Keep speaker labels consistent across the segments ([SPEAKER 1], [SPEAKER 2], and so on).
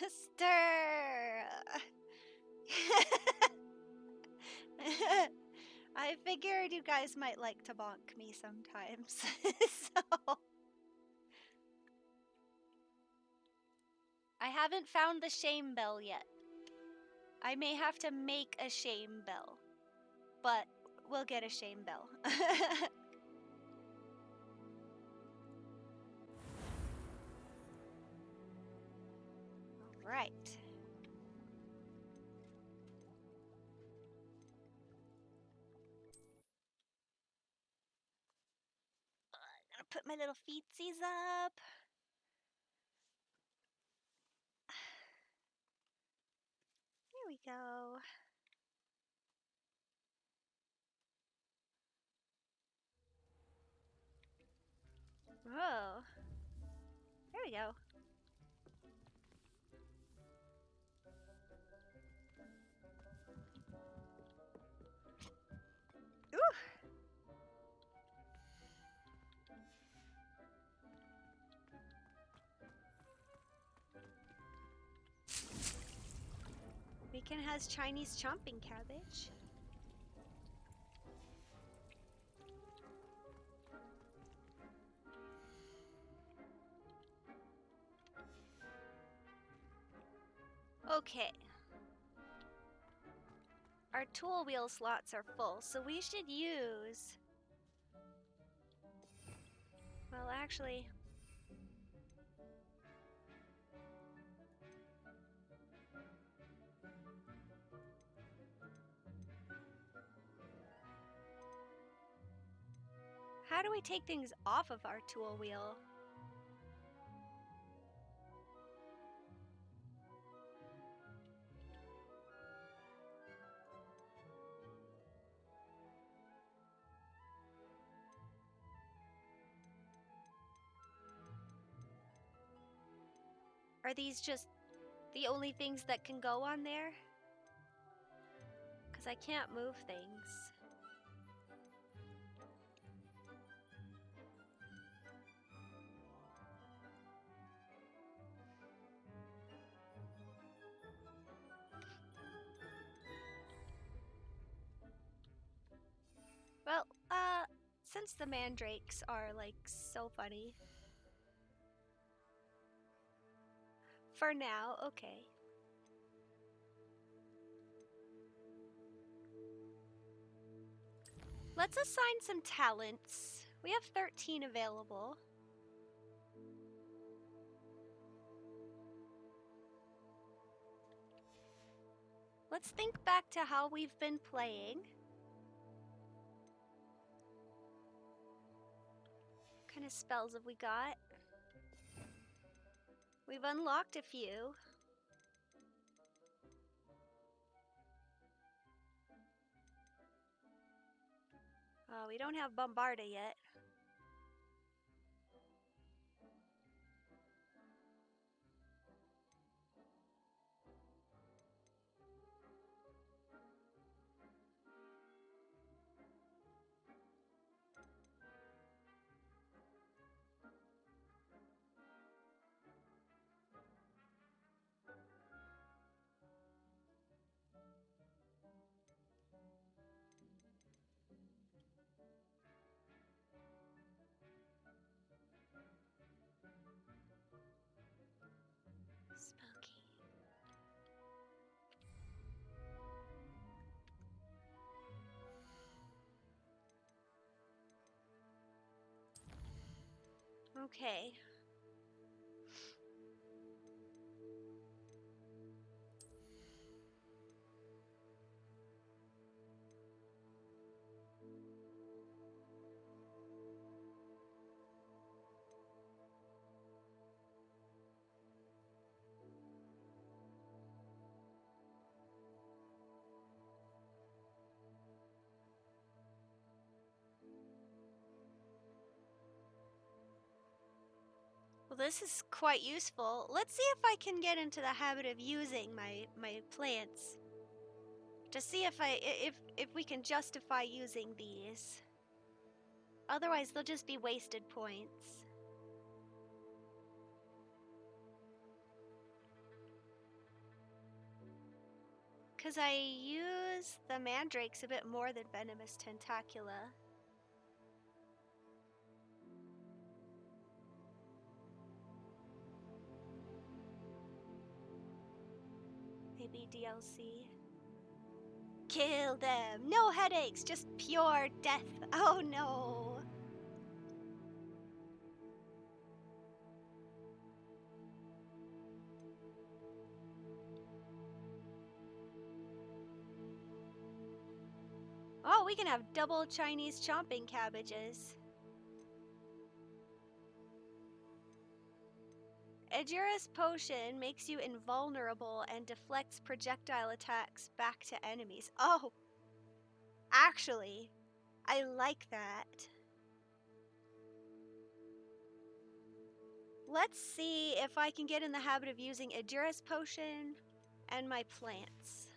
[SPEAKER 1] Stir! I figured you guys might like to bonk me sometimes, so... I haven't found the shame bell yet. I may have to make a shame bell, but we'll get a shame bell. All right. I'm gonna put my little feetsies up. There we go. Whoa. There we go. Ooh. Beacon has Chinese chomping cabbage. Okay. Our tool wheel slots are full, so we should use... Well, actually... How do we take things off of our tool wheel? Are these just the only things that can go on there? Because I can't move things. Well, since the mandrakes are, like, so funny. For now, okay. Let's assign some talents. We have 13 available. Let's think back to how we've been playing. What kind of spells have we got? We've unlocked a few. Oh, we don't have Bombarda yet. Spooky. Okay. Well, this is quite useful. Let's see if I can get into the habit of using my plants. To see if we can justify using these. Otherwise, they'll just be wasted points. Because I use the mandrakes a bit more than venomous tentacula. Maybe DLC. Kill them! No headaches, just pure death. Oh no! Oh, we can have double Chinese chomping cabbages. Edurus potion makes you invulnerable and deflects projectile attacks back to enemies. Oh, actually, I like that. Let's see if I can get in the habit of using Edurus potion and my plants.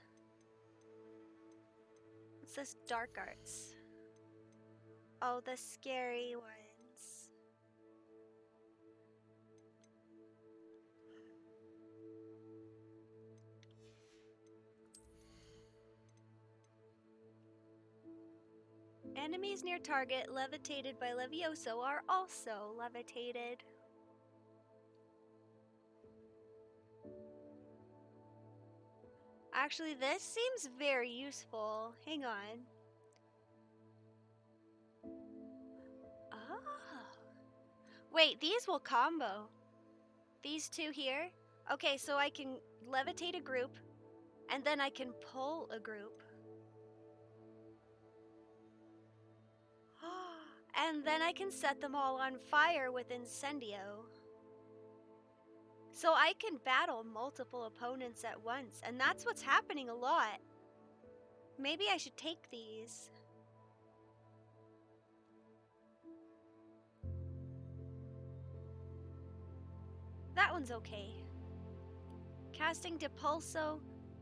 [SPEAKER 1] What's this? Dark arts. Oh, the scary ones. Enemies near target levitated by Levioso are also levitated. Actually, this seems very useful. Hang on. Oh. Wait, these will combo. These two here? Okay, so I can levitate a group, and then I can pull a group. And then I can set them all on fire with Incendio. So I can battle multiple opponents at once, and that's what's happening a lot. Maybe I should take these. That one's okay. Casting Depulso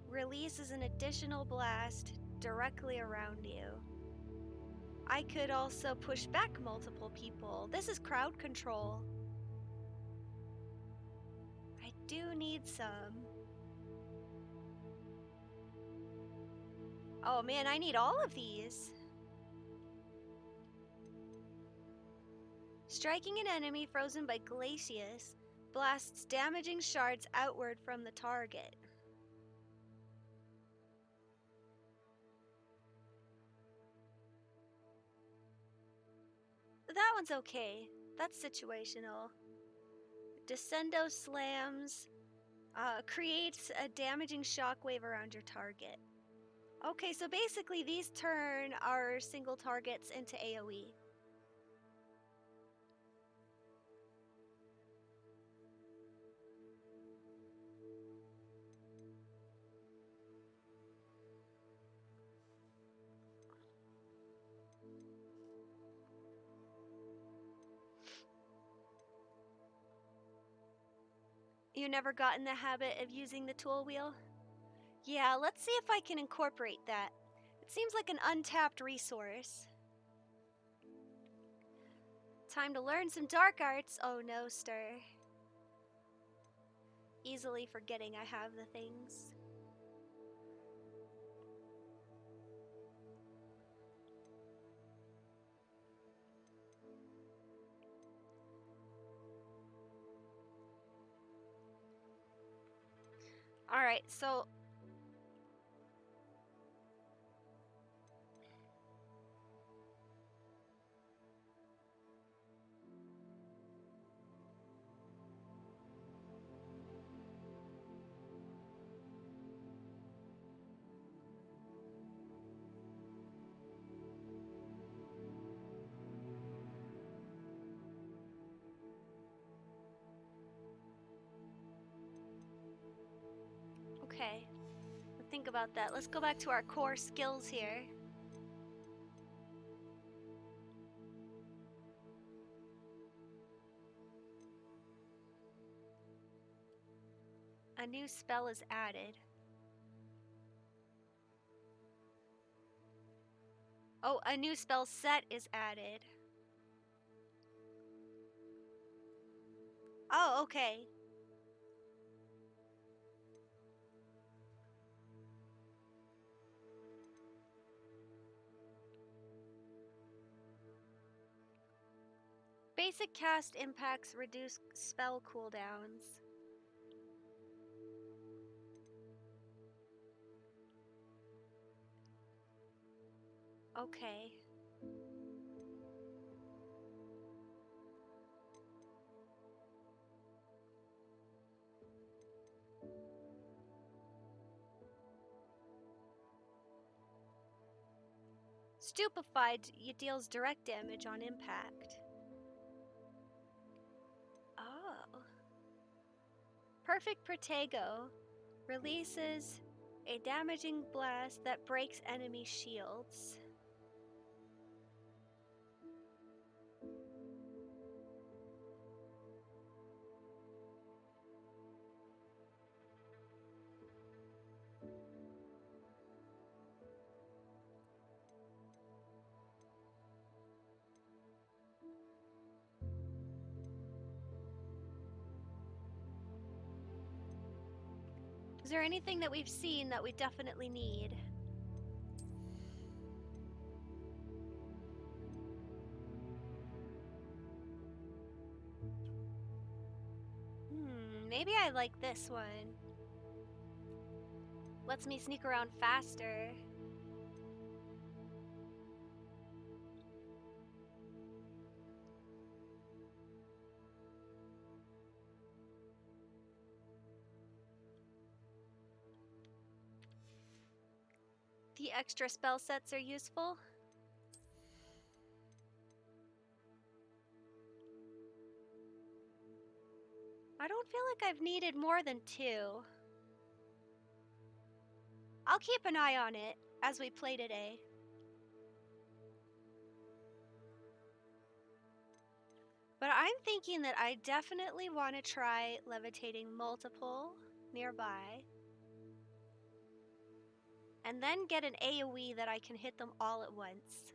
[SPEAKER 1] releases an additional blast directly around you. I could also push back multiple people. This is crowd control. I do need some. Oh man, I need all of these. Striking an enemy frozen by Glacius blasts damaging shards outward from the target. That one's okay. That's situational. Descendo slams creates a damaging shockwave around your target. Okay, so basically these turn our single targets into AoE. You never got in the habit of using the tool wheel? Yeah, let's see if I can incorporate that. It seems like an untapped resource. Time to learn some dark arts. Oh no, Stir. Easily forgetting I have the things. Alright, so okay. Think about that. Let's go back to our core skills here. A new spell is added. Oh, a new spell set is added. Oh, okay. Basic cast impacts reduce spell cooldowns. Okay. Stupefied, it deals direct damage on impact. Oh. Perfect Protego releases a damaging blast that breaks enemy shields. Is there anything that we've seen that we definitely need? Maybe I like this one. Lets me sneak around faster. The extra spell sets are useful. I don't feel like I've needed more than 2. I'll keep an eye on it as we play today. But I'm thinking that I definitely want to try levitating multiple nearby. And then get an AoE that I can hit them all at once.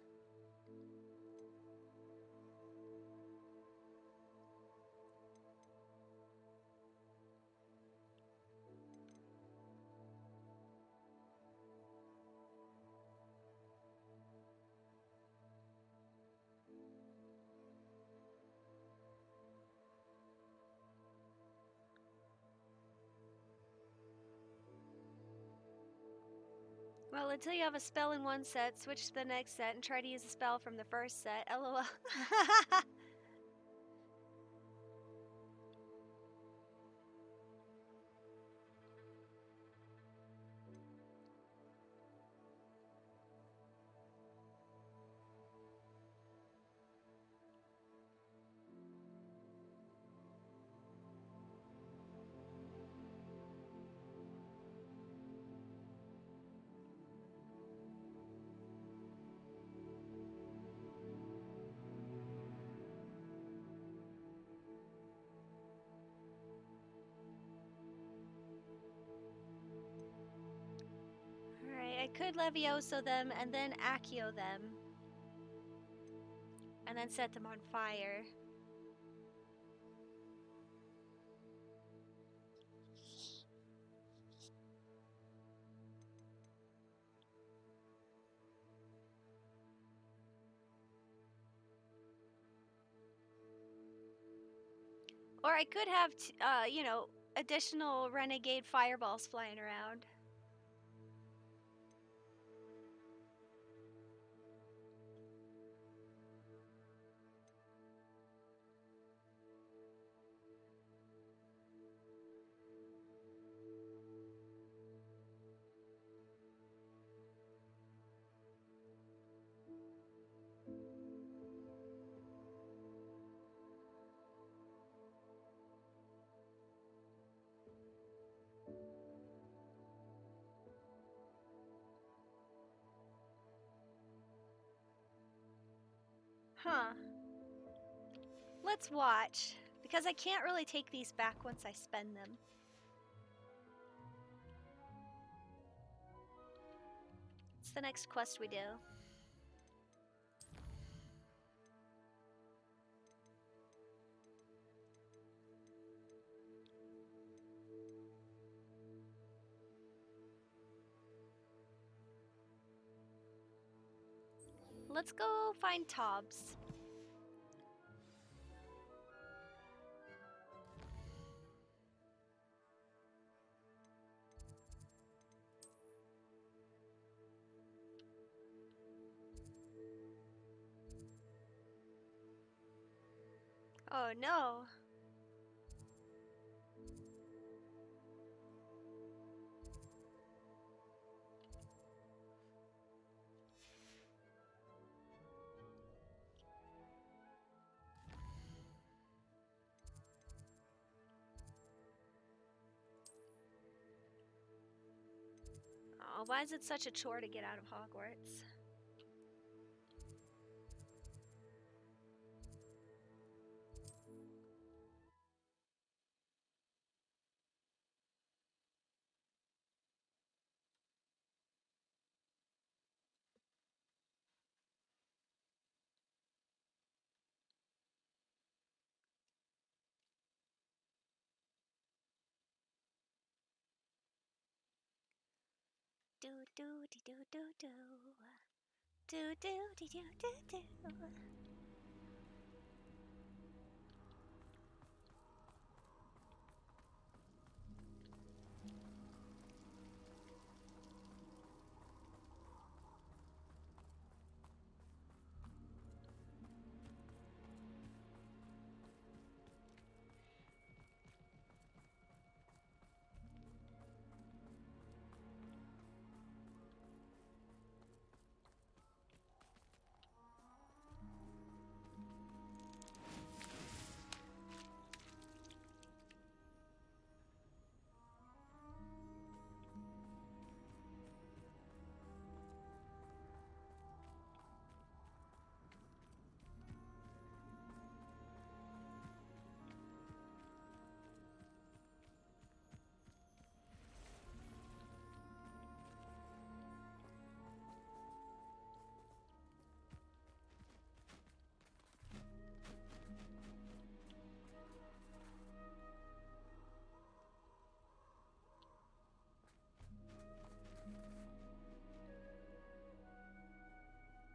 [SPEAKER 1] Well, until you have a spell in one set, switch to the next set and try to use a spell from the first set. LOL. Alright, I could Levioso them and then Accio them. And then set them on fire. Or I could have, additional renegade fireballs flying around. Huh. Let's watch, because I can't really take these back once I spend them. What's the next quest we do? Let's go find Tobbs. Oh no. Oh, why is it such a chore to get out of Hogwarts? Do do dee do do do. Do do dee do do do.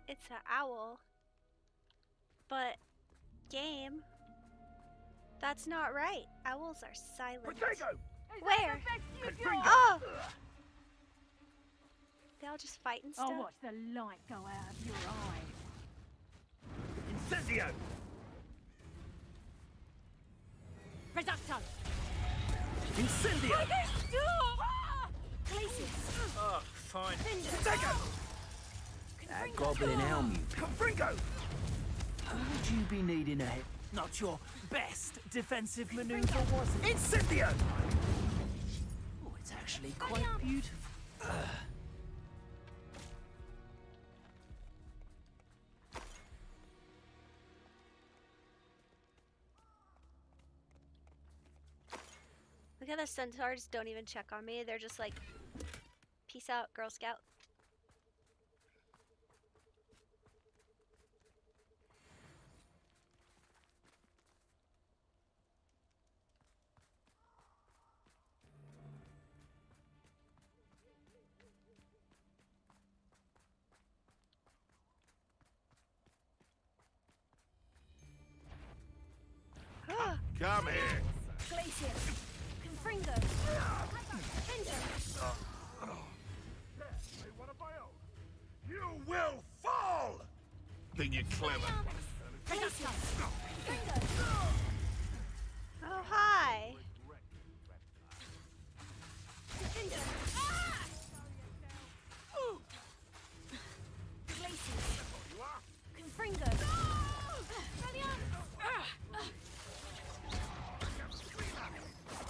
[SPEAKER 1] It's an owl. But, game, that's not right. Owls are silent.
[SPEAKER 2] Potato!
[SPEAKER 1] Where?
[SPEAKER 2] Confringo!
[SPEAKER 1] Oh! They all just fight and stuff?
[SPEAKER 3] I'll watch the light go out of your eye.
[SPEAKER 2] Incendio!
[SPEAKER 3] Reducto!
[SPEAKER 2] Incendio!
[SPEAKER 1] Glacius.
[SPEAKER 2] Oh, fine.
[SPEAKER 1] Cinder.
[SPEAKER 2] Potato!
[SPEAKER 4] That goblin helm you.
[SPEAKER 2] Confringo!
[SPEAKER 4] Would you be needing a hit? Not your best defensive maneuver, was it?
[SPEAKER 2] Incendio!
[SPEAKER 4] Oh, it's actually quite beautiful.
[SPEAKER 1] Look at the centaurs, don't even check on me. They're just like, peace out, Girl Scout.
[SPEAKER 2] Come here!
[SPEAKER 1] Glacius. Confringo. Cinder.
[SPEAKER 2] One of my own. You will fall! Then you're clever.
[SPEAKER 1] Glacius. Confringo. Oh, hi. Cinder. Glacius. Confringo.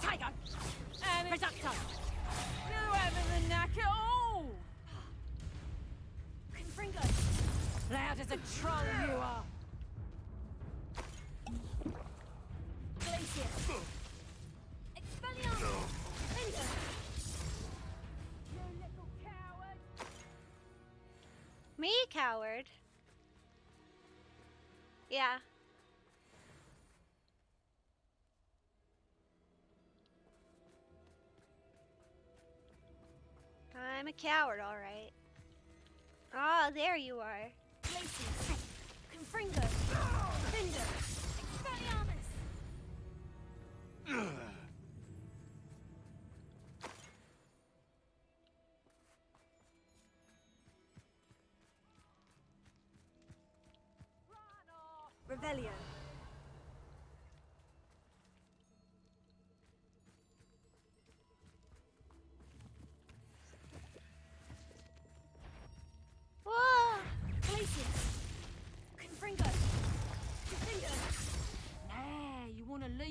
[SPEAKER 3] Tiger! Reducto! You having the knack at all!
[SPEAKER 1] Confringo.
[SPEAKER 3] Loud as a troll you are!
[SPEAKER 1] Glacius. Expelliarmus. Cinder.
[SPEAKER 3] You little coward!
[SPEAKER 1] Me, coward? Yeah. I'm a coward, alright. Ah, there you are. Glacius. Confringo. Cinder. Expelliarmus. Revelio.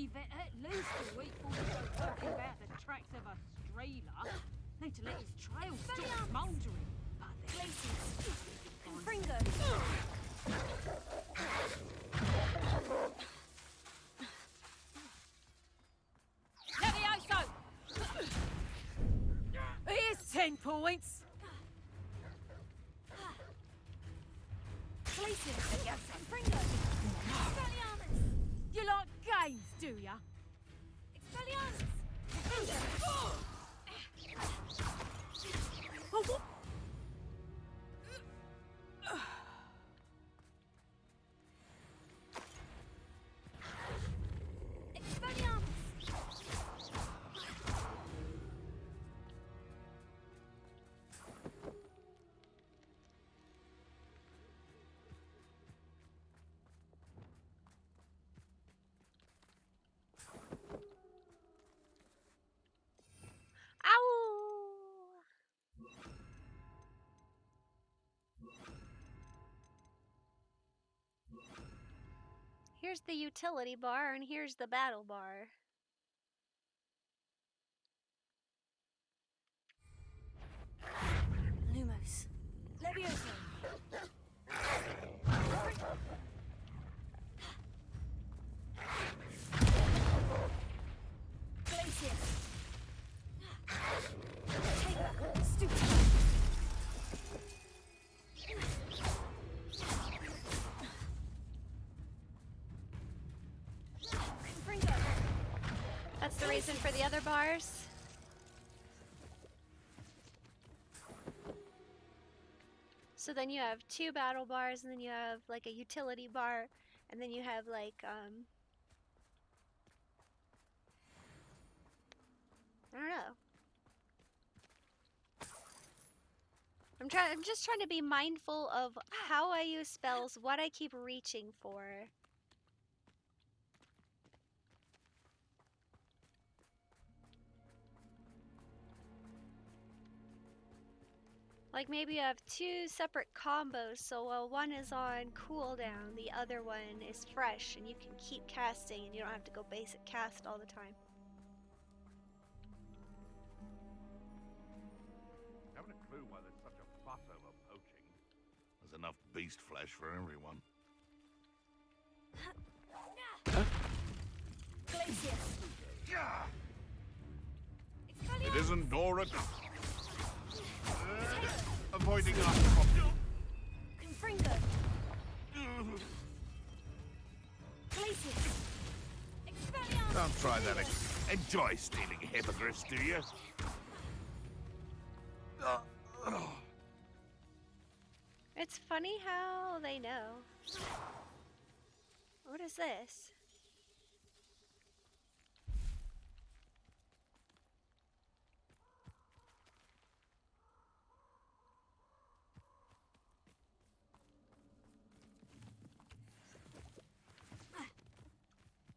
[SPEAKER 3] leave it at least a week before we go working about the tracks of a strailer. Need to let his trail stop smouldering. But the glaciers.
[SPEAKER 1] Confringo.
[SPEAKER 3] Levioso! Here's 10 points.
[SPEAKER 1] Glaciers. Confringo. Expelliarmus.
[SPEAKER 3] You like games, do ya?
[SPEAKER 1] Expelliarmus.
[SPEAKER 3] Oh, what?
[SPEAKER 1] Expelliarmus. Ow! Here's the utility bar and here's the battle bar. Lumos. Levioso. Glacier. Stupid. That's the reason for the other bars. So then you have 2 battle bars, and then you have like a utility bar, and then you have like I don't know. I'm just trying to be mindful of how I use spells, what I keep reaching for. Like maybe you have 2 separate combos, so while one is on cooldown, the other one is fresh, and you can keep casting, and you don't have to go basic cast all the time.
[SPEAKER 2] Haven't a clue why there's such a fuss over poaching. There's enough beast flesh for everyone.
[SPEAKER 1] Glacier.
[SPEAKER 2] Yeah! It
[SPEAKER 1] Expelliarmus.
[SPEAKER 2] isn't Dora. Avoiding us.
[SPEAKER 1] Confringo. Glacier. Expelliarmus.
[SPEAKER 2] Don't try that again. Enjoy stealing hippogriffs, do you?
[SPEAKER 1] It's funny how they know. What is this?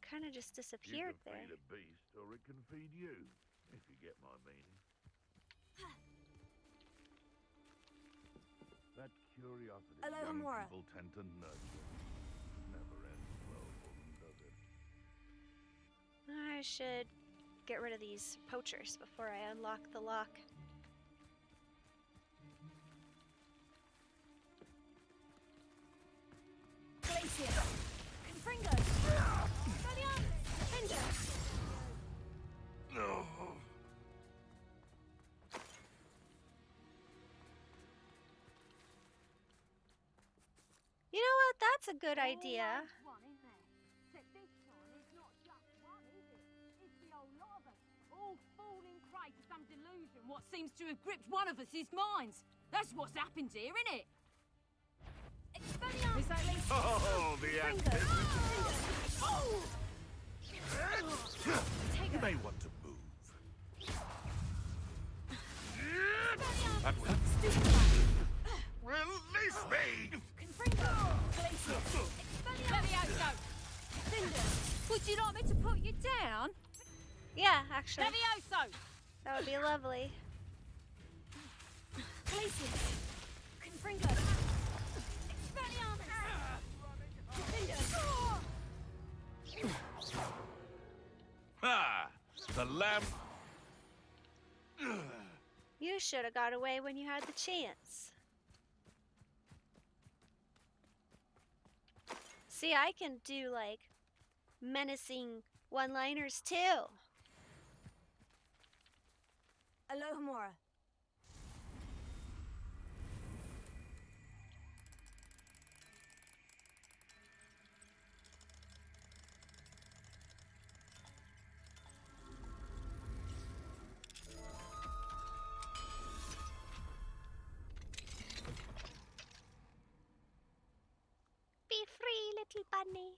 [SPEAKER 1] Kind of just disappeared
[SPEAKER 2] You
[SPEAKER 1] there.
[SPEAKER 2] can feed a beast, or it can feed you, if you get my meaning. That curiosity
[SPEAKER 1] Hello,
[SPEAKER 2] young
[SPEAKER 1] Hamura.
[SPEAKER 2] people tend to nurture never ends well for them, does it?
[SPEAKER 1] I should get rid of these poachers before I unlock the lock. Glacier. Confringo. Expelliarmus. Defender.
[SPEAKER 2] No.
[SPEAKER 1] You know what? That's a good idea.
[SPEAKER 3] Always one, isn't there? Except this time it's not just one, is it? It's the whole lot of us, all falling prey to some delusion what seems to have gripped one of us' minds. That's what's happened here, isn't it?
[SPEAKER 1] Expelliarmus.
[SPEAKER 3] Is that Lisa?
[SPEAKER 2] Oh, the
[SPEAKER 1] Confringo.
[SPEAKER 2] Oh!
[SPEAKER 1] Take
[SPEAKER 2] You
[SPEAKER 1] her.
[SPEAKER 2] may want to move.
[SPEAKER 1] Expelliarmus.
[SPEAKER 2] That will
[SPEAKER 1] Stupid one.
[SPEAKER 2] release me!
[SPEAKER 1] Confringo. Glacier. Expelliarmus.
[SPEAKER 3] Levioso!
[SPEAKER 1] Defender.
[SPEAKER 3] Would you like me to put you down?
[SPEAKER 1] Yeah, actually.
[SPEAKER 3] Levioso!
[SPEAKER 1] That would be lovely. Glacier. Confringo. Expelliarmus. Defender.
[SPEAKER 2] Ha! The lamp.
[SPEAKER 1] You should have got away when you had the chance. See, I can do like menacing one-liners too.
[SPEAKER 3] Alohomora.
[SPEAKER 1] Be free, little bunny.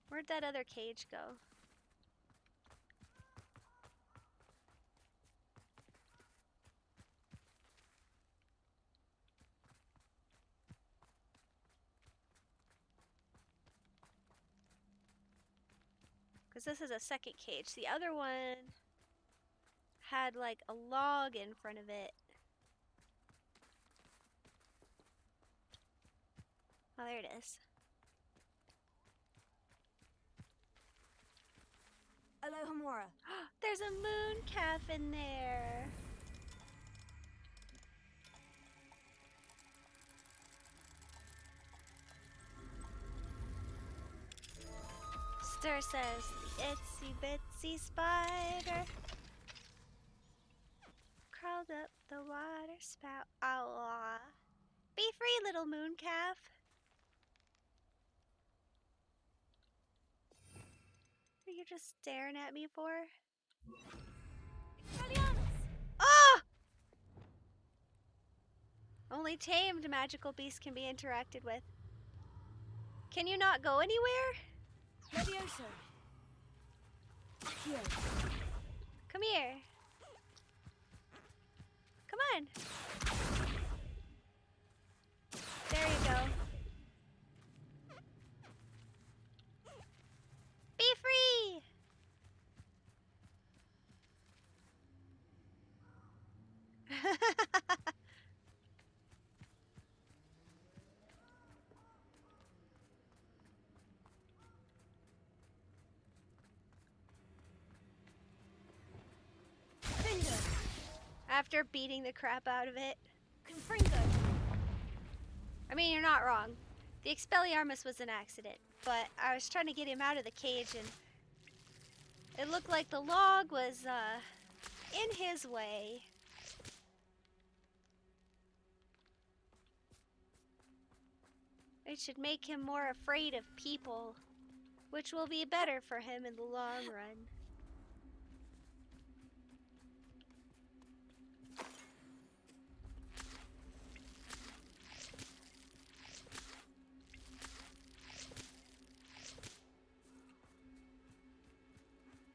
[SPEAKER 1] Where'd that other cage go? Because this is a second cage. The other one had like a log in front of it. Oh, there it is.
[SPEAKER 3] Alohomora.
[SPEAKER 1] There's a moon calf in there. Stir says the itsy bitsy spider crawled up the water spout. Aw. Be free, little moon calf. What are you just staring at me for? Ah! Only tamed magical beasts can be interacted with. Can you not go anywhere?
[SPEAKER 3] Levioso. Here.
[SPEAKER 1] Come here. Come on. There you go. Be free!
[SPEAKER 3] Confringo.
[SPEAKER 1] After beating the crap out of it.
[SPEAKER 3] Confringo.
[SPEAKER 1] I mean, you're not wrong. The Expelliarmus was an accident, but I was trying to get him out of the cage and it looked like the log was in his way. It should make him more afraid of people, which will be better for him in the long run.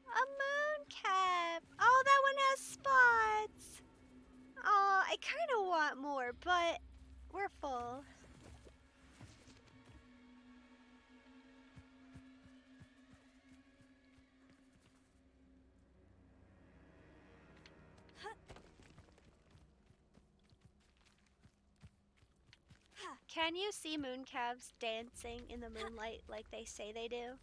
[SPEAKER 1] A moon cap! Oh, that one has spots! Oh, I kind of want more, but we're full. Can you see mooncalves dancing in the moonlight like they say they do?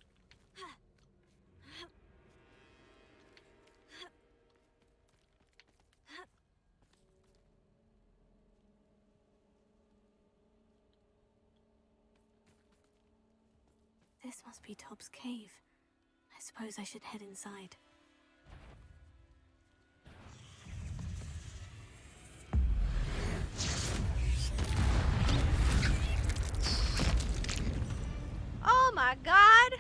[SPEAKER 5] This must be Tob's cave. I suppose I should head inside.
[SPEAKER 1] Oh my god!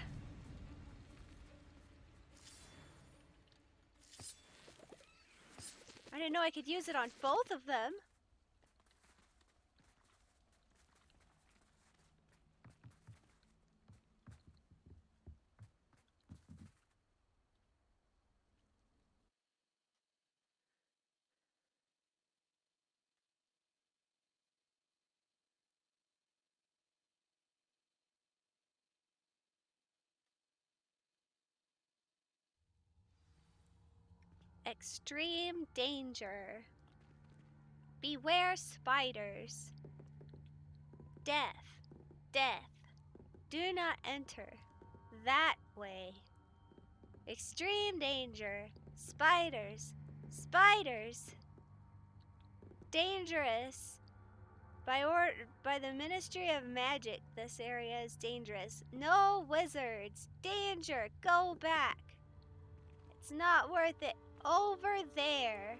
[SPEAKER 1] I didn't know I could use it on both of them. Extreme danger. Beware spiders. Death. Death. Do not enter. That way. Extreme danger. Spiders. Spiders. Dangerous. By the Ministry of Magic, this area is dangerous. No wizards. Danger. Go back. It's not worth it. Over there.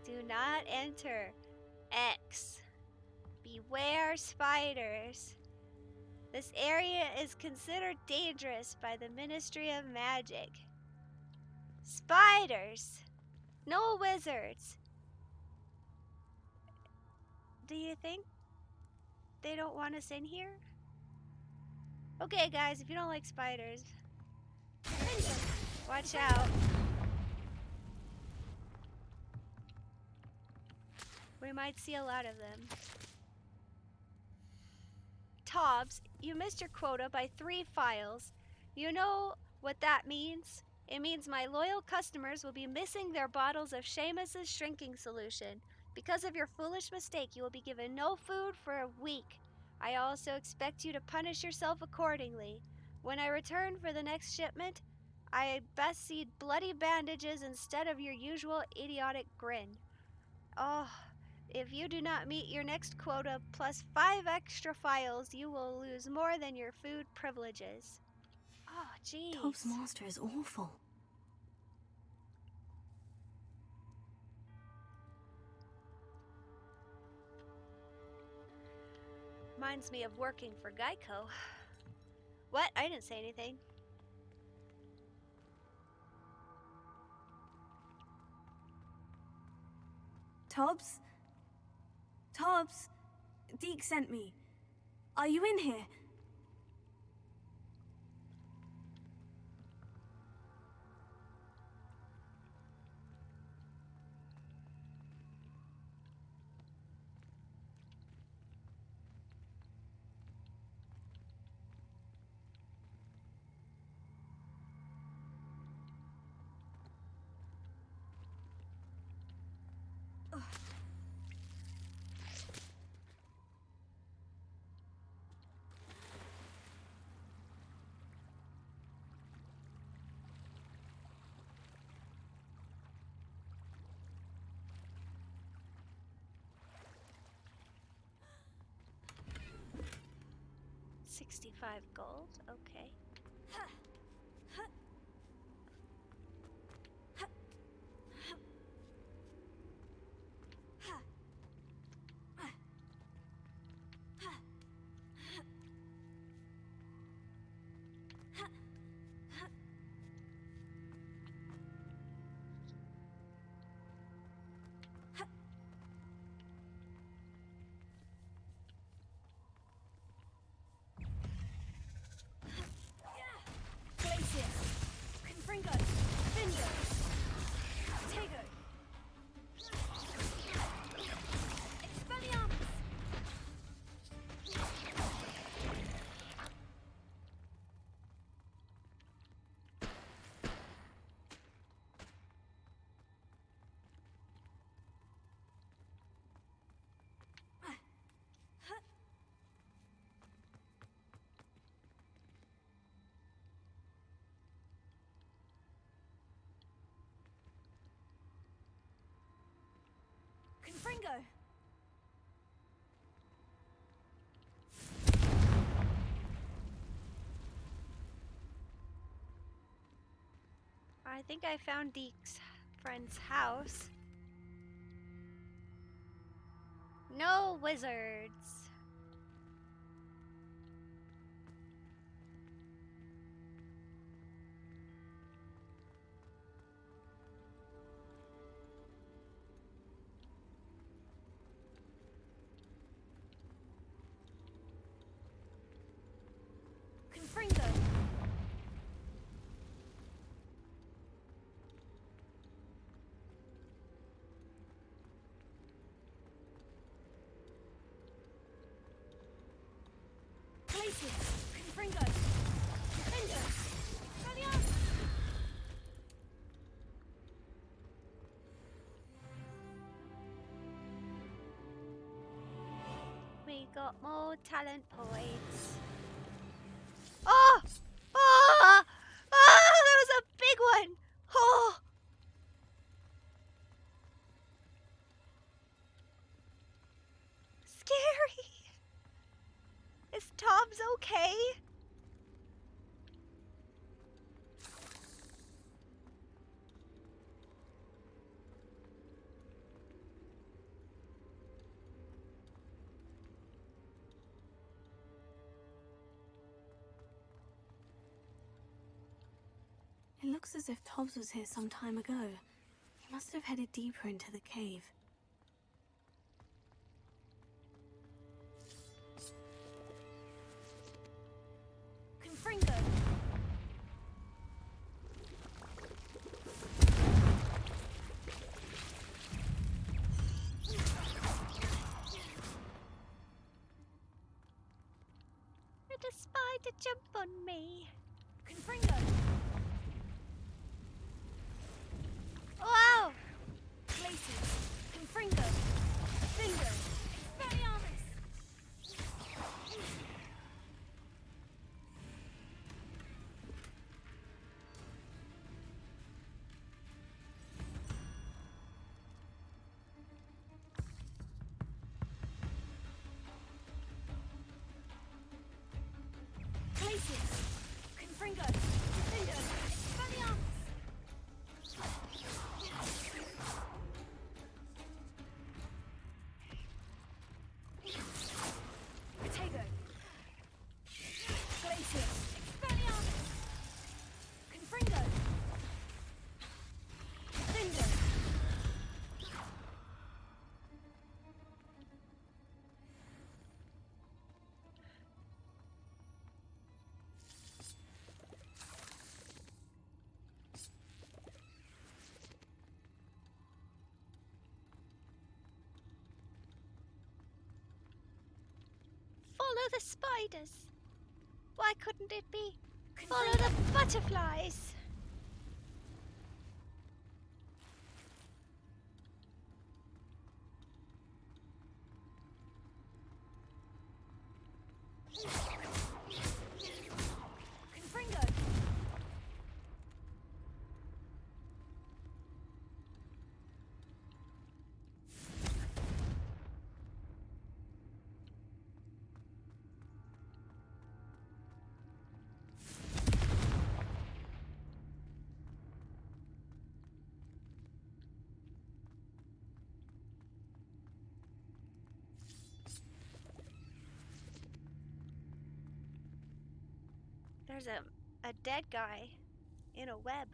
[SPEAKER 1] Do not enter. X. Beware spiders. This area is considered dangerous by the Ministry of Magic. Spiders. No wizards. Do you think they don't want us in here? Okay, guys, if you don't like spiders, watch out. We might see a lot of them. Tobbs, you missed your quota by 3 files. You know what that means? It means my loyal customers will be missing their bottles of Seamus's shrinking solution. Because of your foolish mistake, you will be given no food for a week. I also expect you to punish yourself accordingly. When I return for the next shipment, I best see bloody bandages instead of your usual idiotic grin. Oh, if you do not meet your next quota plus 5 extra files, you will lose more than your food privileges. Oh, jeez.
[SPEAKER 5] Tobbs' master is awful.
[SPEAKER 1] Reminds me of working for Geico. What? I didn't say anything.
[SPEAKER 5] Tobbs? Tobbs? Deke sent me. Are you in here?
[SPEAKER 1] $65 gold, okay.
[SPEAKER 5] Confringo!
[SPEAKER 1] I think I found Deke's friend's house. No wizards.
[SPEAKER 5] Confringo! Places! Confringo! Confringo! Expelliarmus!
[SPEAKER 1] got more talent points. Oh! Oh! Oh! That was a big one! Oh! Scary! Is Tobbs okay?
[SPEAKER 5] It looks as if Tobbs was here some time ago. He must have headed deeper into the cave.
[SPEAKER 3] Confringo!
[SPEAKER 1] Let a spider jump on me.
[SPEAKER 3] Confringo!
[SPEAKER 1] Wow!
[SPEAKER 3] Glacius! Confringo! Finger! Expelliarmus! Glacius! Confringo! Finger! Expelliarmus! Protego! Glacius! Expelliarmus! Confringo! Finger!
[SPEAKER 1] Follow the spiders. Why couldn't it be? Follow the butterflies.
[SPEAKER 3] Confringo!
[SPEAKER 1] There's a dead guy in a web.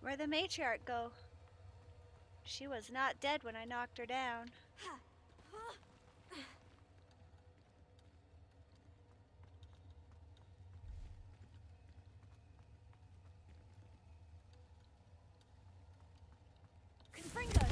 [SPEAKER 1] Where'd the matriarch go? She was not dead when I knocked her down.
[SPEAKER 3] Confringo!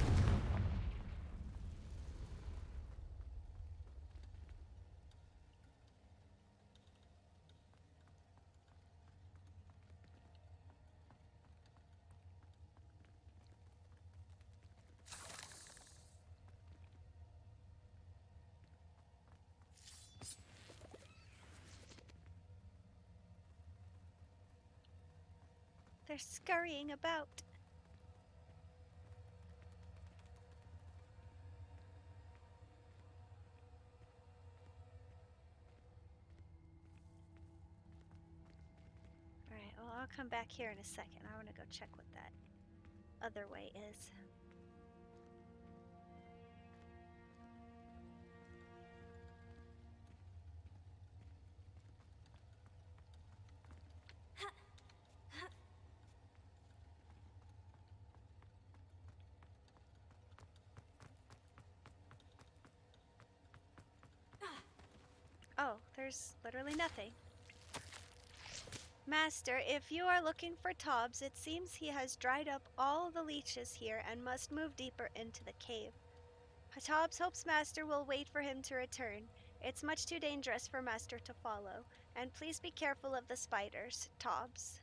[SPEAKER 1] They're scurrying about. Alright, well, I'll come back here in a second. I want to go check what that other way is. Oh, there's literally nothing. Master, if you are looking for Tobbs, it seems he has dried up all the leeches here and must move deeper into the cave. Tobbs hopes Master will wait for him to return. It's much too dangerous for Master to follow. And please be careful of the spiders, Tobbs.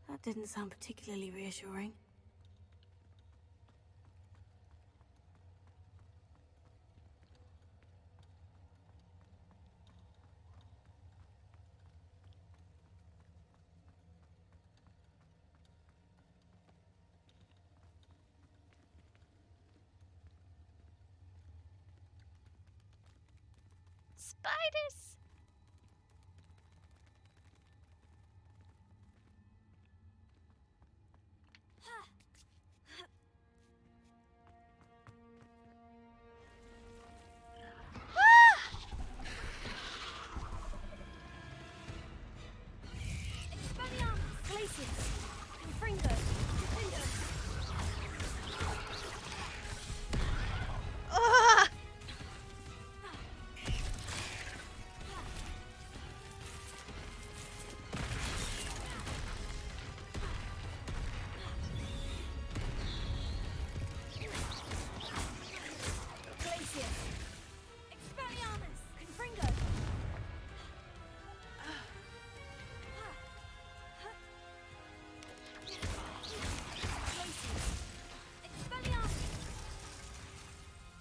[SPEAKER 5] That didn't sound particularly reassuring.
[SPEAKER 1] Spiders!
[SPEAKER 3] Expelliarmus! Glacius! Confringo! Confringo!
[SPEAKER 1] Ah!
[SPEAKER 3] Glacius! Expelliarmus! Confringo!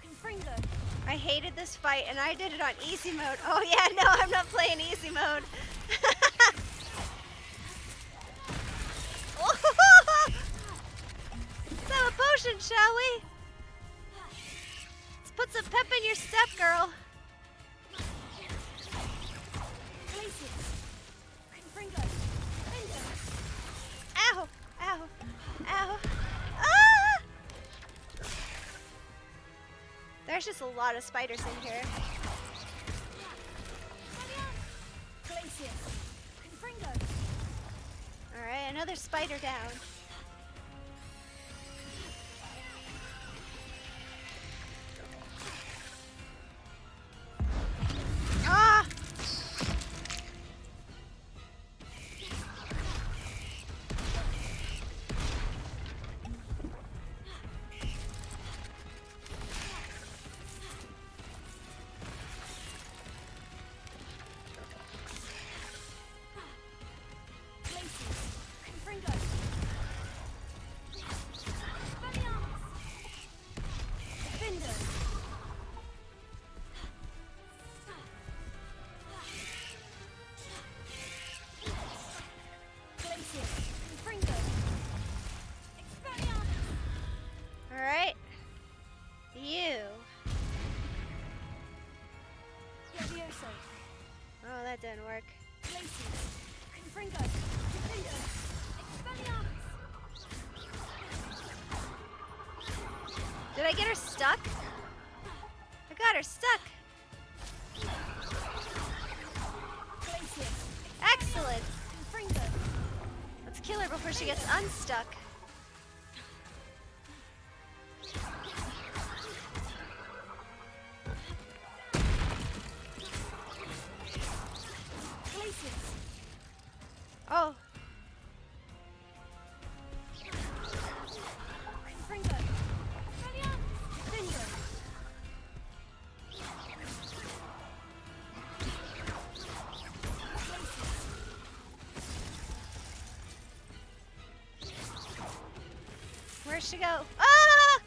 [SPEAKER 3] Confringo!
[SPEAKER 1] I hated this fight and I did it on easy mode. Oh yeah, no, I'm not playing easy mode. Let's have a potion, shall we? Let's put some pep in your step, girl.
[SPEAKER 3] Glacius! Confringo! Confringo!
[SPEAKER 1] Ow! Ow! Ow! Ah! There's just a lot of spiders in here.
[SPEAKER 3] Glacius! Confringo!
[SPEAKER 1] Alright, another spider down. Ah!
[SPEAKER 3] Glacius! Confringo! Expelliarmus! Defendo! Glacius! Confringo! Expelliarmus!
[SPEAKER 1] Alright. You.
[SPEAKER 3] Levioso!
[SPEAKER 1] Oh, that didn't work.
[SPEAKER 3] Glacius! Confringo! Defendo! Expelliarmus!
[SPEAKER 1] Did I get her stuck? I got her stuck.
[SPEAKER 3] Glacius!
[SPEAKER 1] Excellent.
[SPEAKER 3] Confringo!
[SPEAKER 1] Let's kill her before she gets unstuck. Oh. Where'd she go? Ah!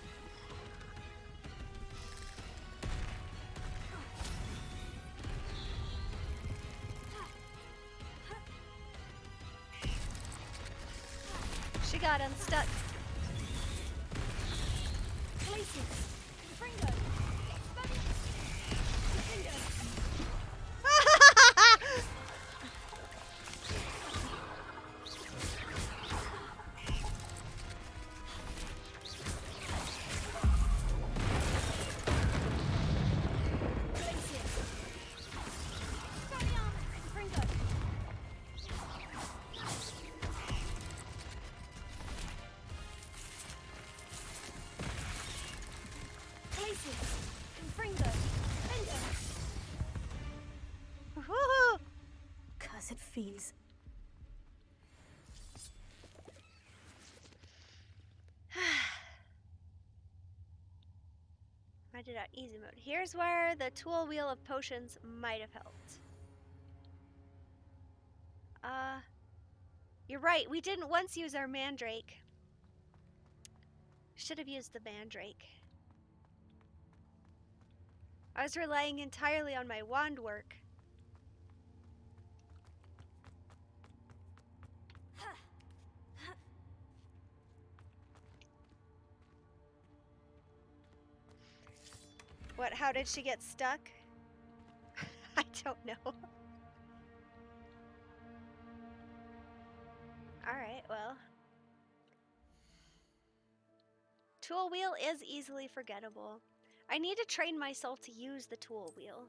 [SPEAKER 1] She got unstuck. Woohoo!
[SPEAKER 5] Cursed fiends.
[SPEAKER 1] I did out easy mode. Here's where the tool wheel of potions might have helped. You're right. We didn't once use our mandrake. Should have used the mandrake. I was relying entirely on my wand work. What, how did she get stuck? I don't know. Alright, well. Tool wheel is easily forgettable. I need to train myself to use the tool wheel.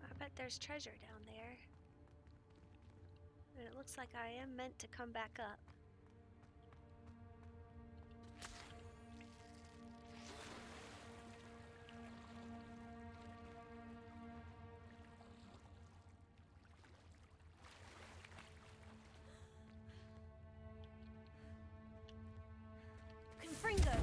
[SPEAKER 1] I bet there's treasure down there. And it looks like I am meant to come back up.
[SPEAKER 3] Confringo!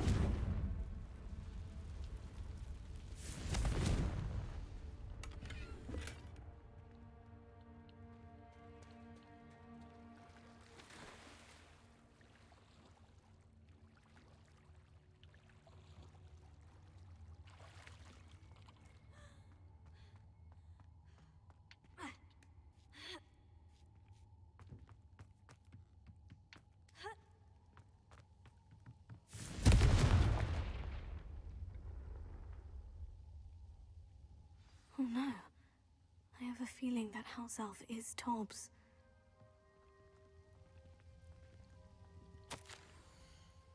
[SPEAKER 5] Oh no. I have a feeling that house elf is Tobbs.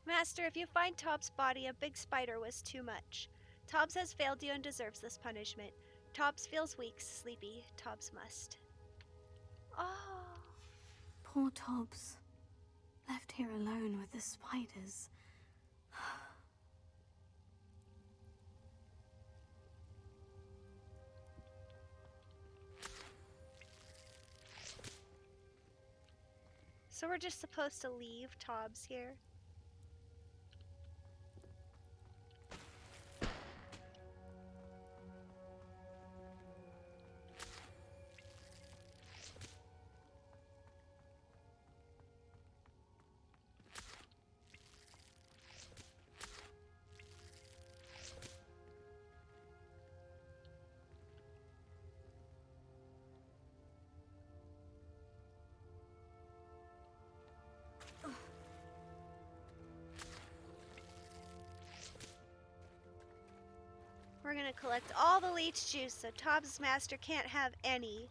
[SPEAKER 1] Master, if you find Tobbs' body, a big spider was too much. Tobbs has failed you and deserves this punishment. Tobbs feels weak, sleepy. Tobbs must. Oh.
[SPEAKER 5] Poor Tobbs. Left here alone with the spiders.
[SPEAKER 1] So we're just supposed to leave Tobbs here? We're gonna collect all the leech juice so Tobbs' master can't have any.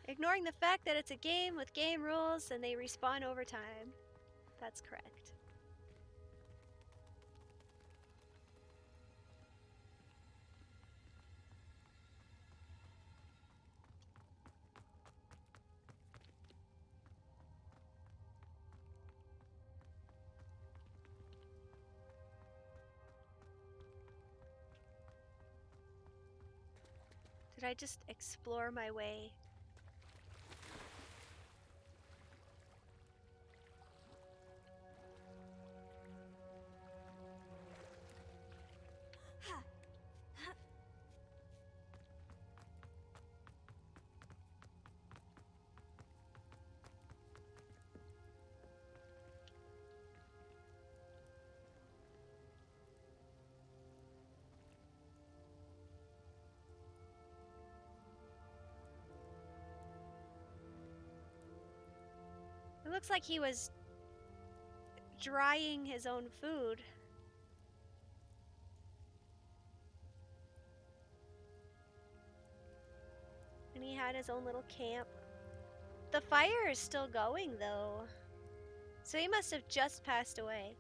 [SPEAKER 1] Ignoring the fact that it's a game with game rules and they respawn over time. That's correct. Did I just explore my way? It looks like he was drying his own food. And he had his own little camp. The fire is still going though. So he must have just passed away.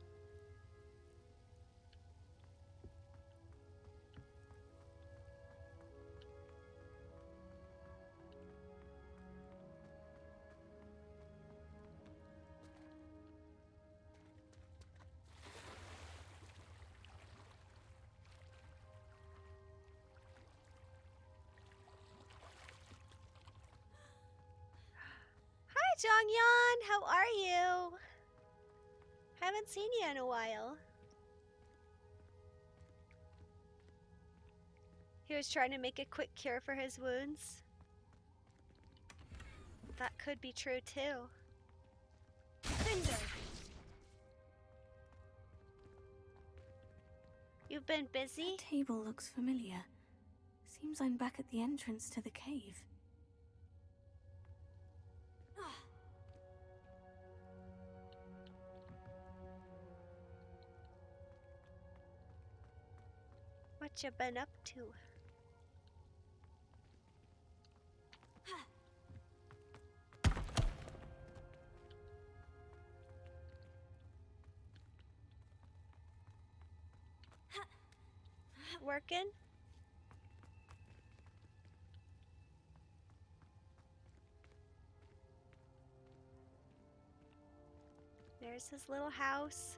[SPEAKER 1] Hi, Jonghyun! How are you? Haven't seen you in a while. He was trying to make a quick cure for his wounds. That could be true too. Bingo! You've been busy?
[SPEAKER 5] That table looks familiar. Seems I'm back at the entrance to the cave.
[SPEAKER 1] What you been up to? Working? There's his little house.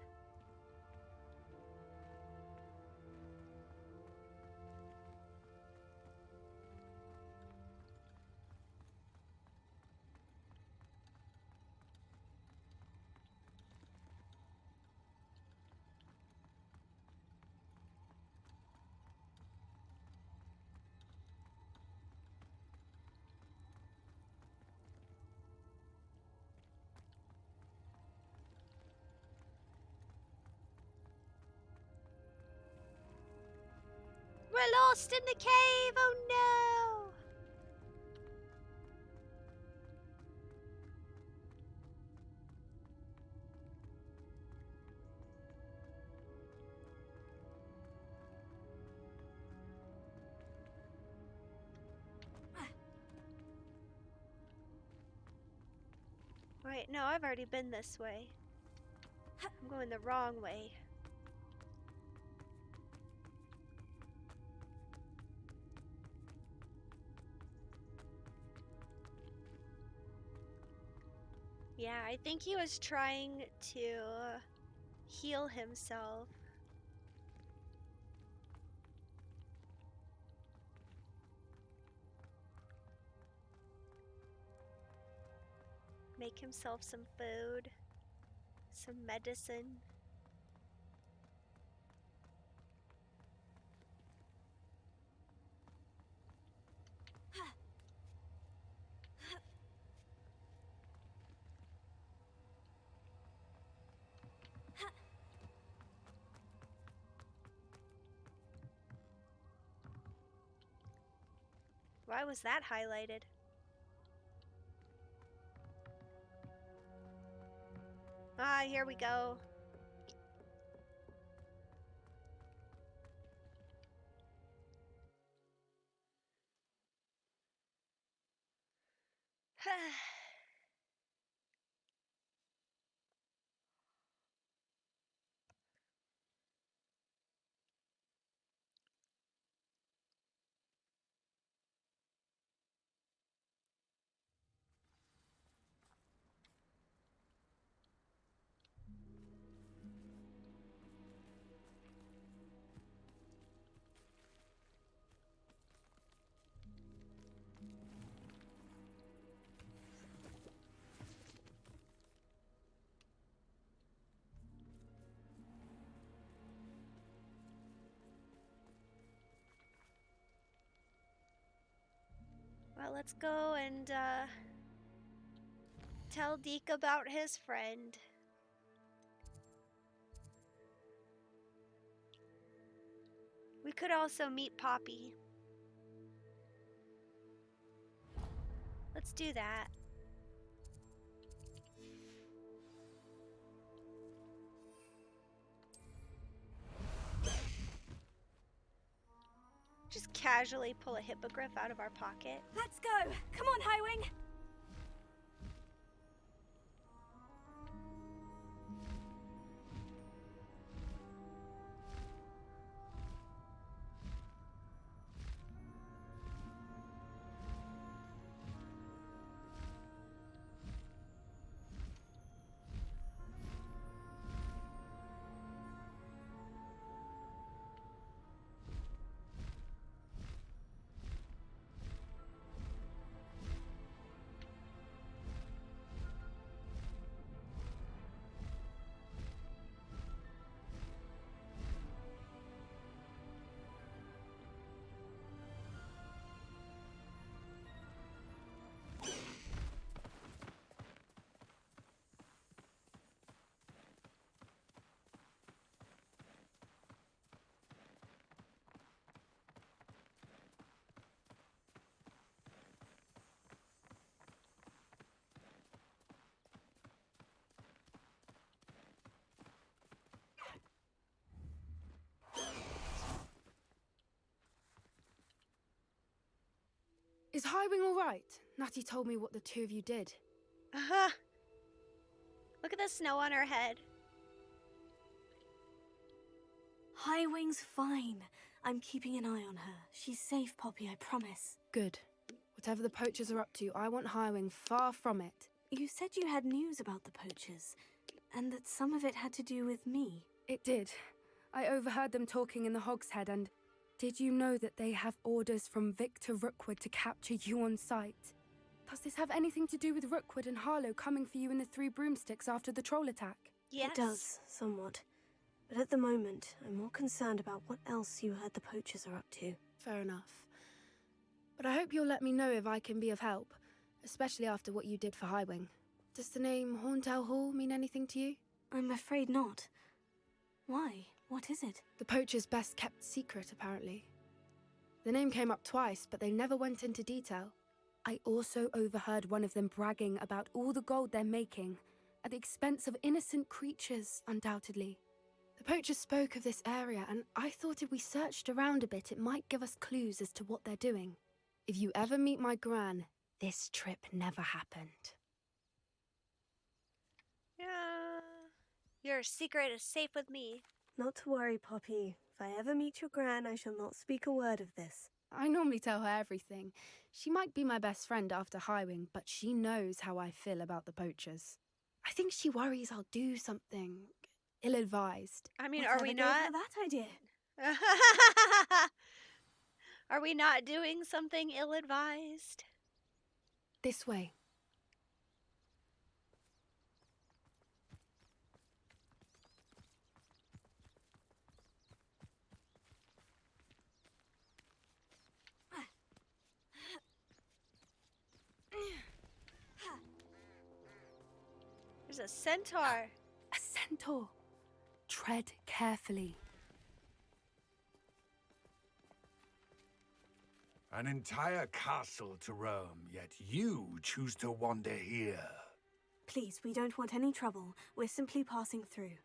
[SPEAKER 1] We're lost in the cave! Oh no! No, I've already been this way. I'm going the wrong way. Yeah, I think he was trying to heal himself. Make himself some food, some medicine. Why was that highlighted? Ah, here we go. Well, let's go and tell Deke about his friend. We could also meet Poppy. Let's do that. Just casually pull a hippogriff out of our pocket.
[SPEAKER 5] Let's go! Come on, Highwing!
[SPEAKER 6] Is Highwing all right? Natty told me what the two of you did.
[SPEAKER 1] Uh-huh. Look at the snow on her head.
[SPEAKER 5] Highwing's fine. I'm keeping an eye on her. She's safe, Poppy, I promise.
[SPEAKER 6] Good. Whatever the poachers are up to, I want Highwing far from it.
[SPEAKER 5] You said you had news about the poachers, and that some of it had to do with me.
[SPEAKER 6] It did. I overheard them talking in the Hogshead, and did you know that they have orders from Victor Rookwood to capture you on sight? Does this have anything to do with Rookwood and Harlow coming for you in the Three Broomsticks after the troll attack?
[SPEAKER 1] Yes.
[SPEAKER 5] It does, somewhat. But at the moment, I'm more concerned about what else you heard the poachers are up to.
[SPEAKER 6] Fair enough. But I hope you'll let me know if I can be of help, especially after what you did for Highwing. Does the name Horntail Hall mean anything to you?
[SPEAKER 5] I'm afraid not. Why? What is it?
[SPEAKER 6] The poacher's best kept secret, apparently. The name came up twice, but they never went into detail. I also overheard one of them bragging about all the gold they're making, at the expense of innocent creatures, undoubtedly. The poacher spoke of this area, and I thought if we searched around a bit, it might give us clues as to what they're doing. If you ever meet my gran, this trip never happened.
[SPEAKER 1] Your secret is safe with me.
[SPEAKER 7] Not to worry, Poppy. If I ever meet your gran, I shall not speak a word of this.
[SPEAKER 6] I normally tell her everything. She might be my best friend after Highwing, but she knows how I feel about the poachers. I think she worries I'll do something ill-advised.
[SPEAKER 1] I mean,
[SPEAKER 7] Whatever
[SPEAKER 1] are we
[SPEAKER 7] gave her
[SPEAKER 1] not?
[SPEAKER 7] that idea?
[SPEAKER 1] Are we not doing something ill-advised?
[SPEAKER 6] This way.
[SPEAKER 1] There's a centaur.
[SPEAKER 6] A centaur. Tread carefully.
[SPEAKER 8] An entire castle to roam, yet you choose to wander here.
[SPEAKER 7] Please, we don't want any trouble. We're simply passing through.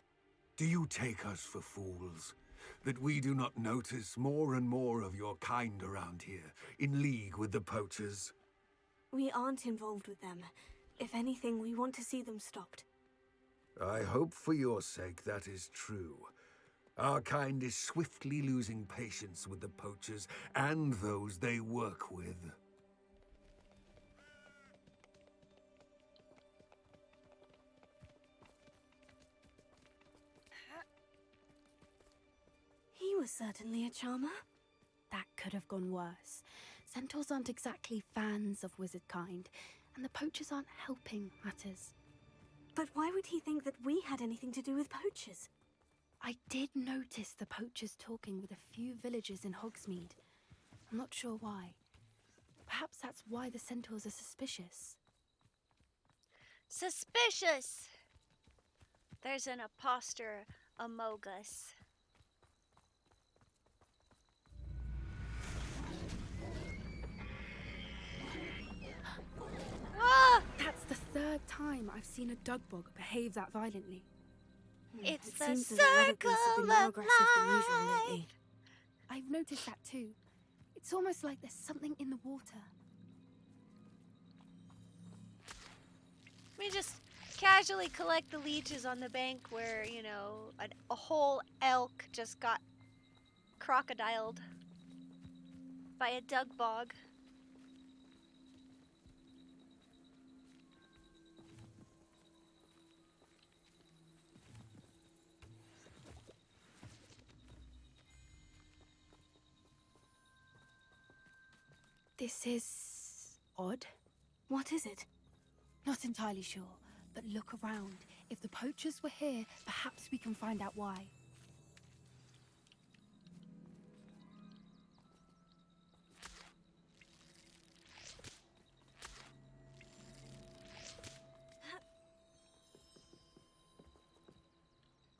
[SPEAKER 8] Do you take us for fools? That we do not notice more and more of your kind around here, in league with the poachers?
[SPEAKER 7] We aren't involved with them. If anything, we want to see them stopped.
[SPEAKER 8] I hope for your sake that is true. Our kind is swiftly losing patience with the poachers and those they work with.
[SPEAKER 7] He was certainly a charmer.
[SPEAKER 6] That could have gone worse. Centaurs aren't exactly fans of wizard kind, and the poachers aren't helping matters.
[SPEAKER 7] But why would he think that we had anything to do with poachers?
[SPEAKER 6] I did notice the poachers talking with a few villagers in Hogsmeade. I'm not sure why. Perhaps that's why the centaurs are suspicious.
[SPEAKER 1] Suspicious! There's an imposter among us. Ah!
[SPEAKER 6] That's the third time I've seen a dugbog behave that violently.
[SPEAKER 1] It's
[SPEAKER 7] It
[SPEAKER 1] the
[SPEAKER 7] seems as though other
[SPEAKER 1] circle
[SPEAKER 7] beasts have been
[SPEAKER 1] of
[SPEAKER 7] more aggressive than usual
[SPEAKER 1] life.
[SPEAKER 7] lately.
[SPEAKER 6] I've noticed that too. It's almost like there's something in the water.
[SPEAKER 1] We just casually collect the leeches on the bank where, you know, a whole elk just got crocodiled by a dugbog.
[SPEAKER 6] This is odd.
[SPEAKER 7] What is it?
[SPEAKER 6] Not entirely sure, but look around. If the poachers were here, perhaps we can find out why.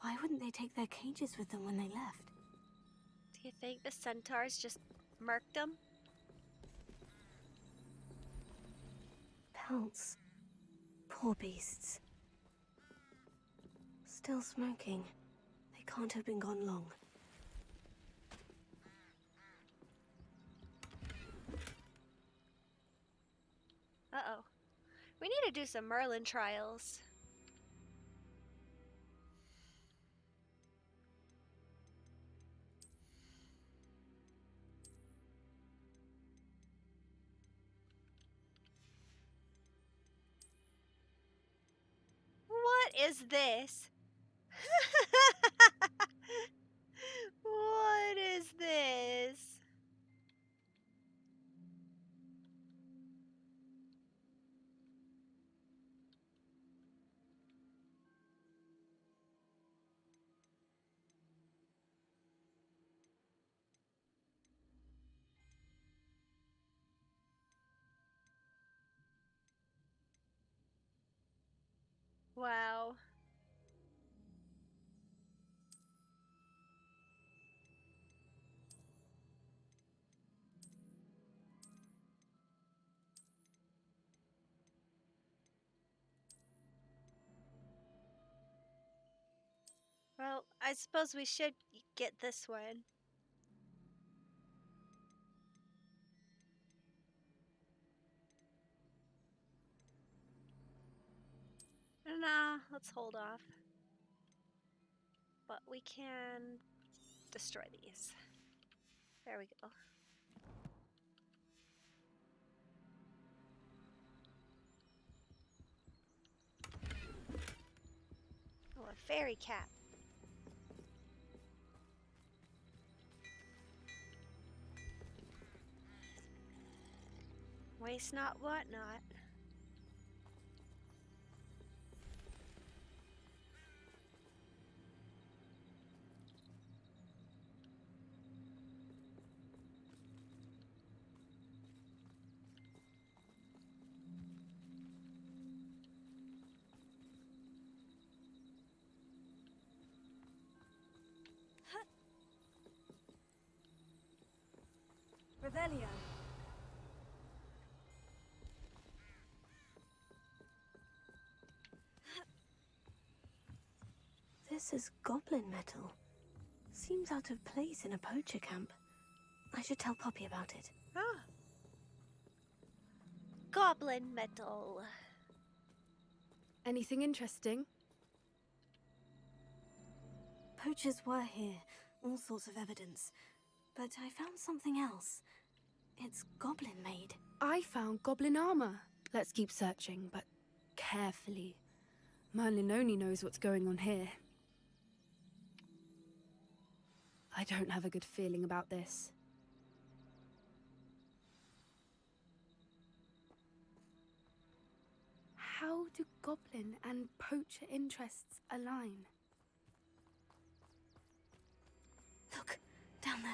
[SPEAKER 7] Why wouldn't they take their cages with them when they left?
[SPEAKER 1] Do you think the centaurs just murked them?
[SPEAKER 7] Pelts. Poor beasts. Still smoking. They can't have been gone long.
[SPEAKER 1] Uh-oh. We need to do some Merlin trials. What is this? What is this? Wow. Well, I suppose we should get this one. Nah, let's hold off. but we can destroy these. There we go. Oh, a fairy cat. Waste not, what not.
[SPEAKER 7] Revelio. This is goblin metal. Seems out of place in a poacher camp. I should tell Poppy about it.
[SPEAKER 1] Ah. Goblin metal.
[SPEAKER 6] Anything interesting?
[SPEAKER 7] Poachers were here, all sorts of evidence. But I found something else. It's goblin made.
[SPEAKER 6] I found goblin armor. Let's keep searching, but carefully. Merlin only knows what's going on here. I don't have a good feeling about this. How do goblin and poacher interests align?
[SPEAKER 7] Look, down there.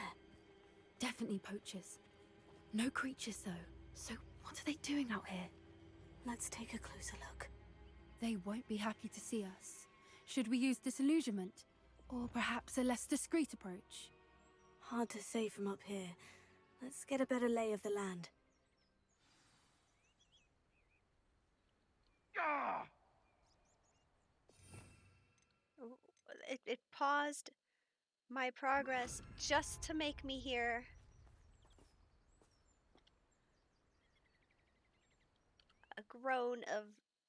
[SPEAKER 6] Definitely poachers. No creatures, though. So what are they doing out here?
[SPEAKER 7] Let's take a closer look.
[SPEAKER 6] They won't be happy to see us. Should we use disillusionment? Or perhaps a less discreet approach?
[SPEAKER 7] Hard to say from up here. Let's get a better lay of the land.
[SPEAKER 2] Ah!
[SPEAKER 1] It paused my progress just to make me hear a groan of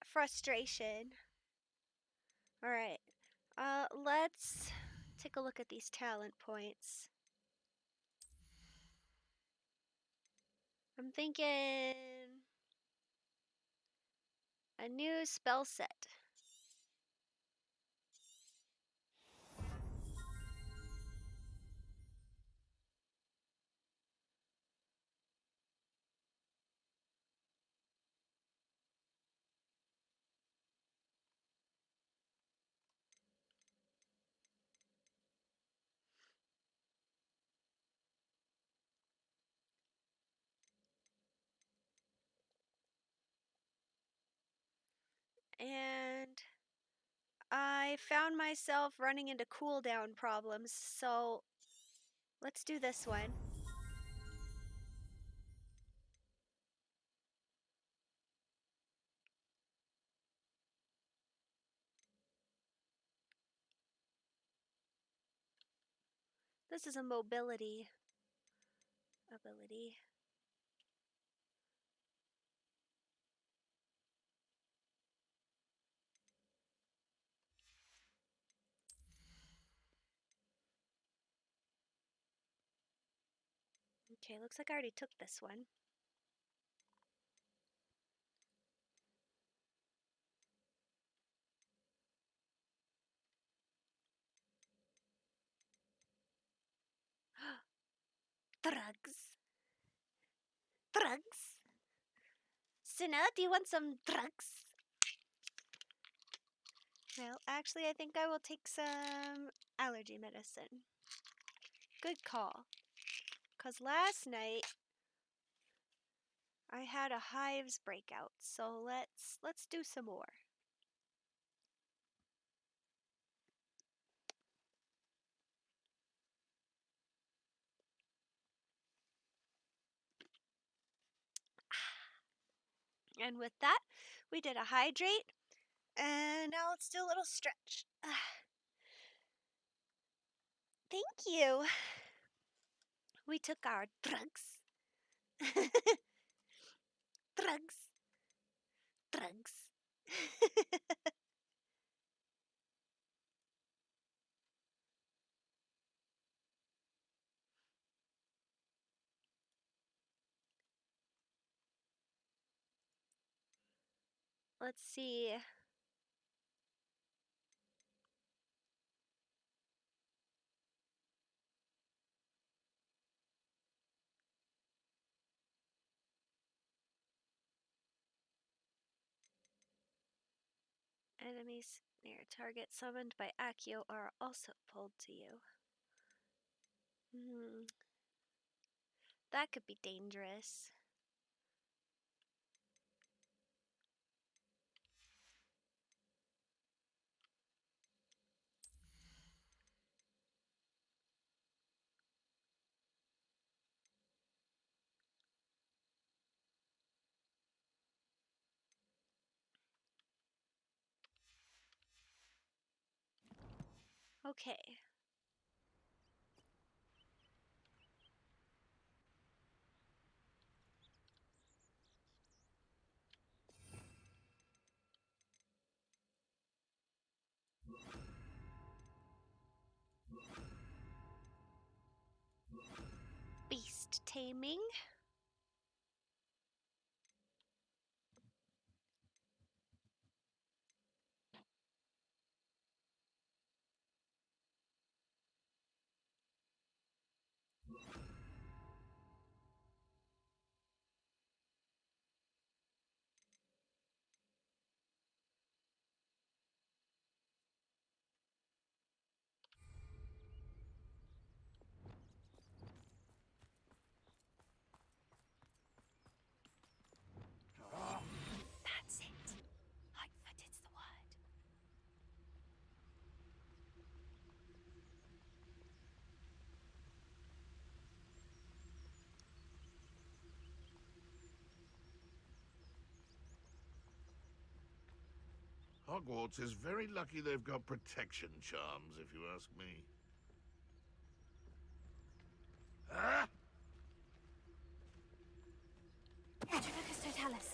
[SPEAKER 1] frustration. Alright, let's take a look at these talent points. I'm thinking a new spell set. And I found myself running into cooldown problems, so let's do this one. This is a mobility ability. Okay, looks like I already took this one. Drugs. Drugs. Cinna, do you want some drugs? Well, actually, I think I will take some allergy medicine. Good call. Because last night I had a hives breakout, so let's do some more. And with that, we did a hydrate, and now let's do a little stretch. Thank you. We took our drugs. Drugs. Drugs. let's see. Enemies near target summoned by Accio are also pulled to you. That could be dangerous. Okay. Beast taming.
[SPEAKER 7] That's it. Lightfooted's the word.
[SPEAKER 2] Hogwarts is very lucky they've got protection charms, if you ask me. Ah!
[SPEAKER 7] Trivicus Totalis.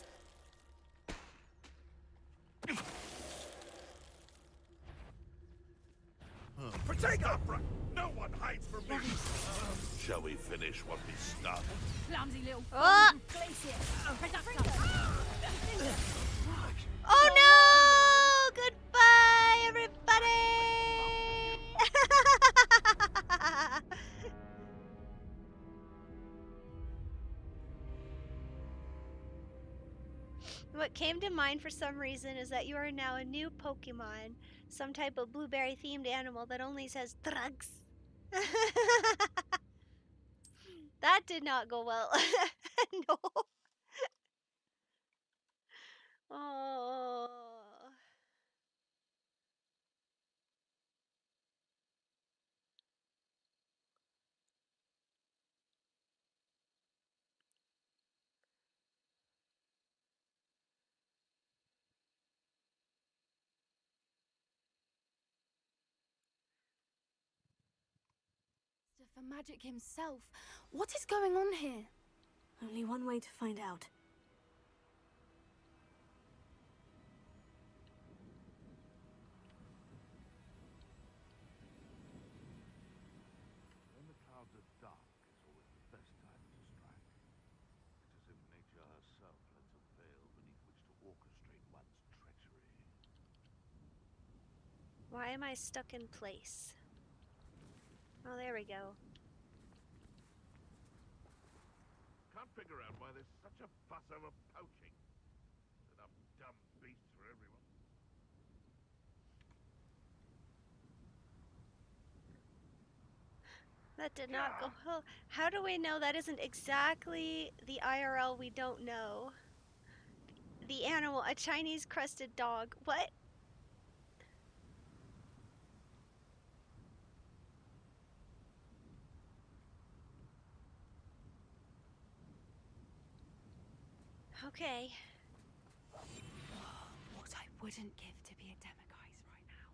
[SPEAKER 2] Protego! No one hides from me! Shall we finish what we started?
[SPEAKER 3] Clumsy little
[SPEAKER 1] Oh!
[SPEAKER 3] glacier. Reducto.
[SPEAKER 1] Oh no! Goodbye, everybody! What came to mind for some reason is that you are now a new Pokemon, some type of blueberry themed animal that only says drugs. That did not go well. No. Oh.
[SPEAKER 6] For magic himself. What is going on here?
[SPEAKER 7] Only one way to find out.
[SPEAKER 2] When the clouds are dark, it's always the best time to strike. It's as if nature herself lends a veil beneath which to orchestrate one's treachery.
[SPEAKER 1] Why am I stuck in place? Oh, there we go.
[SPEAKER 2] Can't figure out why there's such a fuss over poaching. Enough dumb beasts for everyone.
[SPEAKER 1] That did not go well. How do we know that isn't exactly the IRL we don't know? The animal, a Chinese crested dog. What? Okay.
[SPEAKER 6] What I wouldn't give to be a Demiguise right now.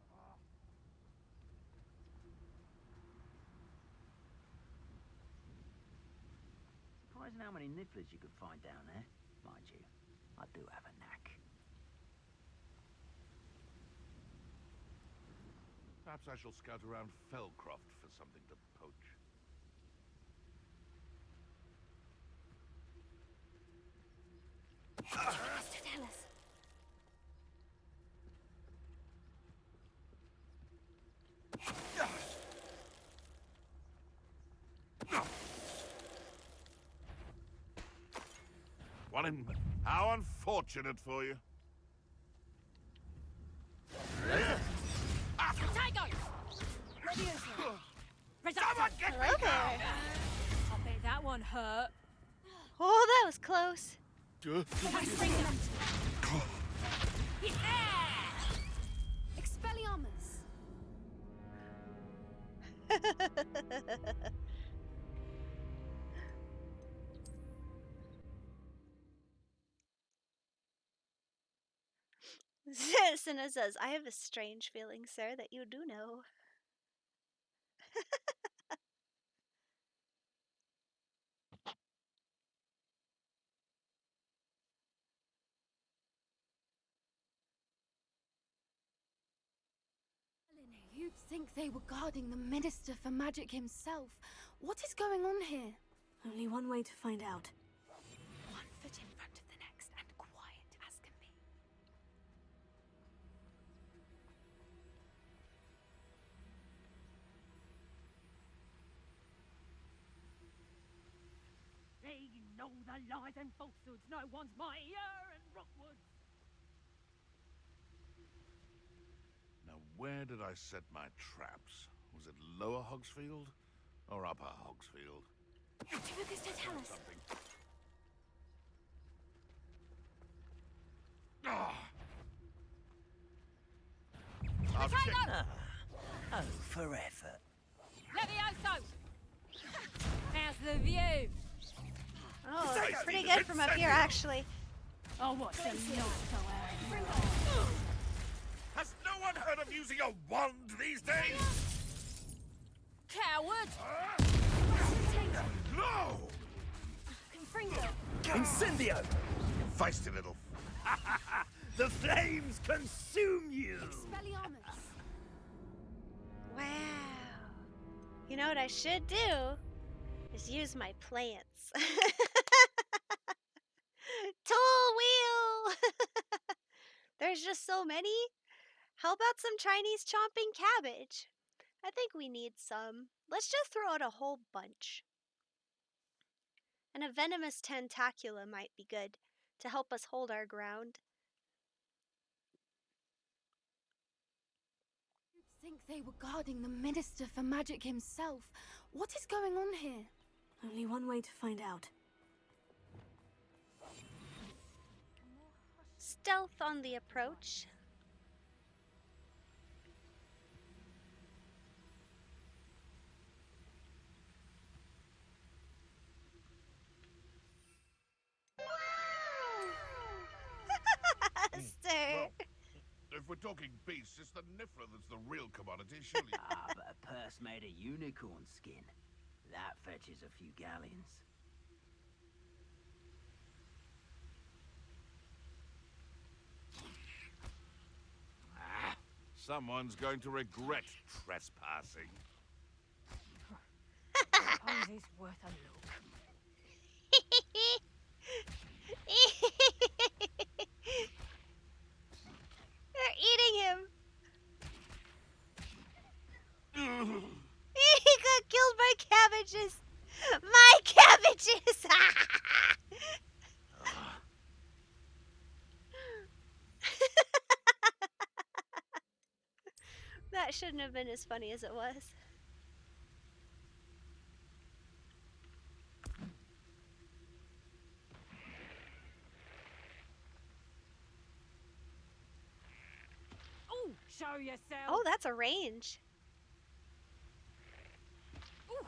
[SPEAKER 9] Surprising how many nifflers you could find down there. Mind you, I do have a knack.
[SPEAKER 2] Perhaps I shall scout around Fellcroft for something to poach.
[SPEAKER 7] Trivicus Totalis.
[SPEAKER 2] One in... How unfortunate for you.
[SPEAKER 3] Potato!
[SPEAKER 2] Someone get me
[SPEAKER 1] Hello there.
[SPEAKER 3] I bet that one hurt.
[SPEAKER 1] Oh, that was close.
[SPEAKER 6] Expelliarmus!
[SPEAKER 1] Cinna says, I have a strange feeling, sir, that you do know.
[SPEAKER 6] You'd think they were guarding the Minister for Magic himself. What is going on here?
[SPEAKER 7] Only one way to find out.
[SPEAKER 6] One foot in front of the next and quiet as can be.
[SPEAKER 3] They know the lies and falsehoods. No one's mightier and Rookwood.
[SPEAKER 2] Now, where did I set my traps? Was it Lower Hogsfield or Upper Hogsfield?
[SPEAKER 6] Lucas, don't tell us.
[SPEAKER 2] Something. Ah! I'll check.
[SPEAKER 3] Potato!
[SPEAKER 4] Oh, for effort.
[SPEAKER 3] Levioso! How's the view?
[SPEAKER 1] Oh, it's pretty good from up here, actually.
[SPEAKER 3] Oh, what's the not
[SPEAKER 2] Has no one heard of using a wand these days?
[SPEAKER 3] Coward!
[SPEAKER 2] No!
[SPEAKER 4] Incendio!
[SPEAKER 2] Feisty little...
[SPEAKER 4] The flames consume you!
[SPEAKER 6] Expelliarmus!
[SPEAKER 1] Wow. You know what I should do? Is use my plants. Tool wheel! There's just so many. How about some Chinese chomping cabbage? I think we need some. Let's just throw out a whole bunch. And a venomous tentacula might be good to help us hold our ground.
[SPEAKER 6] You'd think they were guarding the Minister for Magic himself. What is going on here?
[SPEAKER 7] Only one way to find out.
[SPEAKER 1] Stealth on the approach. Sir.
[SPEAKER 2] Well, if we're talking beasts, it's the Niffler that's the real commodity, surely.
[SPEAKER 9] Ah, but a purse made of unicorn skin. That fetches a few galleons.
[SPEAKER 2] Someone's going to regret trespassing.
[SPEAKER 3] Suppose it's worth a look.
[SPEAKER 1] They're eating him. He got killed by cabbages. My cabbages. That shouldn't have been as funny as it was.
[SPEAKER 3] Ooh, show yourself.
[SPEAKER 1] Oh, that's a range.
[SPEAKER 3] Ooh.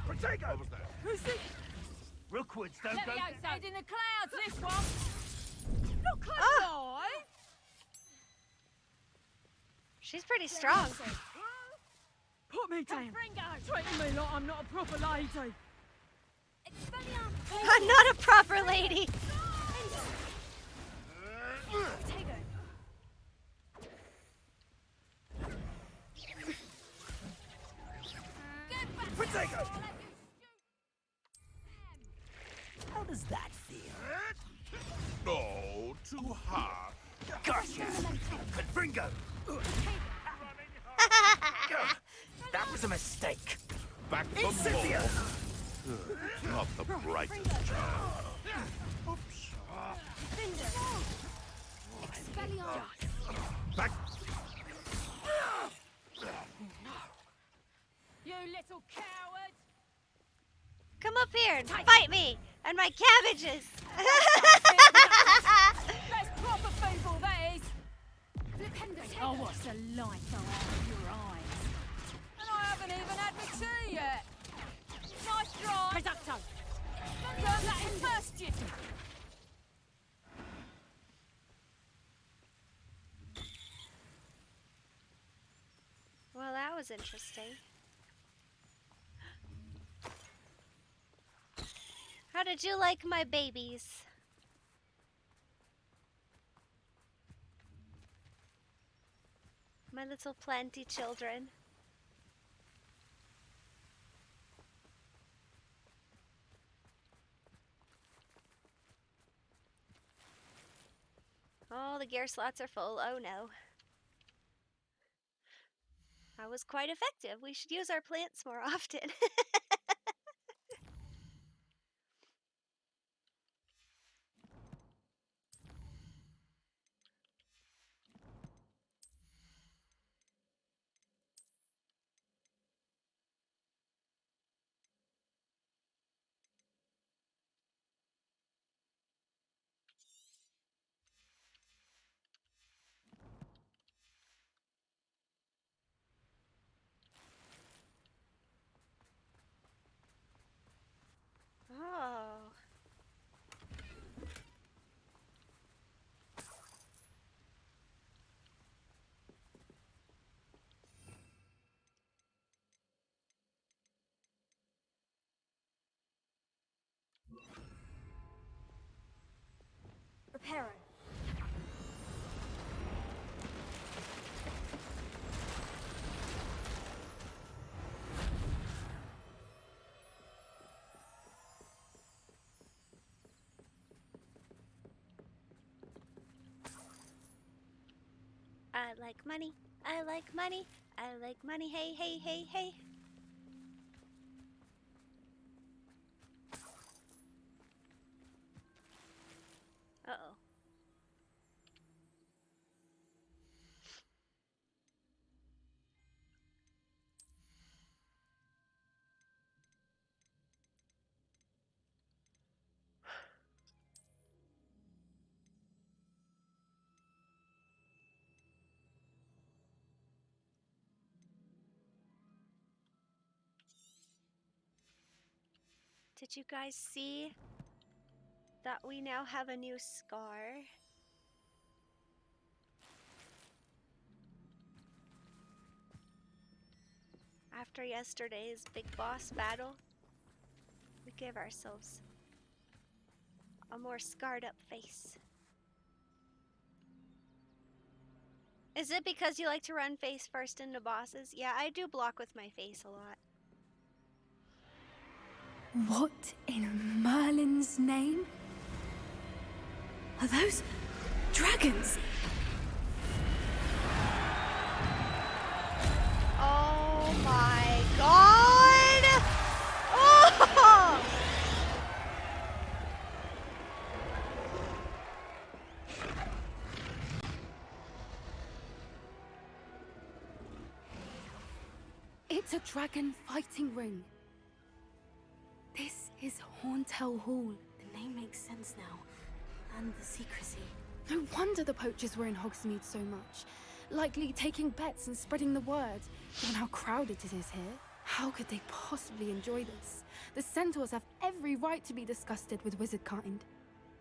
[SPEAKER 2] Protego! What was that?
[SPEAKER 3] Who's this?
[SPEAKER 4] Rookwoods don't go...
[SPEAKER 3] Levioso's in the clouds, this one. Not close
[SPEAKER 1] Ah.
[SPEAKER 3] eye.
[SPEAKER 1] She's pretty strong.
[SPEAKER 3] Put me down. Treating me like I'm not a proper lady.
[SPEAKER 1] I'm not a proper lady.
[SPEAKER 4] Protego! How does that feel?
[SPEAKER 2] Oh, too hard.
[SPEAKER 4] Gotcha! Confringo! That was a mistake.
[SPEAKER 2] Back for
[SPEAKER 4] Incendio!
[SPEAKER 2] more. Not the brightest child.
[SPEAKER 3] Expelliarmus!
[SPEAKER 2] Back!
[SPEAKER 3] You little coward!
[SPEAKER 1] Come up here and fight me and my cabbages.
[SPEAKER 3] That's proper feeble, that is! Oh, what's the light go out of your eyes? And I haven't even had my tea yet! Nice try! Reducto! Learn that in first, you...
[SPEAKER 1] Well, that was interesting. How did you like my babies? My little planty children. Oh, the gear slots are full. Oh no. That was quite effective. We should use our plants more often. Oh.
[SPEAKER 7] Reparo.
[SPEAKER 1] I like money. I like money. I like money. Hey, hey, hey, hey. Uh-oh. Did you guys see that we now have a new scar? After yesterday's big boss battle, we gave ourselves a more scarred up face. Is it because you like to run face first into bosses? Yeah, I do block with my face a lot.
[SPEAKER 6] What in Merlin's name? Are those dragons?
[SPEAKER 1] Oh my god! Oh!
[SPEAKER 6] It's a dragon fighting ring. This is Horntail Hall.
[SPEAKER 7] The name makes sense now. And the secrecy.
[SPEAKER 6] No wonder the poachers were in Hogsmeade so much. Likely taking bets and spreading the word, given how crowded it is here. How could they possibly enjoy this? The centaurs have every right to be disgusted with wizard kind.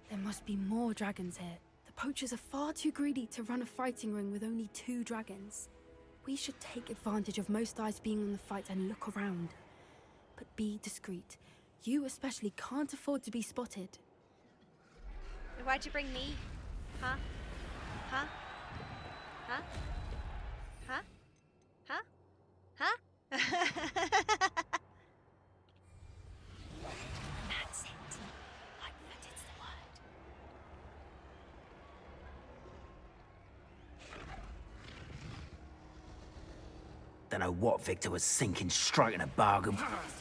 [SPEAKER 6] There must be more dragons here. The poachers are far too greedy to run a fighting ring with only 2 dragons. We should take advantage of most eyes being on the fight and look around. But be discreet. You especially can't afford to be spotted.
[SPEAKER 1] Why'd you bring me? Huh? Huh? Huh? Huh? Huh? Huh?
[SPEAKER 6] That's it. Like that is the word.
[SPEAKER 9] Don't know what Victor was thinking, striking a bargain.
[SPEAKER 7] Totalis.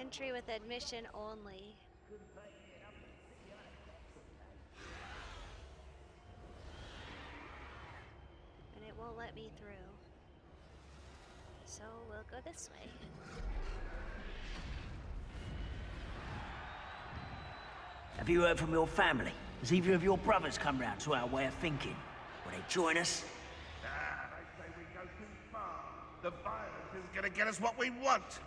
[SPEAKER 1] Entry with admission only. And it won't let me through. So we'll go this way.
[SPEAKER 9] Have you heard from your family? Has either of your brothers come round to our way of thinking? Will they join us?
[SPEAKER 2] They say we go too far. The violence is gonna get us what we want.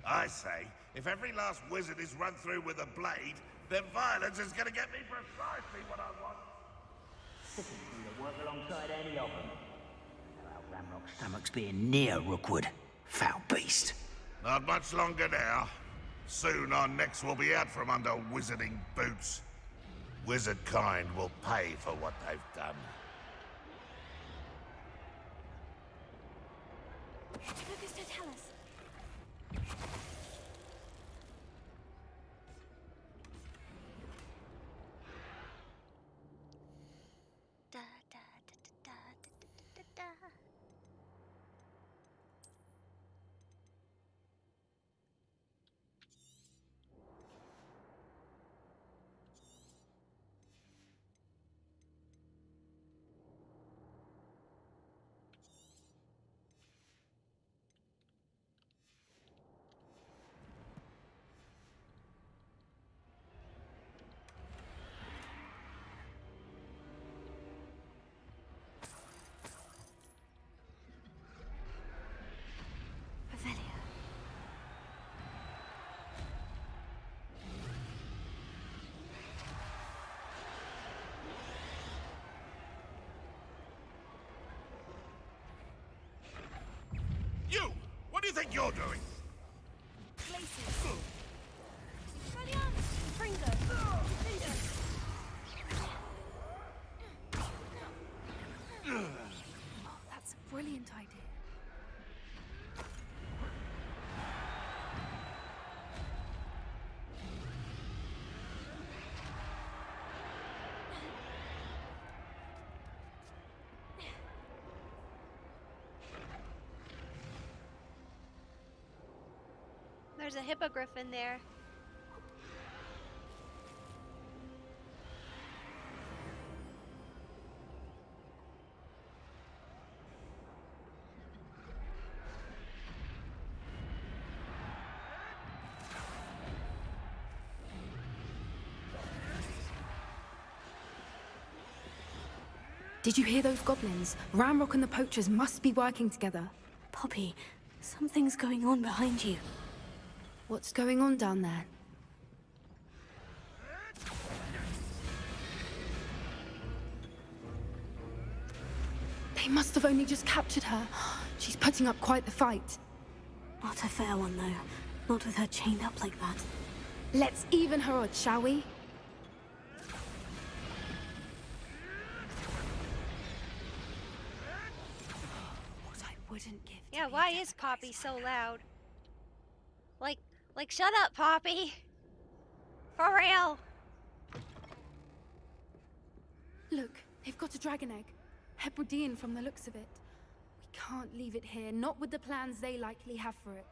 [SPEAKER 2] I say, if every last wizard is run through with a blade, then violence is gonna get me precisely what I want.
[SPEAKER 9] You'll work alongside any of them. Our Ramrock stomach's being near Rookwood. Foul beast.
[SPEAKER 2] Not much longer now. Soon our necks will be out from under wizarding boots. Wizard kind will pay for what they've done.
[SPEAKER 7] Lucas, don't tell us.
[SPEAKER 1] Da, da, da, da, da, da, da, da.
[SPEAKER 7] Revelio.
[SPEAKER 2] You! What do you think you're doing?
[SPEAKER 6] That's a brilliant idea.
[SPEAKER 1] There's a hippogriff in there.
[SPEAKER 6] Did you hear those goblins? Ramrock and the poachers must be working together.
[SPEAKER 7] Poppy, something's going on behind you.
[SPEAKER 6] What's going on down there? They must have only just captured her. She's putting up quite the fight.
[SPEAKER 7] Not a fair one, though. Not with her chained up like that.
[SPEAKER 6] Let's even her odds, shall we? What I wouldn't give. to
[SPEAKER 1] Yeah,
[SPEAKER 6] be
[SPEAKER 1] why
[SPEAKER 6] a
[SPEAKER 1] is
[SPEAKER 6] dead
[SPEAKER 1] Poppy
[SPEAKER 6] guy's
[SPEAKER 1] so
[SPEAKER 6] wife.
[SPEAKER 1] loud? Like, shut up, Poppy! For real!
[SPEAKER 6] Look, they've got a dragon egg. Hebridean from the looks of it. We can't leave it here, not with the plans they likely have for it.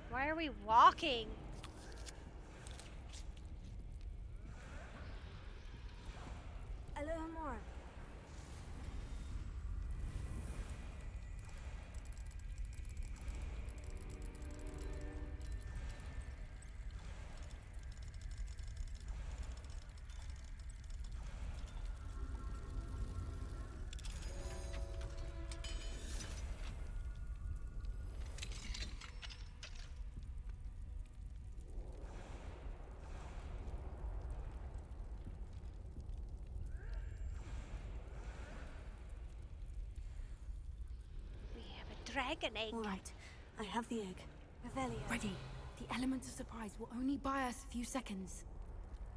[SPEAKER 1] Why are we walking?
[SPEAKER 7] Alohomora.
[SPEAKER 1] We have a dragon egg.
[SPEAKER 7] All right, I have the egg. Revelio.
[SPEAKER 6] Ready. The element of surprise will only buy us a few seconds.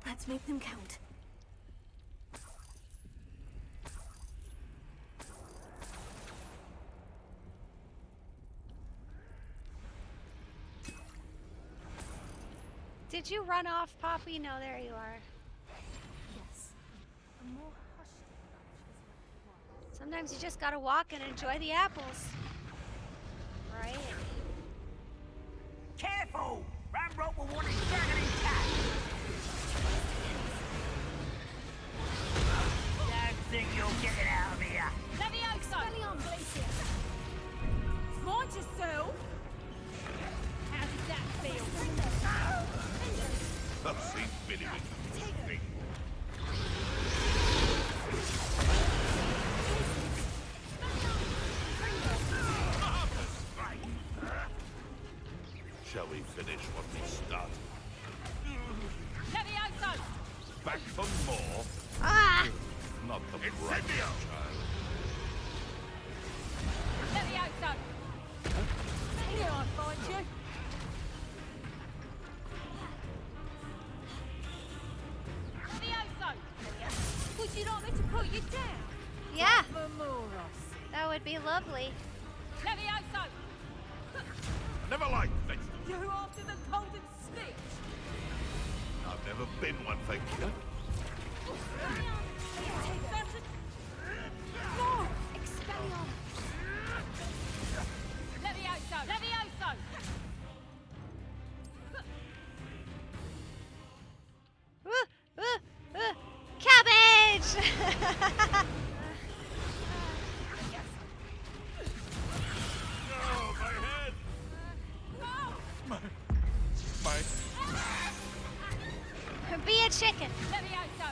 [SPEAKER 7] Let's make them count.
[SPEAKER 1] Did you run off, Poppy? No, there you are.
[SPEAKER 6] Yes. A more hushed approach is what we want.
[SPEAKER 1] Sometimes you just gotta walk and enjoy the apples. Right?
[SPEAKER 9] Careful! Ramrock will want his dragon intact! Don't think you'll get it out of here!
[SPEAKER 3] Levioso! Mind yourself! How does that feel?
[SPEAKER 2] I've seen Billy with the thing. Shall we finish what we started?
[SPEAKER 3] Levioso!
[SPEAKER 2] Back for more?
[SPEAKER 1] Ah!
[SPEAKER 2] Not the brightest child.
[SPEAKER 3] Levioso! Here I find you! Levioso! Would you like me to put you down?
[SPEAKER 1] Yeah,
[SPEAKER 3] For more, I see.
[SPEAKER 1] that would be lovely.
[SPEAKER 3] Levioso!
[SPEAKER 2] I never liked vegetables.
[SPEAKER 3] You after the golden snitch?
[SPEAKER 2] I've never been one, thank you.
[SPEAKER 3] That's a... No! Levioso! Levioso!
[SPEAKER 1] Cabbage!
[SPEAKER 2] Oh, my head! My...
[SPEAKER 1] Be a chicken.
[SPEAKER 3] Levioso!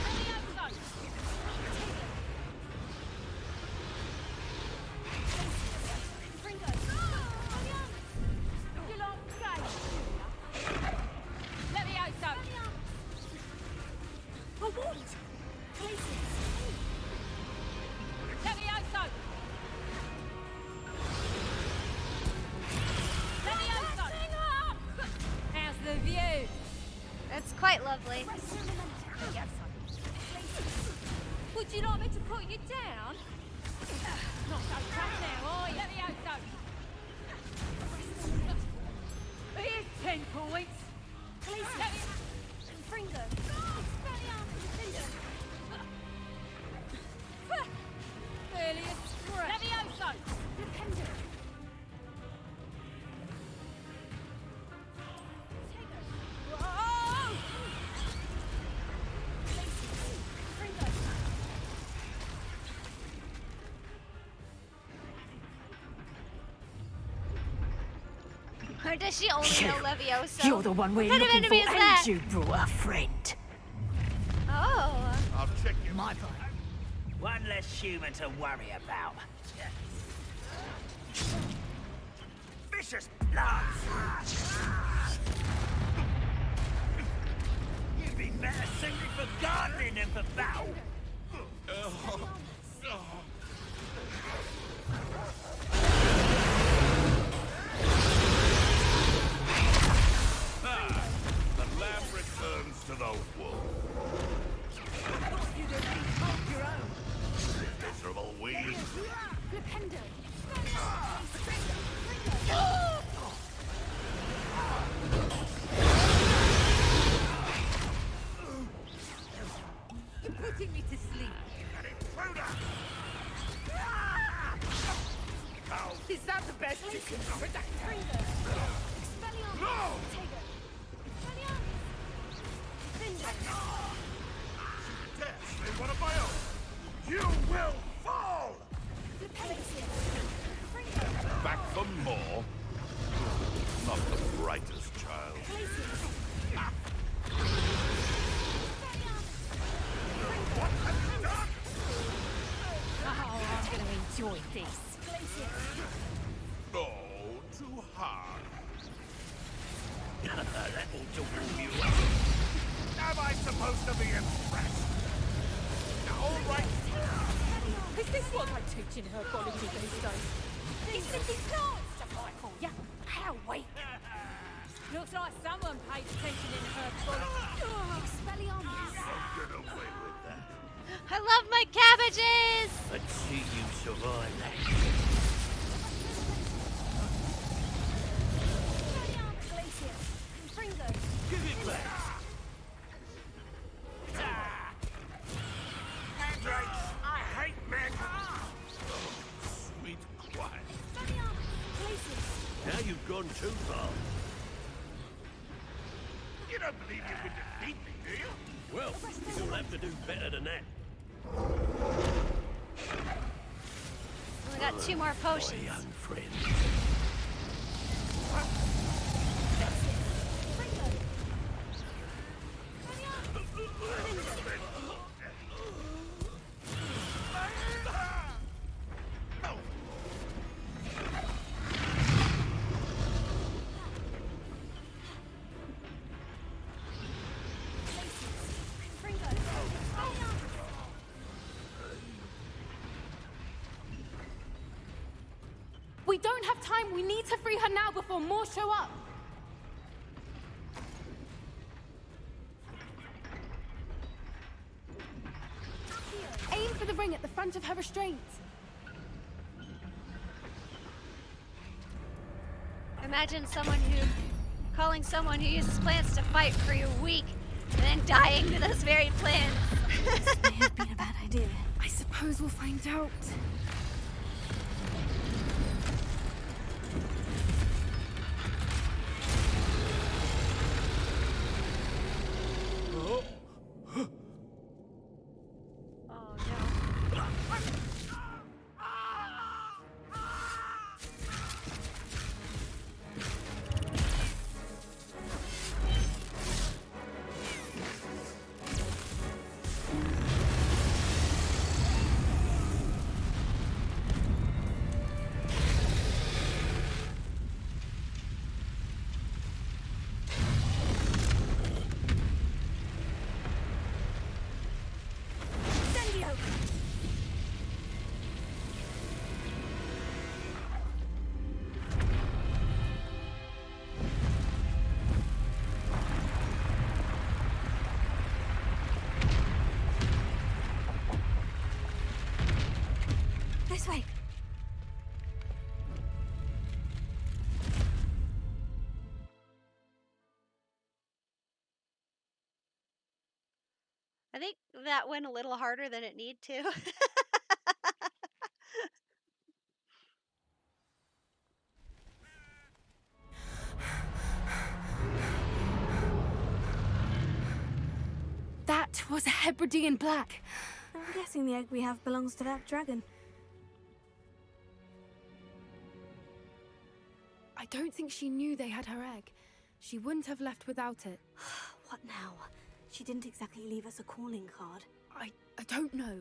[SPEAKER 3] Levioso! You like cake? Levioso! For what? Levioso! Levioso! How's the view?
[SPEAKER 1] It's quite lovely.
[SPEAKER 3] Would you like me to put you down? Not so tough now, are you? Levioso! Here's 10 points. Barely a scratch. Levioso! Whoa!
[SPEAKER 1] Or does she only know Levioso?
[SPEAKER 9] You're the one we're
[SPEAKER 1] What kind of
[SPEAKER 9] looking for,
[SPEAKER 1] enemy is that?
[SPEAKER 9] and you brought a friend.
[SPEAKER 1] Oh.
[SPEAKER 2] I'll check you.
[SPEAKER 9] My part. One less human to worry about. Vicious blood! You'd be better suited for gardening than for battle.
[SPEAKER 2] The lamb returns to the wolf. Miserable weed.
[SPEAKER 3] You're putting me to sleep. Is that the best you can predict?
[SPEAKER 2] No! Death is one of my own. You will fall! Back for more? Not the brightest child. What have you done?
[SPEAKER 3] Oh, I'm going to enjoy this.
[SPEAKER 2] Oh, too hard.
[SPEAKER 9] That ought to warm you
[SPEAKER 2] Am I supposed to be impressed? All right.
[SPEAKER 3] Is this what they teach in herbology these days? These little plants to Michael, yeah? How weak. Looks like someone paid attention in herbology.
[SPEAKER 2] Get away with that.
[SPEAKER 1] I love my cabbages!
[SPEAKER 9] Let's see you survive that.
[SPEAKER 2] Give it back.
[SPEAKER 10] too far.
[SPEAKER 2] You don't believe you could defeat me, do you?
[SPEAKER 10] Well, you'll have to do better than that.
[SPEAKER 1] We got 2 more potions.
[SPEAKER 10] My young friend.
[SPEAKER 6] We don't have time. We need to free her now before more show up. Aim for the ring at the front of her restraints.
[SPEAKER 1] Imagine calling someone who uses plants to fight for a week and then dying to those very plants.
[SPEAKER 7] This may have been a bad idea.
[SPEAKER 6] I suppose we'll find out.
[SPEAKER 1] Oh no.
[SPEAKER 7] This way.
[SPEAKER 1] I think that went a little harder than it need to.
[SPEAKER 6] That was a Hebridean black.
[SPEAKER 7] I'm guessing the egg we have belongs to that dragon.
[SPEAKER 6] I don't think she knew they had her egg. She wouldn't have left without it.
[SPEAKER 7] What now? She didn't exactly leave us a calling card.
[SPEAKER 6] I don't know.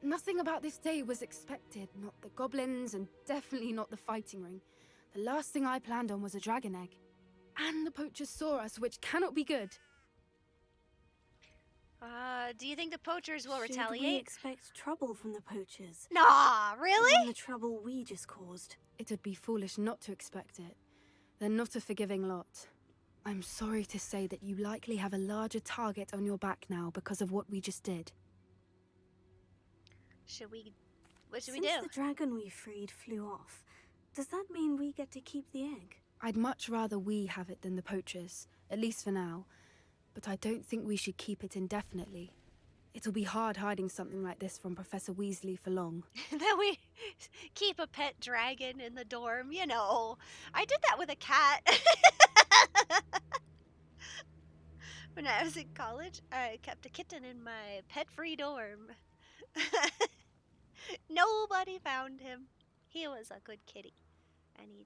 [SPEAKER 6] Nothing about this day was expected. Not the goblins, and definitely not the fighting ring. The last thing I planned on was a dragon egg. And the poachers saw us, which cannot be good.
[SPEAKER 1] Do you think the poachers will
[SPEAKER 7] Should we
[SPEAKER 1] retaliate?
[SPEAKER 7] expect trouble from the poachers?
[SPEAKER 1] Nah, really?
[SPEAKER 7] Than the trouble we just caused.
[SPEAKER 6] It would be foolish not to expect it. They're not a forgiving lot. I'm sorry to say that you likely have a larger target on your back now because of what we just did.
[SPEAKER 1] What should we
[SPEAKER 7] Since
[SPEAKER 1] do?
[SPEAKER 7] the dragon we freed flew off, does that mean we get to keep the egg?
[SPEAKER 6] I'd much rather we have it than the poachers, at least for now. But I don't think we should keep it indefinitely. It'll be hard hiding something like this from Professor Weasley for long.
[SPEAKER 1] That we keep a pet dragon in the dorm, you know. I did that with a cat. When I was in college, I kept a kitten in my pet-free dorm. Nobody found him. He was a good kitty. And he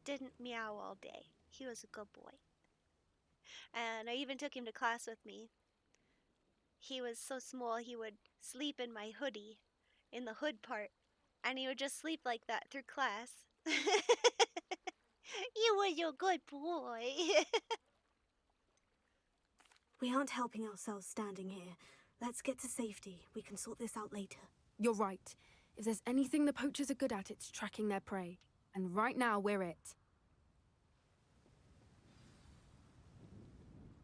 [SPEAKER 1] didn't meow all day. He was a good boy. And I even took him to class with me. He was so small he would sleep in my hoodie, in the hood part, and he would just sleep like that through class. You was a good boy.
[SPEAKER 7] We aren't helping ourselves standing here. Let's get to safety. We can sort this out later.
[SPEAKER 6] You're right. If there's anything the poachers are good at, it's tracking their prey. And right now, we're it.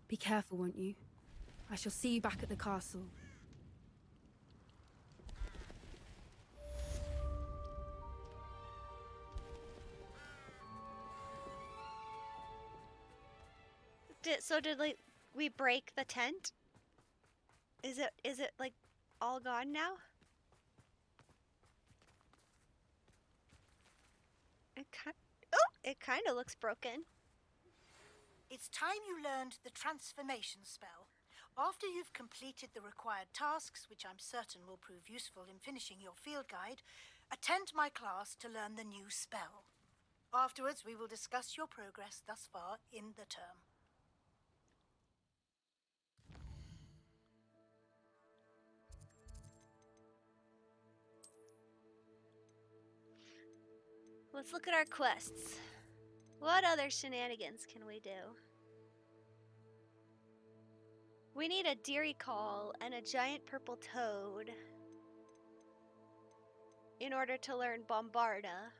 [SPEAKER 6] Be careful, won't you? I shall see you back at the castle.
[SPEAKER 1] Did like we break the tent? Is it like all gone now? It kind of looks broken.
[SPEAKER 11] It's time you learned the transformation spell. After you've completed the required tasks, which I'm certain will prove useful in finishing your field guide, attend my class to learn the new spell. Afterwards, we will discuss your progress thus far in the term.
[SPEAKER 1] Let's look at our quests. What other shenanigans can we do? We need a Deary Call and a giant purple toad in order to learn Bombarda.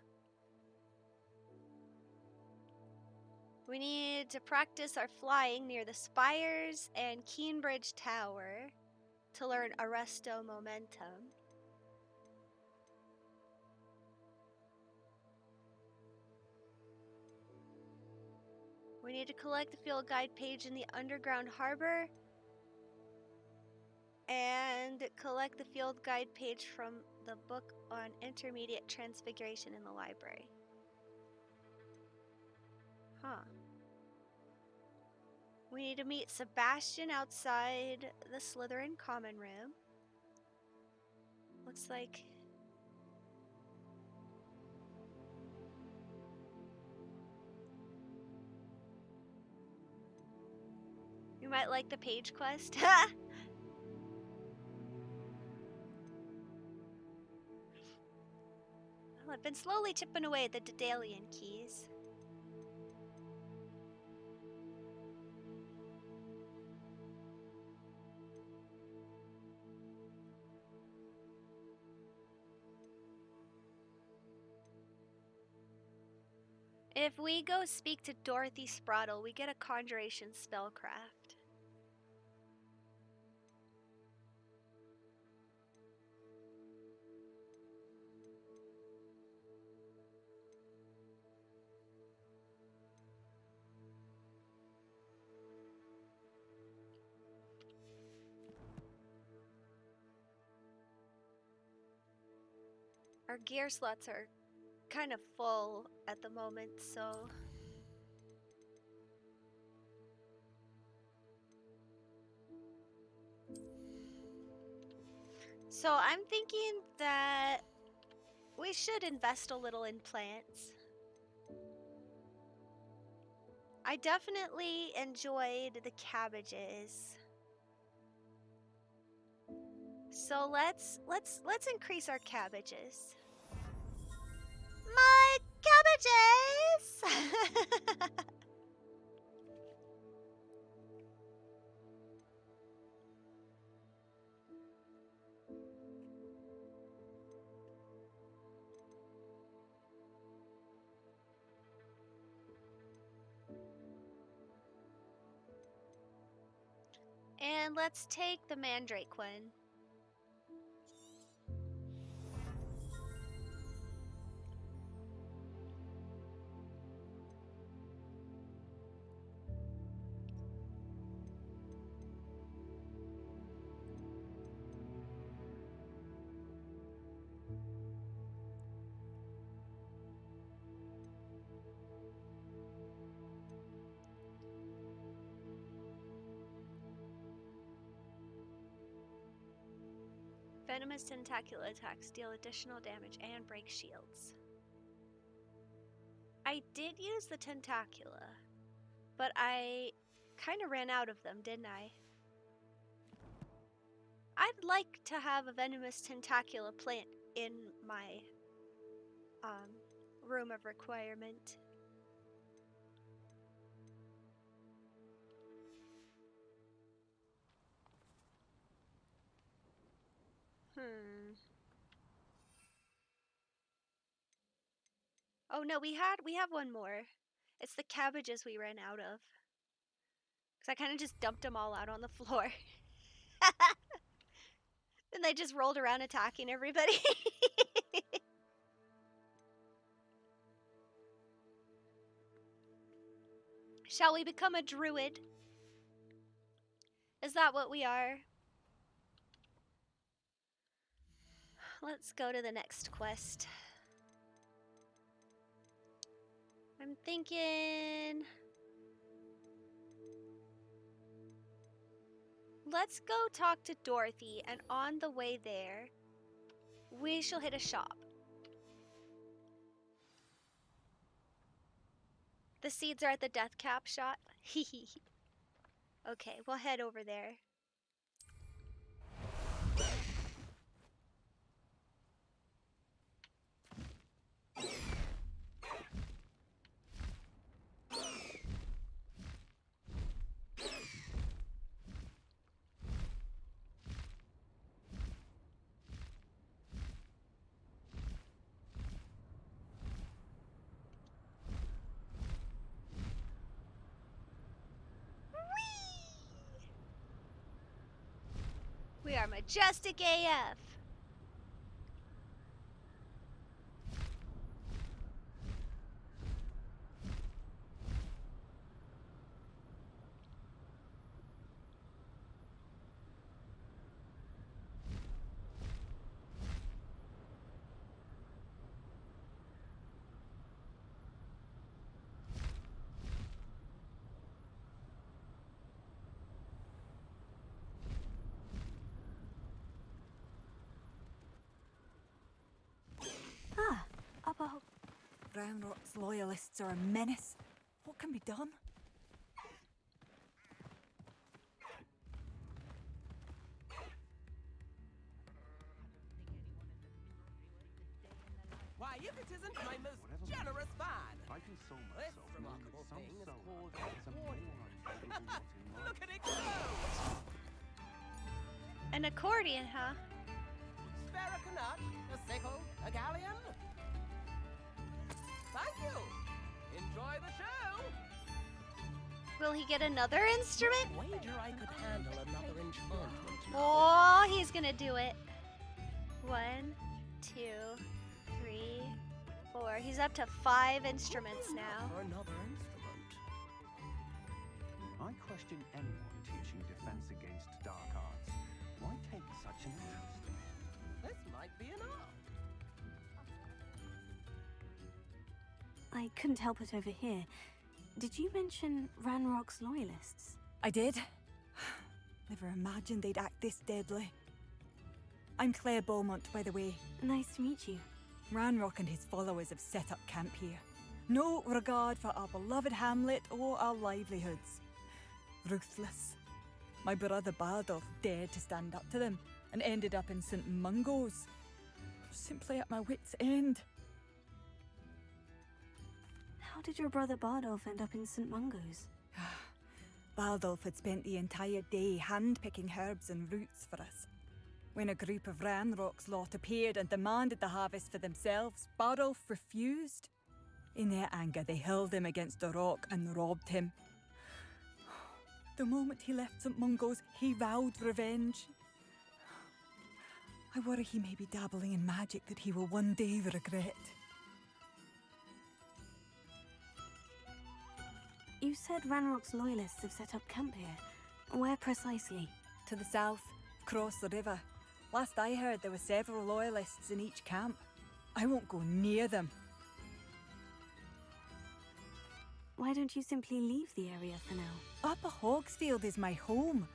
[SPEAKER 1] We need to practice our flying near the spires and Keenbridge Tower to learn Arresto Momentum. We need to collect the field guide page in the underground harbor and collect the field guide page from the book on intermediate transfiguration in the library. Huh. We need to meet Sebastian outside the Slytherin common room. Looks like... You might like the page quest. Well, I've been slowly chipping away at the Daedalian keys. If we go speak to Dorothy Sprottle, we get a conjuration spellcraft. Our gear slots are kind of full at the moment, so... So I'm thinking that we should invest a little in plants. I definitely enjoyed the cabbages. So let's increase our cabbages. My cabbages! And let's take the mandrake one. Venomous tentacular attacks deal additional damage and break shields. I did use the tentacula, but I kind of ran out of them, didn't I? I'd like to have a venomous tentacula plant in my room of requirement. Oh no, we have one more. It's the cabbages we ran out of. Because I kind of just dumped them all out on the floor. And they just rolled around attacking everybody. Shall we become a druid? Is that what we are? Let's go to the next quest. I'm thinking... Let's go talk to Dorothy, and on the way there, we shall hit a shop. The seeds are at the death cap shop. Okay, we'll head over there. We are majestic AF.
[SPEAKER 7] Ah, up a ho-
[SPEAKER 12] Roundrock's loyalists are a menace. What can be done?
[SPEAKER 13] Why, if it isn't my most generous fan! This remarkable thing is called accordion. Look at it go!
[SPEAKER 1] An accordion, huh?
[SPEAKER 13] Spare a nut, a sickle, a galleon. Thank you! Enjoy the show!
[SPEAKER 1] Will he get another instrument?
[SPEAKER 13] Wager I could handle another enchantment now.
[SPEAKER 1] Oh, he's gonna do it. 1, 2, 3, 4. He's up to 5 instruments now.
[SPEAKER 13] For another instrument.
[SPEAKER 14] I question anyone teaching defense against dark arts. Why take such an interest?
[SPEAKER 13] This might be enough.
[SPEAKER 7] I couldn't help it over here. Did you mention Ranrock's loyalists?
[SPEAKER 12] I did. Never imagined they'd act this deadly. I'm Claire Beaumont, by the way.
[SPEAKER 7] Nice to meet you.
[SPEAKER 12] Ranrock and his followers have set up camp here. No regard for our beloved hamlet or our livelihoods. Ruthless. My brother Bardolph dared to stand up to them and ended up in St. Mungo's. Simply at my wit's end.
[SPEAKER 7] How did your brother Bardolph end up in St. Mungo's?
[SPEAKER 12] Bardolph had spent the entire day hand-picking herbs and roots for us. When a group of Ranrock's lot appeared and demanded the harvest for themselves, Bardolph refused. In their anger, they hurled him against a rock and robbed him. The moment he left St. Mungo's, he vowed revenge. I worry he may be dabbling in magic that he will one day regret.
[SPEAKER 7] You said Ranrock's loyalists have set up camp here. Where precisely?
[SPEAKER 12] To the south, across the river. Last I heard, there were several loyalists in each camp. I won't go near them.
[SPEAKER 7] Why don't you simply leave the area for now?
[SPEAKER 12] Upper Hogsfield is my home.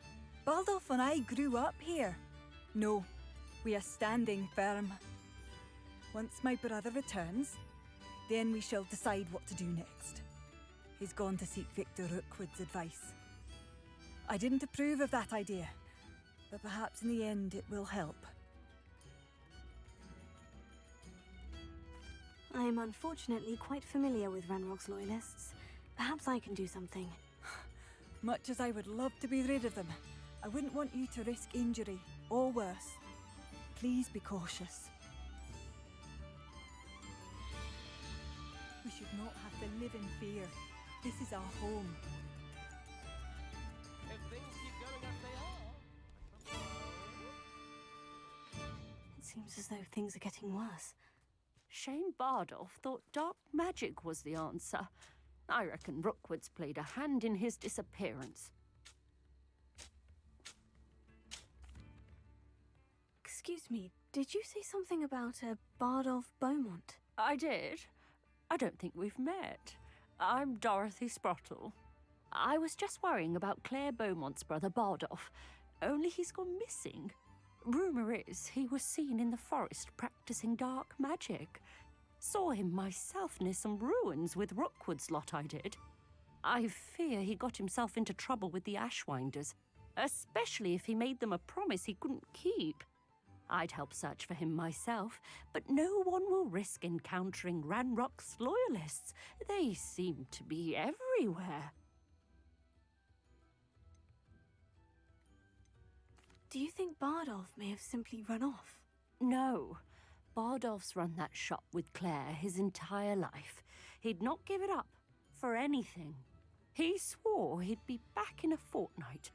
[SPEAKER 12] Bardolph and I grew up here. No, we are standing firm. Once my brother returns, then we shall decide what to do next. He's gone to seek Victor Rookwood's advice. I didn't approve of that idea, but perhaps in the end it will help.
[SPEAKER 7] I am unfortunately quite familiar with Ranrock's loyalists. Perhaps I can do something.
[SPEAKER 12] Much as I would love to be rid of them, I wouldn't want you to risk injury, or worse. Please be cautious. We should not have to live in fear. This is our home.
[SPEAKER 13] If things keep going as they are.
[SPEAKER 7] It seems as though things are getting worse.
[SPEAKER 15] Shane Bardolph thought dark magic was the answer. I reckon Rookwood's played a hand in his disappearance.
[SPEAKER 7] Excuse me, did you say something about a Bardolph Beaumont?
[SPEAKER 15] I did. I don't think we've met. I'm Dorothy Sprottle. I was just worrying about Claire Beaumont's brother Bardolph, only he's gone missing. Rumour is he was seen in the forest practicing dark magic. Saw him myself near some ruins with Rookwood's lot I did. I fear he got himself into trouble with the Ashwinders, especially if he made them a promise he couldn't keep. I'd help search for him myself, but no one will risk encountering Ranrock's loyalists. They seem to be everywhere.
[SPEAKER 5] Do you think Bardolph may have simply run off?
[SPEAKER 15] No. Bardolph's run that shop with Claire his entire life. He'd not give it up for anything. He swore he'd be back in a fortnight.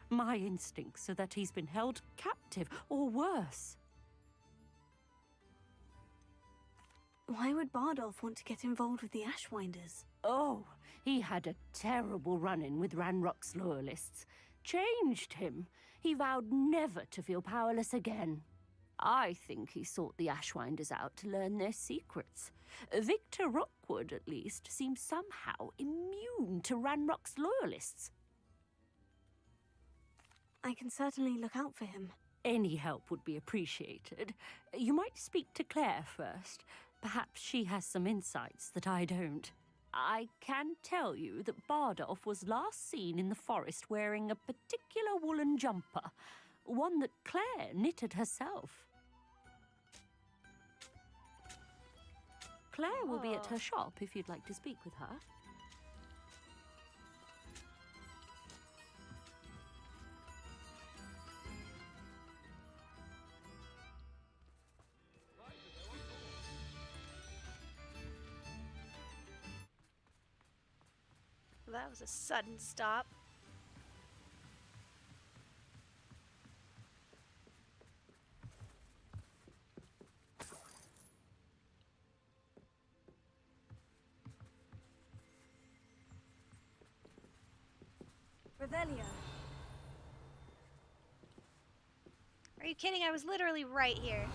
[SPEAKER 15] My instincts are that he's been held captive, or worse.
[SPEAKER 5] Why would Bardolph want to get involved with the Ashwinders?
[SPEAKER 15] Oh, he had a terrible run-in with Ranrock's loyalists. Changed him. He vowed never to feel powerless again. I think he sought the Ashwinders out to learn their secrets. Victor Rookwood, at least, seems somehow immune to Ranrock's loyalists.
[SPEAKER 5] I can certainly look out for him.
[SPEAKER 15] Any help would be appreciated. You might speak to Claire first. Perhaps she has some insights that I don't. I can tell you that Bardolph was last seen in the forest wearing a particular woolen jumper, one that Claire knitted herself. Claire will be at her shop if you'd like to speak with her.
[SPEAKER 1] That was a sudden stop.
[SPEAKER 5] Revelio.
[SPEAKER 1] Are you kidding? I was literally right here.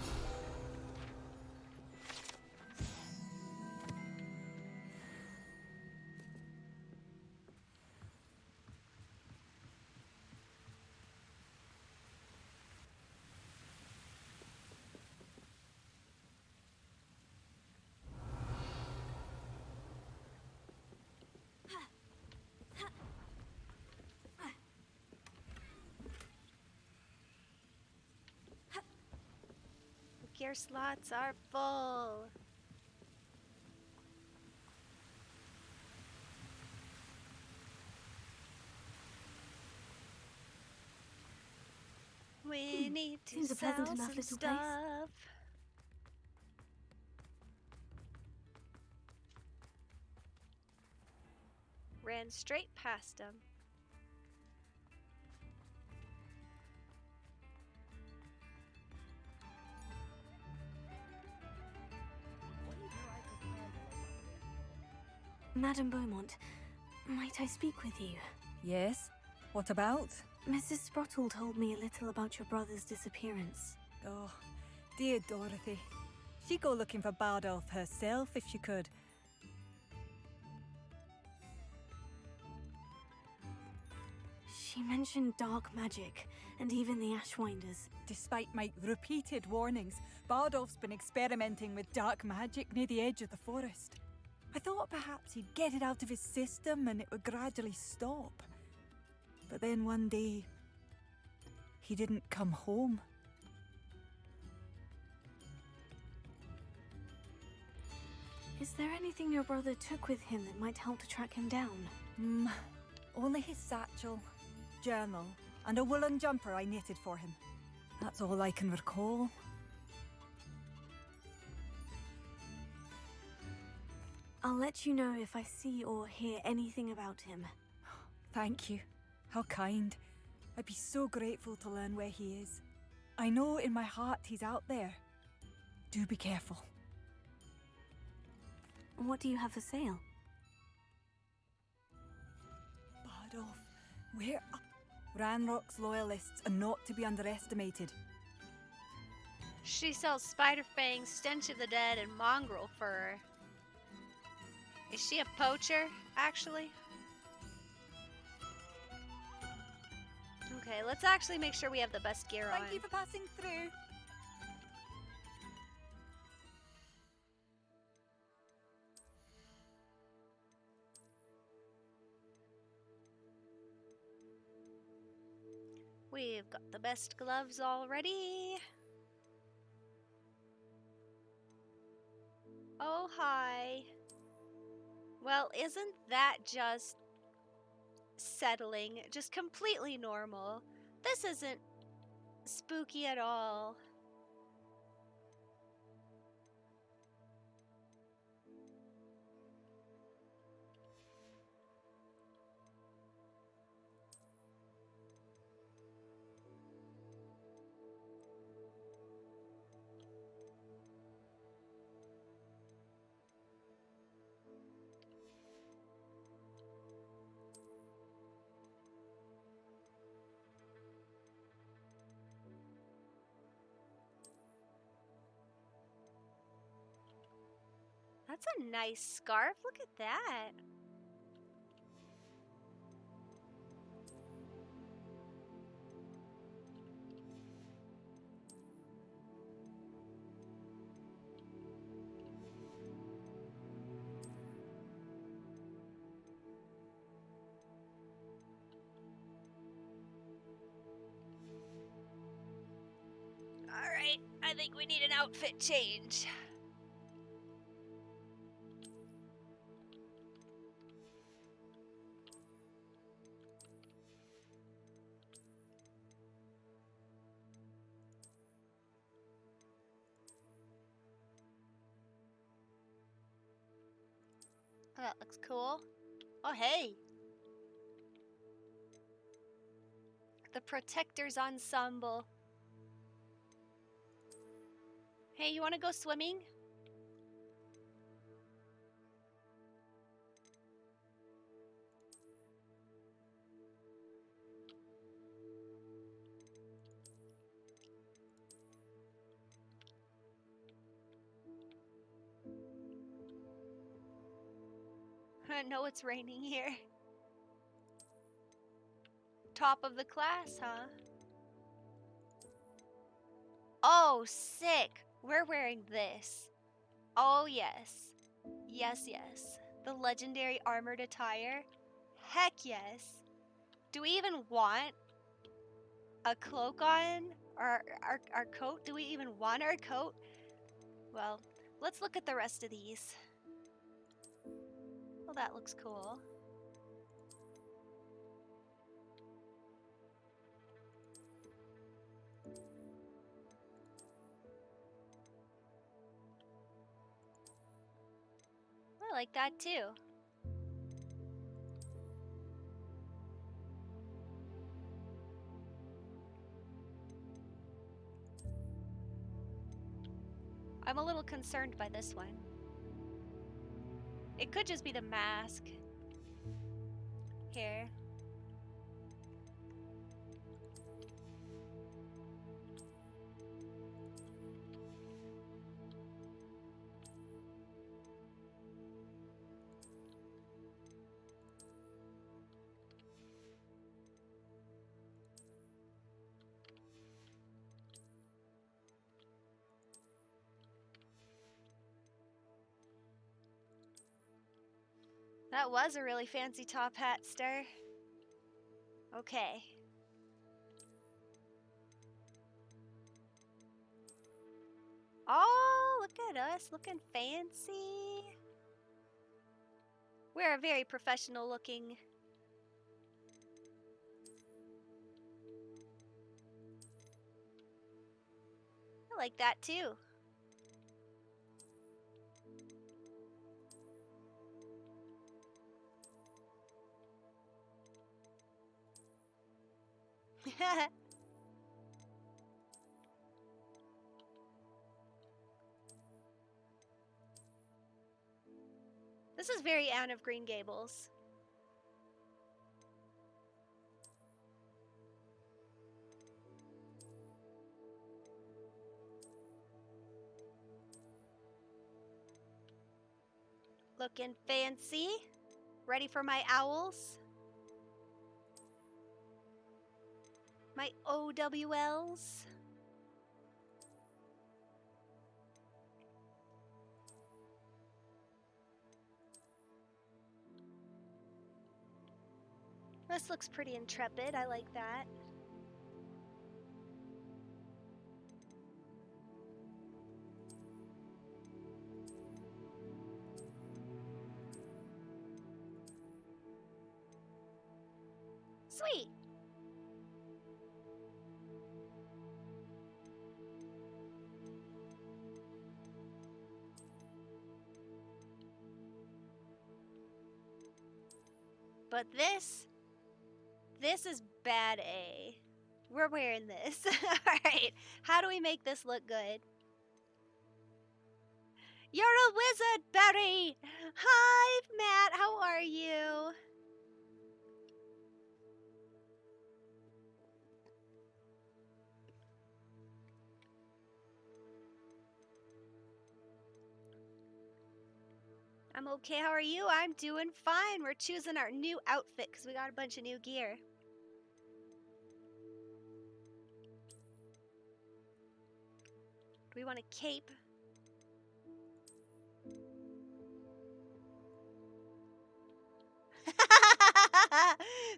[SPEAKER 1] Gear slots are full. We need to
[SPEAKER 5] Seems a
[SPEAKER 1] sell
[SPEAKER 5] pleasant enough
[SPEAKER 1] some
[SPEAKER 5] little place.
[SPEAKER 1] stuff. Ran straight past him.
[SPEAKER 5] Madame Beaumont, might I speak with you?
[SPEAKER 12] Yes? What about?
[SPEAKER 5] Mrs. Sprottle told me a little about your brother's disappearance.
[SPEAKER 12] Oh, dear Dorothy. She'd go looking for Bardolph herself if she could.
[SPEAKER 5] She mentioned dark magic, and even the Ashwinders.
[SPEAKER 12] Despite my repeated warnings, Bardolph's been experimenting with dark magic near the edge of the forest. I thought perhaps he'd get it out of his system and it would gradually stop. But then one day, he didn't come home.
[SPEAKER 5] Is there anything your brother took with him that might help to track him down?
[SPEAKER 12] Only his satchel, journal, and a woolen jumper I knitted for him. That's all I can recall.
[SPEAKER 5] I'll let you know if I see or hear anything about him.
[SPEAKER 12] Thank you. How kind. I'd be so grateful to learn where he is. I know in my heart he's out there. Do be careful.
[SPEAKER 5] What do you have for sale?
[SPEAKER 12] Bardolph, where are... Ranrock's loyalists are not to be underestimated.
[SPEAKER 1] She sells spider fangs, stench of the dead, and mongrel fur. Is she a poacher, actually? Okay, let's actually make sure we have the best gear on.
[SPEAKER 12] Thank you for passing through.
[SPEAKER 1] We've got the best gloves already. Oh, hi. Well, isn't that just settling? Just completely normal. This isn't spooky at all. That's a nice scarf. Look at that. Alright, I think we need an outfit change. Oh, that looks cool. Oh, hey. The Protectors Ensemble. Hey, you want to go swimming? I know it's raining here. Top of the class, huh? Oh, sick. We're wearing this. Oh, yes. Yes, yes. The legendary armored attire. Heck yes. Do we even want a cloak on? Or our coat? Do we even want our coat? Well, let's look at the rest of these. Well, that looks cool. I like that too. I'm a little concerned by this one. It could just be the mask. Here. That was a really fancy top hat, Stir. Okay. Oh, look at us, looking fancy. We're a very professional looking. I like that too. This is very Anne of Green Gables. Looking fancy. Ready for my owls? My OWLs? This looks pretty intrepid. I like that. Sweet. But this is bad A. We're wearing this. Alright, how do we make this look good? You're a wizard, Barry! Hi, Matt, how are you? I'm okay, how are you? I'm doing fine. We're choosing our new outfit because we got a bunch of new gear. Do we want a cape?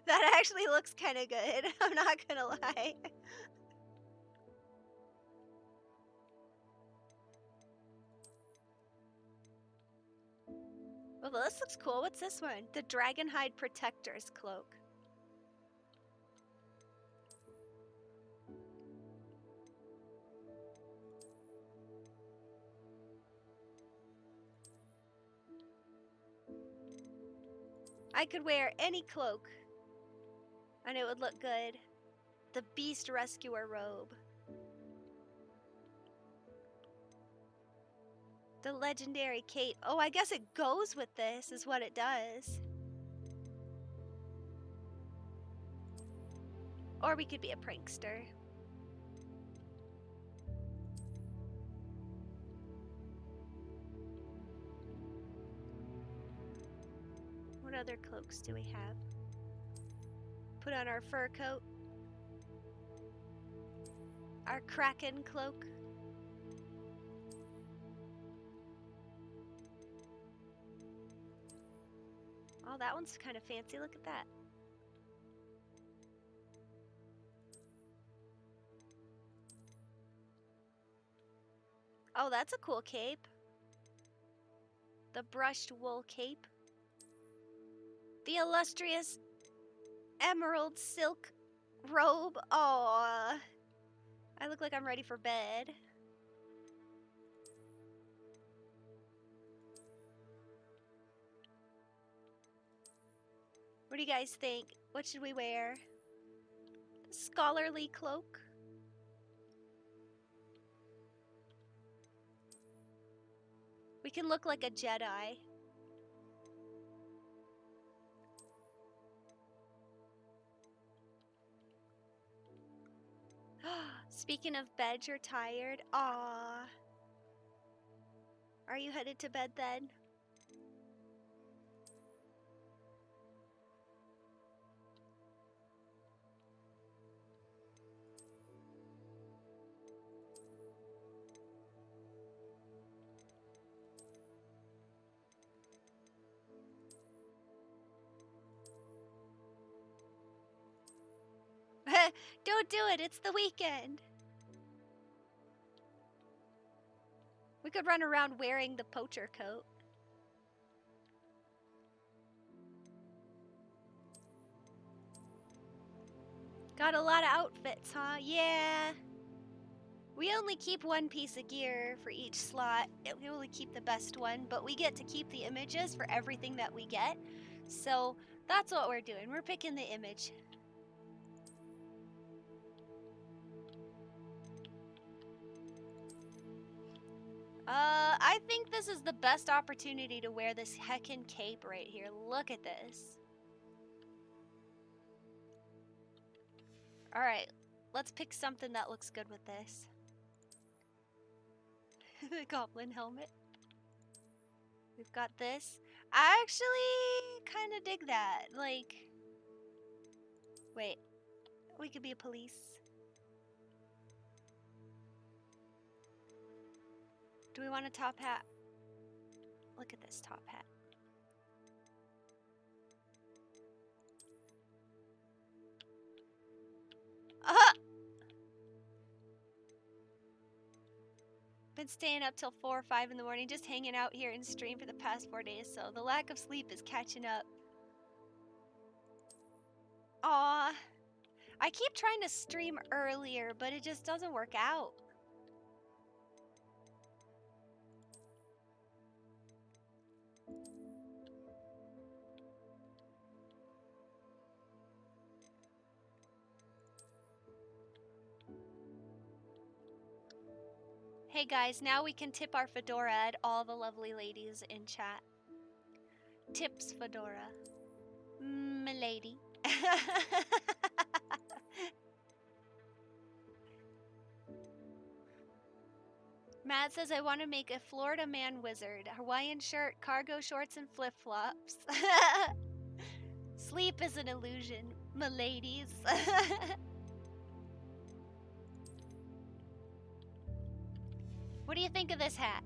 [SPEAKER 1] That actually looks kind of good. I'm not gonna lie. Well, this looks cool. What's this one? The Dragonhide Protector's Cloak. I could wear any cloak and it would look good. The Beast Rescuer robe. The legendary cape. Oh, I guess it goes with this, is what it does. Or we could be a prankster. What other cloaks do we have? Put on our fur coat. Our kraken cloak. Oh, that one's kind of fancy. Look at that. Oh, that's a cool cape. The brushed wool cape. The illustrious emerald silk robe. Oh, I look like I'm ready for bed. What do you guys think? What should we wear? The scholarly cloak. We can look like a Jedi. Speaking of bed, you're tired. Aww. Are you headed to bed then? Don't do it, it's the weekend. We could run around wearing the poacher coat. Got a lot of outfits, huh? Yeah. We only keep one piece of gear for each slot. We only keep the best one, but we get to keep the images for everything that we get. So that's what we're doing. We're picking the image. I think this is the best opportunity to wear this heckin' cape right here. Look at this. Alright, let's pick something that looks good with this. The goblin helmet. We've got this. I actually kind of dig that. Like, wait, we could be a police. Do we want a top hat? Look at this top hat. Been staying up till 4 or 5 in the morning, just hanging out here and stream for the past 4 days, so the lack of sleep is catching up. Aw, I keep trying to stream earlier, but it just doesn't work out. Hey guys, now we can tip our fedora at all the lovely ladies in chat. Tips fedora. M'lady. Matt says, I want to make a Florida man wizard. Hawaiian shirt, cargo shorts, and flip-flops. Sleep is an illusion, m'ladies. What do you think of this hat?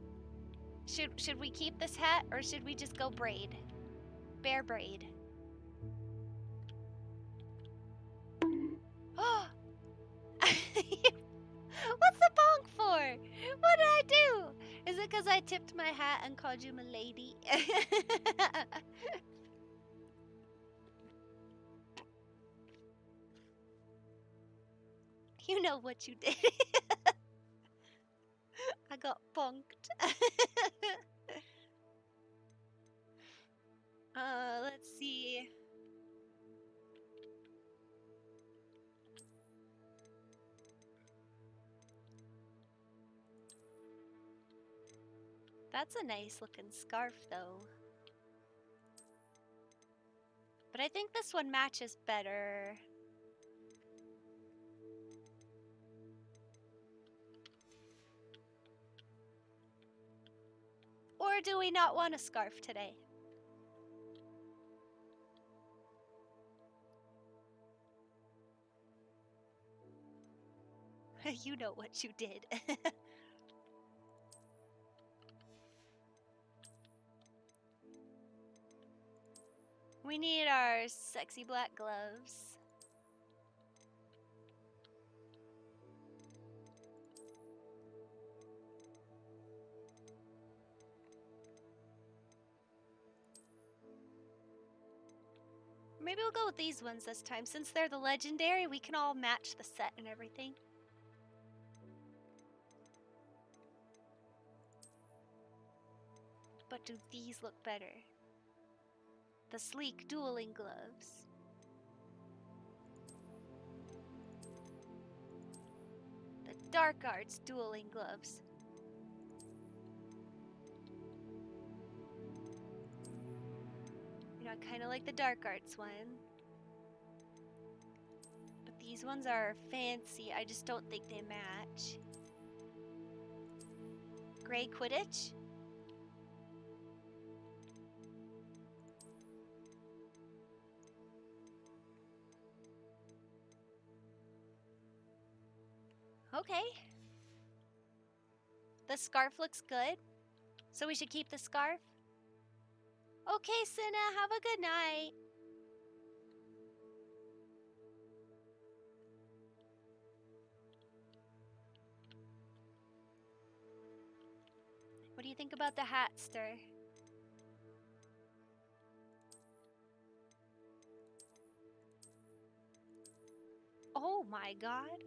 [SPEAKER 1] Should we keep this hat or should we just go braid? Bear braid. Oh! What's the bonk for? What did I do? Is it because I tipped my hat and called you m'lady? You know what you did. I got bonked. Let's see. That's a nice looking scarf though. But I think this one matches better. Or do we not want a scarf today? You know what you did. We need our sexy black gloves. Maybe we'll go with these ones this time. Since they're the legendary, we can all match the set and everything. But do these look better? The sleek dueling gloves. The dark arts dueling gloves. You know, I kind of like the dark arts one. But these ones are fancy. I just don't think they match. Gray Quidditch? Okay. The scarf looks good. So we should keep the scarf? Okay, Cinna, have a good night. What do you think about the hatster? Oh my god.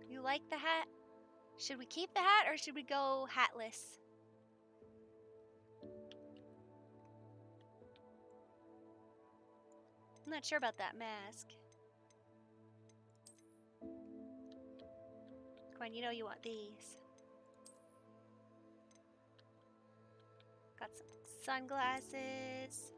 [SPEAKER 1] You like the hat? Should we keep the hat or should we go hatless? I'm not sure about that mask. Come on, you know you want these. Got some sunglasses.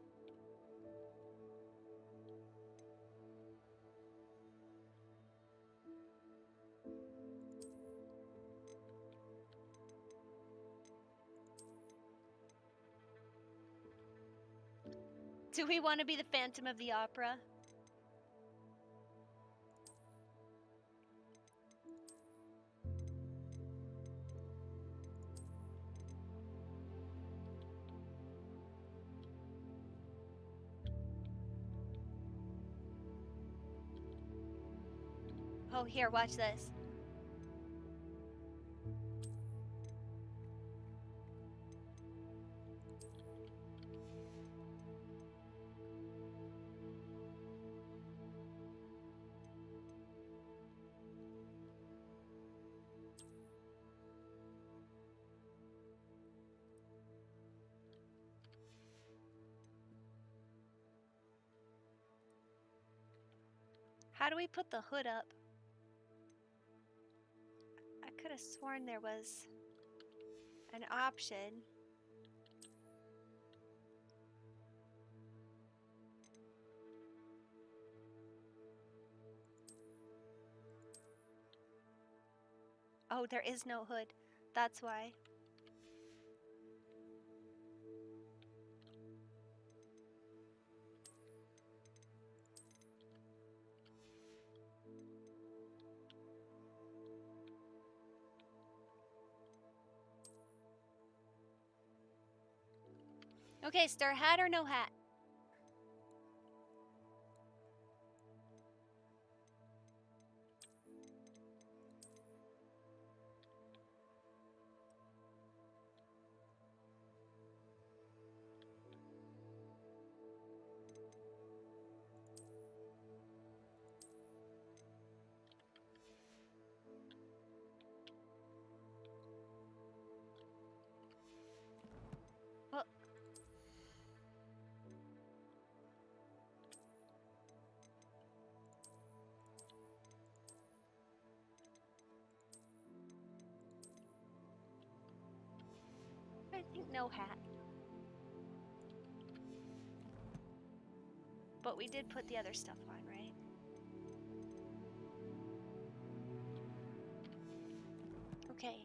[SPEAKER 1] Do we want to be the Phantom of the Opera? Oh, here, watch this. How do we put the hood up? I could have sworn there was an option. Oh, there is no hood. That's why. Okay, star hat or no hat? Well, I think no hat. But we did put the other stuff on, right? Okay.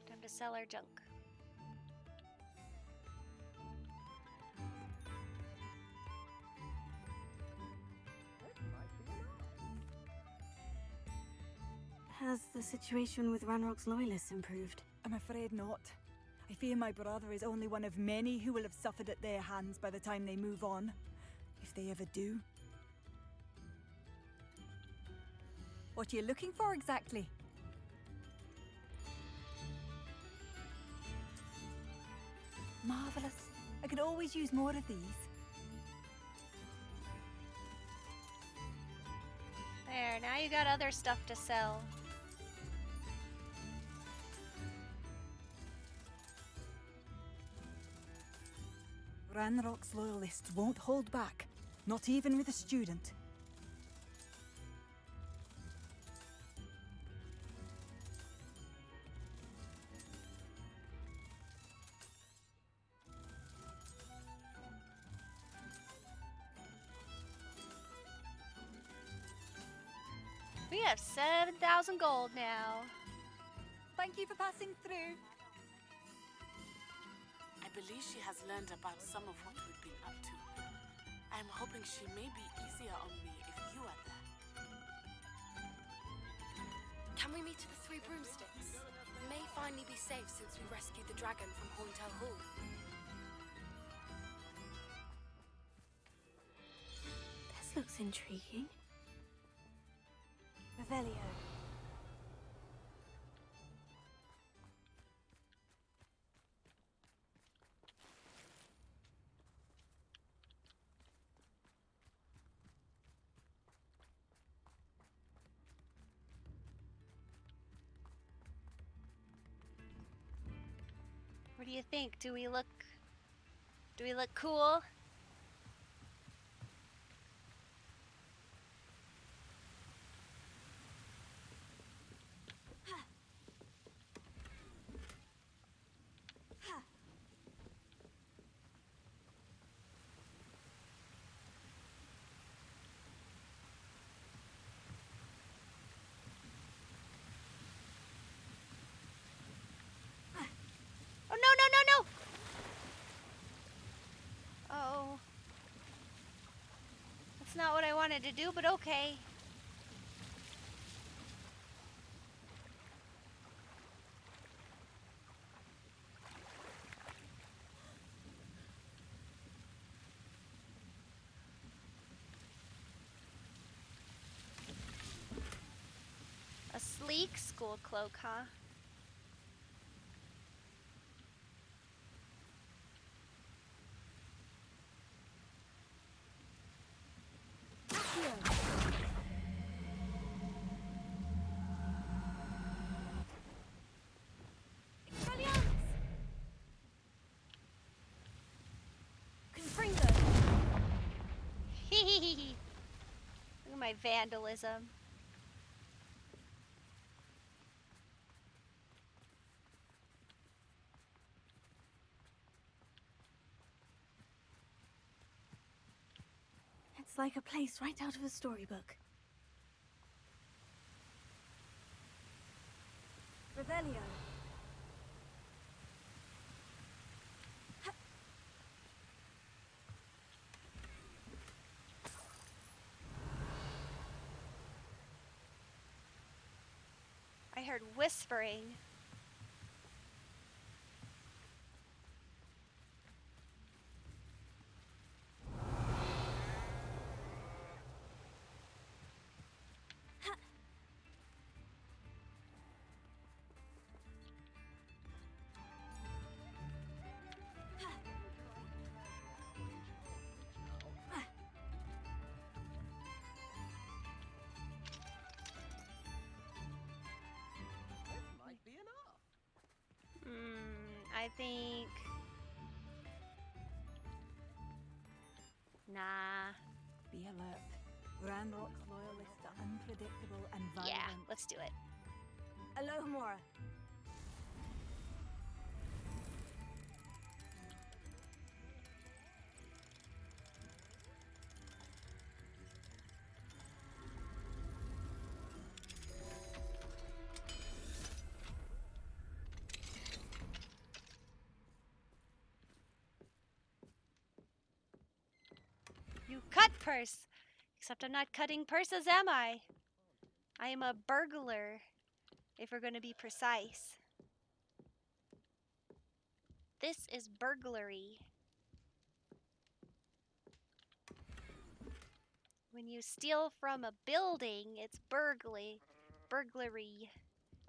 [SPEAKER 1] Time to sell our junk.
[SPEAKER 7] Has the situation with Ranrock's loyalists improved?
[SPEAKER 12] I'm afraid not. I fear my brother is only one of many who will have suffered at their hands by the time they move on. If they ever do. What are you looking for exactly? Marvellous. I could always use more of these.
[SPEAKER 1] There, now you got other stuff to sell.
[SPEAKER 12] Ranrock's loyalists won't hold back, not even with a student.
[SPEAKER 1] We have 7,000 gold now.
[SPEAKER 12] Thank you for passing through.
[SPEAKER 16] I believe she has learned about some of what we've been up to. I'm hoping she may be easier on me if you are there.
[SPEAKER 6] Can we meet at the Three Broomsticks? We may finally be safe since we rescued the dragon from Horntail Hall.
[SPEAKER 7] This looks intriguing.
[SPEAKER 5] Revelio.
[SPEAKER 1] What do you think? Do we look cool? Oh, no, no, no, no! Oh. That's not what I wanted to do, but okay. A sleek school cloak, huh? Look at my vandalism.
[SPEAKER 7] It's like a place right out of a storybook. Revelio.
[SPEAKER 1] I heard whispering. I think... Nah.
[SPEAKER 12] Be alert. Ranrock's loyalists are unpredictable and violent.
[SPEAKER 1] Yeah, let's do it.
[SPEAKER 3] Alohomora.
[SPEAKER 1] You cut purse! Except I'm not cutting purses, am I? I am a burglar, if we're going to be precise. This is burglary. When you steal from a building, it's burglary.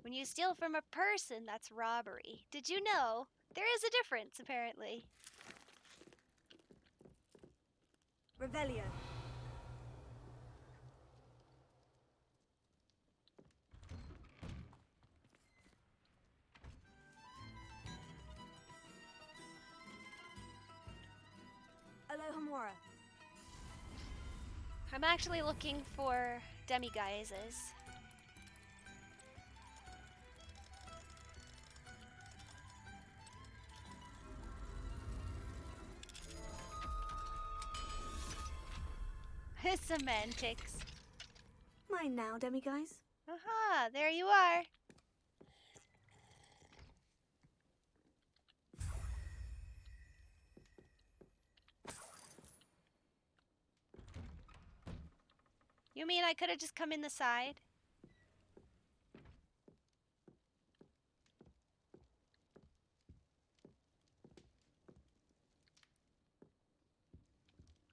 [SPEAKER 1] When you steal from a person, that's robbery. Did you know? There is a difference, apparently.
[SPEAKER 3] Revelio. Alohomora.
[SPEAKER 1] I'm actually looking for demiguises. Semantics.
[SPEAKER 7] Mine now, demiguise.
[SPEAKER 1] Aha, there you are. You mean I could have just come in the side?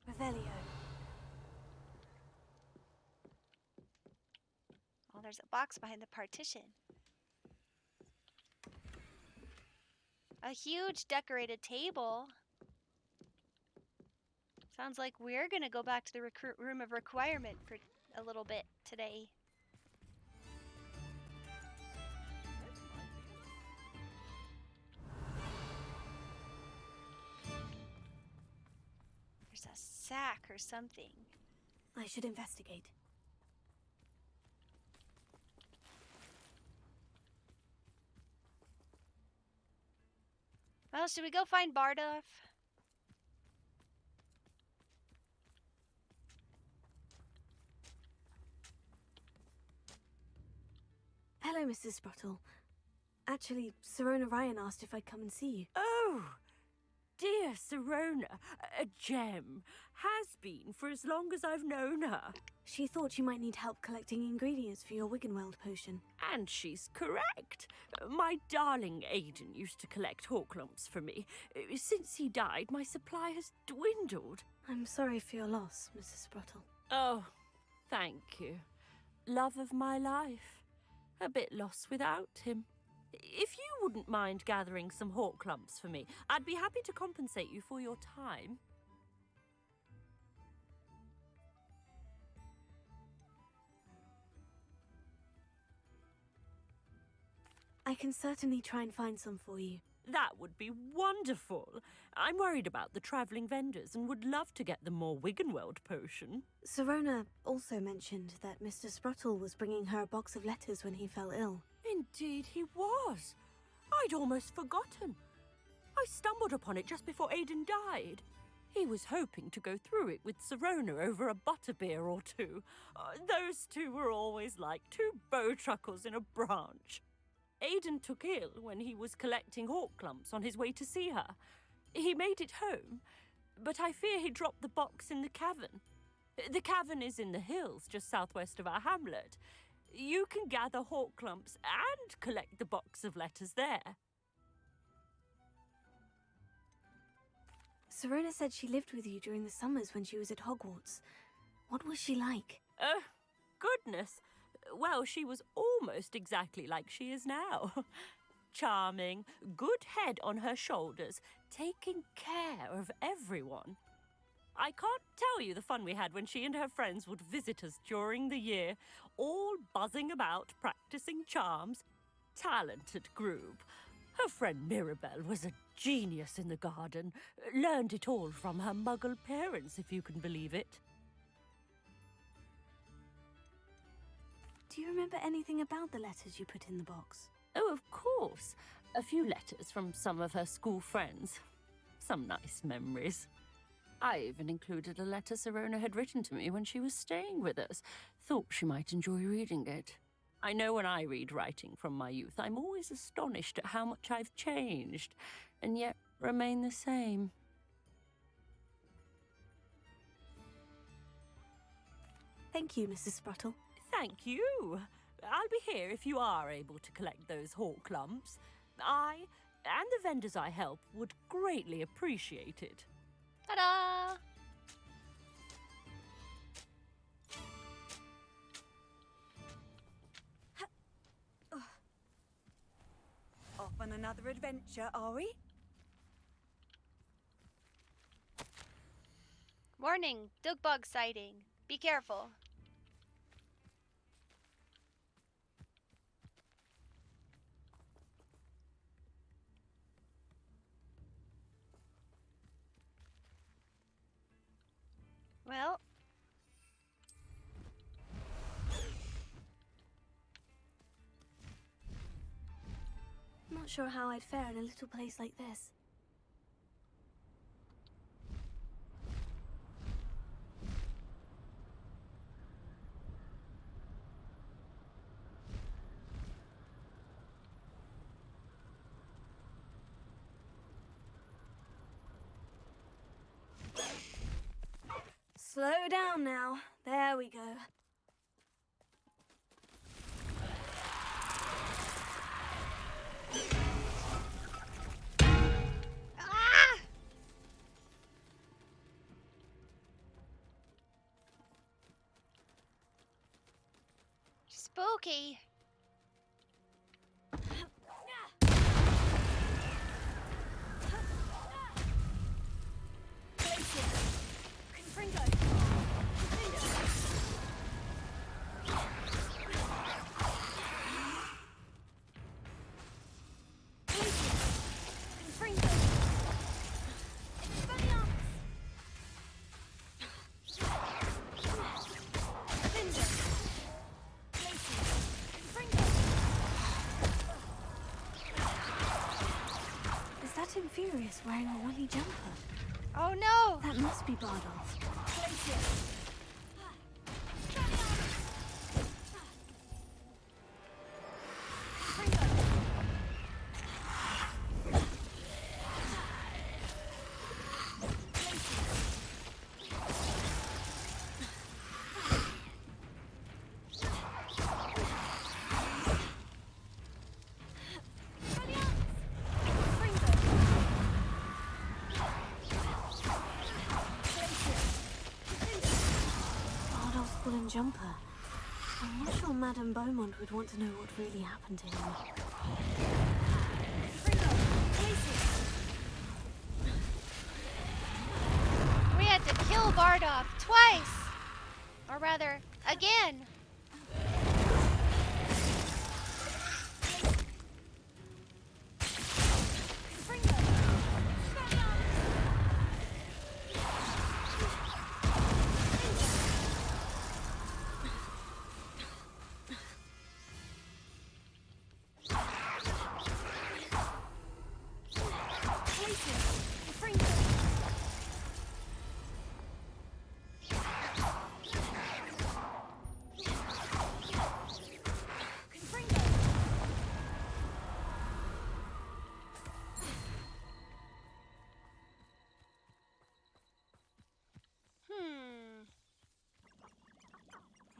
[SPEAKER 7] Revelio.
[SPEAKER 1] Oh, there's a box behind the partition. A huge decorated table. Sounds like we're gonna go back to the room of requirement for a little bit today. There's a sack or something.
[SPEAKER 7] I should investigate.
[SPEAKER 1] Well, should we go find Bardolph?
[SPEAKER 7] Hello, Mrs. Sprottle. Actually, Sirona Ryan asked if I'd come and see you.
[SPEAKER 12] Oh!
[SPEAKER 15] dear Sirona, a gem, has been for as long as I've known her.
[SPEAKER 5] She thought you might need help collecting ingredients for your Wiggenweld potion.
[SPEAKER 15] And she's correct. My darling Aidan used to collect hawk lumps for me. Since he died, my supply has dwindled.
[SPEAKER 5] I'm sorry for your loss, Mrs. Sprottle.
[SPEAKER 15] Oh, thank you. Love of my life. A bit lost without him. If you wouldn't mind gathering some hawk lumps for me, I'd be happy to compensate you for your time.
[SPEAKER 5] I can certainly try and find some for you.
[SPEAKER 15] That would be wonderful. I'm worried about the travelling vendors and would love to get them more Wiggenweld potion.
[SPEAKER 5] Sirona also mentioned that Mr. Sprottle was bringing her a box of letters when he fell ill.
[SPEAKER 15] Indeed he was. I'd almost forgotten. I stumbled upon it just before Aidan died. He was hoping to go through it with Sirona over a butterbeer or two. Those two were always like two bowtruckles in a branch. Aidan took ill when he was collecting hawk lumps on his way to see her. He made it home, but I fear he dropped the box in the cavern. The cavern is in the hills just southwest of our hamlet. You can gather hawk lumps and collect the box of letters there.
[SPEAKER 5] Sirona said she lived with you during the summers when she was at Hogwarts. What was she like?
[SPEAKER 15] Oh, goodness. Well, she was almost exactly like she is now. Charming, good head on her shoulders, taking care of everyone. I can't tell you the fun we had when she and her friends would visit us during the year, all buzzing about, practicing charms. Talented group. Her friend Mirabelle was a genius in the garden. Learned it all from her muggle parents, if you can believe it.
[SPEAKER 5] Do you remember anything about the letters you put in the box?
[SPEAKER 15] Oh, of course. A few letters from some of her school friends. Some nice memories. I even included a letter Sirona had written to me when she was staying with us. Thought she might enjoy reading it. I know when I read writing from my youth, I'm always astonished at how much I've changed, and yet remain the same.
[SPEAKER 5] Thank you, Mrs. Sprottle.
[SPEAKER 15] Thank you. I'll be here if you are able to collect those hawk lumps. I and the vendors I help would greatly appreciate it.
[SPEAKER 1] Ta-da!
[SPEAKER 12] Off on another adventure, are we?
[SPEAKER 1] Warning, Dugbug sighting. Be careful. Well,
[SPEAKER 5] Not sure how I'd fare in a little place like this. Slow down now. There we go.
[SPEAKER 1] ah! Spooky.
[SPEAKER 5] Furious wearing a woolly jumper.
[SPEAKER 1] Oh no!
[SPEAKER 5] That must be Bardolph.
[SPEAKER 7] woolen jumper. I'm not sure Madame Beaumont would want to know what really happened to him.
[SPEAKER 1] We had to kill Bardoff twice! Or rather, again!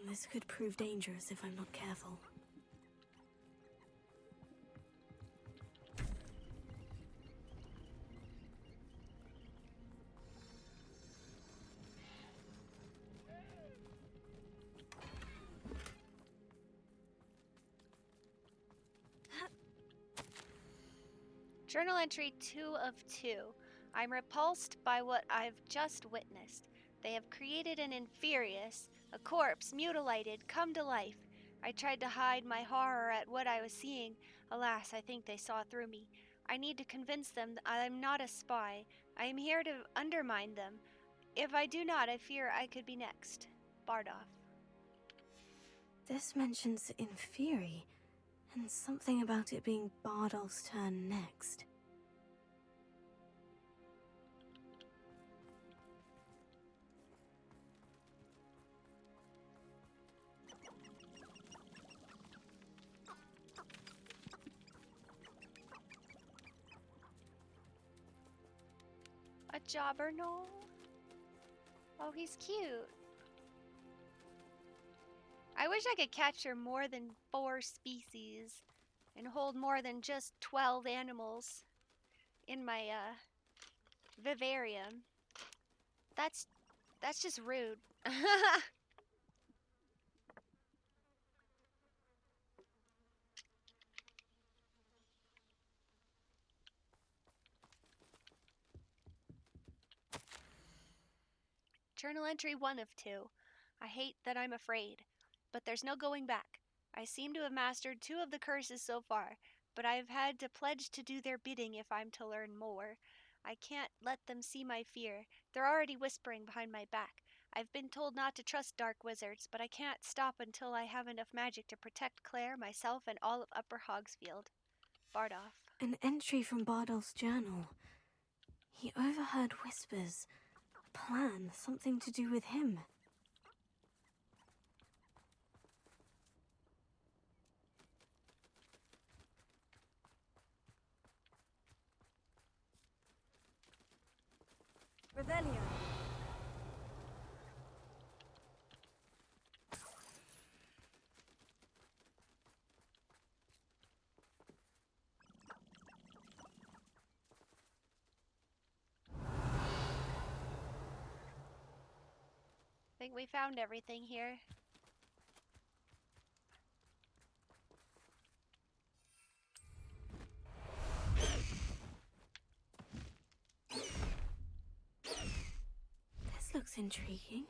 [SPEAKER 7] This could prove dangerous if I'm not careful.
[SPEAKER 1] Journal entry 2 of 2. I'm repulsed by what I've just witnessed. They have created an inferius, a corpse mutilated, come to life. I tried to hide my horror at what I was seeing. Alas, I think they saw through me. I need to convince them that I am not a spy. I am here to undermine them. If I do not, I fear I could be next. Bardoff.
[SPEAKER 7] This mentions Inferi, and something about it being Bardolph's turn next.
[SPEAKER 1] A Jobberknoll? Oh, he's cute. I wish I could capture more than 4 species and hold more than just 12 animals in my vivarium. That's just rude. Journal entry 1 of 2. I hate that I'm afraid, but there's no going back. I seem to have mastered 2 of the curses so far, but I've had to pledge to do their bidding if I'm to learn more. I can't let them see my fear. They're already whispering behind my back. I've been told not to trust dark wizards, but I can't stop until I have enough magic to protect Claire, myself, and all of Upper Hogsfield. Bardoff.
[SPEAKER 7] An entry from Bardolph's journal. He overheard whispers. A plan, something to do with him.
[SPEAKER 12] Revelio.
[SPEAKER 1] I think we found everything here.
[SPEAKER 7] This looks intriguing.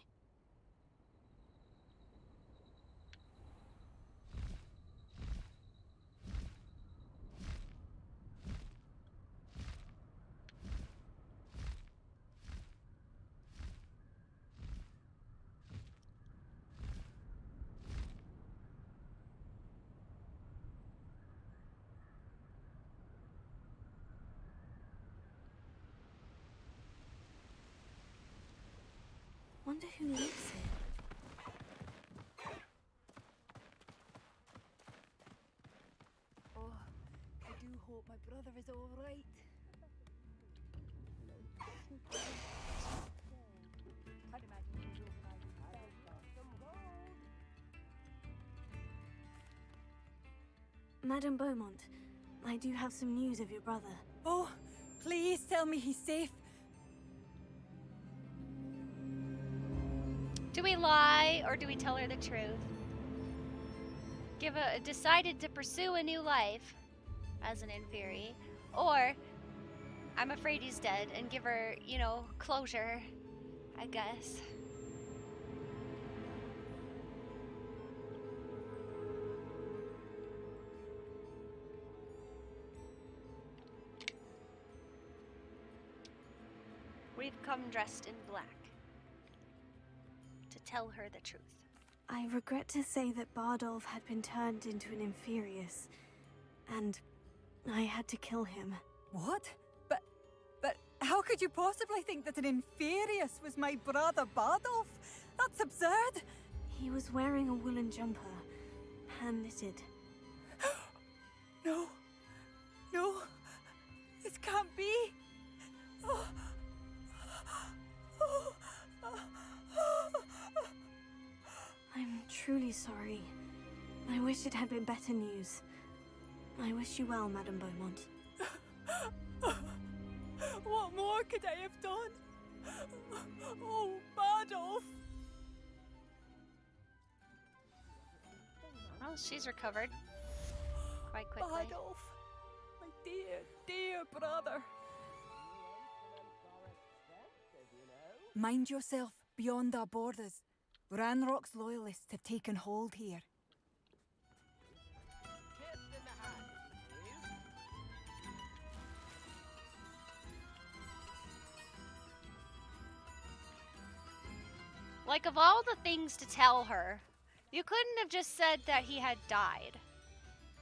[SPEAKER 7] Wonder who lives here.
[SPEAKER 3] Oh, I do hope my brother is all right. Can't imagine he was organising some gold.
[SPEAKER 7] Madame Beaumont, I do have some news of your brother.
[SPEAKER 12] Oh, please tell me he's safe.
[SPEAKER 1] Do we lie or do we tell her the truth? Decided to pursue a new life as an inferi, or I'm afraid he's dead and give her, you know, closure, I guess. We've come dressed in black to tell her the truth.
[SPEAKER 7] I regret to say that Bardolph had been turned into an Inferius, and I had to kill him.
[SPEAKER 12] What? But how could you possibly think that an Inferius was my brother Bardolph? That's absurd!
[SPEAKER 7] He was wearing a woolen jumper, hand-knitted.
[SPEAKER 12] No. No. This can't be. Oh.
[SPEAKER 7] I'm truly sorry. I wish it had been better news. I wish you well, Madame Beaumont.
[SPEAKER 12] What more could I have done? Oh, Bardolph!
[SPEAKER 1] Well, she's recovered quite quickly.
[SPEAKER 12] Bardolph, my dear, dear brother. Mind yourself beyond our borders. Ranrock's loyalists have taken hold here.
[SPEAKER 1] Like, of all the things to tell her, you couldn't have just said that he had died.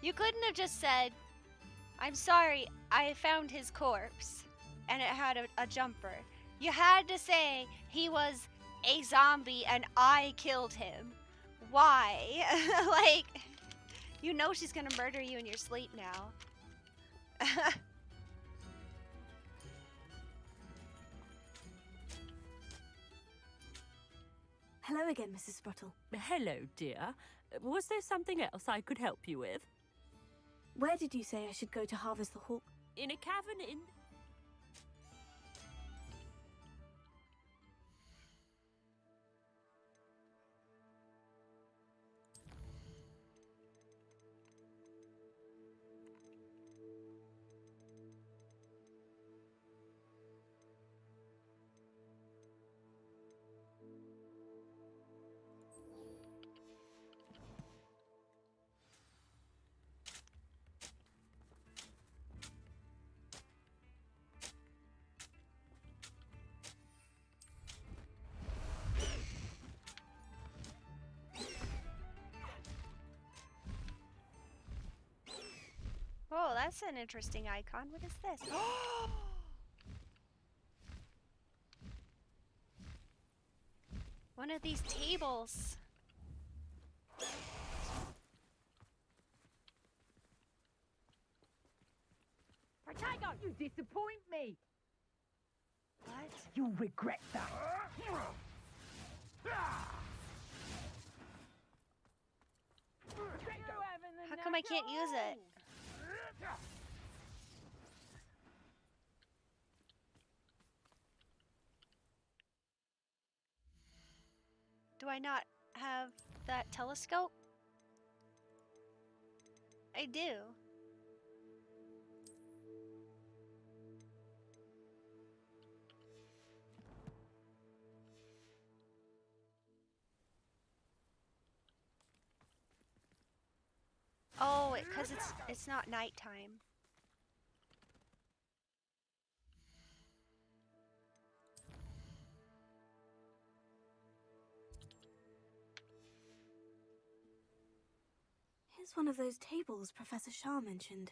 [SPEAKER 1] You couldn't have just said, I'm sorry, I found his corpse, and it had a jumper. You had to say he was a zombie and I killed him. Why? Like, you know she's gonna murder you in your sleep now.
[SPEAKER 7] Hello again, Mrs. Sprottle.
[SPEAKER 15] Hello, dear. Was there something else I could help you with?
[SPEAKER 7] Where did you say I should go to harvest the hawk?
[SPEAKER 15] In a cavern in...
[SPEAKER 1] Oh, that's an interesting icon. What is this? One of these tables.
[SPEAKER 3] Protego, you disappoint me.
[SPEAKER 1] What?
[SPEAKER 3] You'll regret that.
[SPEAKER 1] How come I can't use it? Do I not have that telescope? I do. Oh, because it's not nighttime.
[SPEAKER 7] Here's one of those tables Professor Shah mentioned.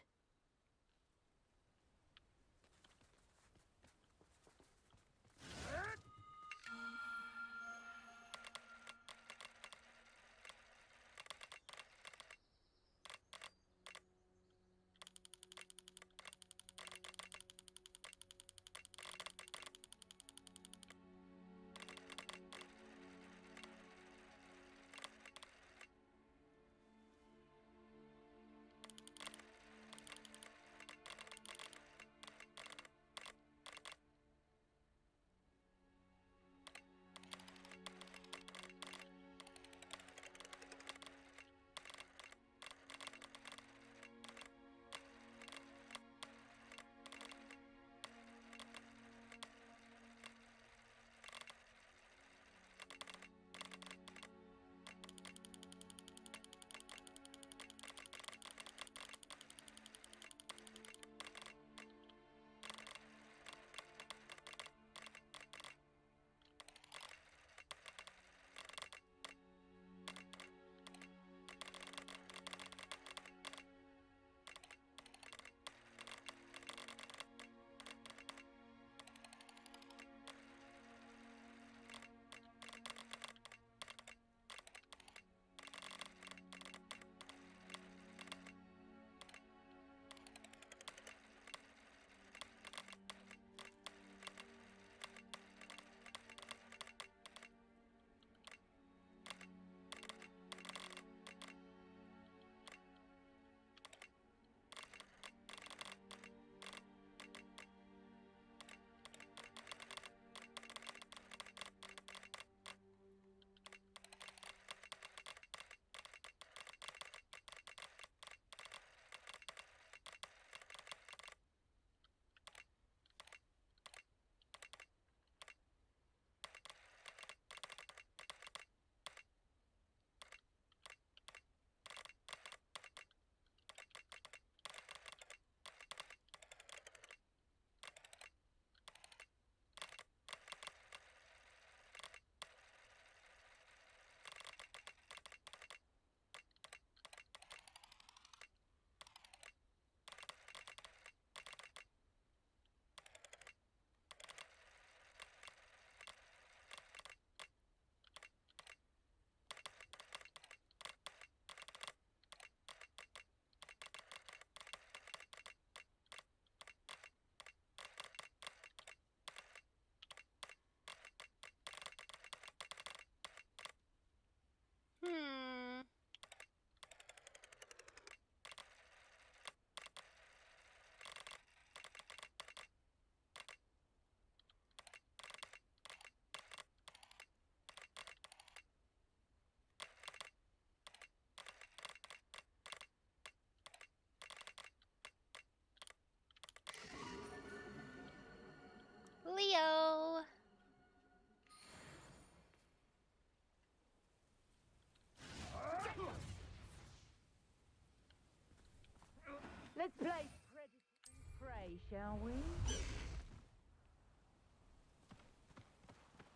[SPEAKER 3] Let's play predator and prey, shall we?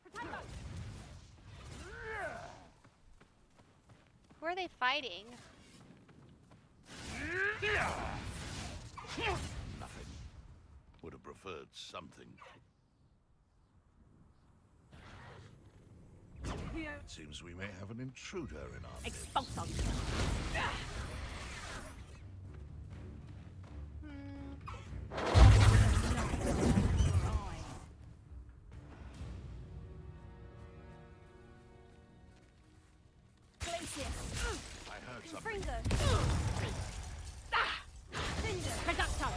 [SPEAKER 3] Potato!
[SPEAKER 1] Who are they fighting?
[SPEAKER 2] Nothing. Would have preferred something. It seems we may have an intruder in our midst.
[SPEAKER 3] Expulso!
[SPEAKER 2] I heard something.
[SPEAKER 3] Reducto!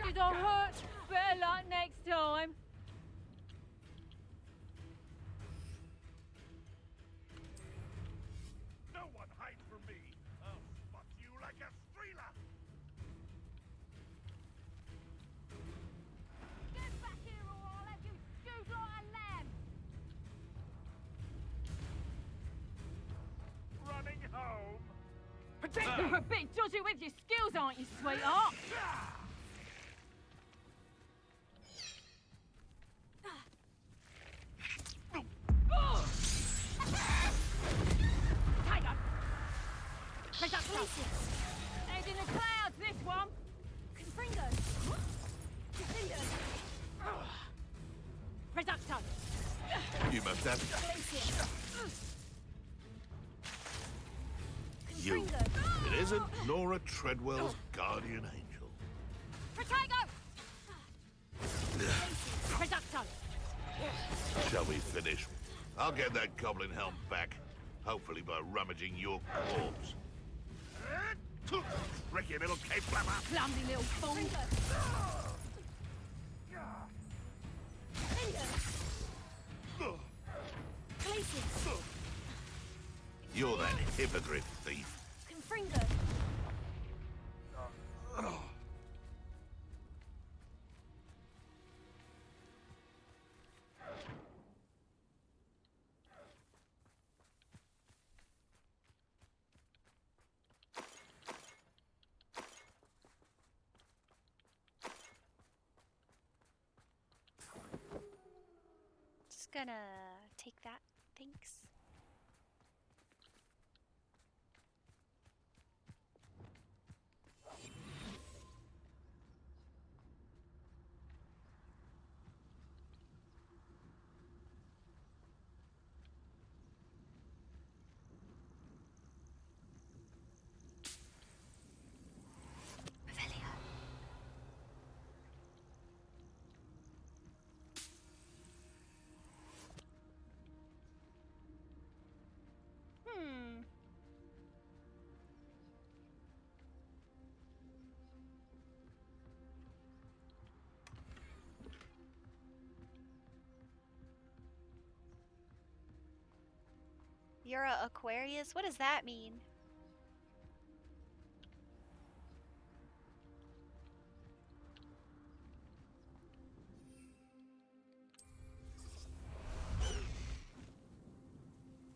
[SPEAKER 3] Did I hurt? Better luck next time.
[SPEAKER 2] No one hide from me. I'll spot you like a streeler.
[SPEAKER 3] Get back here or I'll have you stewed like a lamb.
[SPEAKER 2] Running home.
[SPEAKER 3] You're a bit dodgy with your skills, aren't you, sweetheart? Tiger! Reducto! Head in the clouds, this one!
[SPEAKER 5] Confringo! Confringo!
[SPEAKER 3] Reducto!
[SPEAKER 2] You must have
[SPEAKER 5] Glacius!
[SPEAKER 2] you.
[SPEAKER 5] Confringo!
[SPEAKER 2] It isn't Nora Treadwell's guardian angel.
[SPEAKER 3] Potato! Reducto!
[SPEAKER 2] Shall we finish? I'll get that goblin helm back. Hopefully by rummaging your corpse. Tricky little cave flapper.
[SPEAKER 3] Clumsy little fool!
[SPEAKER 5] Confringo! Glacius!
[SPEAKER 2] You're that hippogriff thief.
[SPEAKER 5] Confringo!
[SPEAKER 1] Just gonna take that. Thanks. You're a Aquarius? What does that mean?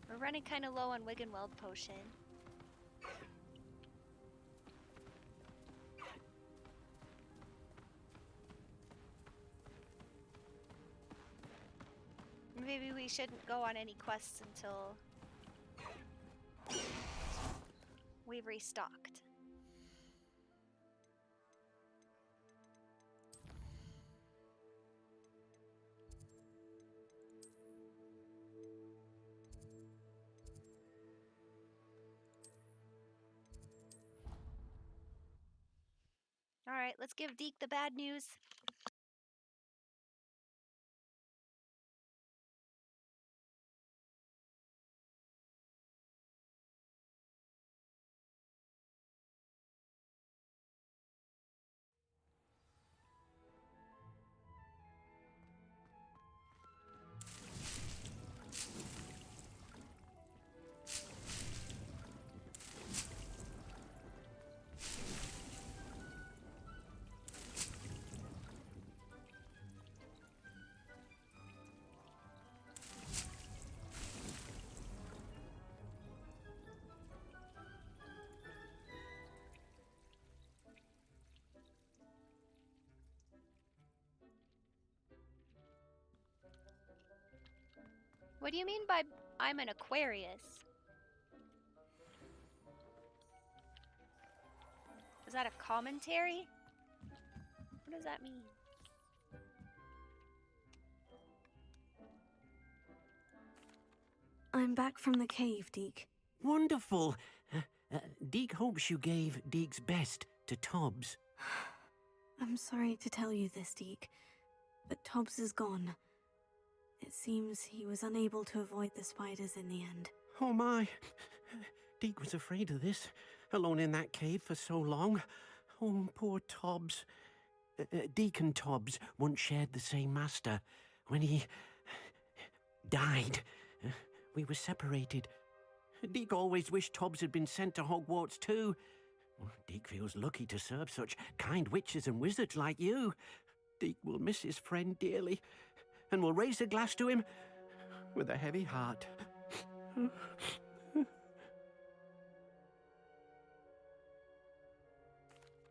[SPEAKER 1] We're running kind of low on Wiggenweld potion. Maybe we shouldn't go on any quests until we've restocked. All right, let's give Deke the bad news. What do you mean by I'm an Aquarius? Is that a commentary? What does that mean?
[SPEAKER 7] I'm back from the cave, Deke.
[SPEAKER 17] Wonderful. Deke hopes you gave Deke's best to Tobbs.
[SPEAKER 7] I'm sorry to tell you this, Deke, but Tobbs is gone. It seems he was unable to avoid the spiders in the end.
[SPEAKER 17] Oh my. Deke was afraid of this, alone in that cave for so long. Oh, poor Tobbs. Deke and Tobbs once shared the same master. When he died, we were separated. Deke always wished Tobbs had been sent to Hogwarts too. Deke feels lucky to serve such kind witches and wizards like you. Deke will miss his friend dearly, and will raise a glass to him with a heavy heart.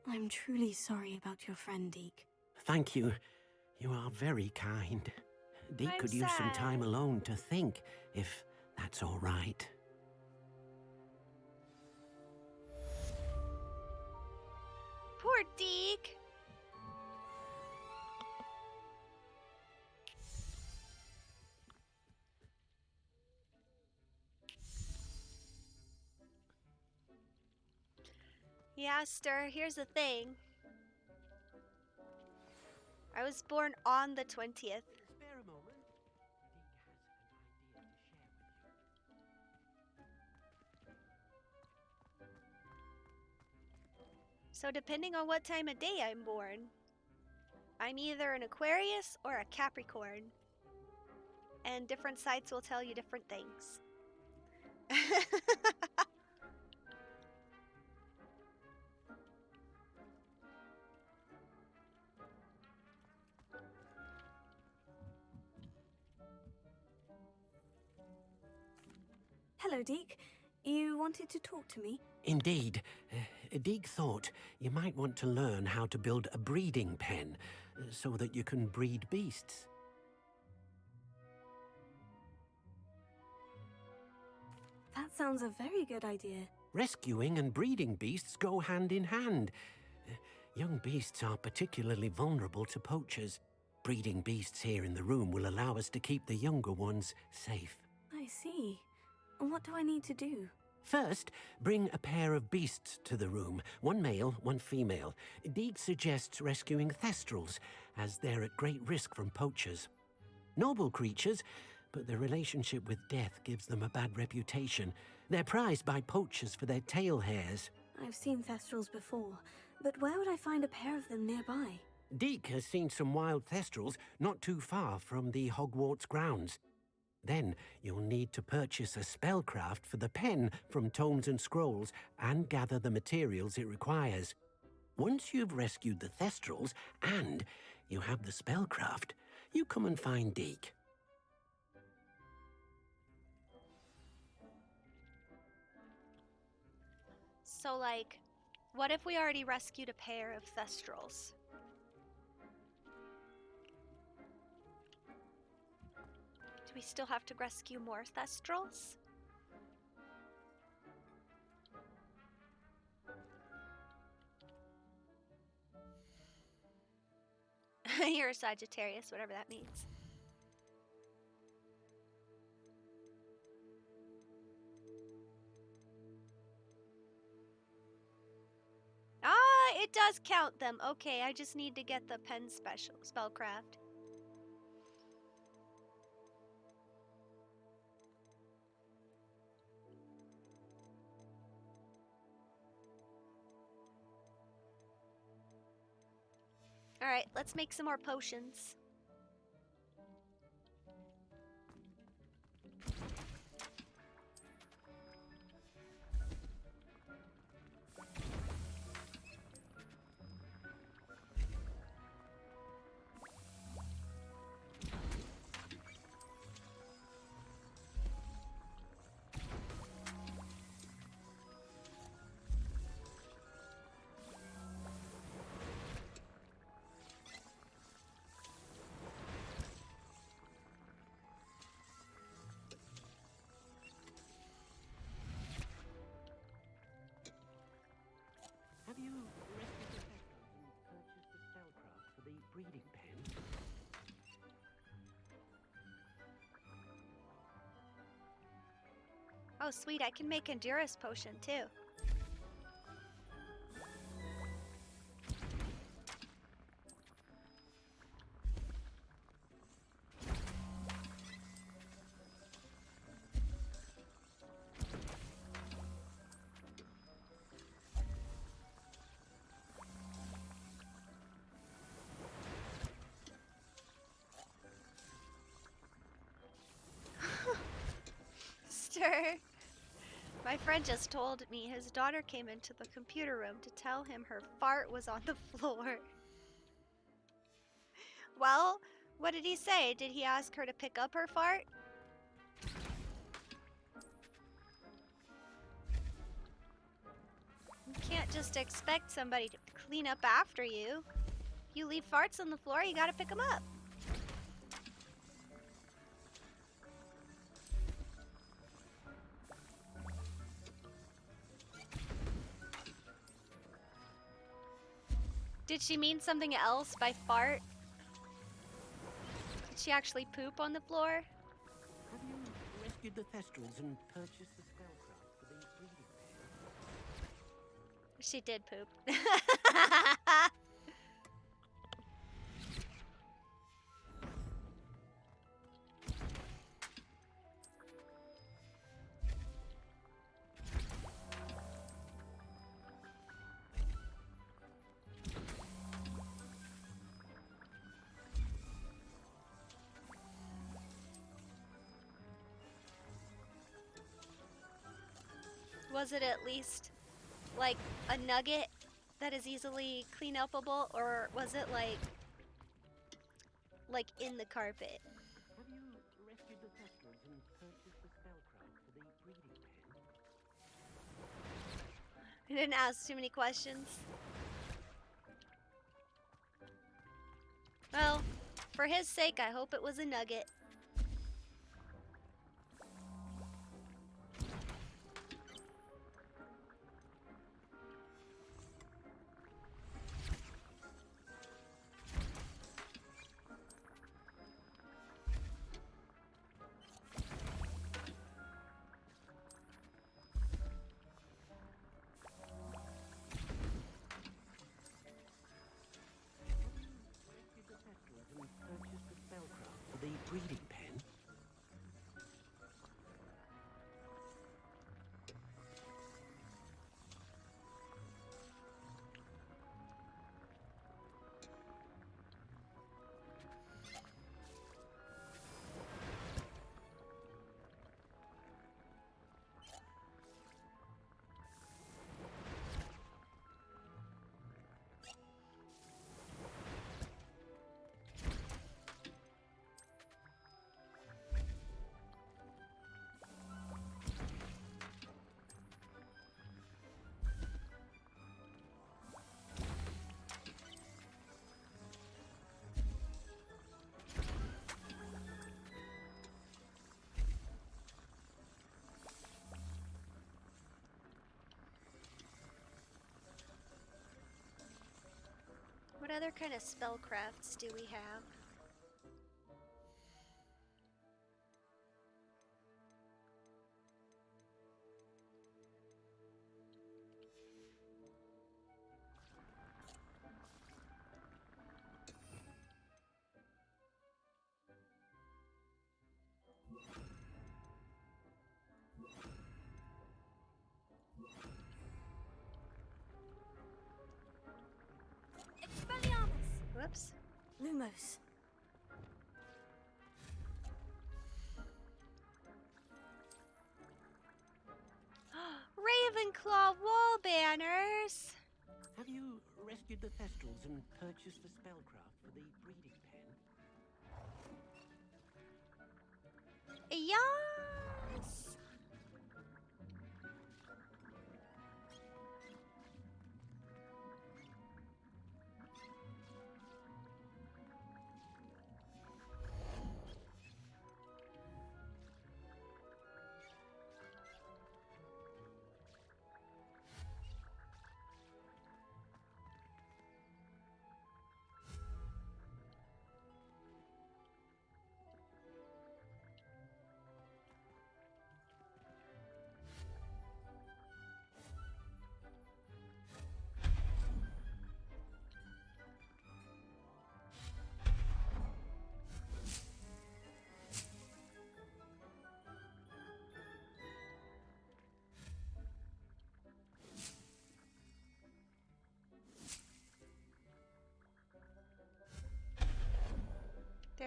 [SPEAKER 7] I'm truly sorry about your friend, Deke.
[SPEAKER 17] Thank you. You are very kind. Deke could use some time alone to think, if that's all right.
[SPEAKER 1] Poor Deke. Yeah, Stir, here's the thing. I was born on the 20th.
[SPEAKER 17] Spare a moment.
[SPEAKER 1] So depending on what time of day I'm born, I'm either an Aquarius or a Capricorn. And different sites will tell you different things.
[SPEAKER 7] Hello, Deke. You wanted to talk to me?
[SPEAKER 17] Indeed. Deke thought you might want to learn how to build a breeding pen so that you can breed beasts.
[SPEAKER 7] That sounds a very good idea.
[SPEAKER 17] Rescuing and breeding beasts go hand in hand. Young beasts are particularly vulnerable to poachers. Breeding beasts here in the room will allow us to keep the younger ones safe.
[SPEAKER 7] I see. And what do I need to do?
[SPEAKER 17] First, bring a pair of beasts to the room. One male, one female. Deke suggests rescuing thestrals, as they're at great risk from poachers. Noble creatures, but their relationship with death gives them a bad reputation. They're prized by poachers for their tail hairs.
[SPEAKER 7] I've seen thestrals before, but where would I find a pair of them nearby?
[SPEAKER 17] Deke has seen some wild thestrals not too far from the Hogwarts grounds. Then you'll need to purchase a spellcraft for the pen from Tomes and Scrolls and gather the materials it requires. Once you've rescued the thestrals and you have the spellcraft, you come and find Deke.
[SPEAKER 1] So, like, what if we already rescued a pair of thestrals? Do we still have to rescue more thestrals? You're a Sagittarius, whatever that means. Ah, it does count them. Okay, I just need to get the pen spellcraft. Alright, let's make some more potions. Oh, sweet, I can make Endurance potion too. Stir. My friend just told me his daughter came into the computer room to tell him her fart was on the floor. Well, what did he say? Did he ask her to pick up her fart? You can't just expect somebody to clean up after you. If you leave farts on the floor, you gotta pick them up. Did she mean something else by fart? Did she actually poop on the floor?
[SPEAKER 17] Have you rescued the Thestrals and purchased the spellcraft for the breeding pen?
[SPEAKER 1] She did poop. Was it at least like a nugget that is easily clean upable, or was it like in the carpet?
[SPEAKER 17] Have you rescued the Thestrals and purchased the spellcraft for the breeding pen?
[SPEAKER 1] I didn't ask too many questions. Well, for his sake, I hope it was a nugget.
[SPEAKER 17] For the breeding pen?
[SPEAKER 1] What other kind of spellcrafts do we have?
[SPEAKER 5] Expelliarmus!
[SPEAKER 1] Whoops.
[SPEAKER 5] Lumos.
[SPEAKER 1] Ravenclaw wall banners!
[SPEAKER 17] Have you rescued the Thestrals and purchased the spellcraft for the breeding pen?
[SPEAKER 1] Yes!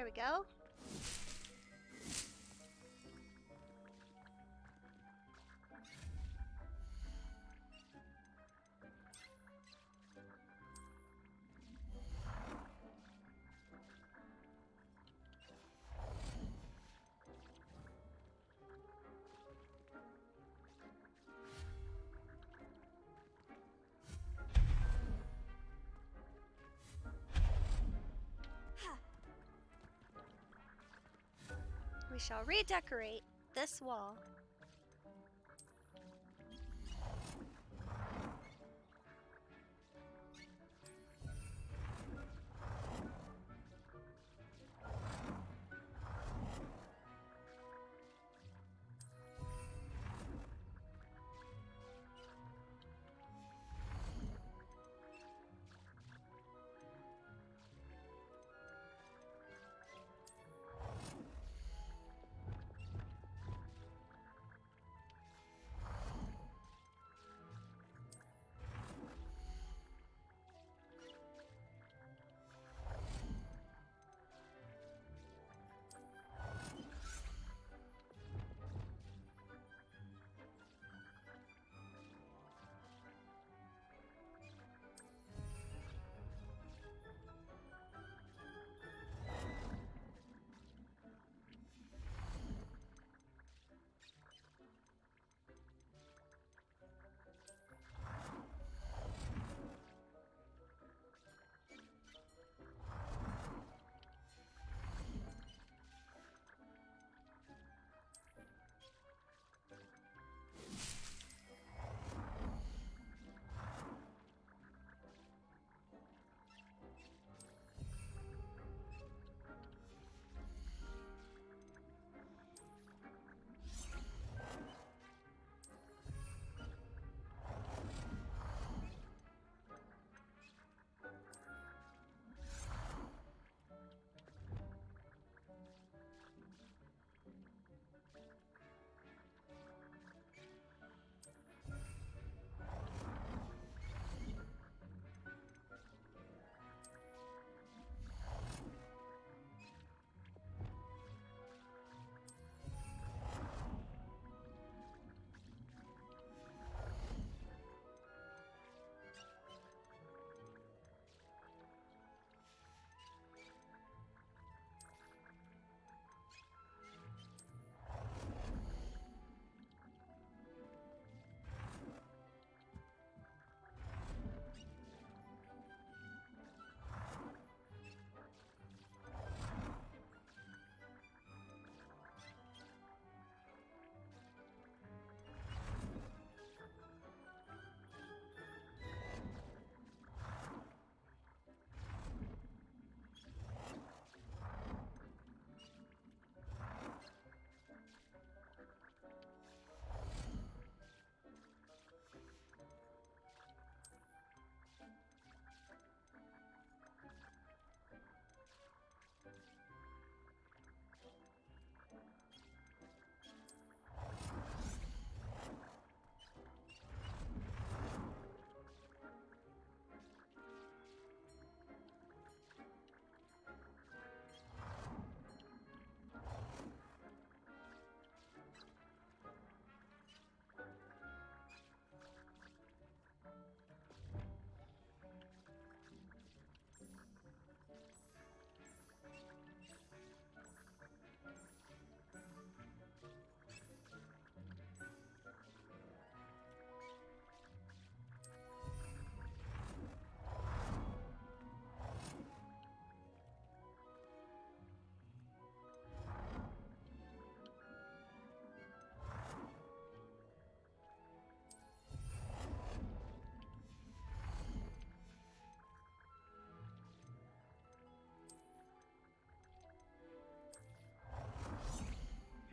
[SPEAKER 1] There we go. We shall redecorate this wall.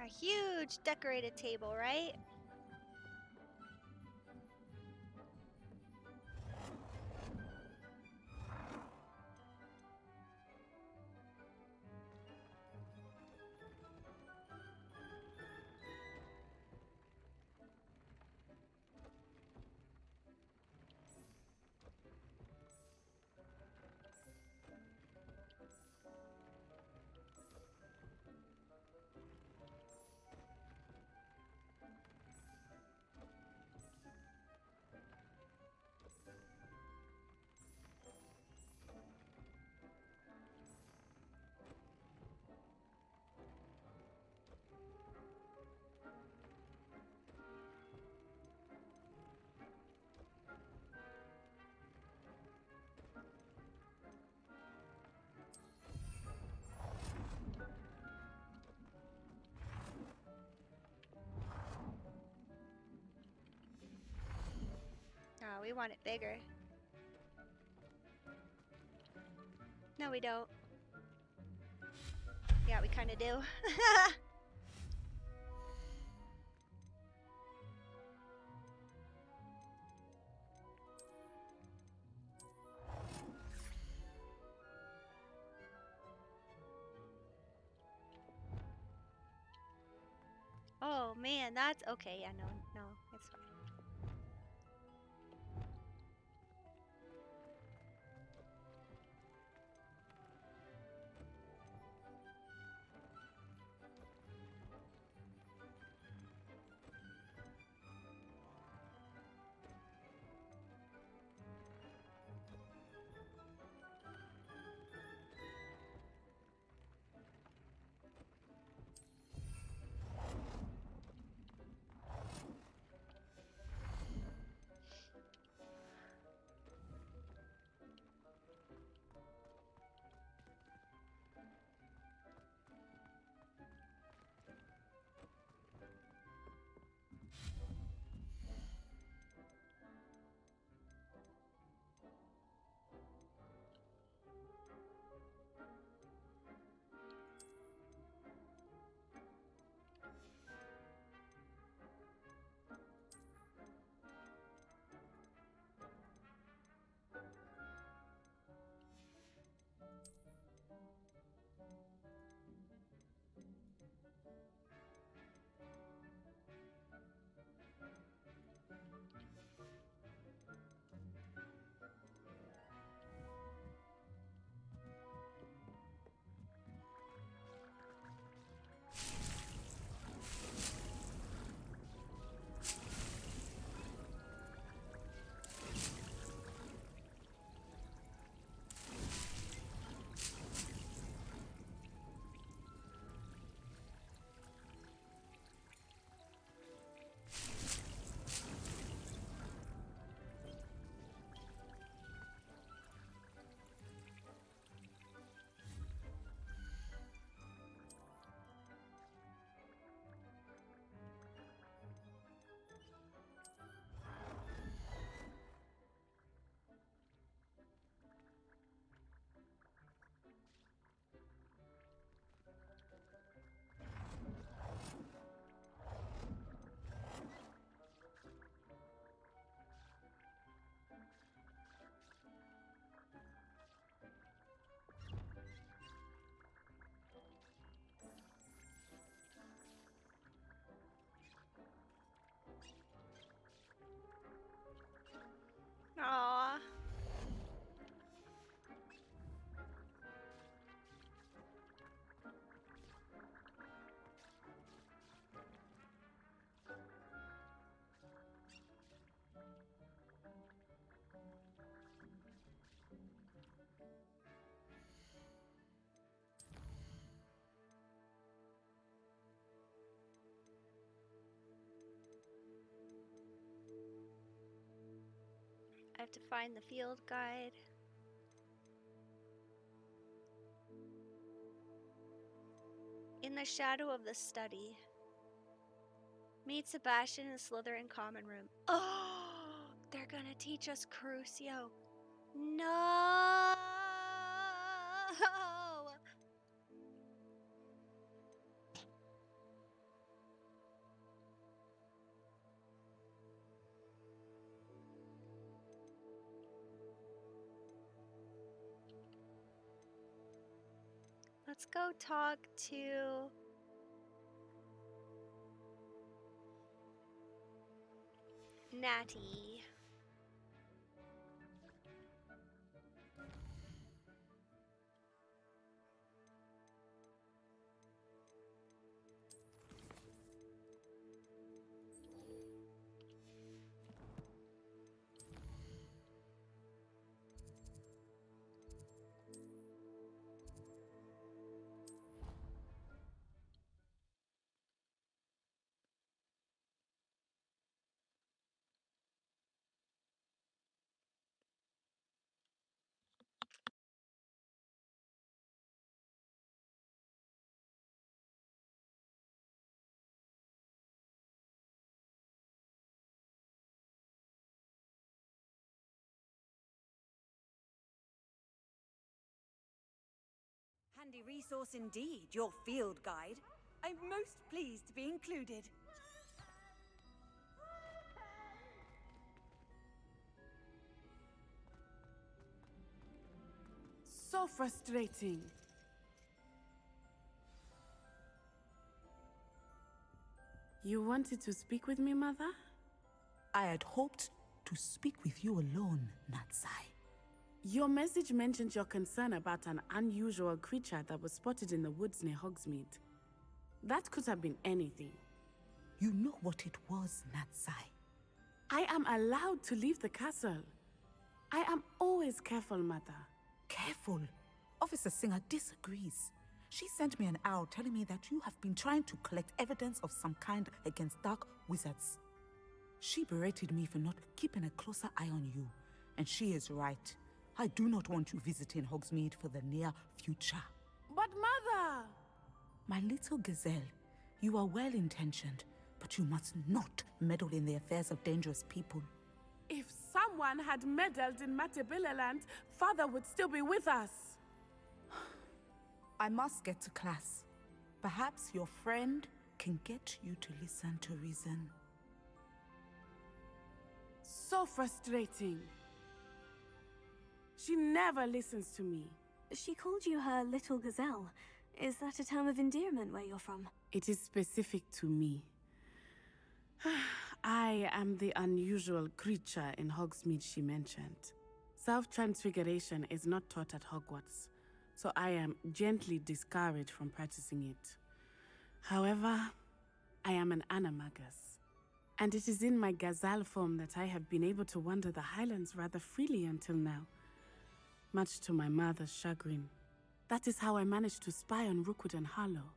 [SPEAKER 1] A huge decorated table, right? want it bigger. No, we don't. Yeah, we kind of do. Oh man, that's okay. Yeah, no, it's fine. Aww. I have to find the field guide. In the shadow of the study. Meet Sebastian in the Slytherin common room. Oh, they're gonna teach us Crucio. No! Let's go talk to Natty.
[SPEAKER 12] handy resource indeed, your field guide. I'm most pleased to be included.
[SPEAKER 18] So frustrating. You wanted to speak with me, Mother?
[SPEAKER 16] I had hoped to speak with you alone, Natsai.
[SPEAKER 18] Your message mentioned your concern about an unusual creature that was spotted in the woods near Hogsmeade. That could have been anything.
[SPEAKER 16] You know what it was, Natsai.
[SPEAKER 18] I am allowed to leave the castle. I am always careful, Mother.
[SPEAKER 16] Careful. Officer Singer disagrees. She sent me an owl telling me that you have been trying to collect evidence of some kind against dark wizards. She berated me for not keeping a closer eye on you, and she is right. I do not want you visiting Hogsmeade for the near future.
[SPEAKER 18] But Mother!
[SPEAKER 16] My little gazelle, you are well-intentioned, but you must not meddle in the affairs of dangerous people.
[SPEAKER 18] If someone had meddled in Matabeleland, Father would still be with us.
[SPEAKER 16] I must get to class. Perhaps your friend can get you to listen to reason.
[SPEAKER 18] So frustrating. She never listens to me.
[SPEAKER 7] She called you her little gazelle. Is that a term of endearment where you're from?
[SPEAKER 18] It is specific to me. I am the unusual creature in Hogsmeade she mentioned. Self-transfiguration is not taught at Hogwarts, so I am gently discouraged from practicing it. However, I am an animagus, and it is in my gazelle form that I have been able to wander the Highlands rather freely until now, much to my mother's chagrin. That is how I managed to spy on Rookwood and Harlow.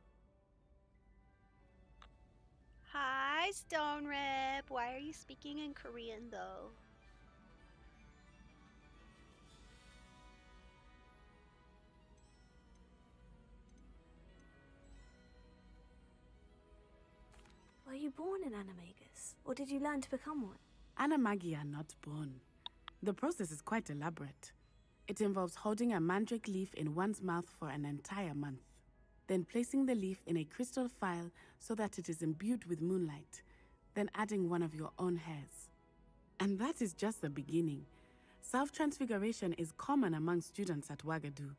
[SPEAKER 1] Hi, Stone Rip. Why are you speaking in Korean, though?
[SPEAKER 7] Were you born an animagus, or did you learn to become one?
[SPEAKER 18] Animagi are not born. The process is quite elaborate. It involves holding a mandrake leaf in one's mouth for an entire month, then placing the leaf in a crystal phial so that it is imbued with moonlight, then adding one of your own hairs. And that is just the beginning. Self-transfiguration is common among students at Wagadu,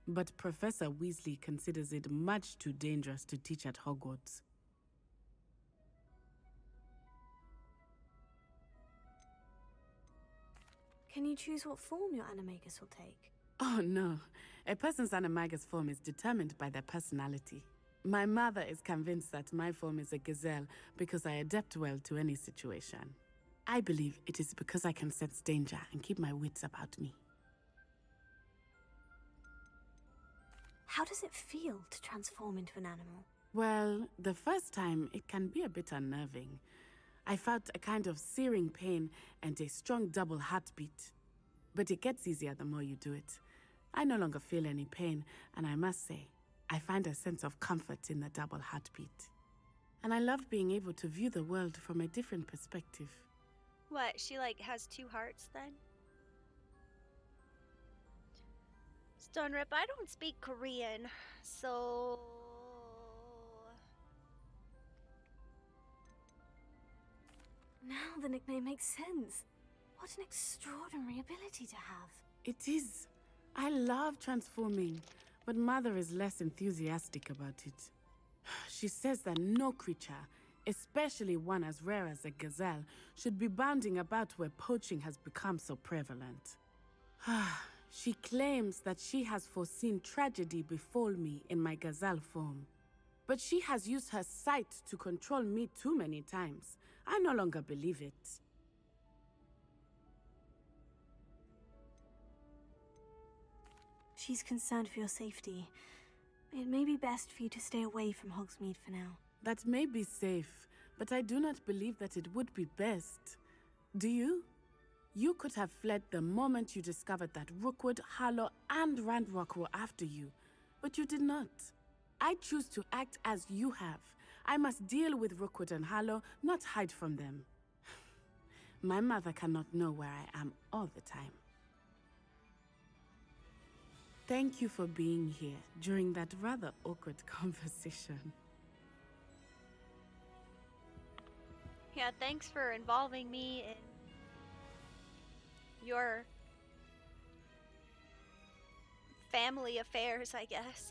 [SPEAKER 18] but Professor Weasley considers it much too dangerous to teach at Hogwarts.
[SPEAKER 7] Can you choose what form your animagus will take?
[SPEAKER 18] Oh no, a person's animagus form is determined by their personality. My mother is convinced that my form is a gazelle because I adapt well to any situation. I believe it is because I can sense danger and keep my wits about me.
[SPEAKER 7] How does it feel to transform into an animal?
[SPEAKER 18] Well, the first time it can be a bit unnerving. I felt a kind of searing pain and a strong double heartbeat. But it gets easier the more you do it. I no longer feel any pain, and I must say, I find a sense of comfort in the double heartbeat. And I love being able to view the world from a different perspective.
[SPEAKER 1] What, she like has two hearts then? Stone Rip, I don't speak Korean, so...
[SPEAKER 7] Now the nickname makes sense. What an extraordinary ability to have.
[SPEAKER 18] It is. I love transforming, but Mother is less enthusiastic about it. She says that no creature, especially one as rare as a gazelle, should be bounding about where poaching has become so prevalent. She claims that she has foreseen tragedy befall me in my gazelle form. But she has used her sight to control me too many times. I no longer believe it.
[SPEAKER 7] She's concerned for your safety. It may be best for you to stay away from Hogsmeade for now.
[SPEAKER 18] That may be safe, but I do not believe that it would be best. Do you? You could have fled the moment you discovered that Rookwood, Harlow, and Ranrock were after you, but you did not. I choose to act as you have. I must deal with Rookwood and Harlow, not hide from them. My mother cannot know where I am all the time. Thank you for being here during that rather awkward conversation.
[SPEAKER 1] Yeah, thanks for involving me in your family affairs, I guess.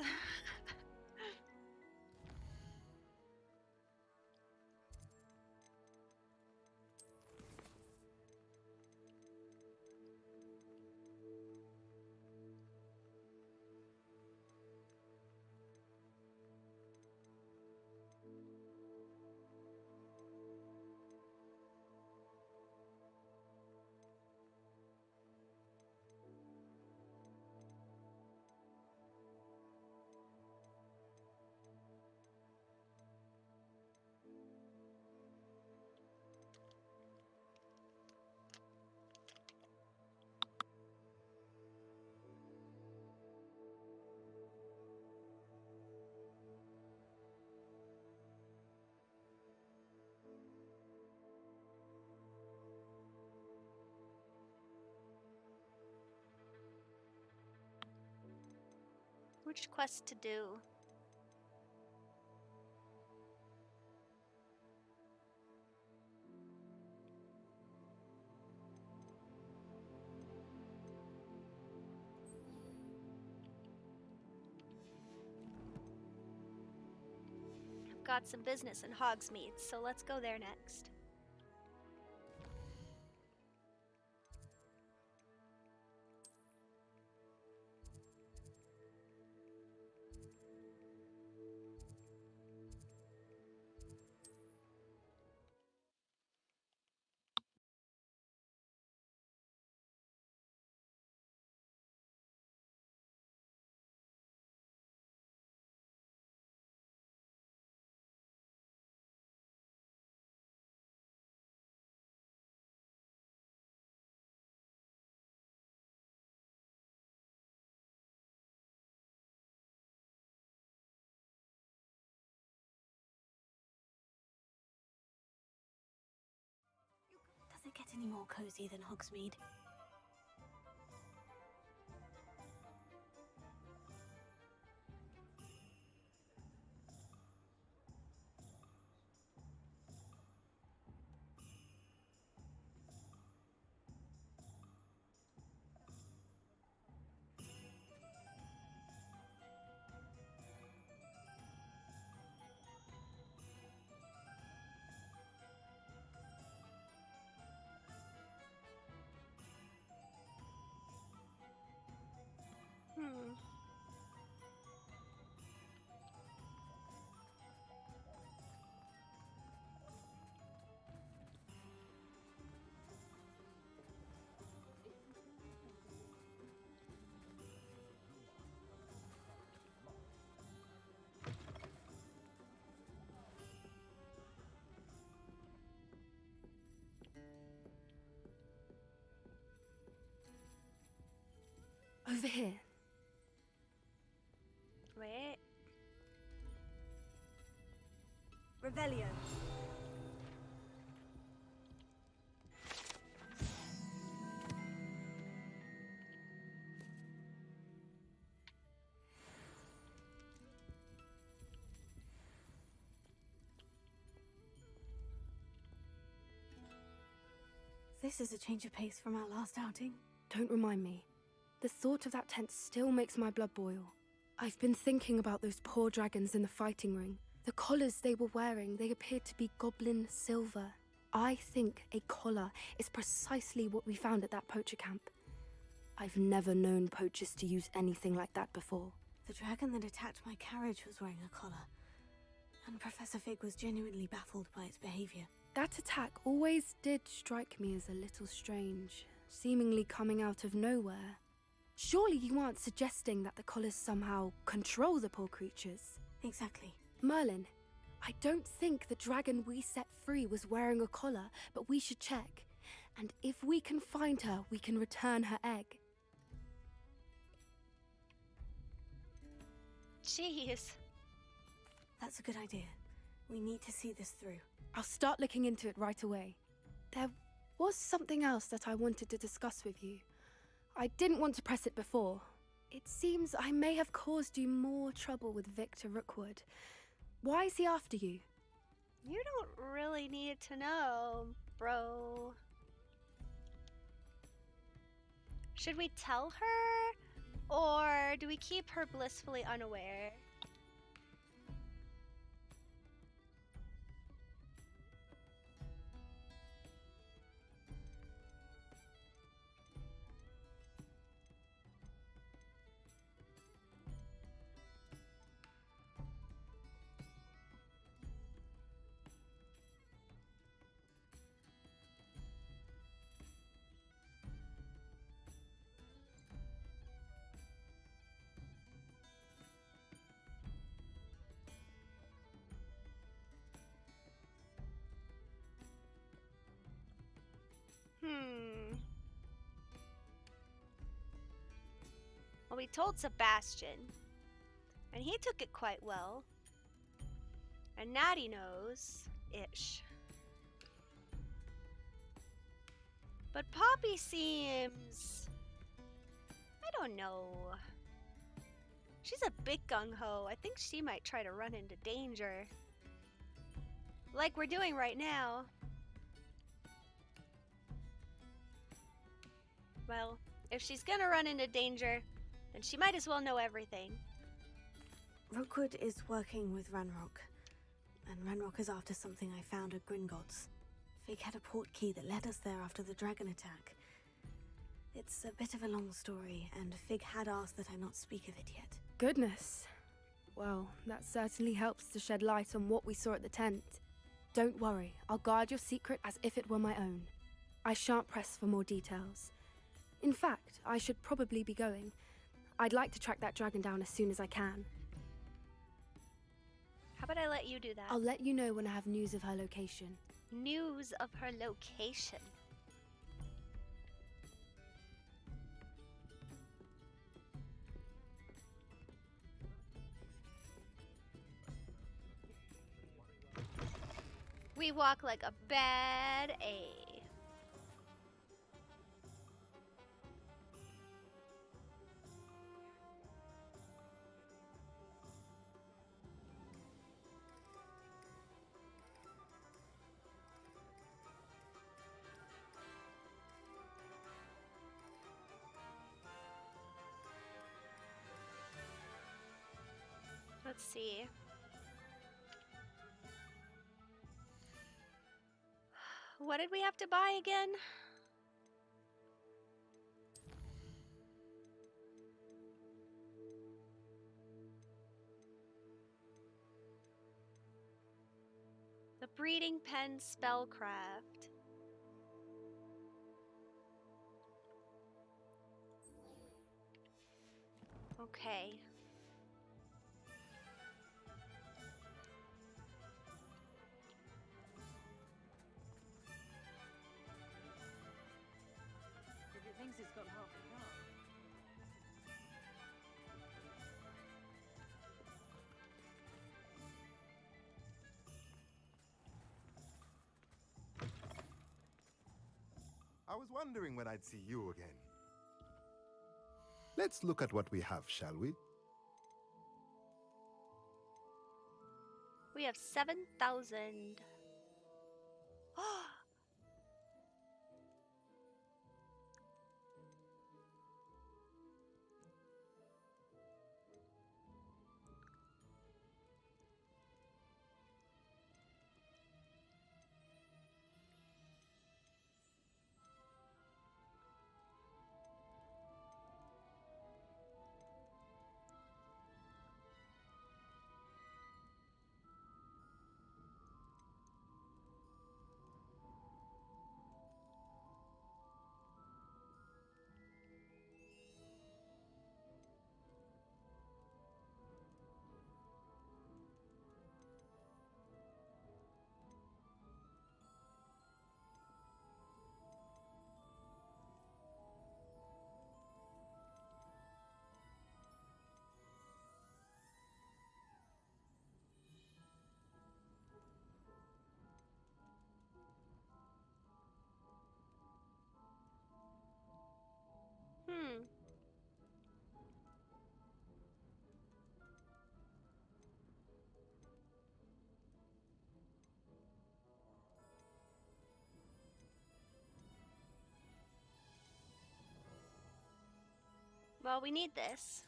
[SPEAKER 1] Which quest to do? I've got some business in Hogsmeade, so let's go there next.
[SPEAKER 7] Does it get any more cozy than Hogsmeade?
[SPEAKER 1] Hmm.
[SPEAKER 6] Over here.
[SPEAKER 1] Wait.
[SPEAKER 12] Revelio.
[SPEAKER 7] This is a change of pace from our last outing.
[SPEAKER 6] Don't remind me. The thought of that tent still makes my blood boil. I've been thinking about those poor dragons in the fighting ring. The collars they were wearing, they appeared to be goblin silver. I think a collar is precisely what we found at that poacher camp. I've never known poachers to use anything like that before.
[SPEAKER 7] The dragon that attacked my carriage was wearing a collar, and Professor Fig was genuinely baffled by its behavior.
[SPEAKER 6] That attack always did strike me as a little strange, seemingly coming out of nowhere. Surely you aren't suggesting that the collars somehow control the poor creatures?
[SPEAKER 7] Exactly.
[SPEAKER 6] Merlin, I don't think the dragon we set free was wearing a collar, but we should check. And if we can find her, we can return her egg.
[SPEAKER 1] Jeez.
[SPEAKER 7] That's a good idea. We need to see this through.
[SPEAKER 6] I'll start looking into it right away. There was something else that I wanted to discuss with you. I didn't want to press it before, It seems I may have caused you more trouble with Victor Rookwood. Why is he after you?
[SPEAKER 1] You don't really need to know, bro. Should we tell her, or do we keep her blissfully unaware? Well, we told Sebastian, and he took it quite well. And Natty knows, ish. But Poppy seems... I don't know. She's a bit gung-ho. I think she might try to run into danger. Like we're doing right now. Well, if she's gonna run into danger, then she might as well know everything.
[SPEAKER 7] Rookwood is working with Ranrock, and Ranrock is after something I found at Gringotts. Fig had a port key that led us there after the dragon attack. It's a bit of a long story, and Fig had asked that I not speak of it yet.
[SPEAKER 6] Goodness. Well, that certainly helps to shed light on what we saw at the tent. Don't worry, I'll guard your secret as if it were my own. I shan't press for more details. In fact, I should probably be going. I'd like to track that dragon down as soon as I can.
[SPEAKER 1] How about I let you do that?
[SPEAKER 6] I'll let you know when I have news of her location.
[SPEAKER 1] News of her location. We walk like a bad A. Let's see. What did we have to buy again? The breeding pen spellcraft. Okay.
[SPEAKER 3] If it thinks it's got half a car.
[SPEAKER 19] I was wondering when I'd see you again. Let's look at what we have, shall we?
[SPEAKER 1] We have 7,000. Well, we need this.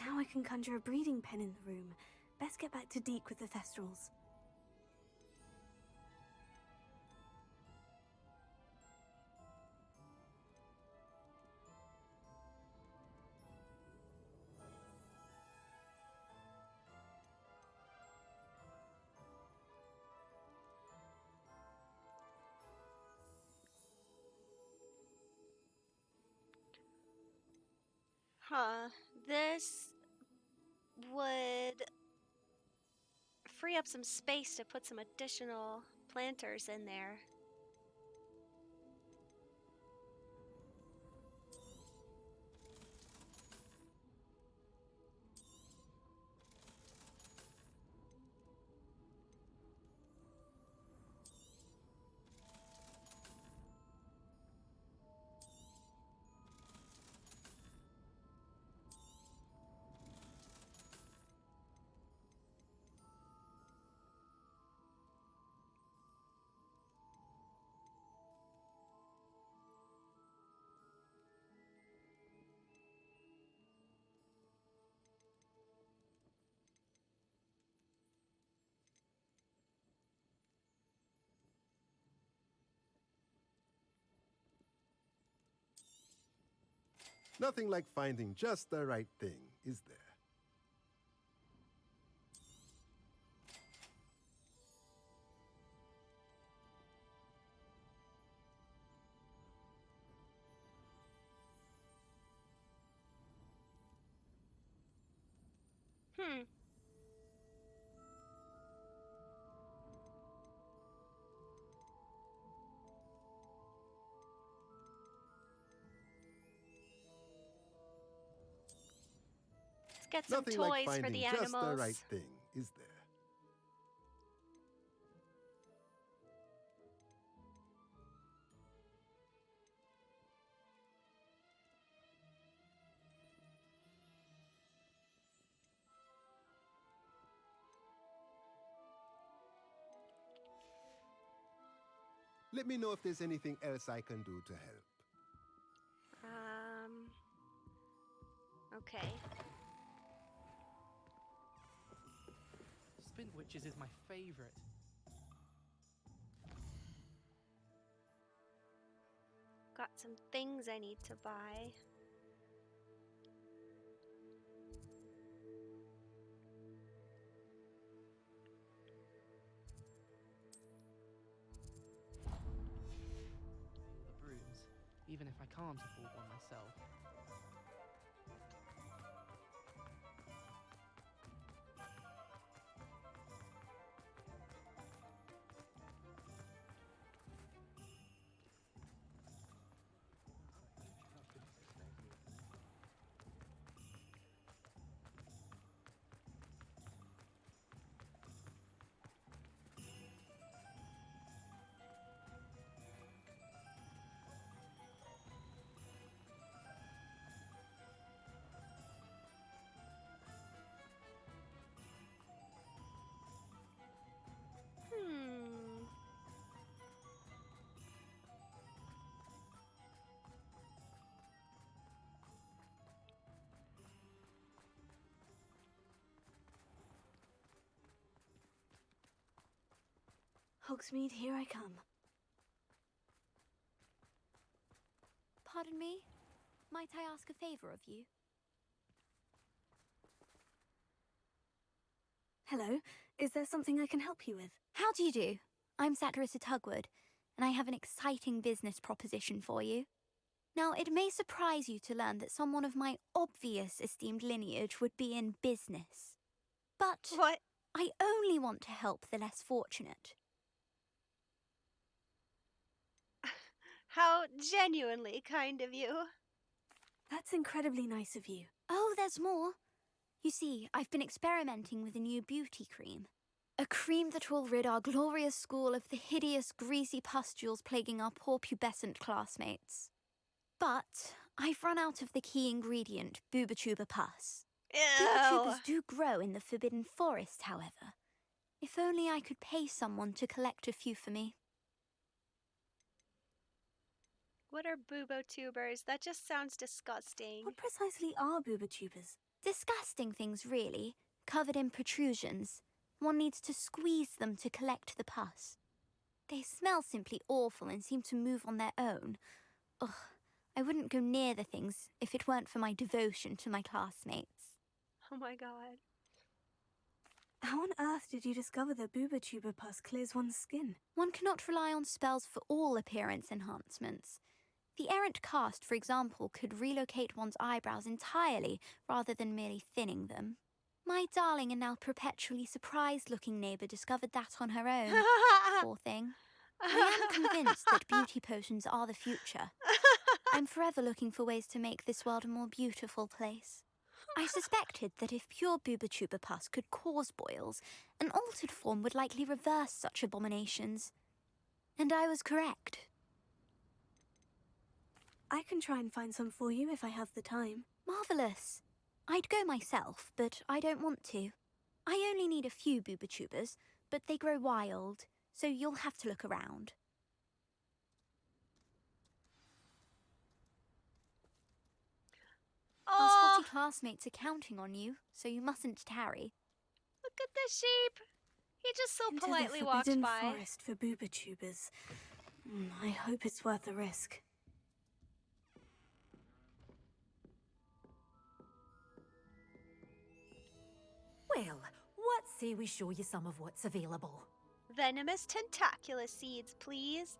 [SPEAKER 5] Now I can conjure a breeding pen in the room. Best get back to Deke with the Thestrals.
[SPEAKER 1] Huh. This would free up some space to put some additional planters in there.
[SPEAKER 19] Nothing like finding just the right thing, is there?
[SPEAKER 1] Hmm. Let's get some
[SPEAKER 19] Nothing like
[SPEAKER 1] toys for
[SPEAKER 19] finding
[SPEAKER 1] the
[SPEAKER 19] just the
[SPEAKER 1] animals.
[SPEAKER 19] right thing, is there? Let me know if there's anything else I can do to help.
[SPEAKER 1] Okay.
[SPEAKER 20] Spin Witches is my favorite.
[SPEAKER 1] Got some things I need to buy.
[SPEAKER 20] The brooms, even if I can't afford one myself.
[SPEAKER 1] Hmm.
[SPEAKER 5] Hogsmeade, here I come.
[SPEAKER 21] Pardon me? Might I ask a favor of you?
[SPEAKER 5] Hello, is there something I can help you with?
[SPEAKER 21] How do you do? I'm Satirissa Tugwood, and I have an exciting business proposition for you. Now, it may surprise you to learn that someone of my obvious esteemed lineage would be in business. But
[SPEAKER 1] what?
[SPEAKER 21] I only want to help the less fortunate.
[SPEAKER 1] How genuinely kind of you.
[SPEAKER 5] That's incredibly nice of you.
[SPEAKER 21] Oh, there's more. You see, I've been experimenting with a new beauty cream. A cream that will rid our glorious school of the hideous, greasy pustules plaguing our poor pubescent classmates. But I've run out of the key ingredient, Booba pus. Booba do grow in the Forbidden Forest, however. If only I could pay someone to collect a few for me.
[SPEAKER 1] What are boobotubers? That just sounds disgusting.
[SPEAKER 21] What precisely are boobotubers? Disgusting things, really, covered in protrusions. One needs to squeeze them to collect the pus. They smell simply awful and seem to move on their own. Ugh, I wouldn't go near the things if it weren't for my devotion to my classmates.
[SPEAKER 1] Oh my god.
[SPEAKER 6] How on earth did you discover that boobotuber pus clears one's skin?
[SPEAKER 21] One cannot rely on spells for all appearance enhancements. The errant cast, for example, could relocate one's eyebrows entirely rather than merely thinning them. My darling and now perpetually surprised-looking neighbour discovered that on her own. Poor thing. I am convinced that beauty potions are the future. I'm forever looking for ways to make this world a more beautiful place. I suspected that if pure boobotuber pus could cause boils, an altered form would likely reverse such abominations. And I was correct.
[SPEAKER 6] I can try and find some for you if I have the time.
[SPEAKER 21] Marvellous. I'd go myself, but I don't want to. I only need a few boobotubers, but they grow wild, so you'll have to look around. Our spotty classmates are counting on you, so you mustn't tarry.
[SPEAKER 1] Look at the sheep. He just so
[SPEAKER 6] Into
[SPEAKER 1] politely
[SPEAKER 6] the
[SPEAKER 1] walked
[SPEAKER 6] forbidden
[SPEAKER 1] by.
[SPEAKER 6] forest for boobotubers. I hope it's worth the risk.
[SPEAKER 8] Well, what say we show you some of what's available?
[SPEAKER 1] Venomous tentaculus seeds, please.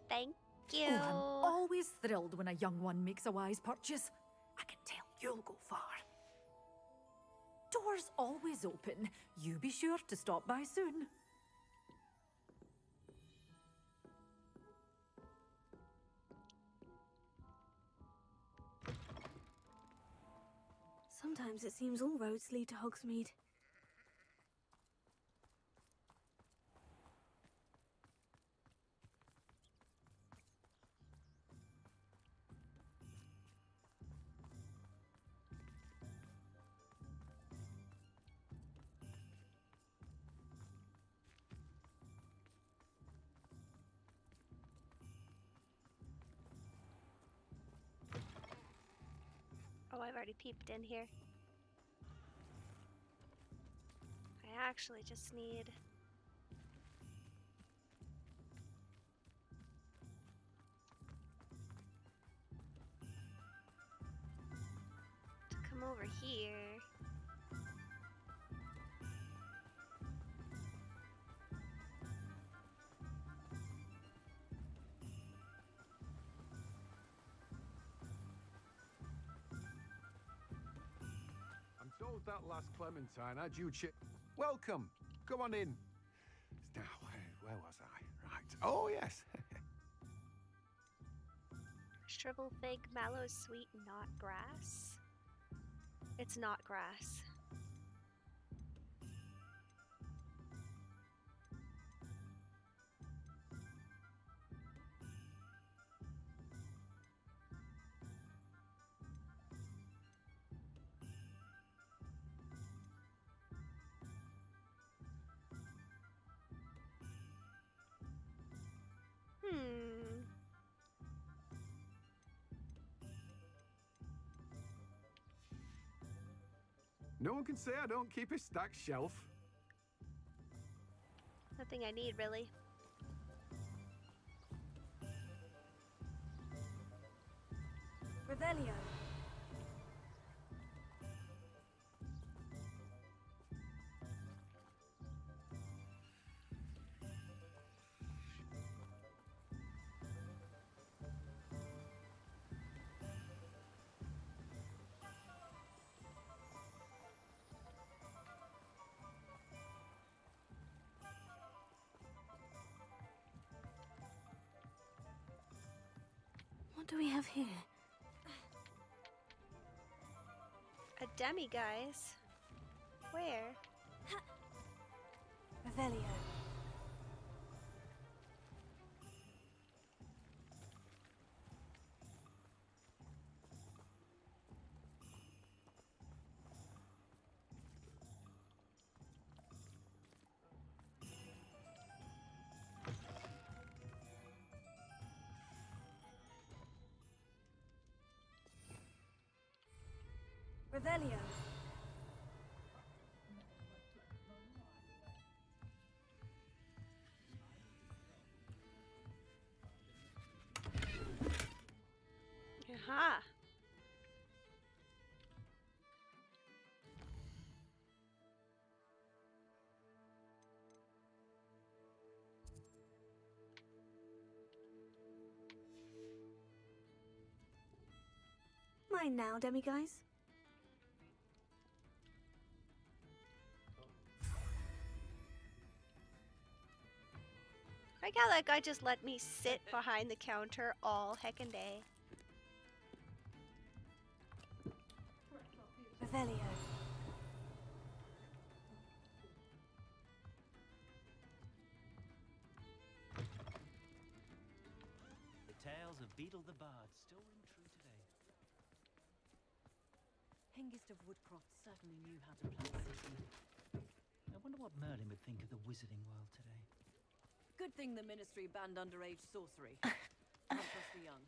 [SPEAKER 1] Thank you.
[SPEAKER 8] Oh, I'm always thrilled when a young one makes a wise purchase. I can tell you'll go far. Doors always open. You be sure to stop by soon.
[SPEAKER 6] Sometimes it seems all roads lead to Hogsmeade.
[SPEAKER 1] Oh, I've already peeped in here. I actually just need... to come over here.
[SPEAKER 14] I'm told that last Clementine had you Welcome. Come on in. Now, where was I? Right. Oh, yes.
[SPEAKER 1] Shrivel fig, mallow sweet, not grass. It's not grass.
[SPEAKER 14] No one can say I don't keep a stacked shelf.
[SPEAKER 1] Nothing I need, really.
[SPEAKER 6] Revelio. What do we have here?
[SPEAKER 1] A demi-guise? Where?
[SPEAKER 6] Revelio.
[SPEAKER 7] Revelio.
[SPEAKER 1] Aha.
[SPEAKER 7] Mine now, demiguise.
[SPEAKER 1] I got that guy just let me sit behind the counter all heckin' day.
[SPEAKER 7] Revelio.
[SPEAKER 9] The tales of Beetle the Bard still ring true today.
[SPEAKER 8] Hengist of Woodcroft certainly knew how to play city.
[SPEAKER 9] I wonder what Merlin would think of the wizarding world today.
[SPEAKER 8] Good thing the Ministry banned underage sorcery. Can't trust the young.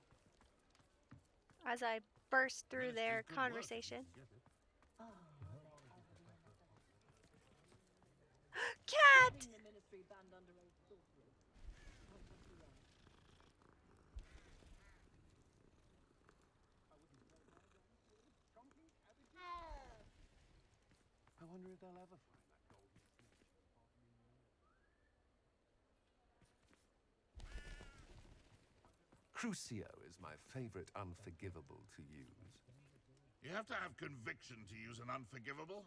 [SPEAKER 1] As I burst through their conversation. Cat!
[SPEAKER 8] Good thing the Ministry banned underage sorcery. Can't trust the young.
[SPEAKER 14] I wonder if they'll ever find that golden snitch.
[SPEAKER 4] Crucio is my favorite unforgivable to use.
[SPEAKER 2] You have to have conviction to use an unforgivable.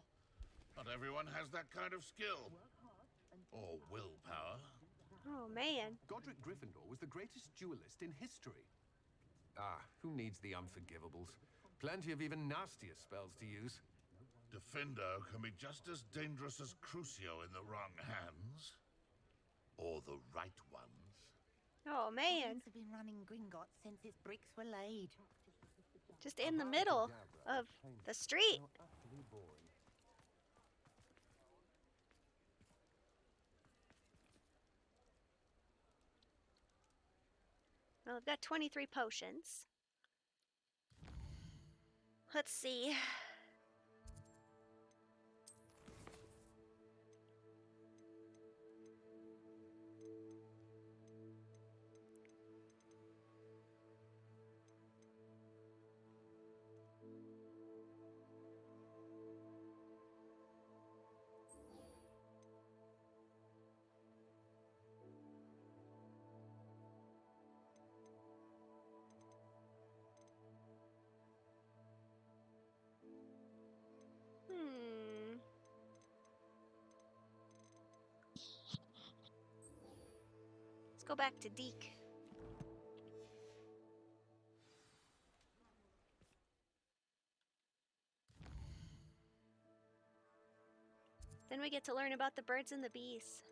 [SPEAKER 2] Not everyone has that kind of skill. Or willpower.
[SPEAKER 1] Oh, man.
[SPEAKER 14] Godric Gryffindor was the greatest duelist in history. Ah, who needs the unforgivables? Plenty of even nastier spells to use.
[SPEAKER 2] Defendo can be just as dangerous as Crucio in the wrong hands. Or the right ones.
[SPEAKER 1] Oh, man.
[SPEAKER 22] Have been running Gringotts since its bricks were laid.
[SPEAKER 1] Just in the middle of the street. Well, I've got 23 potions. Let's see. Let's go back to Deke. Then we get to learn about the birds and the bees.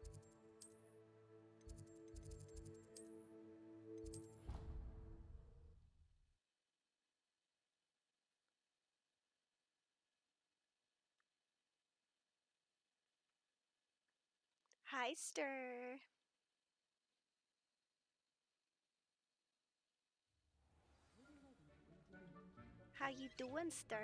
[SPEAKER 1] Hi, Stir. How you doing, Stir?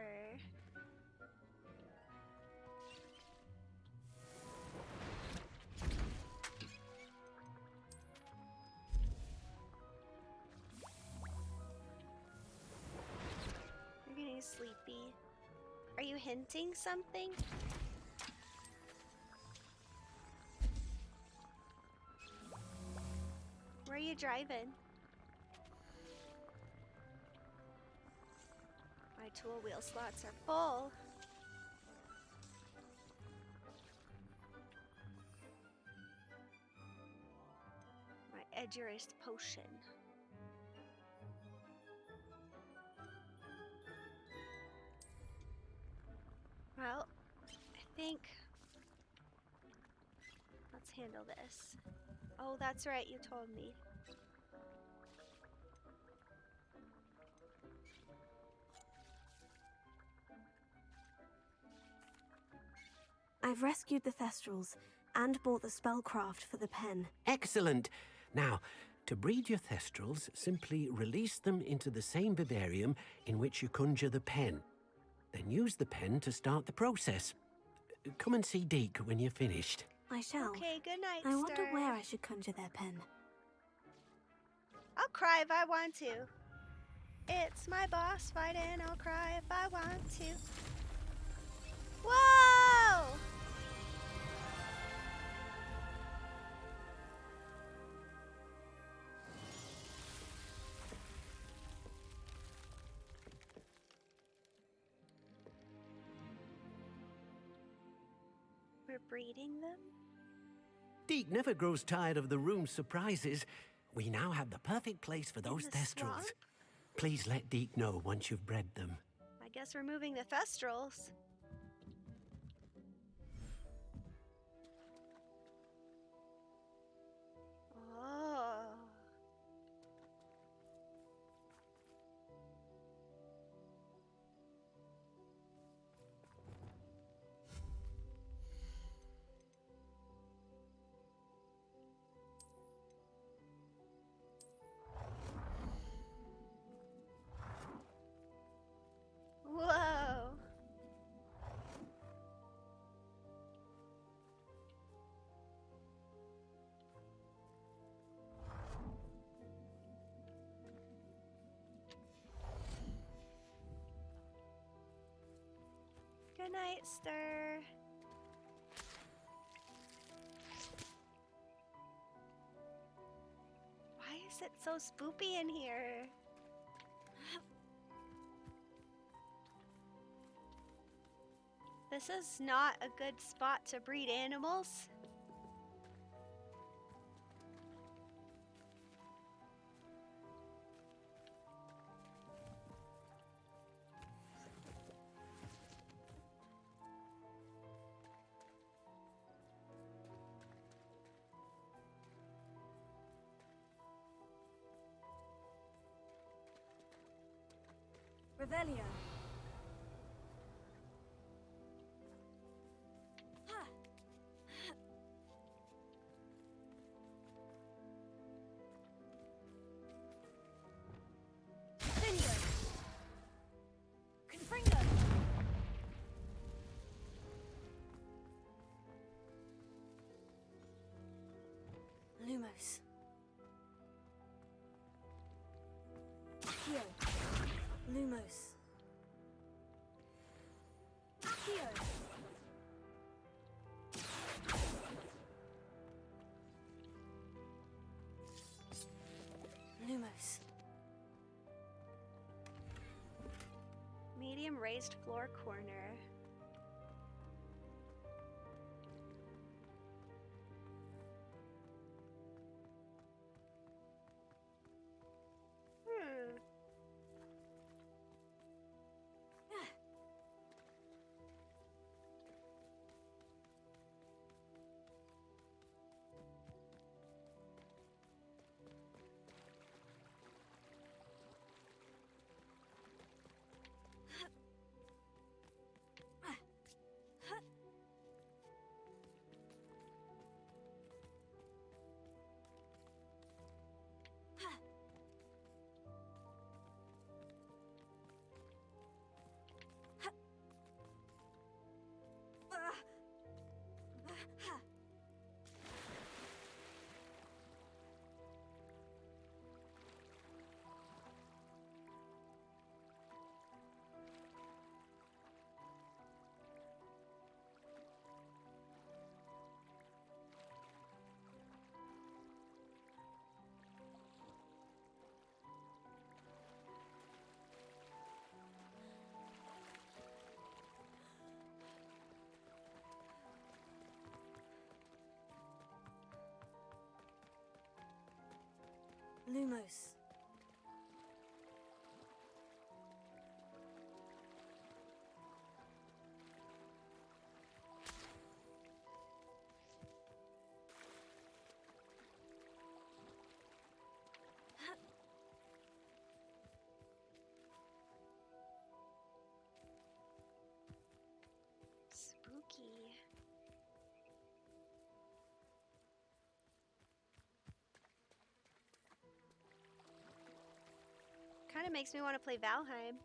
[SPEAKER 1] You're getting sleepy. Are you hinting something? Where are you driving? My tool wheel slots are full. My edgerist potion. Well, I think... Let's handle this. Oh, that's right, you told me.
[SPEAKER 7] I've rescued the Thestrals and bought the spellcraft for the pen.
[SPEAKER 17] Excellent. Now, to breed your Thestrals, simply release them into the same vivarium in which you conjure the pen. Then use the pen to start the process. Come and see Deke when you're finished.
[SPEAKER 7] I shall.
[SPEAKER 1] Okay, good night,
[SPEAKER 7] I wonder
[SPEAKER 1] Stir.
[SPEAKER 7] where I should conjure their pen.
[SPEAKER 1] I'll cry if I want to. It's my boss fighting, I'll cry if I want to. Whoa! We're breeding them?
[SPEAKER 17] Deke never grows tired of the room's surprises. We now have the perfect place for those
[SPEAKER 1] the
[SPEAKER 17] thestrals.
[SPEAKER 1] swamp?
[SPEAKER 17] Please let Deke know once you've bred them.
[SPEAKER 1] I guess we're moving the thestrals. Oh. Whoa. Good night, Stir. Why is it so spoopy in here? This is not a good spot to breed animals.
[SPEAKER 12] Revelio.
[SPEAKER 7] Lumos.
[SPEAKER 12] Accio.
[SPEAKER 7] Lumos.
[SPEAKER 12] Accio.
[SPEAKER 7] Lumos.
[SPEAKER 1] Medium raised floor corner. Hmm.
[SPEAKER 7] Lumos.
[SPEAKER 1] Spooky. Kind of makes me want to play Valheim.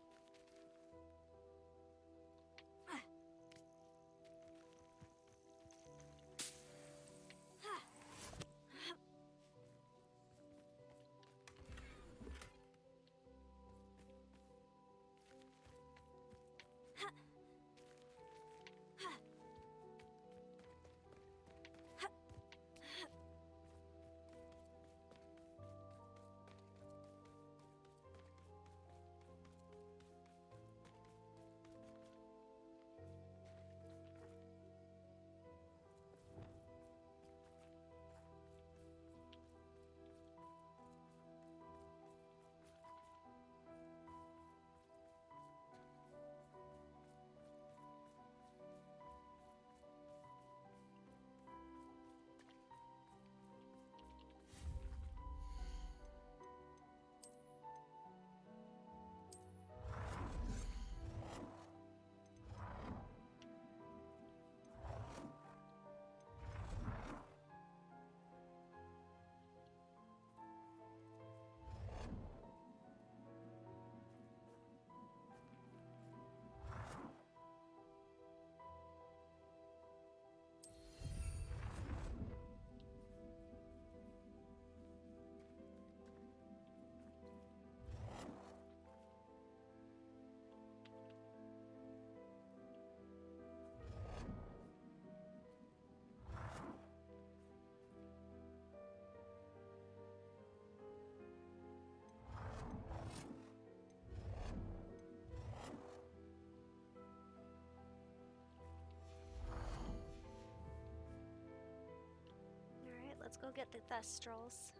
[SPEAKER 1] go get the Thestrals.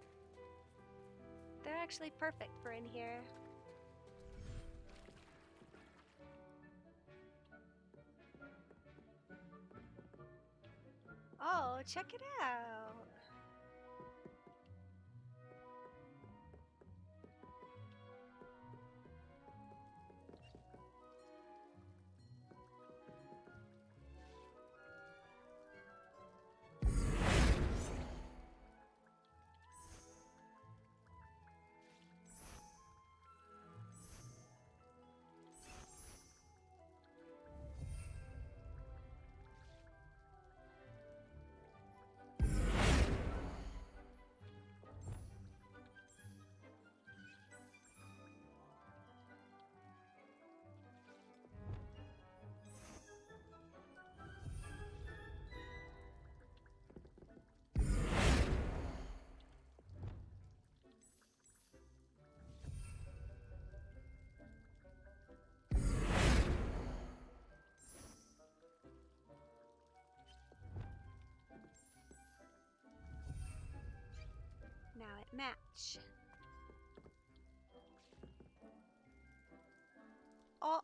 [SPEAKER 1] They're actually perfect for in here. Oh, check it out. Now it match. Oh.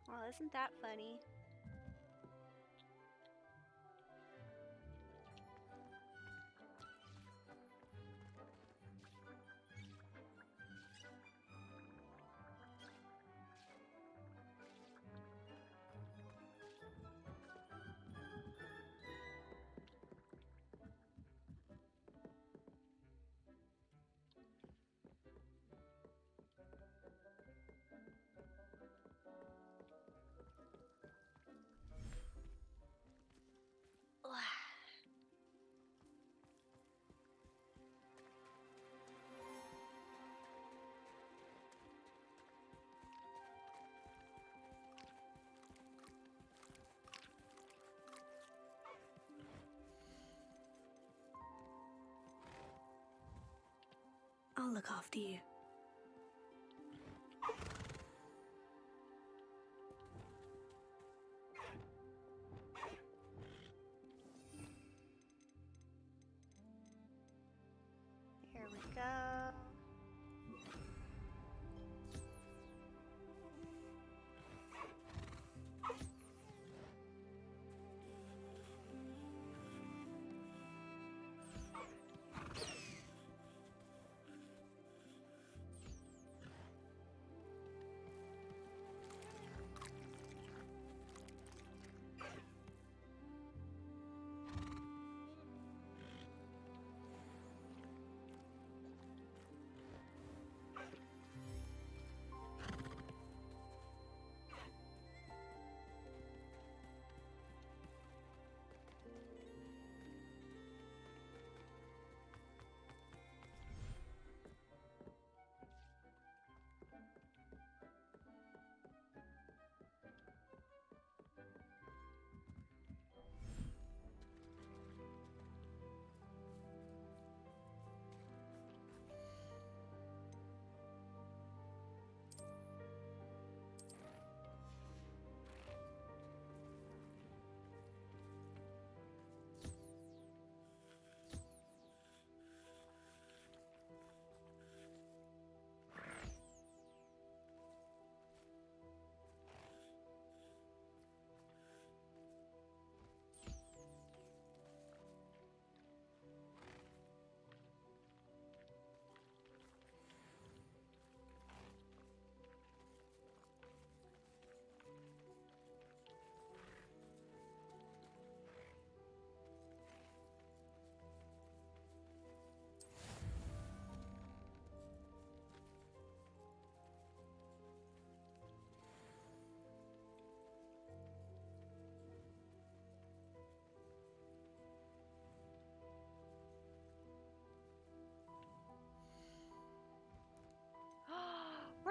[SPEAKER 1] Well, isn't that funny?
[SPEAKER 7] I'll look after you.
[SPEAKER 1] Here we go.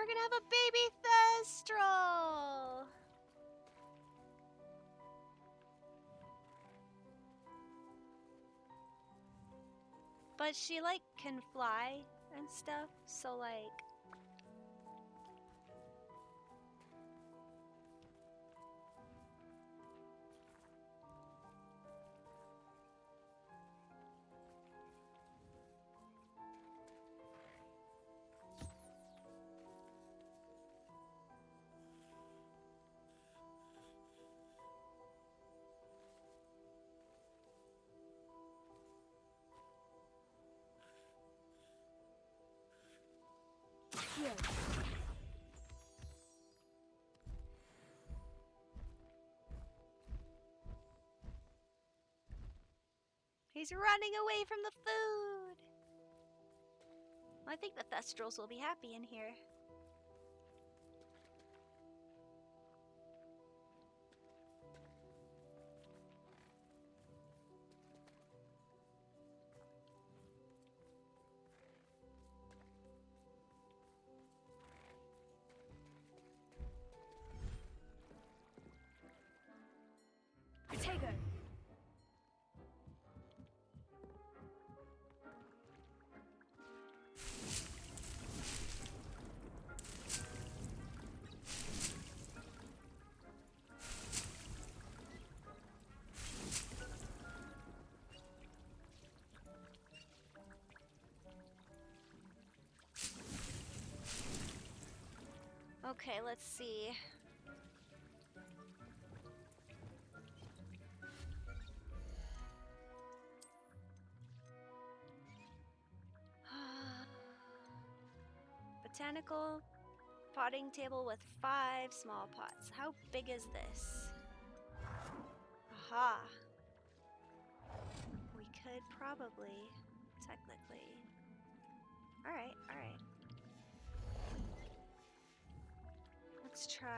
[SPEAKER 1] we're gonna have a baby Thestral! But she, like, can fly and stuff, so, like... He's running away from the food! I think the Thestrals will be happy in here.
[SPEAKER 5] Potato.
[SPEAKER 1] Okay, let's see. Botanical potting table with 5 small pots. How big is this? Aha. We could probably, technically. Alright, alright. Let's try...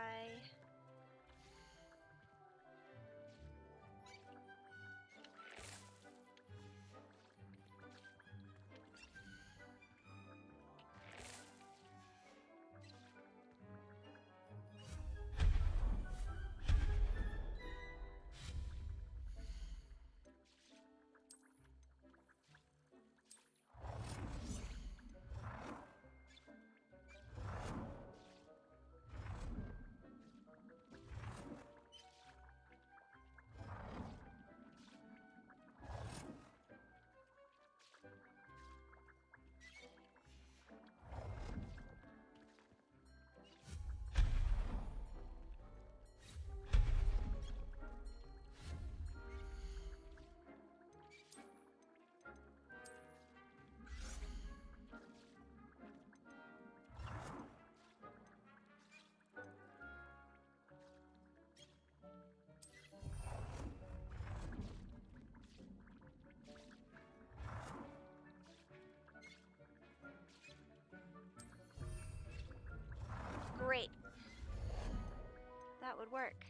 [SPEAKER 1] Great. That would work.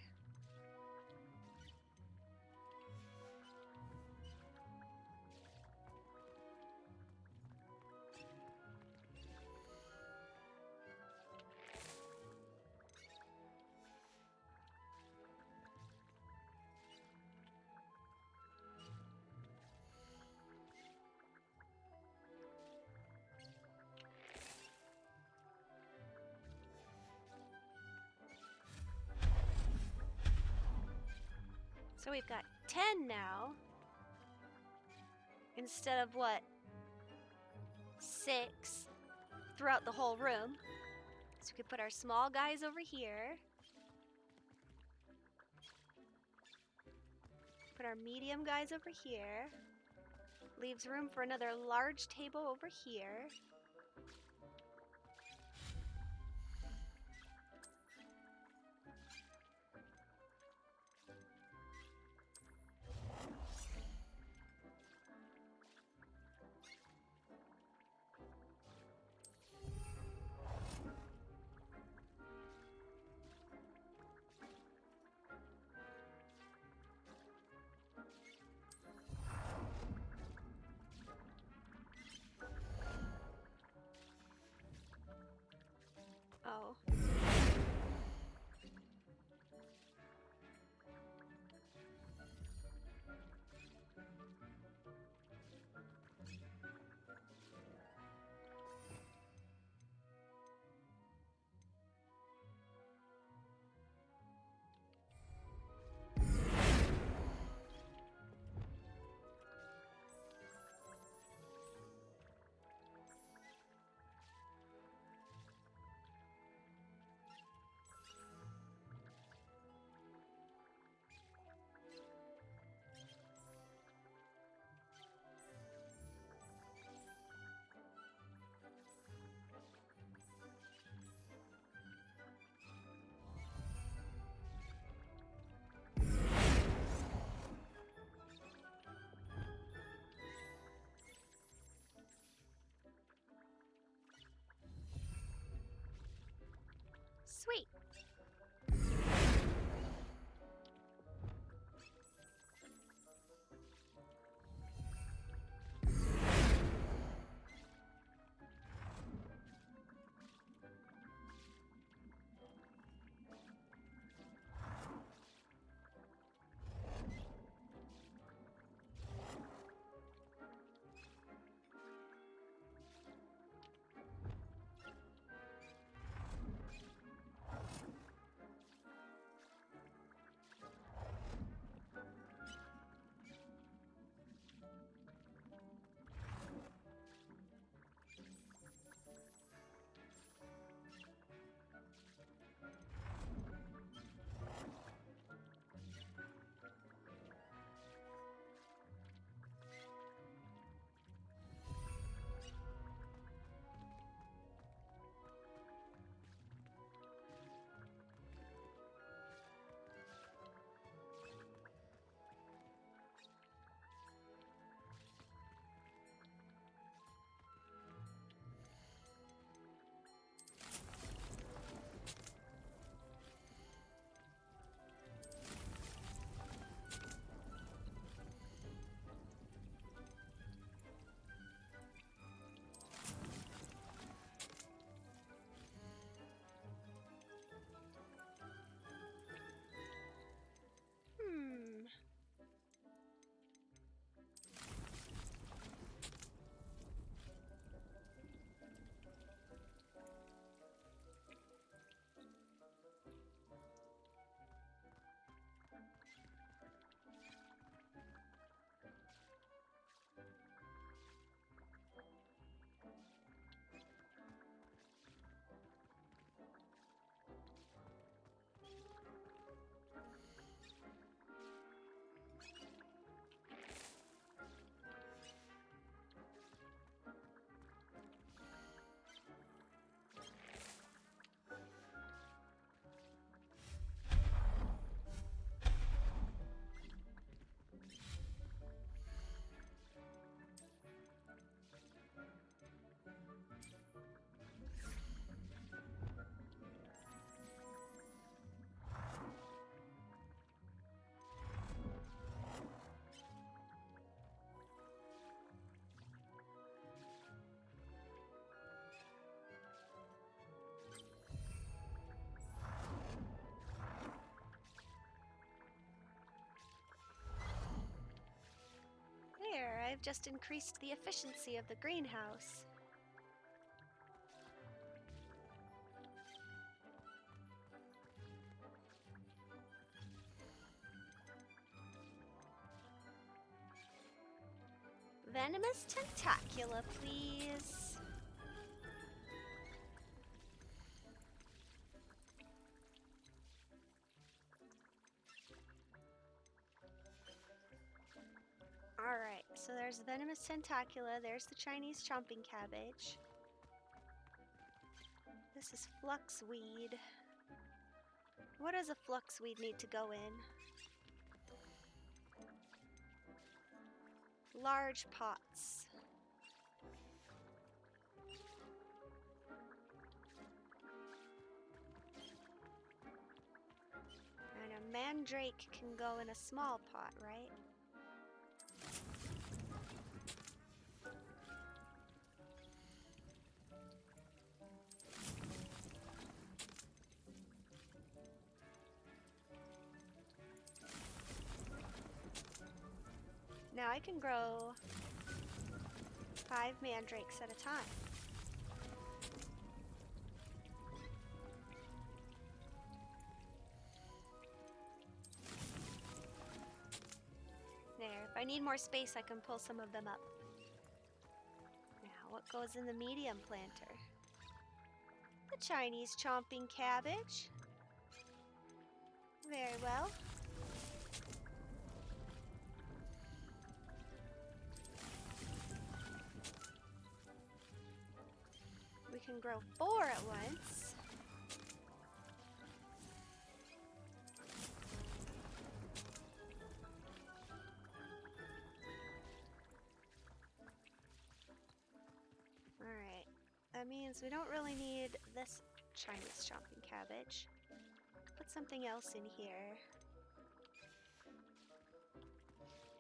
[SPEAKER 1] So we've got 10 now. Instead of what? 6 throughout the whole room. So we could put our small guys over here. Put our medium guys over here. Leaves room for another large table over here. Sweet. There, I've just increased the efficiency of the greenhouse. Venomous tentacula, please. Alright, so there's the venomous tentacula, there's the Chinese chomping cabbage. This is fluxweed. What does a fluxweed need to go in? Large pots. And a mandrake can go in a small pot, right? Now I can grow 5 mandrakes at a time. There, if I need more space, I can pull some of them up. Now, what goes in the medium planter? The Chinese chomping cabbage. Very well. We can grow 4 at once. Alright, that means we don't really need this Chinese chopping cabbage. Put something else in here.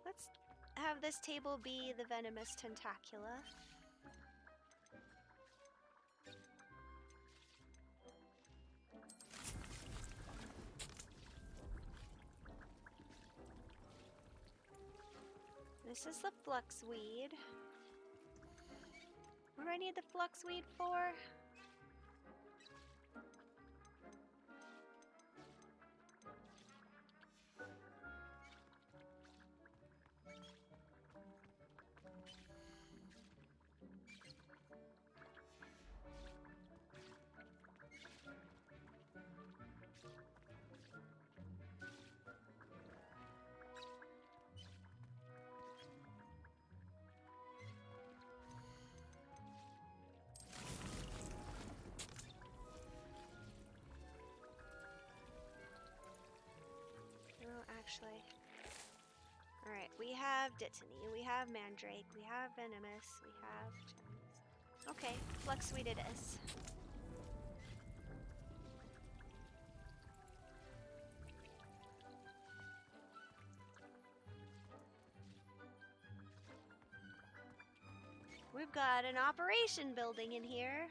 [SPEAKER 1] Let's have this table be the venomous tentacula. This is the fluxweed. What do I need the fluxweed for? No, actually. Alright, we have Dittany, we have Mandrake, we have Venomous, we have Chinese. Okay, fluxweed it is. We've got an operation building in here.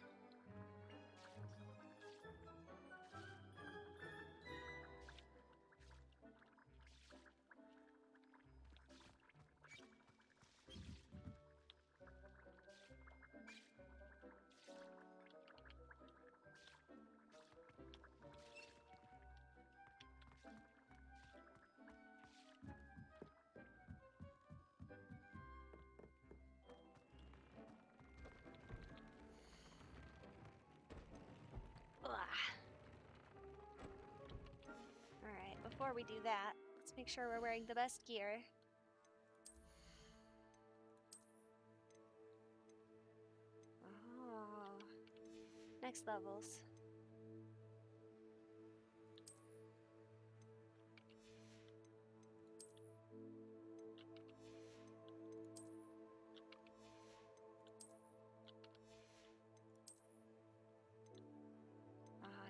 [SPEAKER 1] Alright, before we do that, let's make sure we're wearing the best gear. Oh, next levels.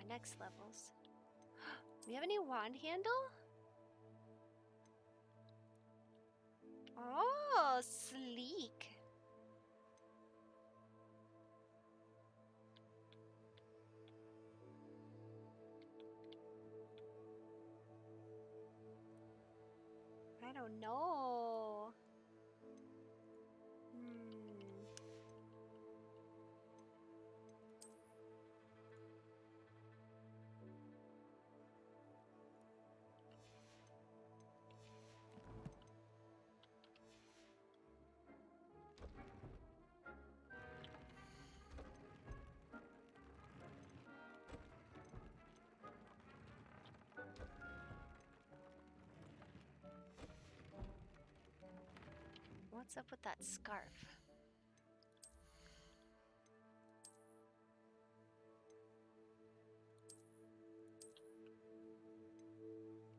[SPEAKER 1] Next levels. We have a new wand handle? Oh, sleek. I don't know. What's up with that scarf?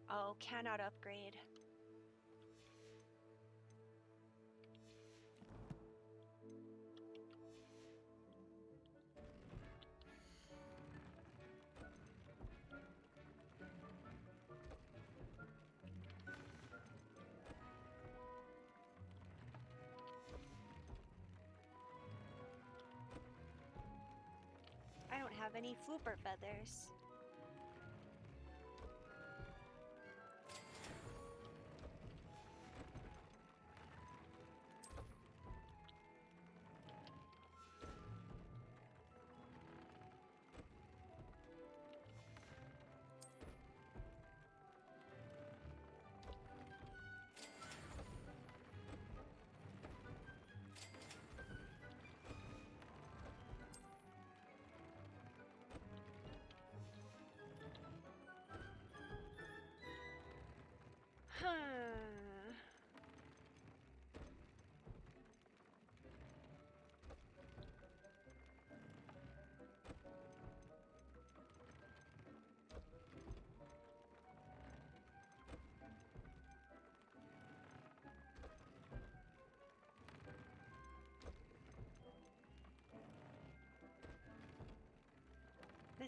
[SPEAKER 1] Oh, cannot upgrade. I don't have any flooper feathers.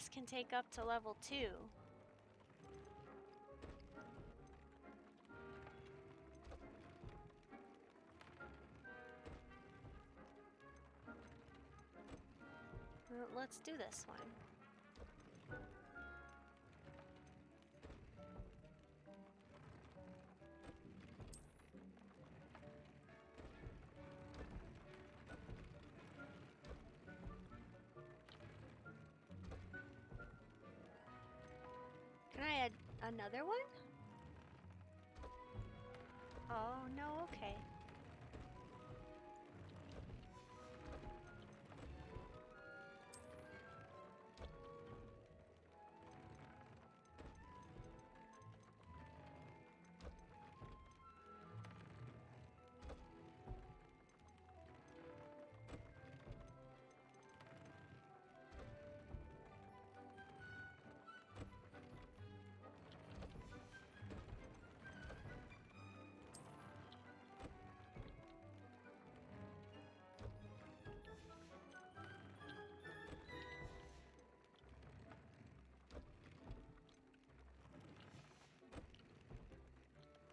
[SPEAKER 1] This can take up to level 2. Well, let's do this one. Can I add another one? Oh, no, okay.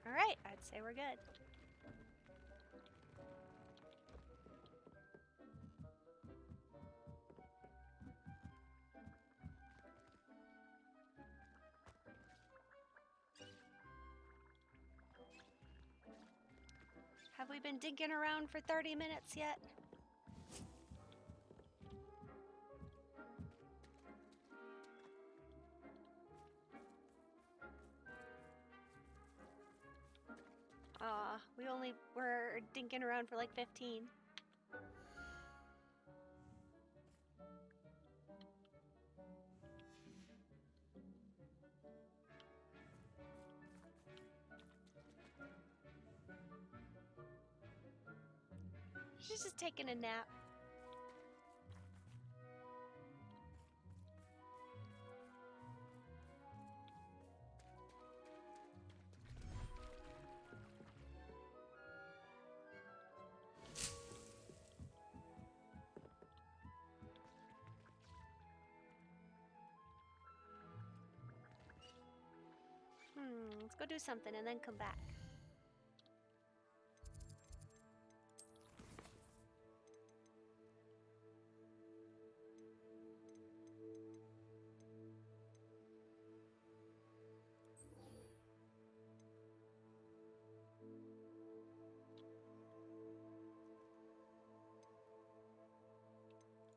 [SPEAKER 1] Alright, I'd say we're good. Have we been digging around for 30 minutes yet? We only were dinking around for like 15. She's just taking a nap. Let's go do something and then come back.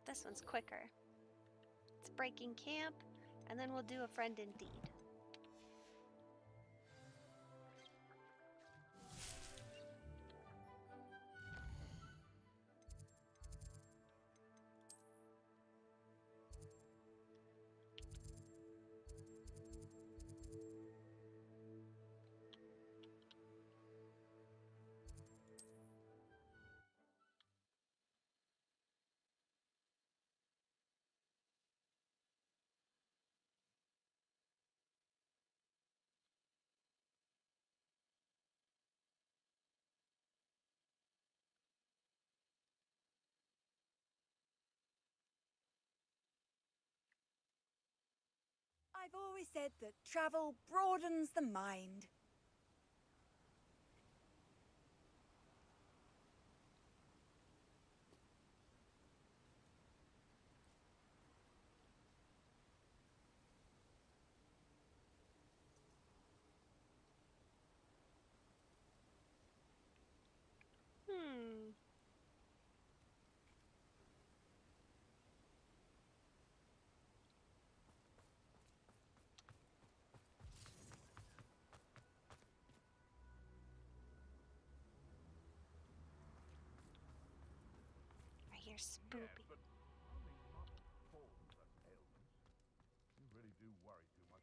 [SPEAKER 1] This one's quicker. It's breaking camp, and then we'll do a friend indeed.
[SPEAKER 12] I've always said that travel broadens the mind. I hear spoopy.
[SPEAKER 14] You really do worry too much.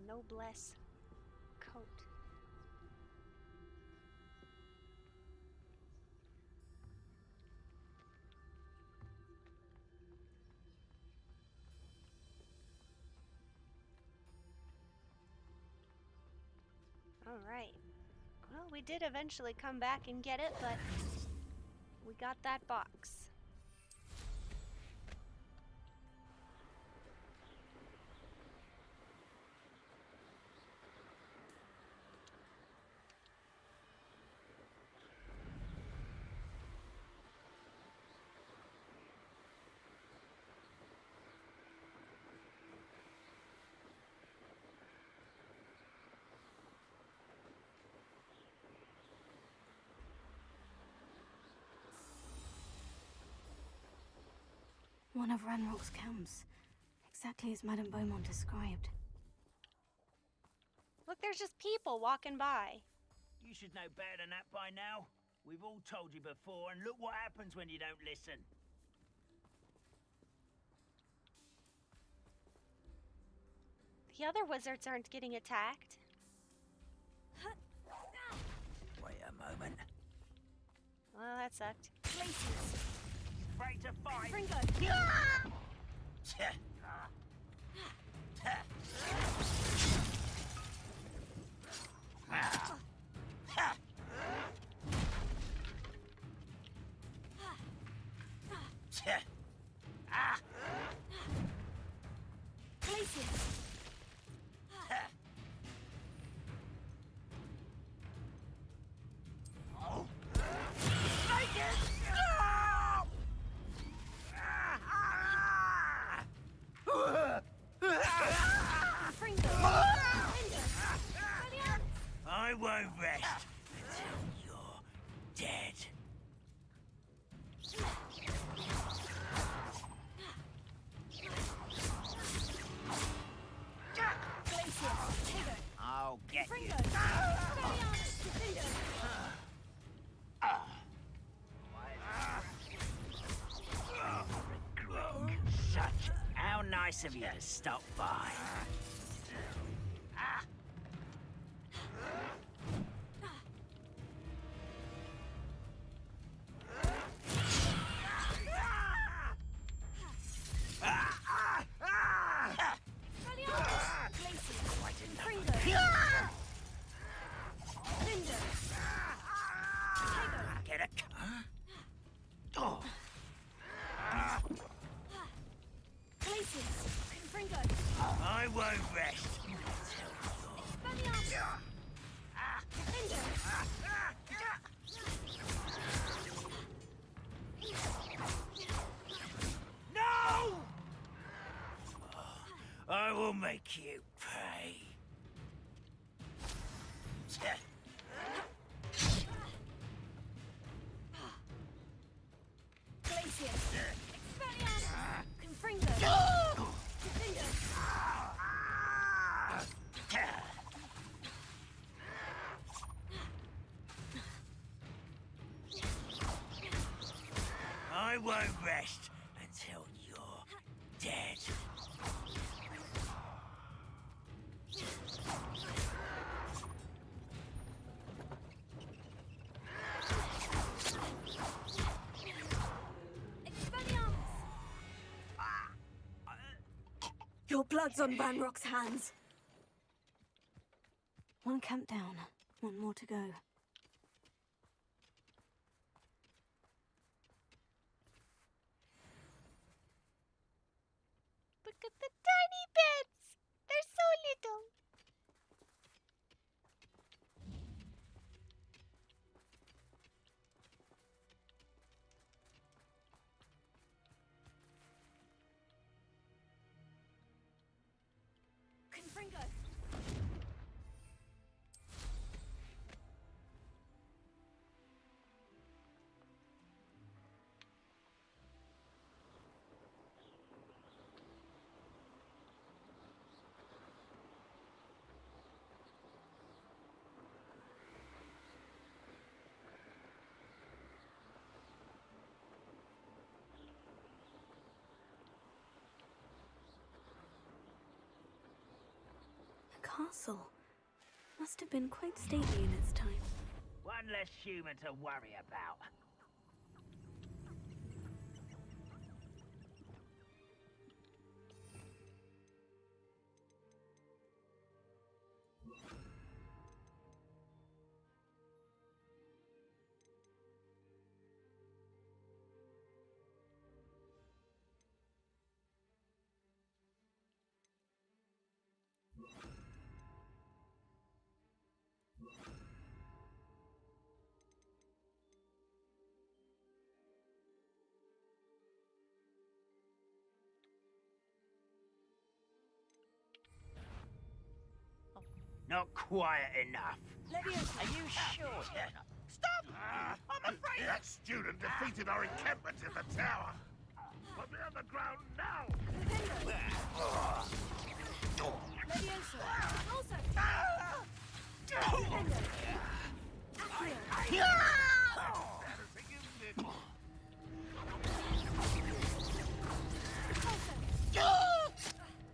[SPEAKER 1] noblesse coat. Alright. Well, we did eventually come back and get it, but we got that box.
[SPEAKER 5] One of Ranrock's camps, exactly as Madame Beaumont described.
[SPEAKER 1] Look, there's just people walking by.
[SPEAKER 9] You should know better than that by now. We've all told you before, and look what happens when you don't listen.
[SPEAKER 1] The other wizards aren't getting attacked.
[SPEAKER 9] Wait a moment.
[SPEAKER 1] Well, that sucked.
[SPEAKER 9] Afraid to fight?
[SPEAKER 1] Fringo!
[SPEAKER 9] I won't rest until you're dead. I'll get you. Such how nice of you to stop by. Get a oh. I won't rest until you're... No! I will make you pay. I won't rest until you're dead.
[SPEAKER 5] Your blood's on Ranrock's hands. One camp down, one more to go.
[SPEAKER 1] Look at the tiny bits! They're so little.
[SPEAKER 3] Confringo!
[SPEAKER 5] castle. Must have been quite stately in its time.
[SPEAKER 9] One less human to worry about. Not quiet enough. Are you sure?
[SPEAKER 2] Stop! I'm afraid that student defeated our encampment in the tower. Put me on the ground now!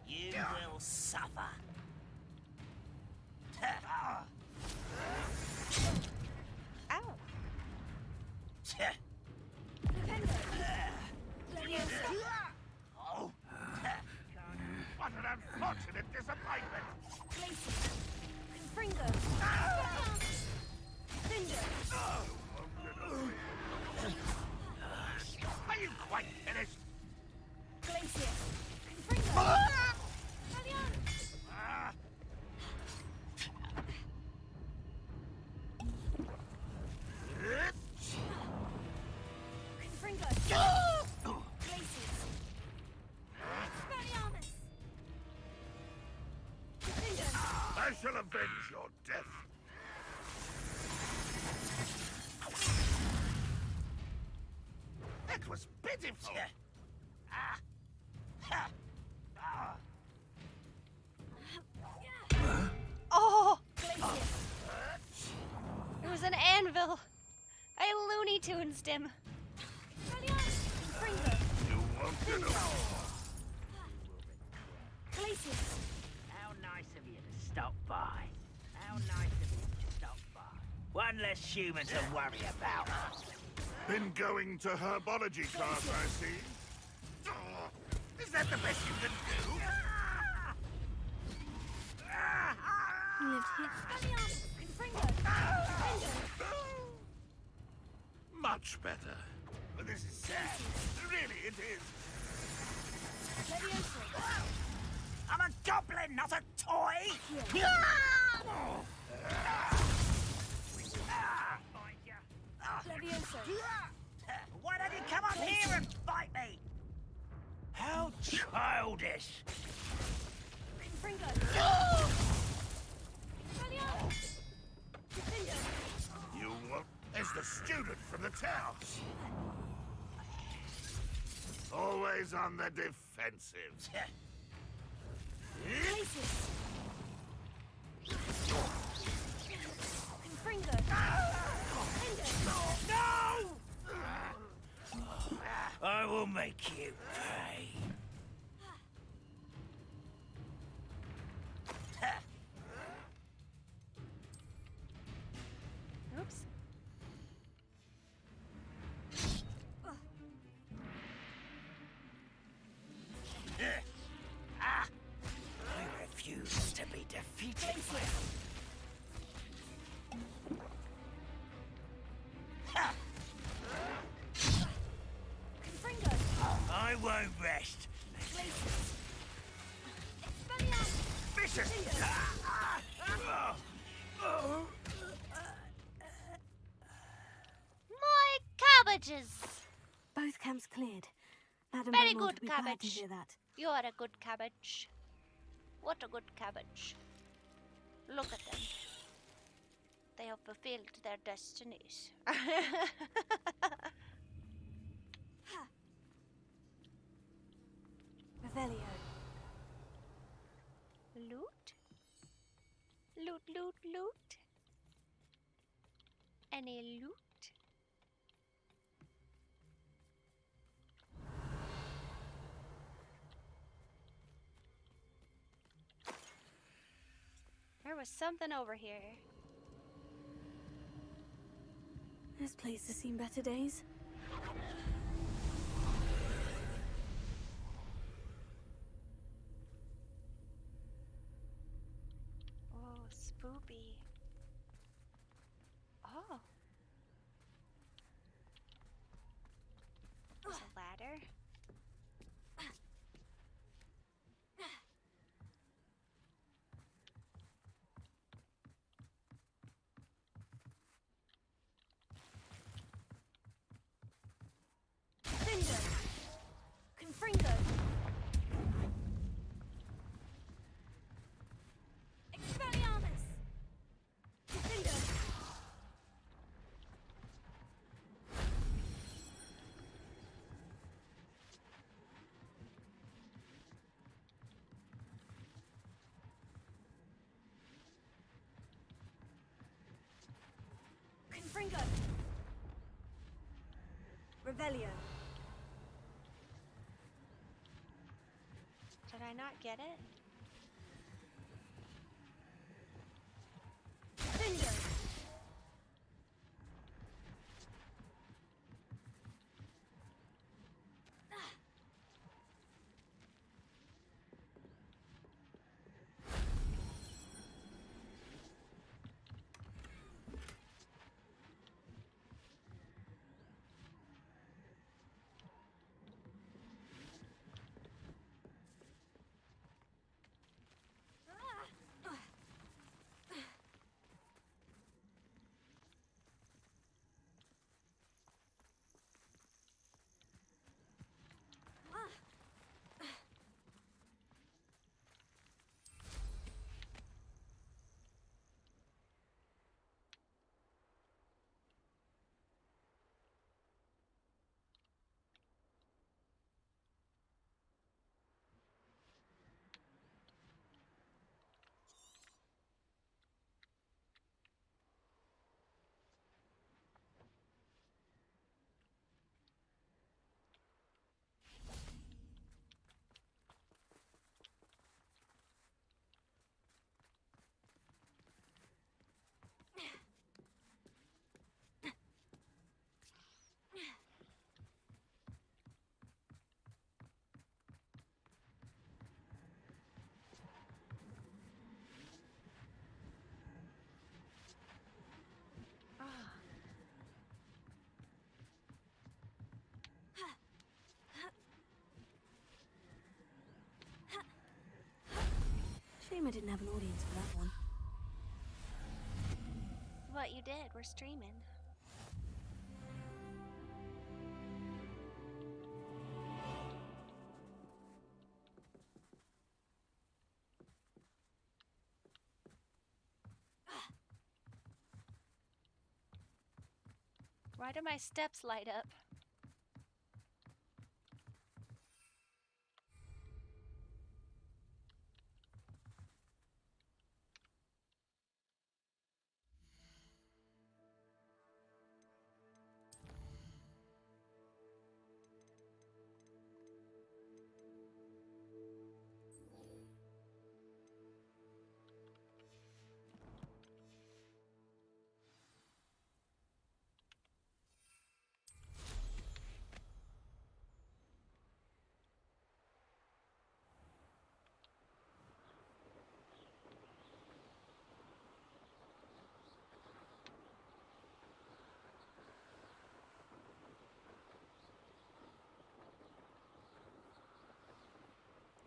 [SPEAKER 9] You will suffer.
[SPEAKER 1] Ow.
[SPEAKER 2] Oh. What an unfortunate disappointment! Are you quite finished? I shall avenge your death. That was pitiful.
[SPEAKER 1] Oh! It was an anvil. I Looney Tunes him.
[SPEAKER 2] You won't get away.
[SPEAKER 9] How nice of you to stop by. How nice of you to stop by. One less human to worry about.
[SPEAKER 2] Been going to herbology class, I see. Is that the best you can do?
[SPEAKER 5] He lived here.
[SPEAKER 2] Much better. But this is sad. Really, it is.
[SPEAKER 9] I'm a goblin, not a toy! Why don't you come up here and fight me? How childish!
[SPEAKER 2] You won't. As the student from the town. Always on the defensive.
[SPEAKER 9] No! I will make you pay.
[SPEAKER 1] Oops.
[SPEAKER 9] I refuse to be defeated. I won't rest. Vicious!
[SPEAKER 1] My cabbages!
[SPEAKER 7] Both camps cleared. Madam
[SPEAKER 1] Very
[SPEAKER 7] Beaumont
[SPEAKER 1] good
[SPEAKER 7] will be glad to
[SPEAKER 1] cabbage.
[SPEAKER 7] hear that.
[SPEAKER 1] You are a good cabbage. What a good cabbage. Look at them. They have fulfilled their destinies.
[SPEAKER 7] Revelio.
[SPEAKER 1] Loot? Loot, loot, loot? Any loot? There was something over here.
[SPEAKER 7] This place has seen better days.
[SPEAKER 1] Oh, spoopy. Oh. There's a ladder.
[SPEAKER 7] Confringo! Confringo! Expelliarmus! Confringo! Confringo! Revelio!
[SPEAKER 1] Did I not get it?
[SPEAKER 7] Confringo! Shame I didn't have an audience for that one.
[SPEAKER 1] What you did, we're streaming. Why do my steps light up?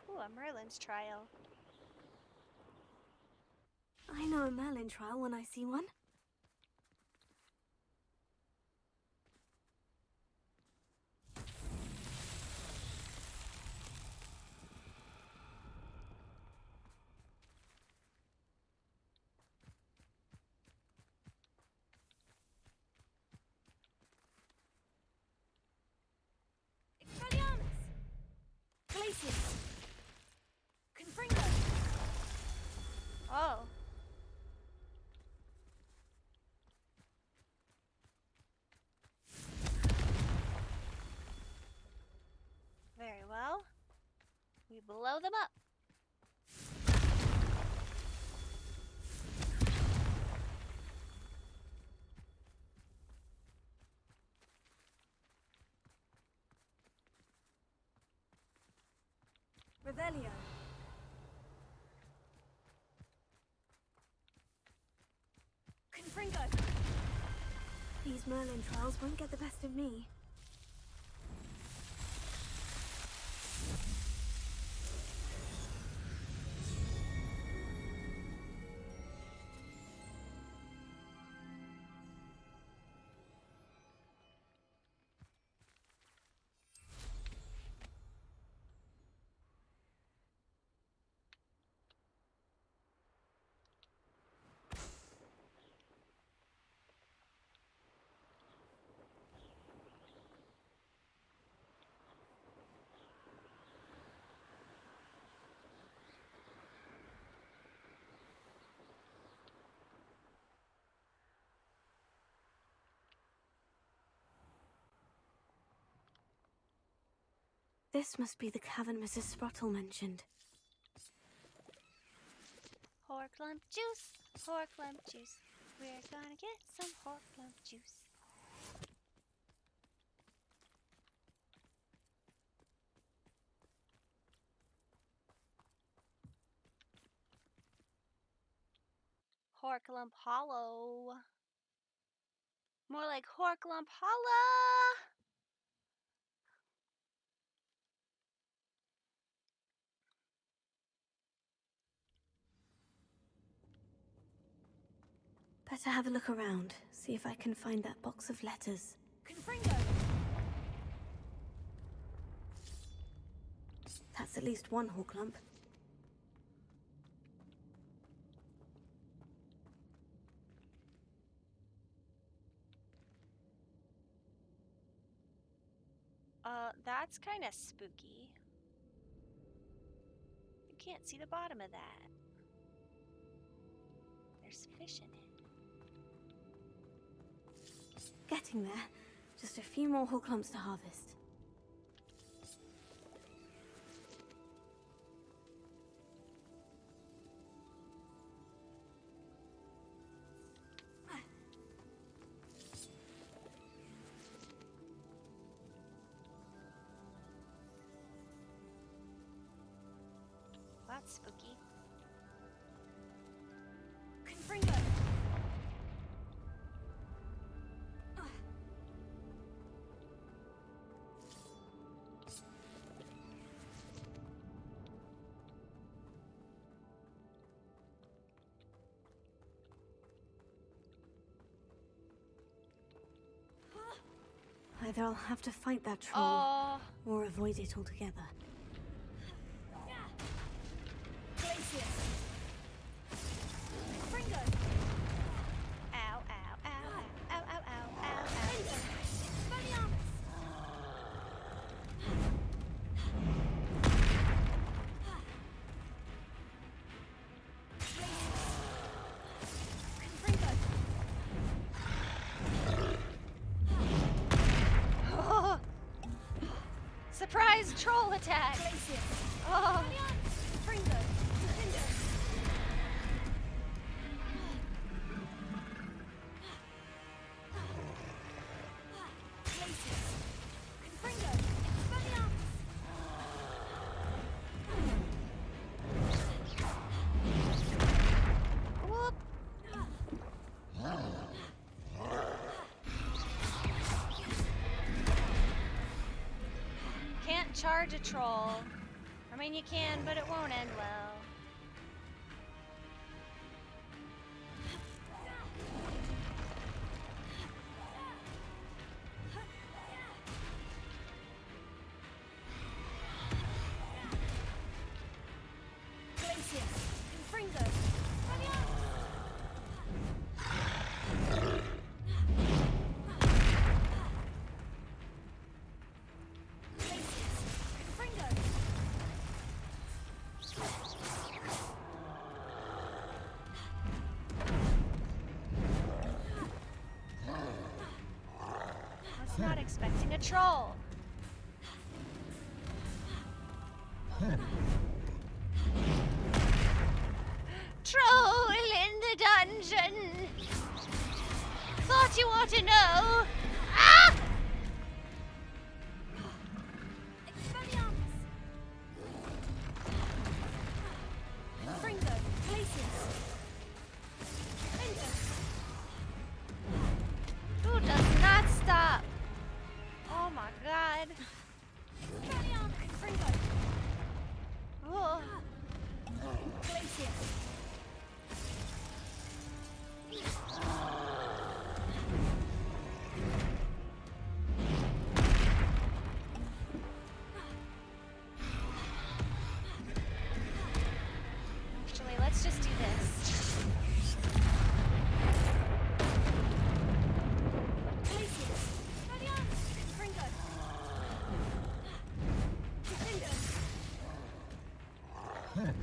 [SPEAKER 1] Ooh, a Merlin's trial.
[SPEAKER 7] I know a Merlin trial when I see one. Expelliarmus! Glacius! Confringo!
[SPEAKER 1] Oh. Very well. We blow them up.
[SPEAKER 5] Revelio. Confringo.
[SPEAKER 7] These Merlin trials won't get the best of me. This must be the cavern Mrs. Sprottle mentioned.
[SPEAKER 1] Horklump juice, Horklump juice. We're gonna get some Horklump juice. Horklump Hollow. More like Horklump Hollow.
[SPEAKER 7] Better have a look around, see if I can find that box of letters.
[SPEAKER 5] Confringo.
[SPEAKER 7] That's at least one Horklump.
[SPEAKER 1] That's kind of spooky. You can't see the bottom of that. There's fish in it.
[SPEAKER 7] Getting there. Just a few more Horklumps to harvest.
[SPEAKER 1] That's spooky.
[SPEAKER 5] Confringo.
[SPEAKER 7] Either I'll have to fight that troll, or avoid it altogether.
[SPEAKER 5] Confringo.
[SPEAKER 1] Ow, ow, ow, ow, ow, ow, ow, ow, ow. Oh. Surprise troll attack! Oh.
[SPEAKER 5] Confringo.
[SPEAKER 1] Whoop. Can't charge a troll. I mean, you can, but it won't end well.
[SPEAKER 5] Confringo.
[SPEAKER 1] Was not expecting a troll. Troll in the dungeon. Thought you ought to know. Ah! What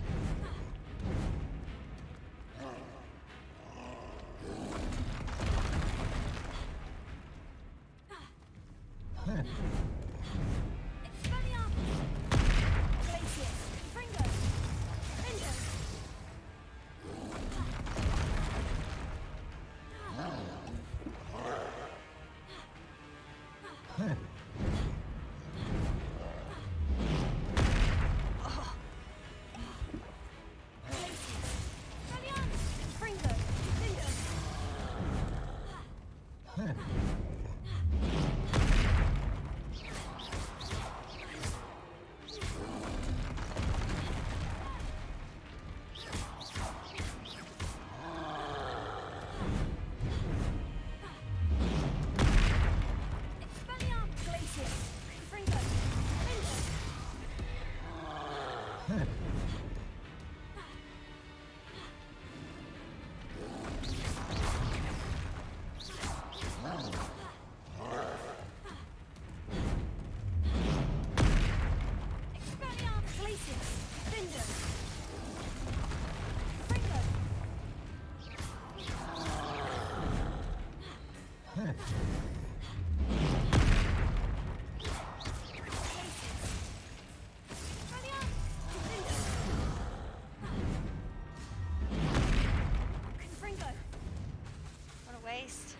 [SPEAKER 1] a waste.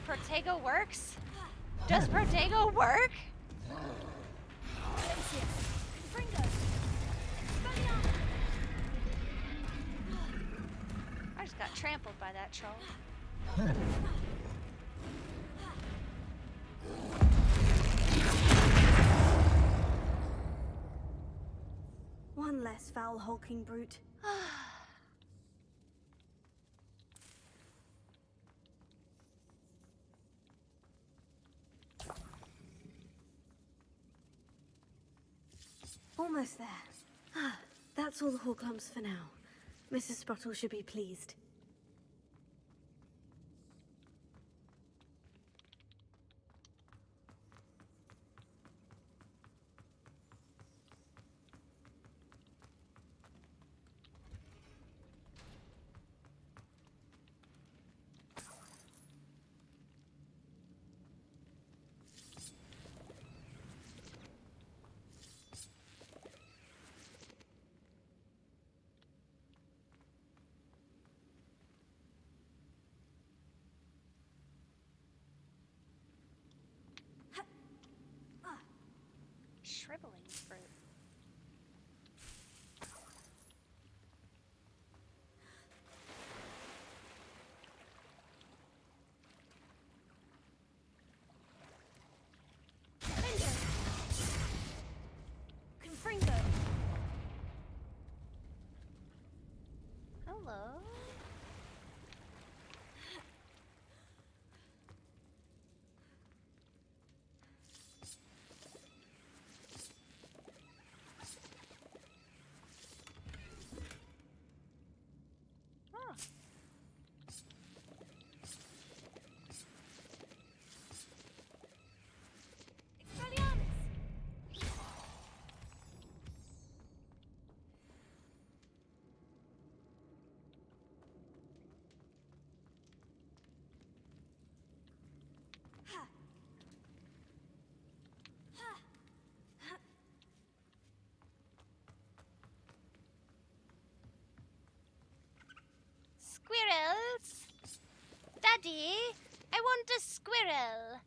[SPEAKER 1] Protego works? Does Protego work? I just got trampled by that troll.
[SPEAKER 7] One less foul hulking brute. Almost there. That's all the Horklumps for now. Mrs. Sprottle should be pleased.
[SPEAKER 1] Shriveling fruit. Hello. Huh. Squirrels! Daddy, I want a squirrel.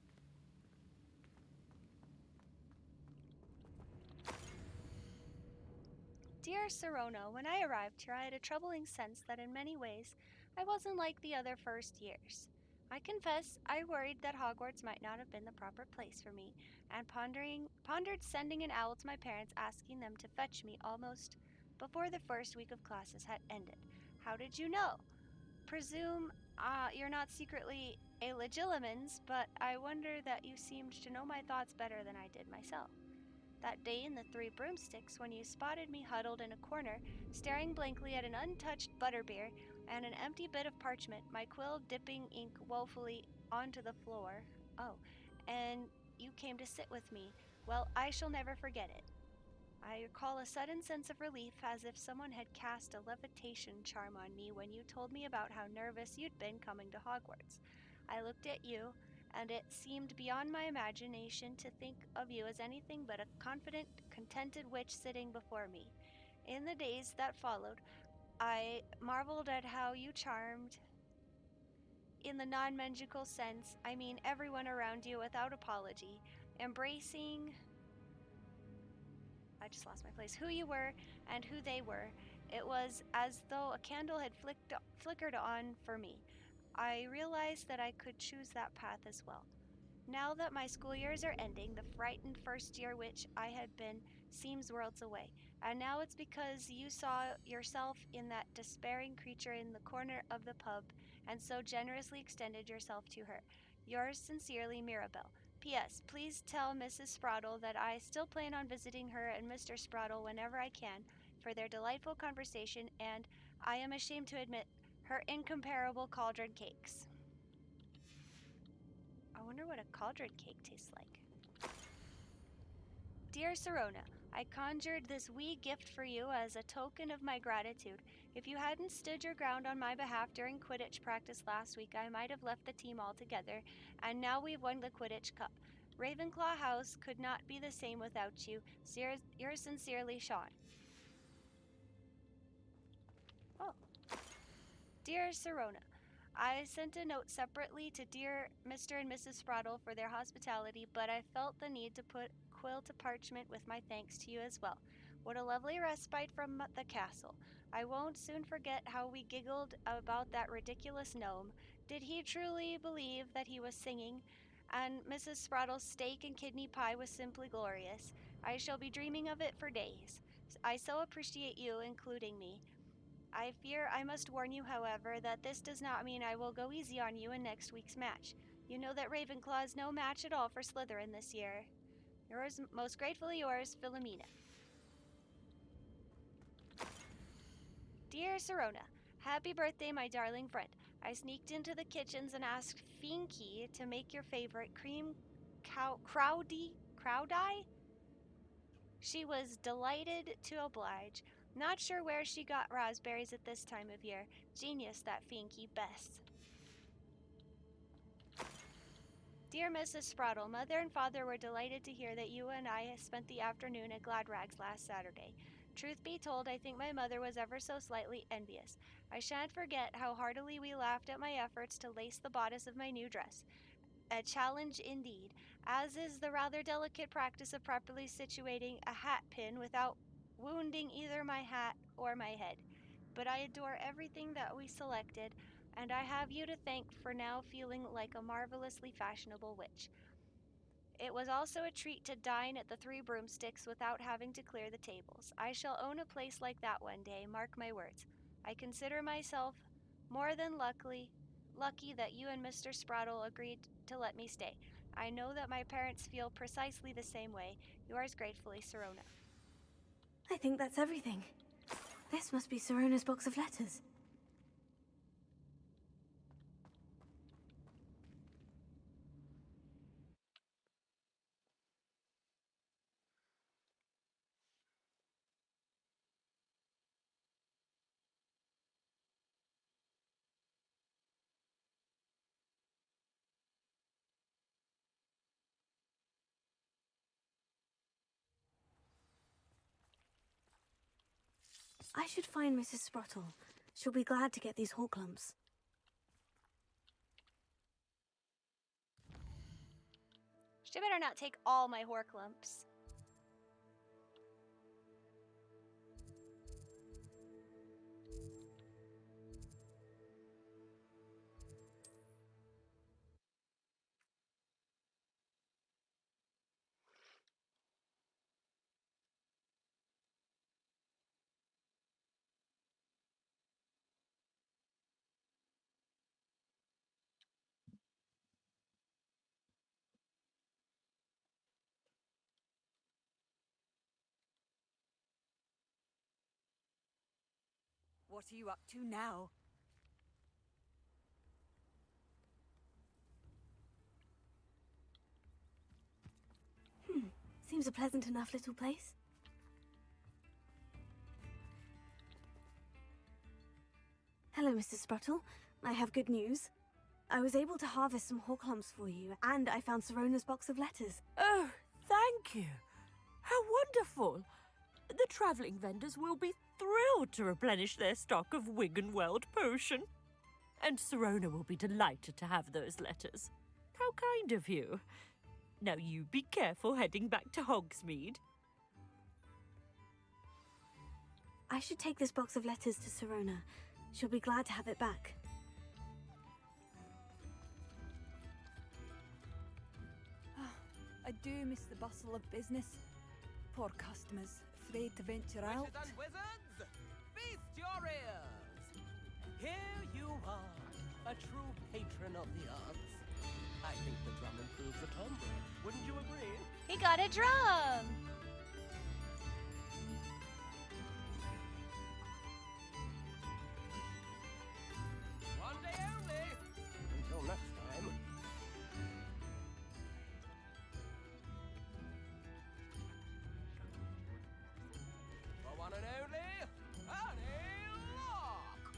[SPEAKER 1] Dear Serona, when I arrived here, I had a troubling sense that in many ways I wasn't like the other first years. I confess I worried that Hogwarts might not have been the proper place for me, and pondered sending an owl to my parents asking them to fetch me almost before the first week of classes had ended. How did you know? Presume you're not secretly a legilimens, but I wonder that you seemed to know my thoughts better than I did myself. That day in the Three Broomsticks, when you spotted me huddled in a corner, staring blankly at an untouched butterbeer and an empty bit of parchment, my quill dipping ink woefully onto the floor. Oh, and you came to sit with me. Well, I shall never forget it. I recall a sudden sense of relief, as if someone had cast a levitation charm on me when you told me about how nervous you'd been coming to Hogwarts. I looked at you, and it seemed beyond my imagination to think of you as anything but a confident, contented witch sitting before me. In the days that followed, I marveled at how you charmed, in the non magical sense, I mean everyone around you without apology, embracing. I just lost my place. Who you were and who they were. It was as though a candle had flickered on for me. I realized that I could choose that path as well. Now that my school years are ending, the frightened first year witch I had been seems worlds away. And now it's because you saw yourself in that despairing creature in the corner of the pub and so generously extended yourself to her. Yours sincerely, Mirabelle. P.S. Please tell Mrs. Spraddle that I still plan on visiting her and Mr. Spraddle whenever I can for their delightful conversation and, I am ashamed to admit, her incomparable cauldron cakes. I wonder what a cauldron cake tastes like. Dear Serona, I conjured this wee gift for you as a token of my gratitude. If you hadn't stood your ground on my behalf during Quidditch practice last week, I might have left the team altogether, and now we've won the Quidditch Cup. Ravenclaw House could not be the same without you. Yours sincerely, Sean. Oh. Dear Serona, I sent a note separately to dear Mr. and Mrs. Spraddle for their hospitality, but I felt the need to put quill to parchment with my thanks to you as well. What a lovely respite from the castle. I won't soon forget how we giggled about that ridiculous gnome. Did he truly believe that he was singing? And Mrs. Spraddle's steak and kidney pie was simply glorious. I shall be dreaming of it for days. I so appreciate you including me. I fear I must warn you, however, that this does not mean I will go easy on you in next week's match. You know that Ravenclaw is no match at all for Slytherin this year. Yours, most gratefully yours, Philomena. Dear Serona, happy birthday, my darling friend. I sneaked into the kitchens and asked Finky to make your favorite cream crowdie? She was delighted to oblige. Not sure where she got raspberries at this time of year. Genius, that Finky Bess. Dear Mrs. Spraddle, Mother and Father were delighted to hear that you and I spent the afternoon at Glad Rags last Saturday. Truth be told, I think my mother was ever so slightly envious. I shan't forget how heartily we laughed at my efforts to lace the bodice of my new dress. A challenge indeed, as is the rather delicate practice of properly situating a hat pin without wounding either my hat or my head. But I adore everything that we selected, and I have you to thank for now feeling like a marvelously fashionable witch. It was also a treat to dine at the Three Broomsticks without having to clear the tables. I shall own a place like that one day, mark my words. I consider myself more than lucky that you and Mr. Spraddle agreed to let me stay. I know that my parents feel precisely the same way. Yours gratefully, Serona.
[SPEAKER 7] I think that's everything. This must be Serona's box of letters. I should find Mrs. Sprottle. She'll be glad to get these Horklumps.
[SPEAKER 1] She better not take all my Horklumps.
[SPEAKER 12] What are you up to now?
[SPEAKER 7] Seems a pleasant enough little place. Hello, Mr. Spruttle. I have good news. I was able to harvest some horklumps for you, and I found Sirona's box of letters.
[SPEAKER 15] Oh, thank you. How wonderful. The travelling vendors will be thrilled to replenish their stock of Wiggenweld potion. And Sirona will be delighted to have those letters. How kind of you. Now you be careful heading back to Hogsmeade.
[SPEAKER 7] I should take this box of letters to Sirona. She'll be glad to have it back.
[SPEAKER 12] I do miss the bustle of business. Poor customers, afraid to venture out.
[SPEAKER 13] Witches and wizards, feast your ears! Here you are, a true patron of the arts. I think the drum improves the timbre. Wouldn't you agree?
[SPEAKER 1] He got a drum!
[SPEAKER 13] One day only! Until next time. For one and only, Annie Locke!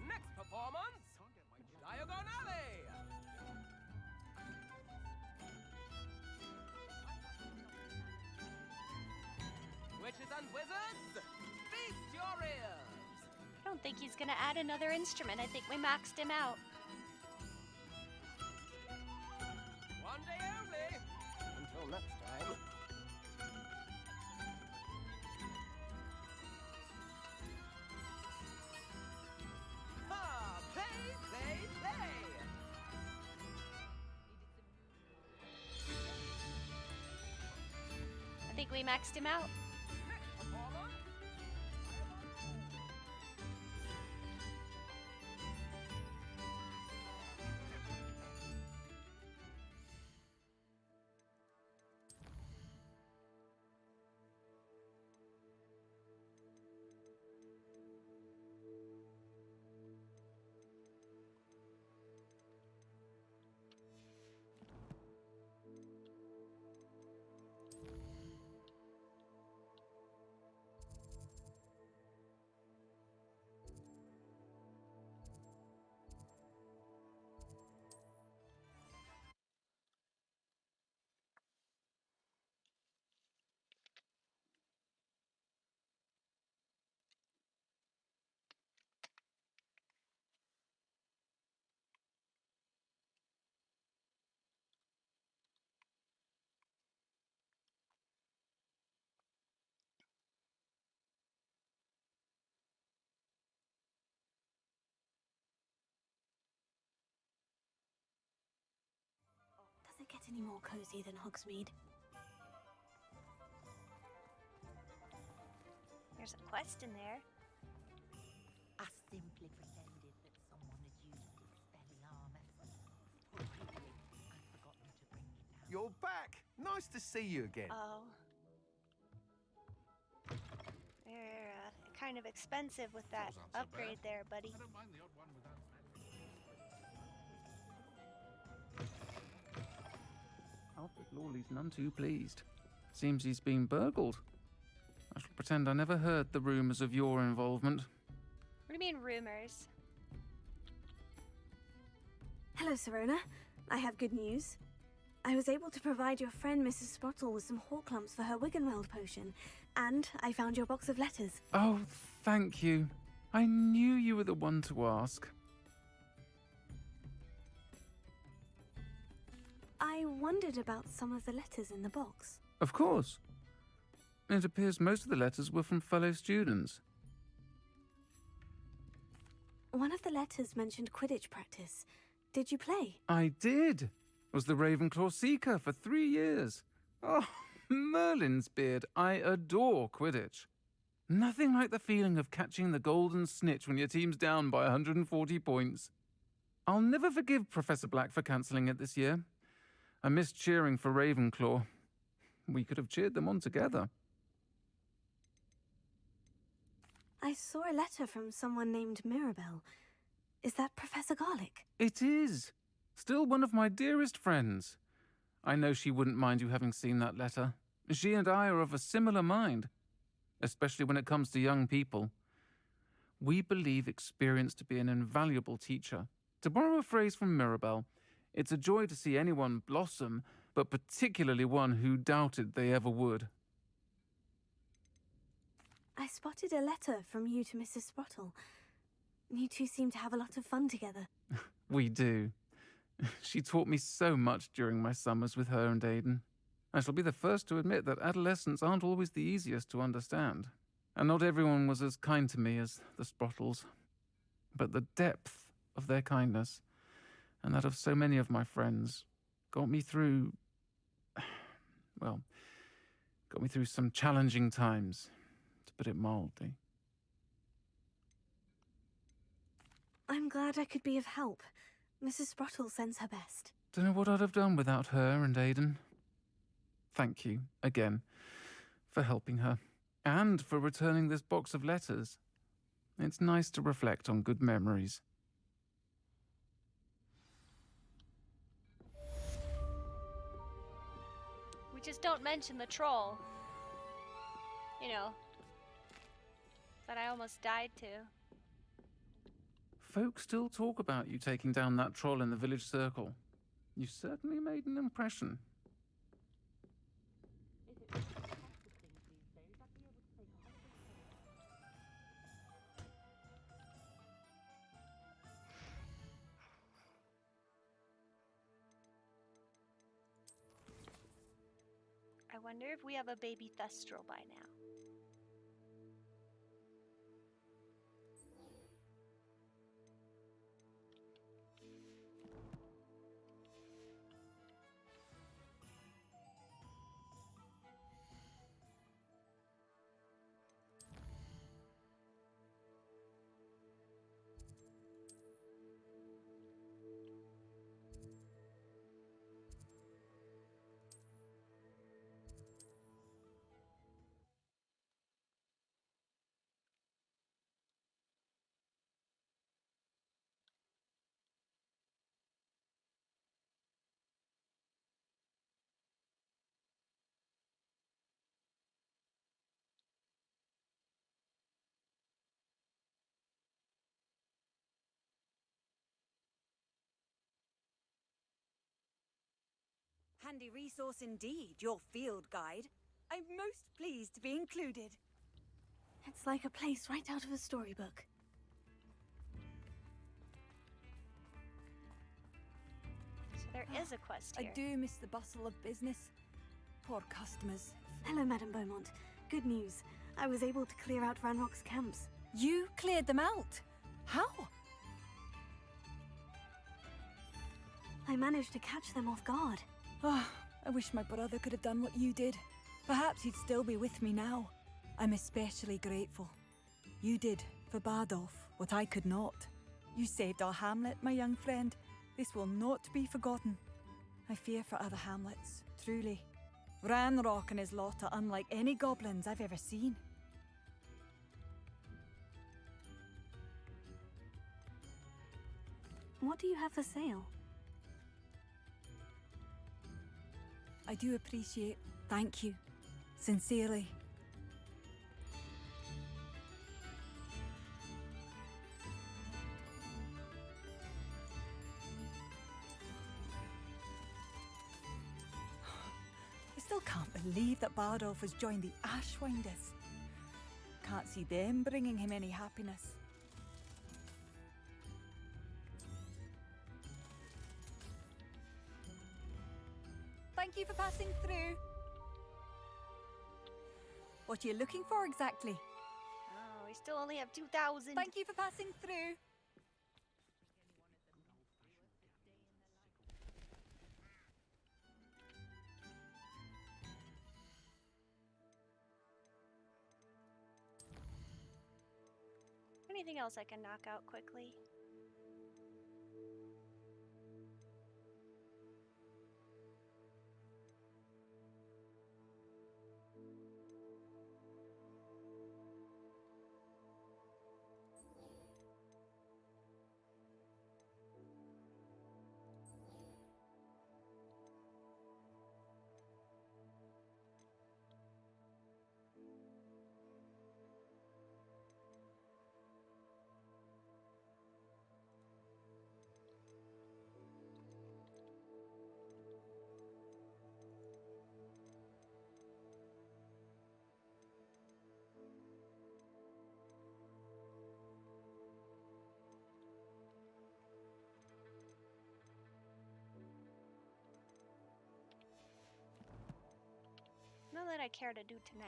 [SPEAKER 13] Next performance, Diagon Alley! Witches and wizards, feast your ears!
[SPEAKER 1] I don't think he's gonna add another instrument. I think we maxed him out.
[SPEAKER 13] One day only! Until next time. Ha! Play, play, play!
[SPEAKER 1] I think we maxed him out.
[SPEAKER 7] Does it get any more cozy than Hogsmeade?
[SPEAKER 1] There's a quest in there.
[SPEAKER 22] I simply pretended that someone had used Expelliarmus. Forgive me, I'd forgotten to bring it down.
[SPEAKER 14] You're back! Nice to see you again.
[SPEAKER 1] Oh. They're kind of expensive with that upgrade there, buddy.
[SPEAKER 14] I don't mind the odd one without.
[SPEAKER 10] Alfred Lawley's none too pleased. Seems he's been burgled. I shall pretend I never heard the rumours of your involvement.
[SPEAKER 1] What do you mean, rumors?
[SPEAKER 7] Hello, Sirona. I have good news. I was able to provide your friend Mrs. Sprottle with some horklumps for her Wiggenweld potion, and I found your box of letters.
[SPEAKER 10] Oh, thank you. I knew you were the one to ask.
[SPEAKER 7] I wondered about some of the letters in the box.
[SPEAKER 10] Of course. It appears most of the letters were from fellow students.
[SPEAKER 7] One of the letters mentioned Quidditch practice. Did you play?
[SPEAKER 10] I did. Was the Ravenclaw Seeker for 3 years. Oh, Merlin's beard. I adore Quidditch. Nothing like the feeling of catching the golden snitch when your team's down by 140 points. I'll never forgive Professor Black for cancelling it this year. I missed cheering for Ravenclaw. We could have cheered them on together.
[SPEAKER 7] I saw a letter from someone named Mirabelle. Is that Professor Garlic?
[SPEAKER 10] It is. Still one of my dearest friends. I know she wouldn't mind you having seen that letter. She and I are of a similar mind, especially when it comes to young people. We believe experience to be an invaluable teacher. To borrow a phrase from Mirabelle, it's a joy to see anyone blossom, but particularly one who doubted they ever would.
[SPEAKER 7] I spotted a letter from you to Mrs. Sprottle. You two seem to have a lot of fun together.
[SPEAKER 10] We do. She taught me so much during my summers with her and Aidan. I shall be the first to admit that adolescents aren't always the easiest to understand. And not everyone was as kind to me as the Sprottles. But the depth of their kindness, and that of so many of my friends, got me through... well, got me through some challenging times, to put it mildly.
[SPEAKER 7] I'm glad I could be of help. Mrs. Sprottle sends her best.
[SPEAKER 10] Don't know what I'd have done without her and Aidan. Thank you, again, for helping her, and for returning this box of letters. It's nice to reflect on good memories.
[SPEAKER 1] We just don't mention the troll. You know, that I almost died to.
[SPEAKER 10] Folk still talk about you taking down that troll in the village circle. You certainly made an impression.
[SPEAKER 1] I wonder if we have a baby Thestral by now.
[SPEAKER 12] Handy resource indeed, your field guide. I'm most pleased to be included.
[SPEAKER 7] It's like a place right out of a storybook.
[SPEAKER 1] So there is a quest here.
[SPEAKER 12] I do miss the bustle of business. Poor customers.
[SPEAKER 7] Hello, Madame Beaumont. Good news. I was able to clear out Ranrock's camps.
[SPEAKER 12] You cleared them out? How?
[SPEAKER 7] I managed to catch them off guard.
[SPEAKER 12] Oh, I wish my brother could have done what you did. Perhaps he'd still be with me now. I'm especially grateful. You did, for Bardolph, what I could not. You saved our hamlet, my young friend. This will not be forgotten. I fear for other hamlets, truly. Ranrock and his lot are unlike any goblins I've ever seen.
[SPEAKER 7] What do you have for sale?
[SPEAKER 12] I do appreciate. Thank you. Sincerely. I still can't believe that Bardolph has joined the Ashwinders. Can't see them bringing him any happiness. Thank you for passing through. What are you looking for exactly?
[SPEAKER 1] Oh, we still only have 2,000.
[SPEAKER 12] Thank you for passing through.
[SPEAKER 1] Anything else I can knock out quickly? that I care to do tonight.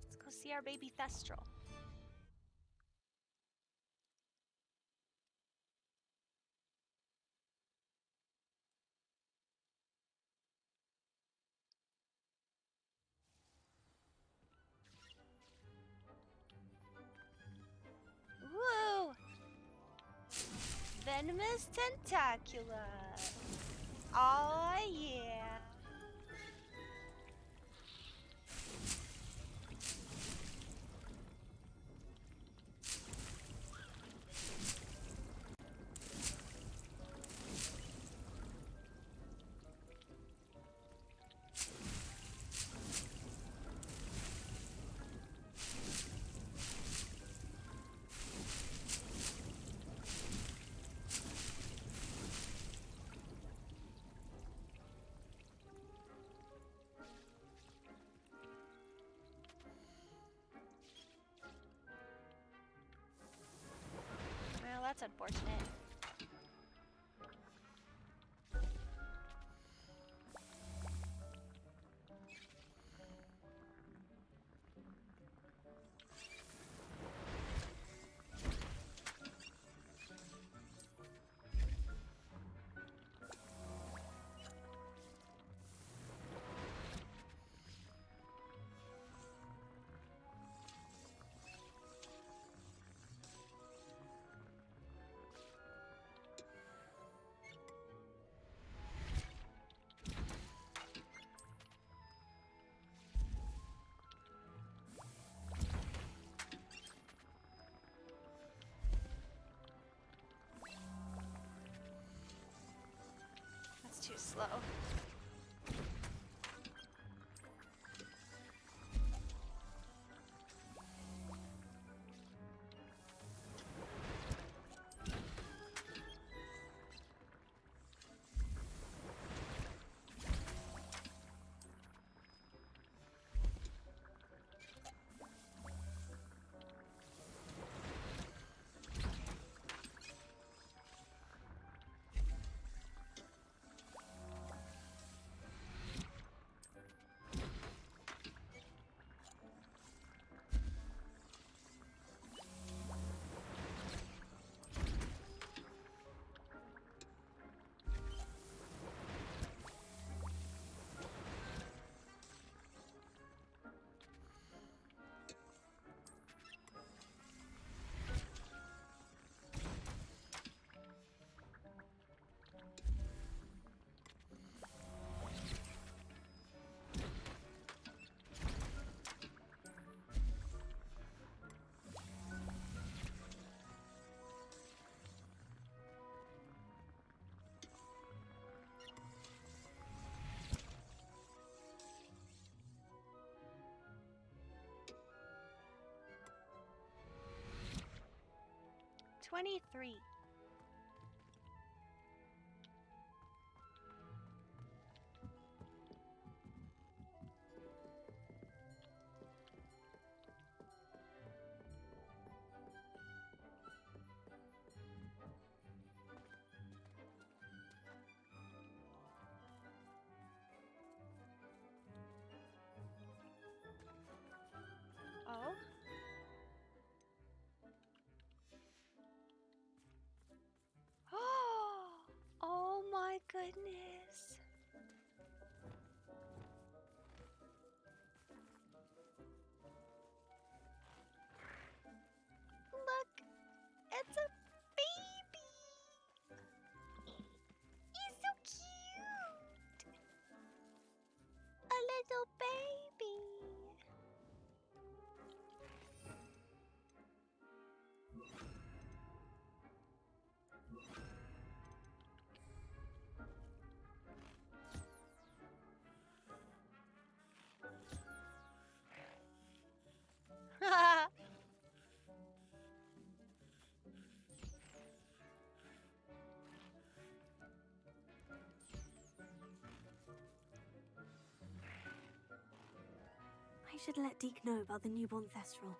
[SPEAKER 1] Let's go see our baby Thestral. Woo! Venomous Tentacula. Oh yeah. Well, that's unfortunate. That's too slow. $23. Oh?
[SPEAKER 7] should let Deke know about the newborn Thestral.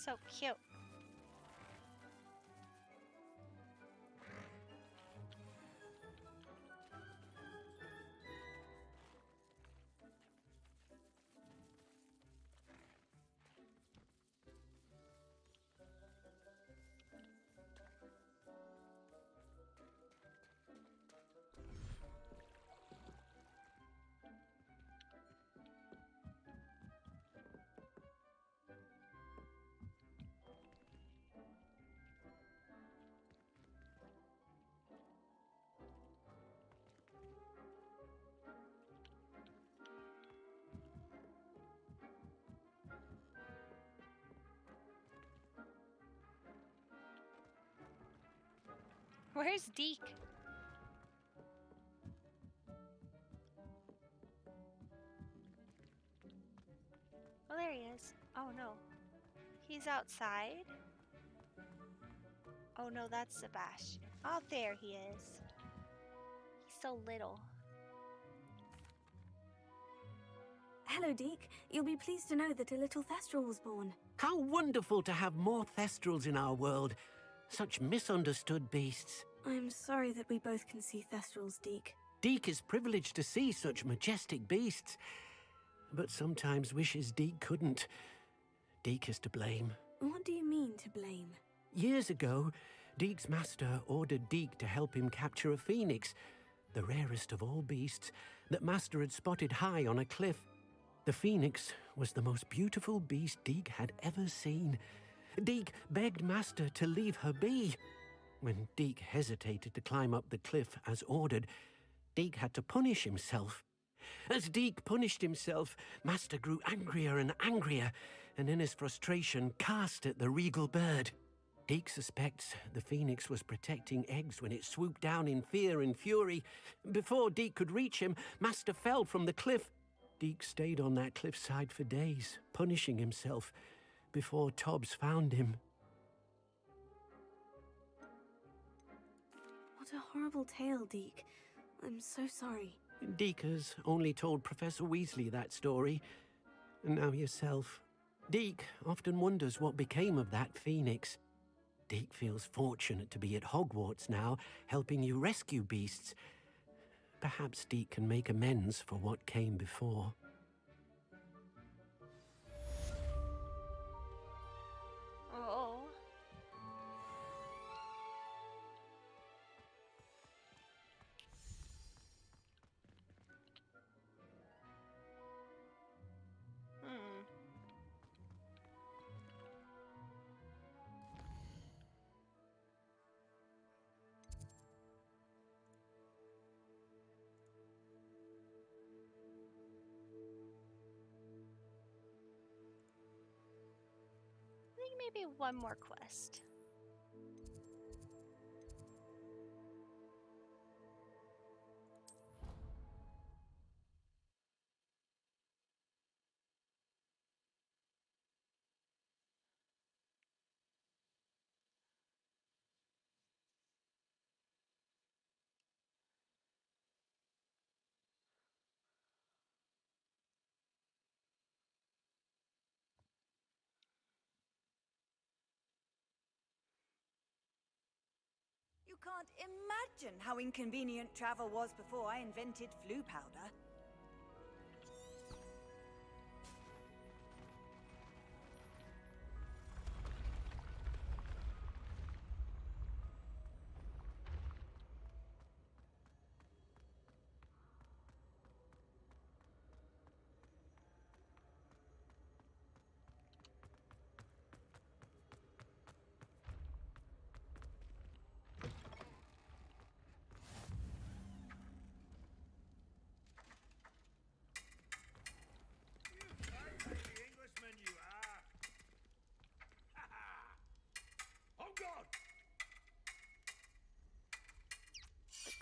[SPEAKER 1] So cute. Where's Deke? Oh, there he is. Oh no. He's outside? Oh no, that's Sebastian. Oh, there he is. He's so little.
[SPEAKER 7] Hello, Deke. You'll be pleased to know that a little Thestral was born.
[SPEAKER 17] How wonderful to have more Thestrals in our world. Such misunderstood beasts.
[SPEAKER 7] I'm sorry that we both can see Thestrals, Deke.
[SPEAKER 17] Deke is privileged to see such majestic beasts, but sometimes wishes Deke couldn't. Deke is to blame.
[SPEAKER 7] What do you mean, to blame?
[SPEAKER 17] Years ago, Deke's master ordered Deke to help him capture a phoenix, the rarest of all beasts, that master had spotted high on a cliff. The phoenix was the most beautiful beast Deke had ever seen. Deke begged master to leave her be. When Deke hesitated to climb up the cliff as ordered, Deke had to punish himself. As Deke punished himself, master grew angrier and angrier, and in his frustration cast at the regal bird. Deke suspects the phoenix was protecting eggs when it swooped down in fear and fury. Before Deke could reach him, master fell from the cliff. Deke stayed on that cliffside for days, punishing himself, before Tobbs found him.
[SPEAKER 7] What a horrible tale, Deke. I'm so sorry.
[SPEAKER 17] Deke has only told Professor Weasley that story, and now yourself. Deke often wonders what became of that phoenix. Deke feels fortunate to be at Hogwarts now, helping you rescue beasts. Perhaps Deke can make amends for what came before.
[SPEAKER 1] Oh. I think maybe one more quest.
[SPEAKER 12] You can't imagine how inconvenient travel was before I invented flu powder.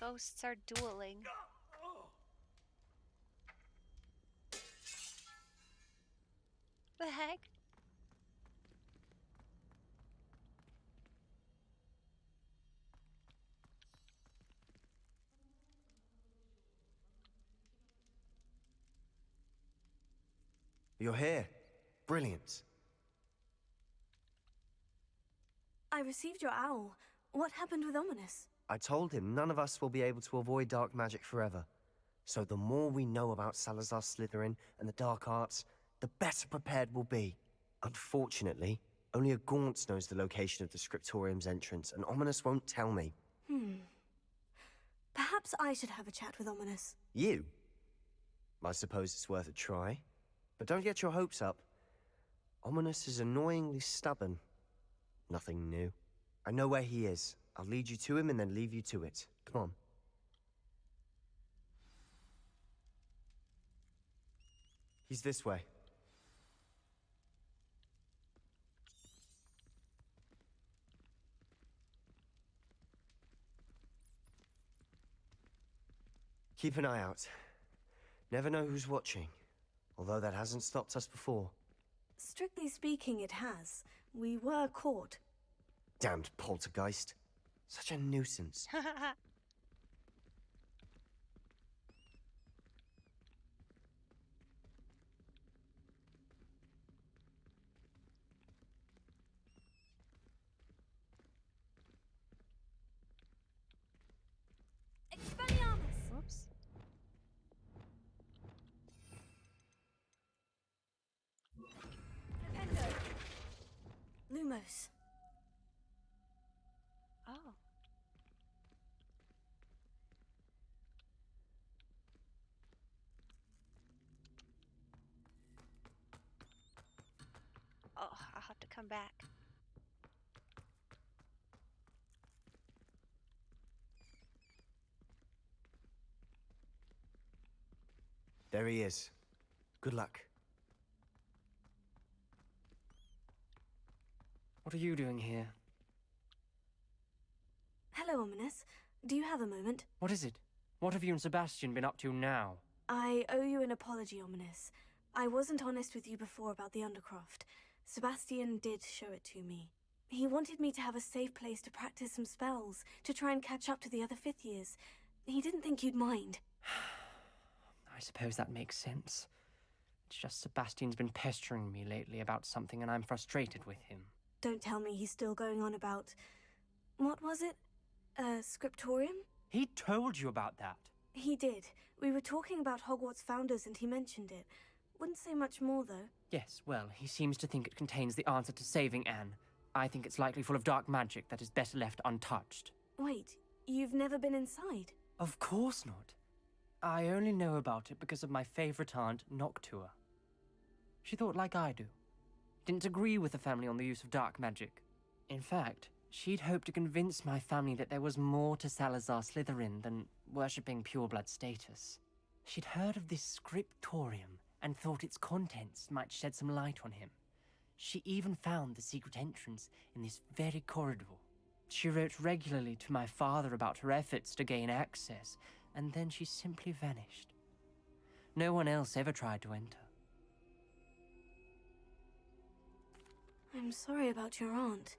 [SPEAKER 1] Ghosts are dueling. The heck?
[SPEAKER 11] You're here. Brilliant.
[SPEAKER 7] I received your owl. What happened with Ominous?
[SPEAKER 11] I told him none of us will be able to avoid dark magic forever. So the more we know about Salazar Slytherin and the dark arts, the better prepared we'll be. Unfortunately, only a Gaunt knows the location of the Scriptorium's entrance, and Ominous won't tell me.
[SPEAKER 7] Perhaps I should have a chat with Ominous.
[SPEAKER 11] You? I suppose it's worth a try. But don't get your hopes up. Ominous is annoyingly stubborn. Nothing new. I know where he is. I'll lead you to him and then leave you to it. Come on. He's this way. Keep an eye out. Never know who's watching. Although that hasn't stopped us before.
[SPEAKER 7] Strictly speaking, it has. We were caught.
[SPEAKER 11] Damned poltergeist. Such a nuisance.
[SPEAKER 7] Expelliarmus!
[SPEAKER 1] Whoops.
[SPEAKER 7] Flipendo. Lumos.
[SPEAKER 1] Oh. Oh, I'll have to come back.
[SPEAKER 11] There he is. Good luck.
[SPEAKER 16] What are you doing here?
[SPEAKER 7] Hello, Ominous. Do you have a moment?
[SPEAKER 16] What is it? What have you and Sebastian been up to now?
[SPEAKER 7] I owe you an apology, Ominous. I wasn't honest with you before about the Undercroft. Sebastian did show it to me. He wanted me to have a safe place to practice some spells, to try and catch up to the other fifth years. He didn't think you'd mind.
[SPEAKER 16] I suppose that makes sense. It's just Sebastian's been pestering me lately about something and I'm frustrated with him.
[SPEAKER 7] Don't tell me he's still going on about... What was it? Scriptorium?
[SPEAKER 16] He told you about that?
[SPEAKER 7] He did. We were talking about Hogwarts founders and he mentioned it. Wouldn't say much more, though.
[SPEAKER 16] Yes, well, he seems to think it contains the answer to saving Anne. I think it's likely full of dark magic that is better left untouched.
[SPEAKER 7] Wait, you've never been inside?
[SPEAKER 16] Of course not. I only know about it because of my favorite aunt, Noctua. She thought like I do. Didn't agree with the family on the use of dark magic. In fact, she'd hoped to convince my family that there was more to Salazar Slytherin than worshipping pureblood status. She'd heard of this scriptorium and thought its contents might shed some light on him. She even found the secret entrance in this very corridor. She wrote regularly to my father about her efforts to gain access, and then she simply vanished. No one else ever tried to enter.
[SPEAKER 7] I'm sorry about your aunt.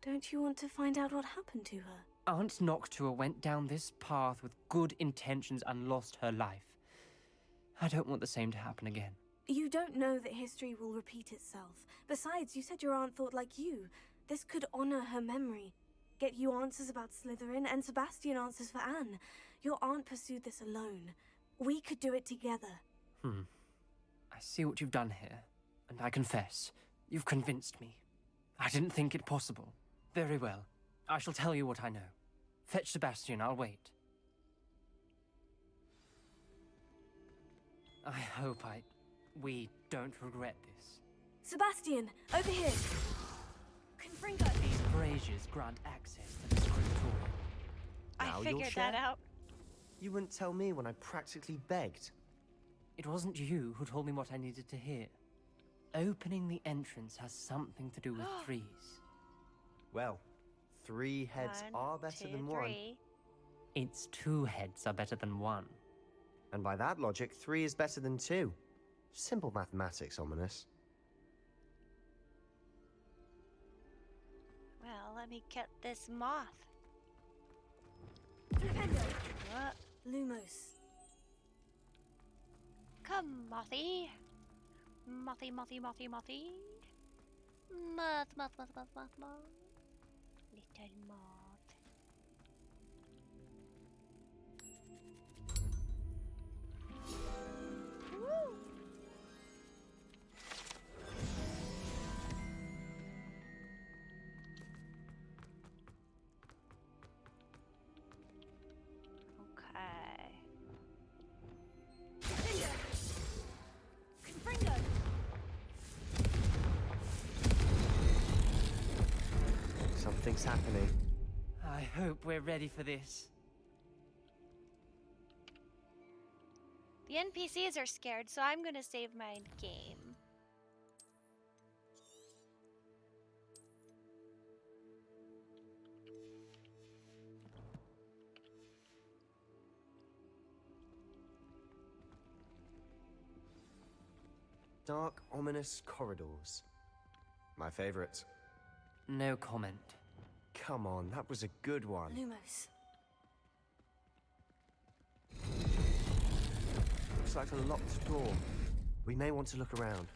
[SPEAKER 7] Don't you want to find out what happened to her?
[SPEAKER 16] Aunt Noctua went down this path with good intentions and lost her life. I don't want the same to happen again.
[SPEAKER 7] You don't know that history will repeat itself. Besides, you said your aunt thought like you. This could honor her memory. Get you answers about Slytherin, and Sebastian answers for Anne. Your aunt pursued this alone. We could do it together.
[SPEAKER 16] I see what you've done here, and I confess, you've convinced me. I didn't think it possible. Very well. I shall tell you what I know. Fetch Sebastian, I'll wait. I hope we don't regret this.
[SPEAKER 7] Sebastian, over here! Confringo!
[SPEAKER 16] These braziers grant access to the scriptorium.
[SPEAKER 11] Now
[SPEAKER 1] I
[SPEAKER 11] you'll
[SPEAKER 1] figured
[SPEAKER 11] share?
[SPEAKER 1] that out.
[SPEAKER 11] You wouldn't tell me when I practically begged.
[SPEAKER 16] It wasn't you who told me what I needed to hear. Opening the entrance has something to do with threes.
[SPEAKER 11] Well, 3 heads
[SPEAKER 1] One,
[SPEAKER 11] are better
[SPEAKER 1] two,
[SPEAKER 11] than one.
[SPEAKER 1] three.
[SPEAKER 16] It's 2 heads are better than 1.
[SPEAKER 11] And by that logic, 3 is better than 2. Simple mathematics, Ominous.
[SPEAKER 1] Well, let me get this moth. What?
[SPEAKER 7] Lumos.
[SPEAKER 1] Come, mothy. Mothy, mothy, mothy, mothy. Moth, moth, moth, moth, moth, moth. Little moth. Woo! Okay.
[SPEAKER 3] Confringo!
[SPEAKER 11] Something's happening.
[SPEAKER 16] I hope we're ready for this.
[SPEAKER 1] The NPCs are scared, so I'm gonna save my game.
[SPEAKER 11] Dark, ominous corridors. My favorite.
[SPEAKER 16] No comment.
[SPEAKER 11] Come on, that was a good one.
[SPEAKER 7] Lumos.
[SPEAKER 11] Looks like a locked door. We may want to look around.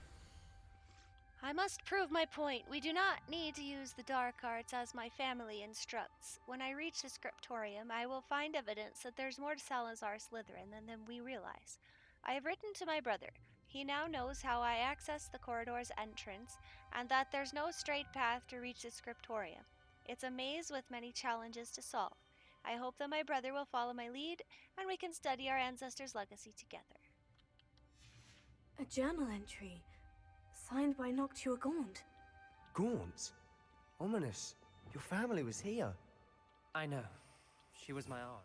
[SPEAKER 1] I must prove my point. We do not need to use the dark arts as my family instructs. When I reach the scriptorium, I will find evidence that there's more to Salazar Slytherin than we realize. I have written to my brother. He now knows how I access the corridor's entrance, and that there's no straight path to reach the scriptorium. It's a maze with many challenges to solve. I hope that my brother will follow my lead, and we can study our ancestors' legacy together.
[SPEAKER 7] A journal entry. Signed by Noctua Gaunt.
[SPEAKER 11] Gaunt? Ominous. Your family was here.
[SPEAKER 16] I know. She was my aunt.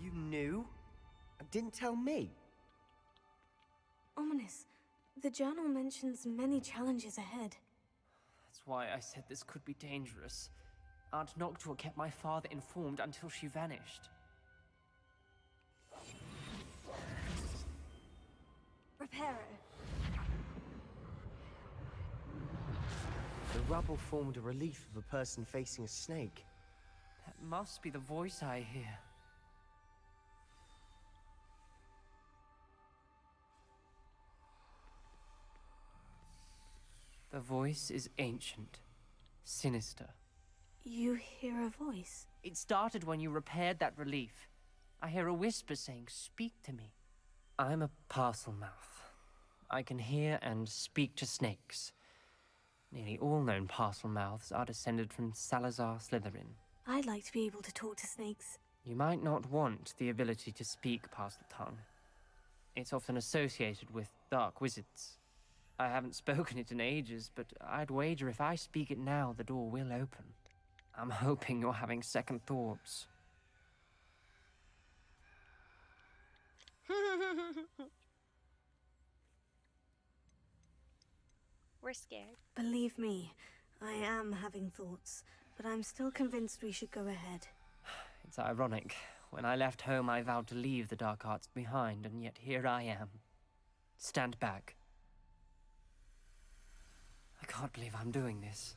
[SPEAKER 11] You knew? And didn't tell me?
[SPEAKER 7] Ominous. The journal mentions many challenges ahead.
[SPEAKER 16] That's why I said this could be dangerous. Aunt Noctua kept my father informed until she vanished.
[SPEAKER 7] Reparo.
[SPEAKER 11] The rubble formed a relief of a person facing a snake.
[SPEAKER 16] That must be the voice I hear. The voice is ancient, sinister.
[SPEAKER 7] You hear a voice?
[SPEAKER 16] It started when you repaired that relief. I hear a whisper saying, "Speak to me." I'm a parcel mouth. I can hear and speak to snakes. Nearly all known parcel mouths are descended from Salazar Slytherin.
[SPEAKER 7] I'd like to be able to talk to snakes.
[SPEAKER 16] You might not want the ability to speak parcel tongue. It's often associated with dark wizards. I haven't spoken it in ages, but I'd wager if I speak it now, the door will open. I'm hoping you're having second thoughts.
[SPEAKER 1] We're scared.
[SPEAKER 7] Believe me, I am having thoughts, but I'm still convinced we should go ahead.
[SPEAKER 16] It's ironic. When I left home, I vowed to leave the dark arts behind, and yet here I am. Stand back. I can't believe I'm doing this.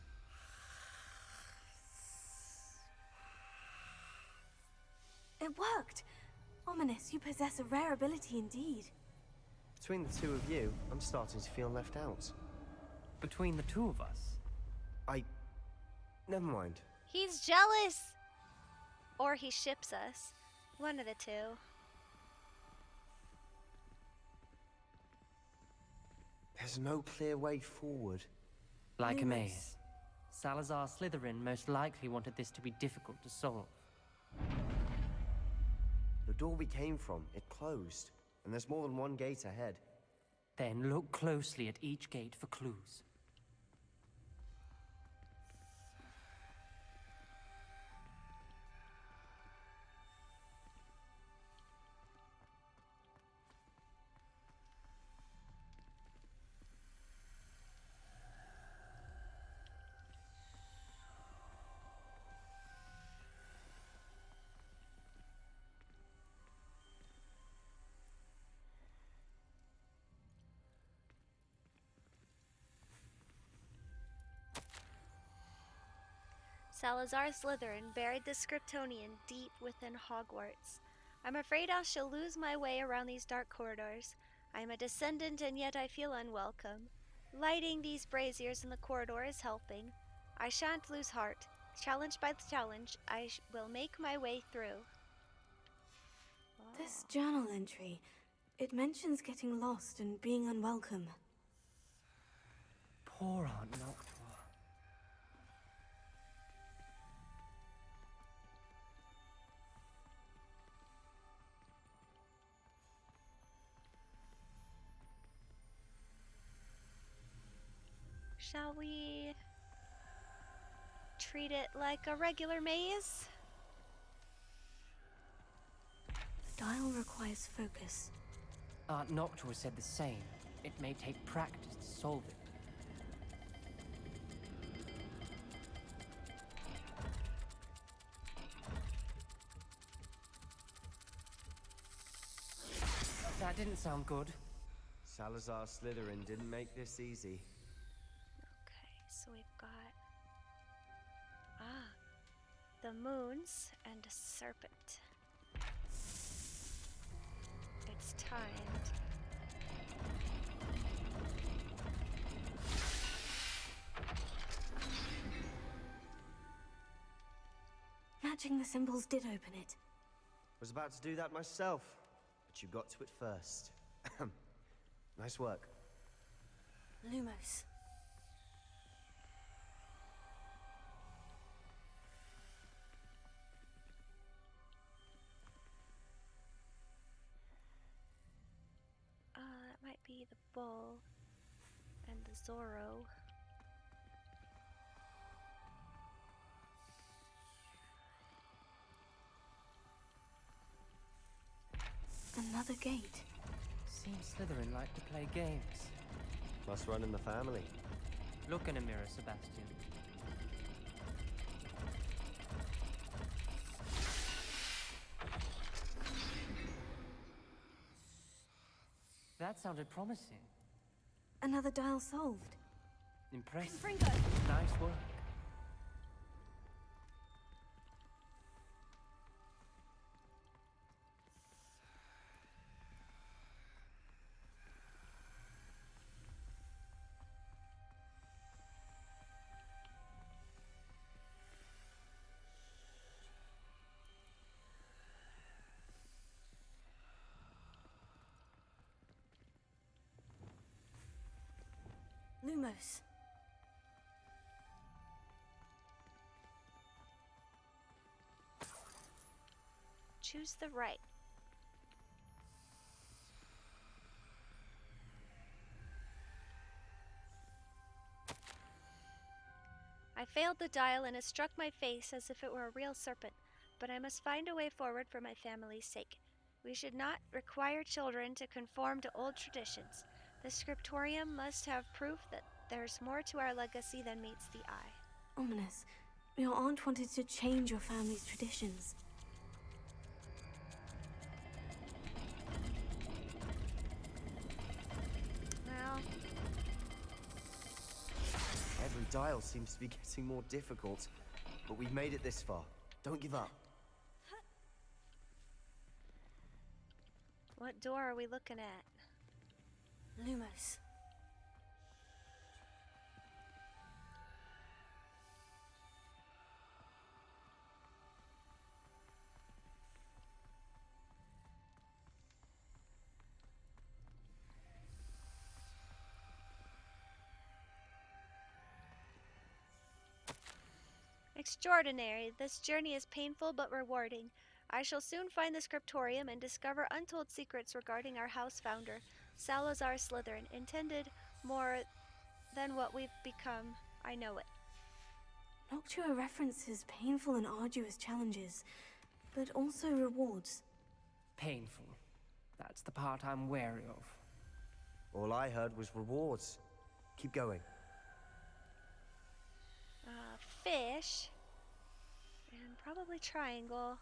[SPEAKER 7] It worked! Ominous, you possess a rare ability indeed.
[SPEAKER 11] Between the two of you, I'm starting to feel left out.
[SPEAKER 16] Between the two of us?
[SPEAKER 11] Never mind.
[SPEAKER 1] He's jealous! Or he ships us. One of the two.
[SPEAKER 11] There's no clear way forward.
[SPEAKER 16] Like a maze. Salazar Slytherin most likely wanted this to be difficult to solve.
[SPEAKER 11] The door we came from, it closed. And there's more than one gate ahead.
[SPEAKER 16] Then look closely at each gate for clues.
[SPEAKER 1] Salazar Slytherin buried the Scriptonian deep within Hogwarts. I'm afraid I shall lose my way around these dark corridors. I am a descendant, and yet I feel unwelcome. Lighting these braziers in the corridor is helping. I shan't lose heart. Challenged by the challenge, I will make my way through.
[SPEAKER 7] This journal entry, it mentions getting lost and being unwelcome.
[SPEAKER 16] Poor Aunt Noctua.
[SPEAKER 1] Shall we treat it like a regular maze?
[SPEAKER 7] The dial requires focus.
[SPEAKER 16] Aunt Noctua said the same. It may take practice to solve it. That didn't sound good.
[SPEAKER 11] Salazar Slytherin didn't make this easy.
[SPEAKER 1] Okay, so we've got... the moons and a serpent. It's timed.
[SPEAKER 7] Matching the symbols did open it.
[SPEAKER 11] Was about to do that myself, but you got to it first. Nice work.
[SPEAKER 7] Lumos.
[SPEAKER 1] That might be the bull and the Zorro.
[SPEAKER 7] Another gate.
[SPEAKER 16] Seems Slytherin like to play games.
[SPEAKER 11] Must run in the family.
[SPEAKER 16] Look in a mirror, Sebastian. That sounded promising.
[SPEAKER 7] Another dial solved.
[SPEAKER 16] Impressive.
[SPEAKER 1] Fringo.
[SPEAKER 16] Nice work.
[SPEAKER 7] Lumos.
[SPEAKER 1] Choose the right. I failed the dial and it struck my face as if it were a real serpent, but I must find a way forward for my family's sake. We should not require children to conform to old traditions. The scriptorium must have proof that there's more to our legacy than meets the eye.
[SPEAKER 7] Ominous. Your aunt wanted to change your family's traditions.
[SPEAKER 1] Well,
[SPEAKER 11] Every dial seems to be getting more difficult, but we've made it this far. Don't give up.
[SPEAKER 1] what door are we looking at?
[SPEAKER 7] Lumos.
[SPEAKER 1] Extraordinary. This journey is painful but rewarding. I shall soon find the scriptorium and discover untold secrets regarding our house founder. Salazar Slytherin, intended more than what we've become. I know it.
[SPEAKER 7] Noctua references painful and arduous challenges, but also rewards.
[SPEAKER 16] Painful. That's the part I'm wary of.
[SPEAKER 11] All I heard was rewards. Keep going.
[SPEAKER 1] Fish. And probably triangle.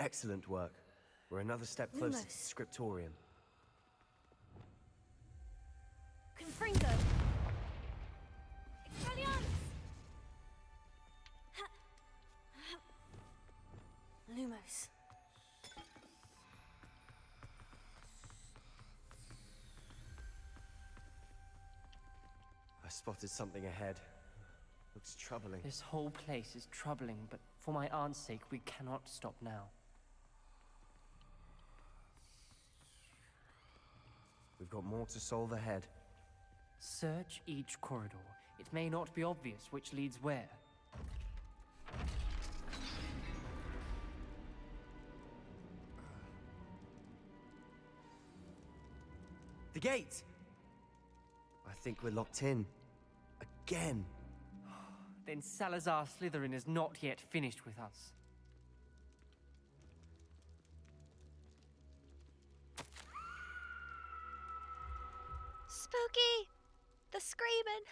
[SPEAKER 11] Excellent work. We're another step closer to the
[SPEAKER 7] Lumos.
[SPEAKER 11] scriptorium.
[SPEAKER 21] Confringo! Expelliarmus!
[SPEAKER 7] Lumos.
[SPEAKER 11] I spotted something ahead. Looks troubling.
[SPEAKER 16] This whole place is troubling, but for my aunt's sake, we cannot stop now.
[SPEAKER 11] We've got more to solve ahead.
[SPEAKER 16] Search each corridor. It may not be obvious which leads where.
[SPEAKER 11] The gate! I think we're locked in. Again.
[SPEAKER 16] Then Salazar Slytherin is not yet finished with us.
[SPEAKER 1] Spooky! The screaming!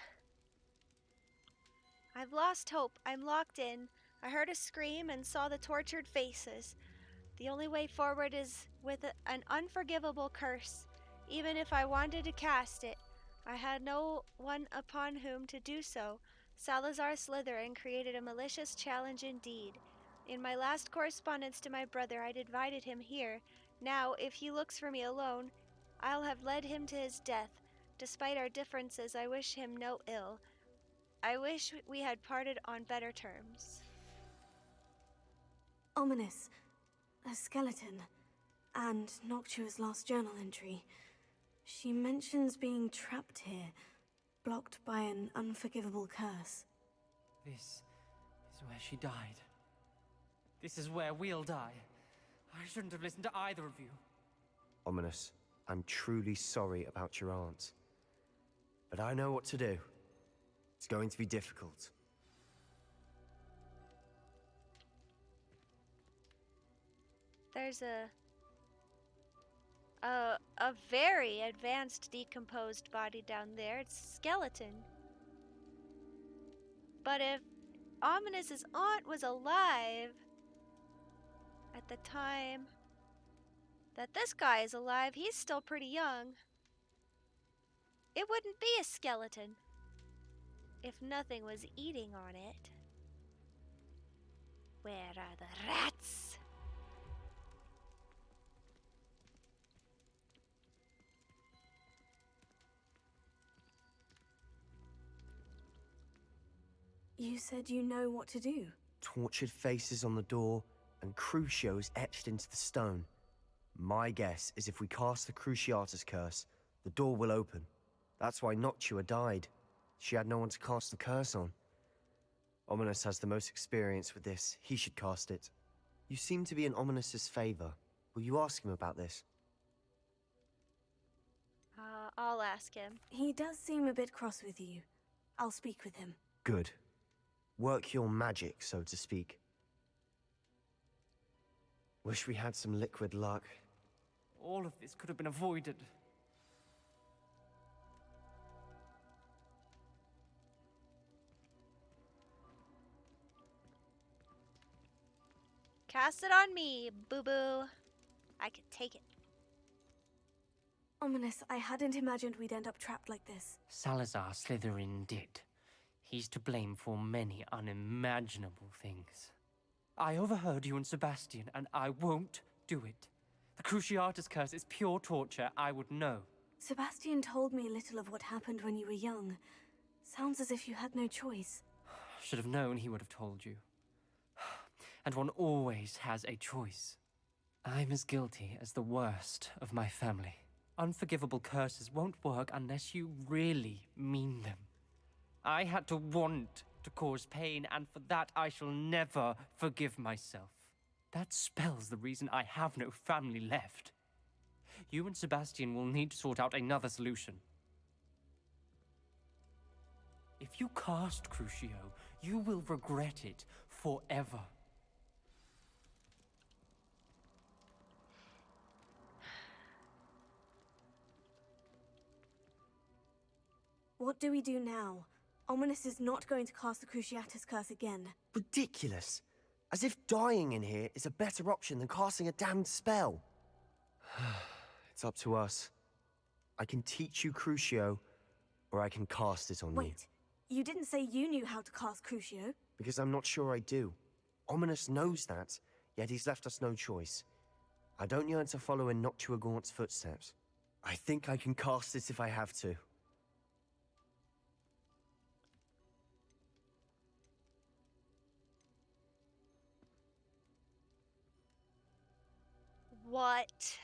[SPEAKER 1] I've lost hope. I'm locked in. I heard a scream and saw the tortured faces. The only way forward is with an unforgivable curse. Even if I wanted to cast it, I had no one upon whom to do so. Salazar Slytherin created a malicious challenge indeed. In my last correspondence to my brother, I'd invited him here. Now, if he looks for me alone, I'll have led him to his death. Despite our differences, I wish him no ill. I wish we had parted on better terms.
[SPEAKER 7] Ominous. A skeleton. And Noctua's last journal entry. She mentions being trapped here, blocked by an unforgivable curse.
[SPEAKER 16] This is where she died. This is where we'll die. I shouldn't have listened to either of you.
[SPEAKER 11] Ominous, I'm truly sorry about your aunt. But I know what to do. It's going to be difficult.
[SPEAKER 1] There's a very advanced decomposed body down there. It's a skeleton. But if Ominous's aunt was alive at the time that this guy is alive, he's still pretty young. It wouldn't be a skeleton if nothing was eating on it. Where are the rats?
[SPEAKER 7] You said you know what to do.
[SPEAKER 11] Tortured faces on the door and Crucios etched into the stone. My guess is if we cast the Cruciatus curse, the door will open. That's why Noctua died. She had no one to cast the curse on. Ominous has the most experience with this. He should cast it. You seem to be in Ominous's favor. Will you ask him about this?
[SPEAKER 1] I'll ask him.
[SPEAKER 7] He does seem a bit cross with you. I'll speak with him.
[SPEAKER 11] Good. Work your magic, so to speak. Wish we had some liquid luck.
[SPEAKER 16] All of this could have been avoided.
[SPEAKER 1] Cast it on me, boo-boo. I can take it.
[SPEAKER 7] Ominous, I hadn't imagined we'd end up trapped like this.
[SPEAKER 16] Salazar Slytherin did. He's to blame for many unimaginable things. I overheard you and Sebastian, and I won't do it. The Cruciatus curse is pure torture, I would know.
[SPEAKER 7] Sebastian told me a little of what happened when you were young. Sounds as if you had no choice.
[SPEAKER 16] Should have known he would have told you. And one always has a choice. I'm as guilty as the worst of my family. Unforgivable curses won't work unless you really mean them. I had to want to cause pain, and for that I shall never forgive myself. That spells the reason I have no family left. You and Sebastian will need to sort out another solution. If you cast Crucio, you will regret it forever.
[SPEAKER 7] What do we do now? Ominous is not going to cast the Cruciatus curse again.
[SPEAKER 11] Ridiculous. As if dying in here is a better option than casting a damned spell. It's up to us. I can teach you Crucio, or I can cast it on you.
[SPEAKER 7] Wait, you didn't say you knew how to cast Crucio?
[SPEAKER 11] Because I'm not sure I do. Ominous knows that, yet he's left us no choice. I don't yearn to follow in Noctua Gaunt's footsteps. I think I can cast it if I have to.
[SPEAKER 1] What?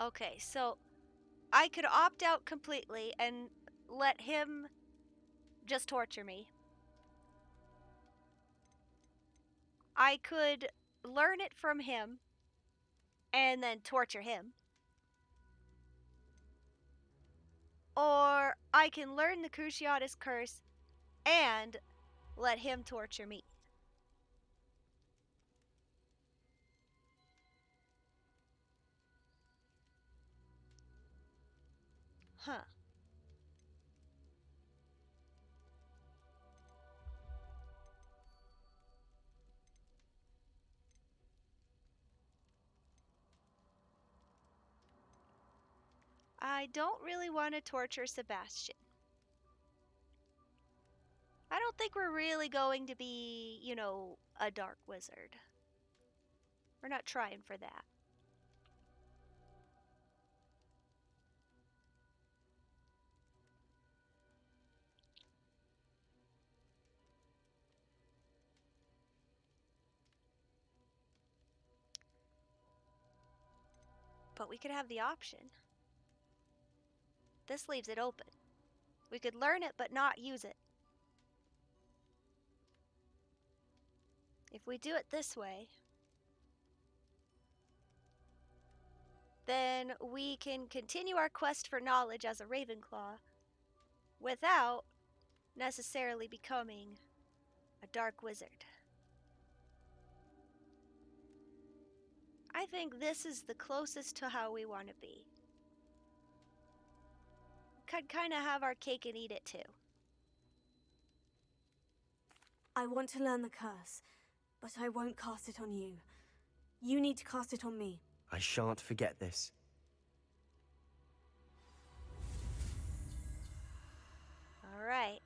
[SPEAKER 1] Okay, so I could opt out completely and let him just torture me. I could learn it from him and then torture him. Or I can learn the Cruciatus curse and let him torture me. Huh. I don't really want to torture Sebastian. I don't think we're really going to be, you know, a dark wizard. We're not trying for that. But we could have the option. This leaves it open. We could learn it but not use it. If we do it this way, then we can continue our quest for knowledge as a Ravenclaw without necessarily becoming a dark wizard. I think this is the closest to how we want to be. Could kind of have our cake and eat it too.
[SPEAKER 7] I want to learn the curse, but I won't cast it on you. You need to cast it on me.
[SPEAKER 11] I shan't forget this.
[SPEAKER 1] All right.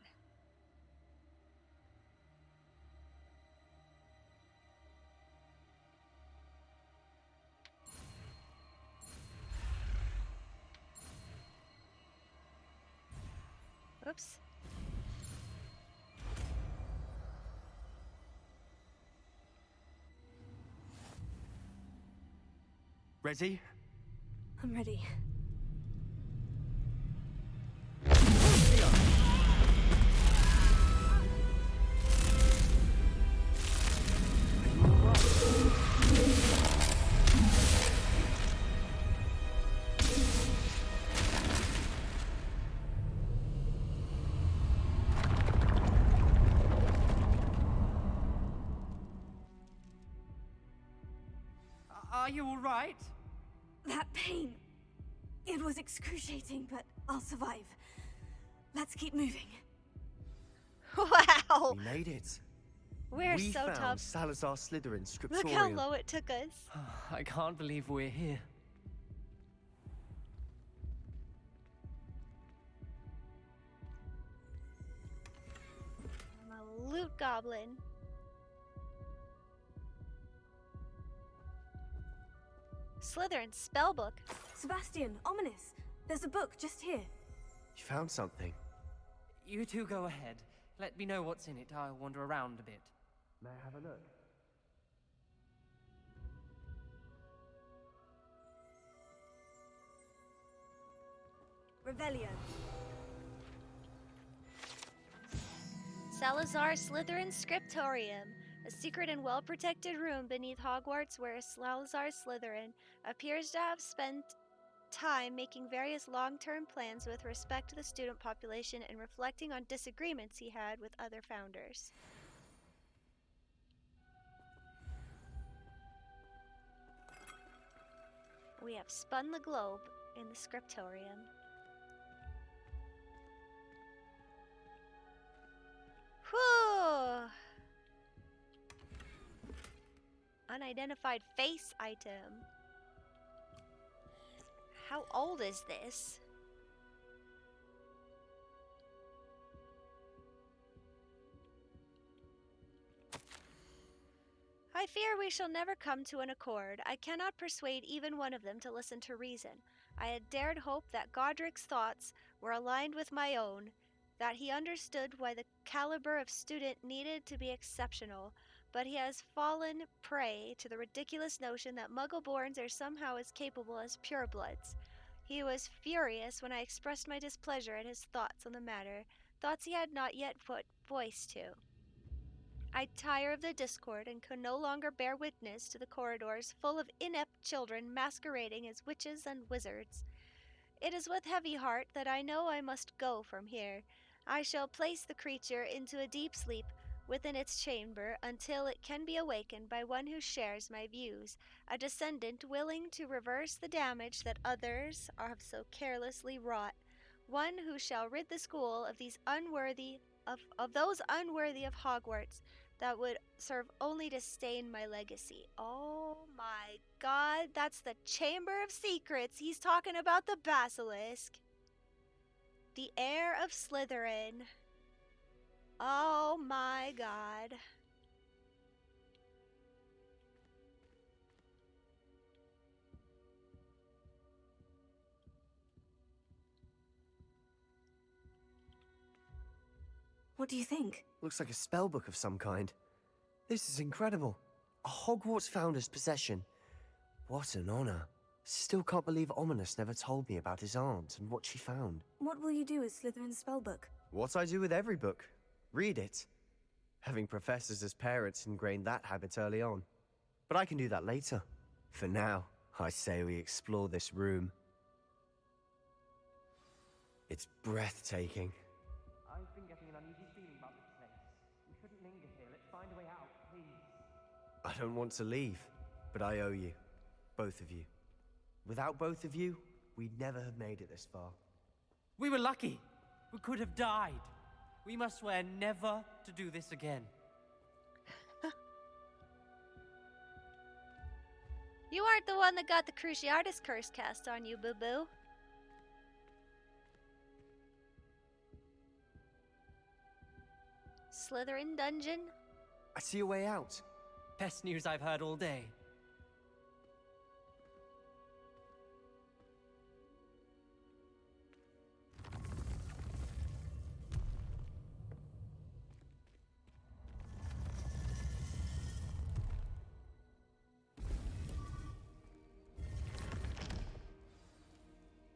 [SPEAKER 1] Oops.
[SPEAKER 11] Ready?
[SPEAKER 7] I'm ready.
[SPEAKER 16] Are you all right?
[SPEAKER 7] That pain. It was excruciating, but I'll survive. Let's keep moving.
[SPEAKER 1] Wow!
[SPEAKER 11] We made it.
[SPEAKER 1] We're
[SPEAKER 11] we
[SPEAKER 1] so
[SPEAKER 11] found
[SPEAKER 1] tough.
[SPEAKER 11] Salazar Slytherin's scriptorium.
[SPEAKER 1] Look how low it took us.
[SPEAKER 16] I can't believe we're here.
[SPEAKER 1] I'm gonna loot goblin. Slytherin spellbook.
[SPEAKER 6] Sebastian, ominous. There's a book just here.
[SPEAKER 11] You found something.
[SPEAKER 16] You two go ahead. Let me know what's in it. I'll wander around a bit.
[SPEAKER 11] May I have a look?
[SPEAKER 6] Revelio.
[SPEAKER 1] Salazar Slytherin Scriptorium, a secret and well-protected room beneath Hogwarts where Salazar Slytherin appears to have spent time making various long-term plans with respect to the student population and reflecting on disagreements he had with other founders. We have spun the globe in the Scriptorium. Whew! Unidentified face item. How old is this? I fear we shall never come to an accord. I cannot persuade even one of them to listen to reason. I had dared hope that Godric's thoughts were aligned with my own, that he understood why the caliber of student needed to be exceptional, but he has fallen prey to the ridiculous notion that Muggle-borns are somehow as capable as purebloods. He was furious when I expressed my displeasure at his thoughts on the matter, thoughts he had not yet put voice to. I tire of the discord and could no longer bear witness to the corridors full of inept children masquerading as witches and wizards. It is with heavy heart that I know I must go from here. I shall place the creature into a deep sleep within its chamber until it can be awakened by one who shares my views, a descendant willing to reverse the damage that others have so carelessly wrought, one who shall rid the school of these those unworthy of Hogwarts that would serve only to stain my legacy. Oh my god, that's the Chamber of Secrets. He's talking about the basilisk. The heir of Slytherin. Oh my god.
[SPEAKER 6] What do you think?
[SPEAKER 11] Looks like a spellbook of some kind. This is incredible. A Hogwarts founder's possession. What an honor. Still can't believe Ominous never told me about his aunt and what she found.
[SPEAKER 6] What will you do with Slytherin's spellbook?
[SPEAKER 11] What I do with every book. Read it. Having professors as parents ingrained that habit early on. But I can do that later. For now, I say we explore this room. It's breathtaking.
[SPEAKER 16] I've been getting an uneasy feeling about this place. We shouldn't linger here. Let's find a way out, please.
[SPEAKER 11] I don't want to leave, but I owe you. Both of you. Without both of you, we'd never have made it this far.
[SPEAKER 16] We were lucky. We could have died. We must swear never to do this again.
[SPEAKER 1] You aren't the one that got the Cruciatus curse cast on you, boo-boo. Slytherin dungeon?
[SPEAKER 11] I see a way out.
[SPEAKER 16] Best news I've heard all day.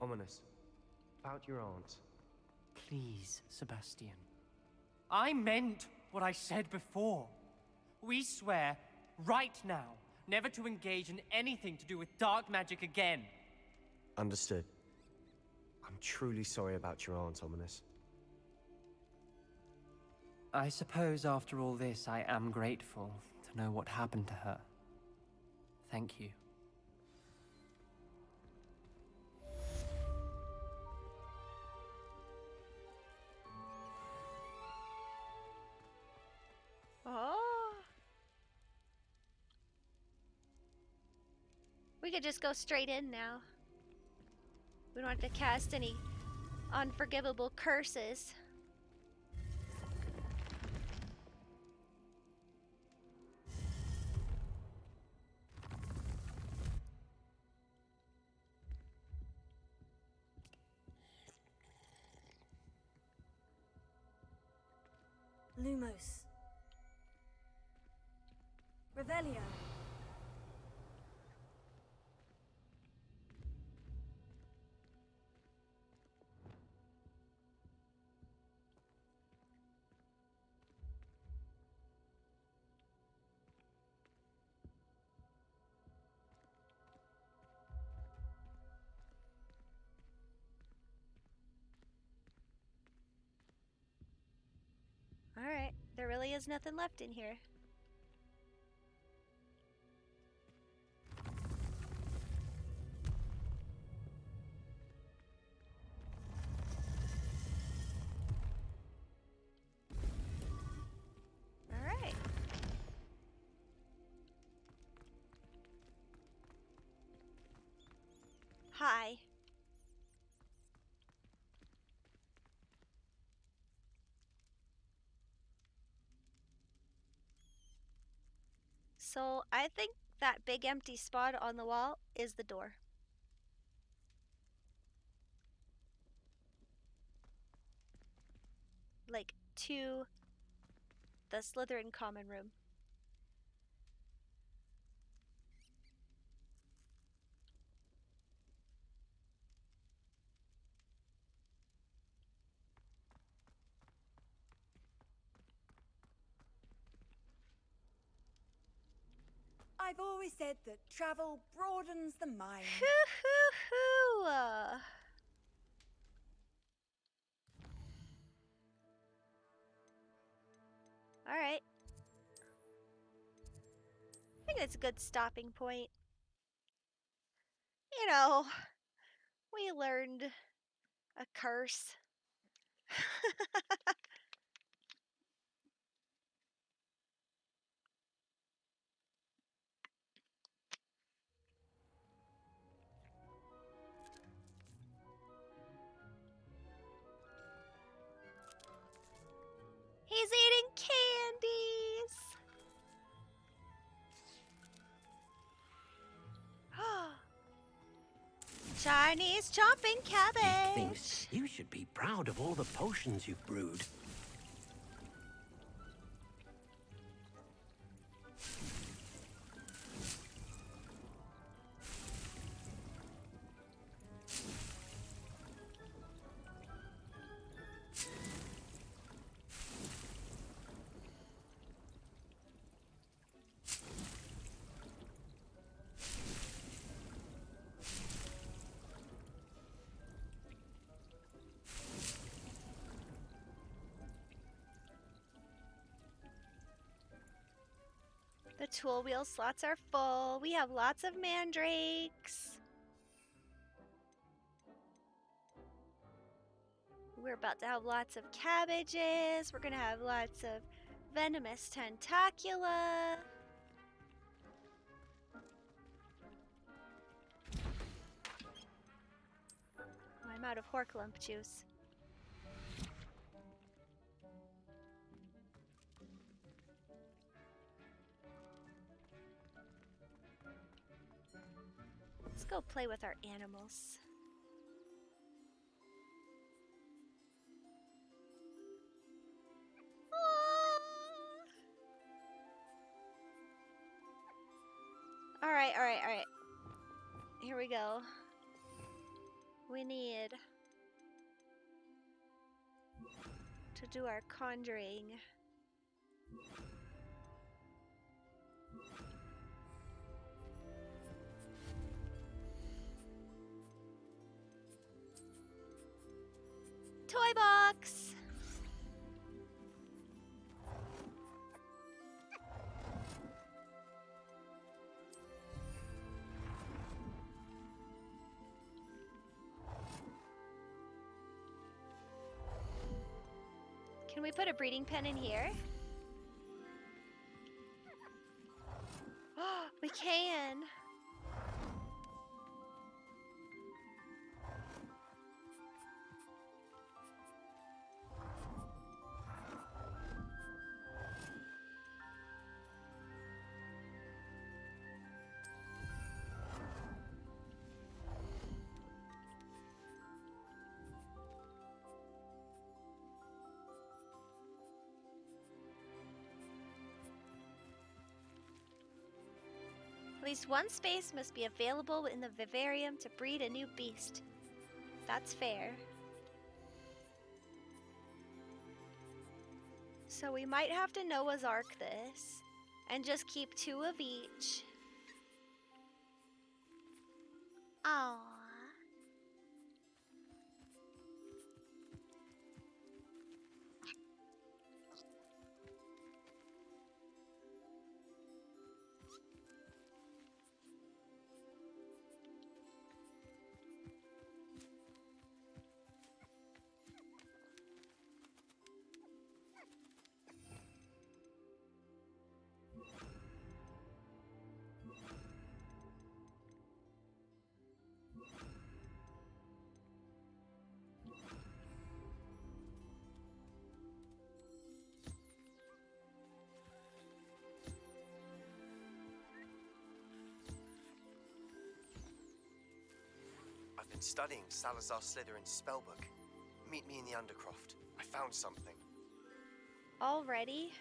[SPEAKER 11] Ominous. About your aunt.
[SPEAKER 16] Please, Sebastian. I meant what I said before. We swear, right now, never to engage in anything to do with dark magic again.
[SPEAKER 11] Understood. I'm truly sorry about your aunt, Ominous.
[SPEAKER 16] I suppose after all this, I am grateful to know what happened to her. Thank you.
[SPEAKER 1] Oh. We could just go straight in now. We don't have to cast any unforgivable curses.
[SPEAKER 7] Lumos. Revelio.
[SPEAKER 1] Alright, there really is nothing left in here. Alright. Hi. So I think that big empty spot on the wall is the door. Like, to the Slytherin common room.
[SPEAKER 12] I've always said that travel broadens the mind.
[SPEAKER 1] Hoo-hoo-hoo! Alright. I think that's a good stopping point. You know, we learned a curse. He's eating candies! Chinese chomping cabbage!
[SPEAKER 17] Thinks you should be proud of all the potions you've brewed.
[SPEAKER 1] The tool wheel slots are full. We have lots of mandrakes. We're about to have lots of cabbages. We're gonna have lots of venomous tentacula. Oh, I'm out of Horklump juice. Let's go play with our animals. Alright. Here we go. We need to do our conjuring. Toy box! Can we put a breeding pen in here? Oh, we can! least one space must be available in the vivarium to breed a new beast. That's fair. So we might have to Noah's Ark this, and just keep 2 of each. Aww.
[SPEAKER 11] I've been studying Salazar Slytherin's spellbook. Meet me in the Undercroft. I found something.
[SPEAKER 1] Already?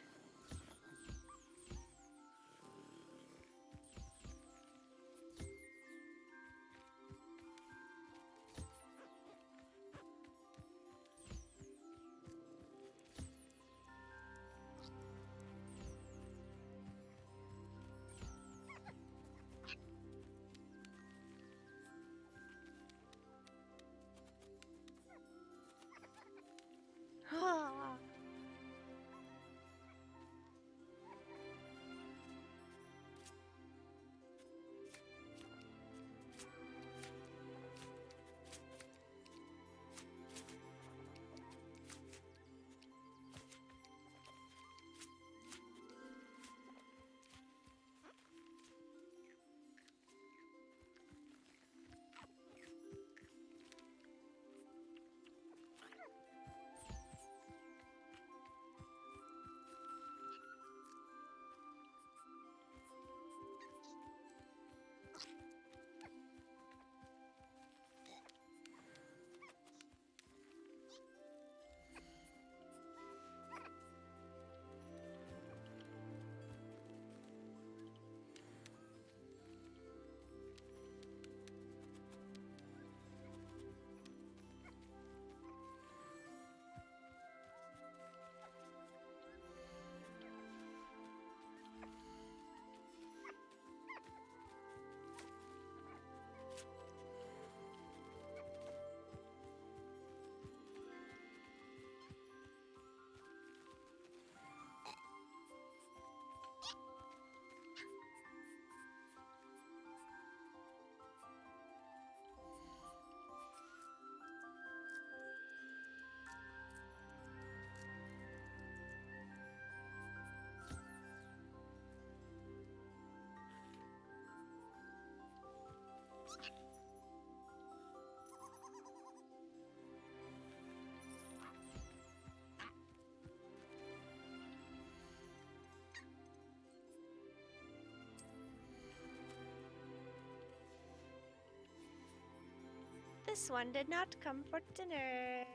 [SPEAKER 1] This one did not come for dinner.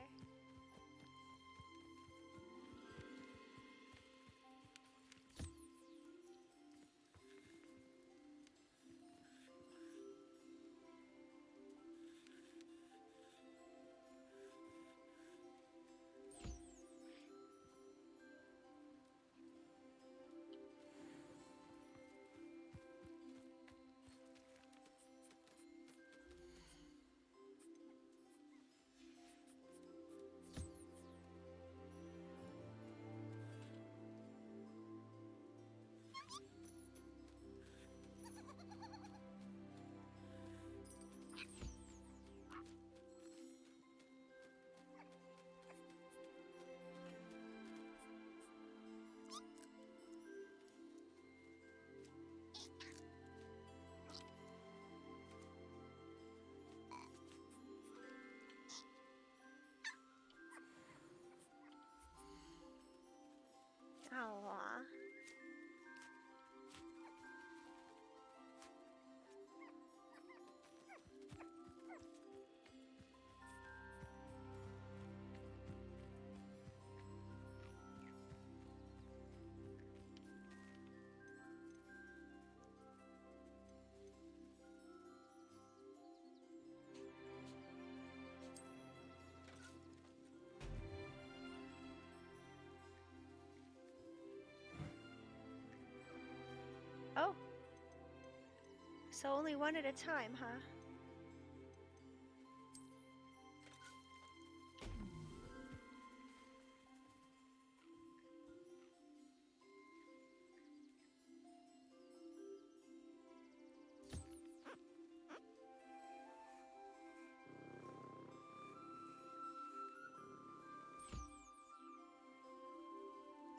[SPEAKER 1] So only one at a time, huh?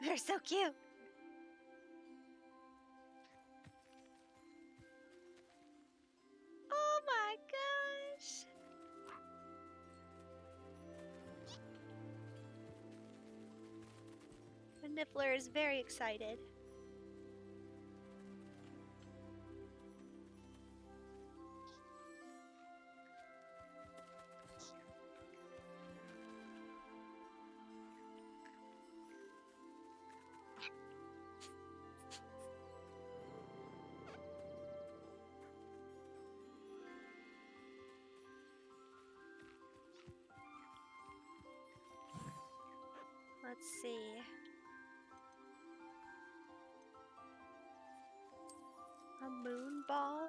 [SPEAKER 1] They're so cute. Oh my gosh. The Niffler is very excited. Let's see. A moon ball?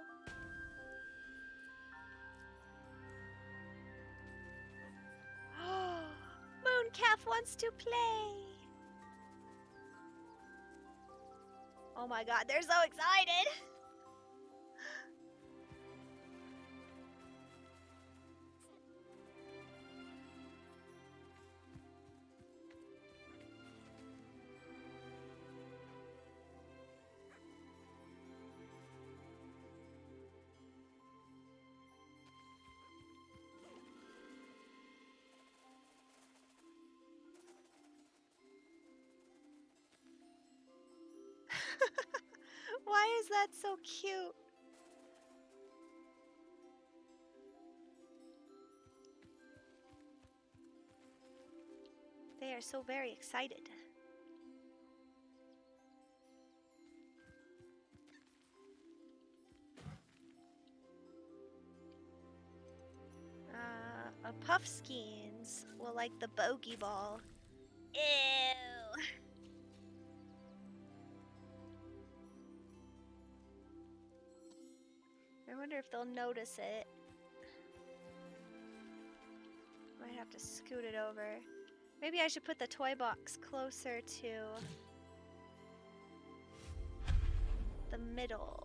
[SPEAKER 1] Mooncalf wants to play! Oh my god, they're so excited! Why is that so cute? They are so very excited. A Puffskeins will like the bogey ball. Ew. I wonder if they'll notice it. Might have to scoot it over. Maybe I should put the toy box closer to the middle.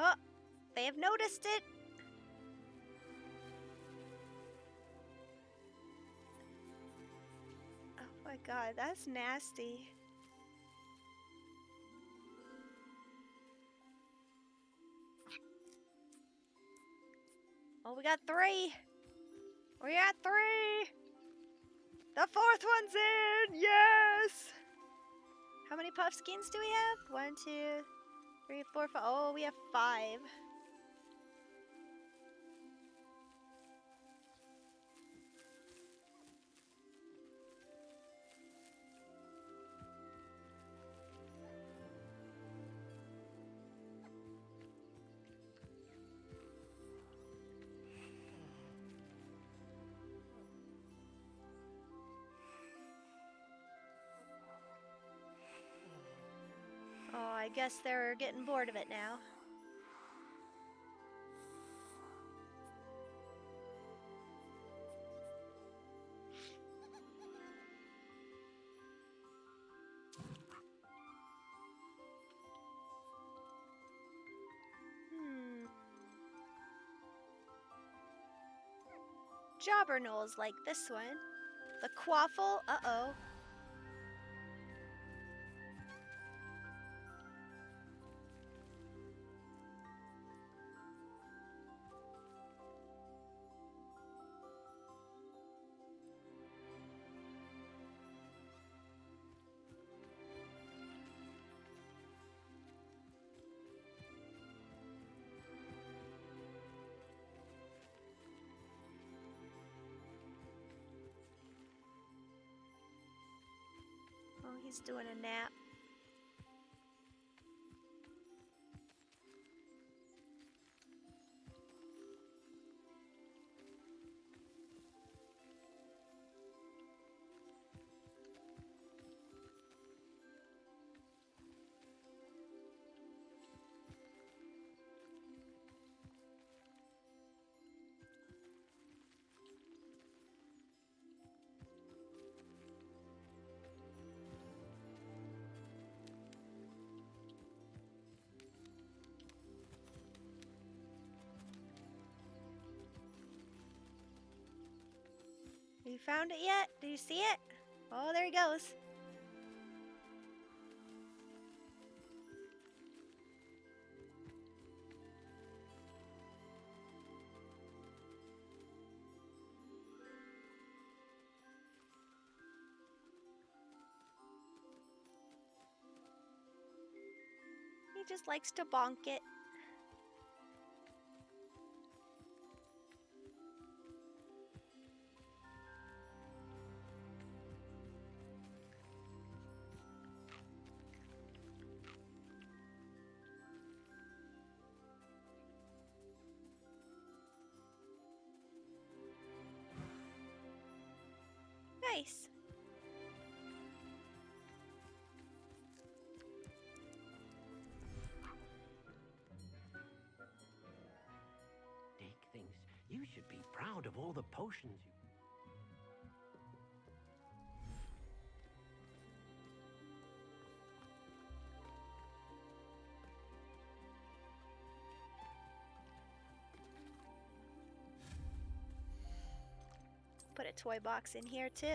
[SPEAKER 1] Oh, they have noticed it. Oh my god, that's nasty. Oh, we got 3. We got 3. The 4th one's in. Yes. How many Puffskeins do we have? 1, 2, 3, 4, 5. Oh, we have 5. Oh, I guess they're getting bored of it now. Jobberknolls like this one. The Quaffle, uh-oh. He's doing a nap. Have you found it yet? Do you see it? Oh, there he goes. He just likes to bonk it. Nice.
[SPEAKER 17] Dick thinks you should be proud of all the potions you...
[SPEAKER 1] Put a toy box in here too.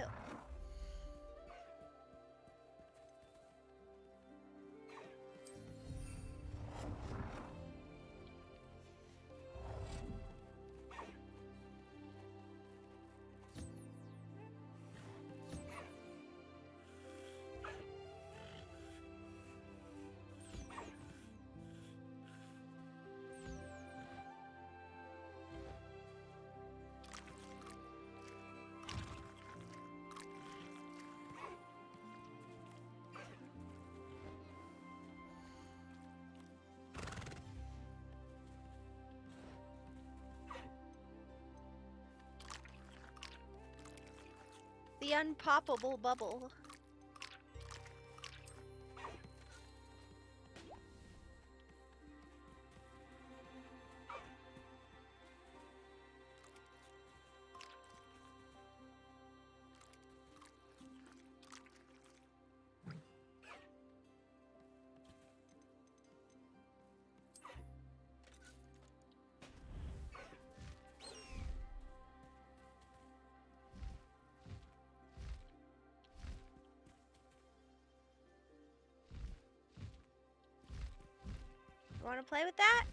[SPEAKER 1] The unpoppable bubble. Want to play with that?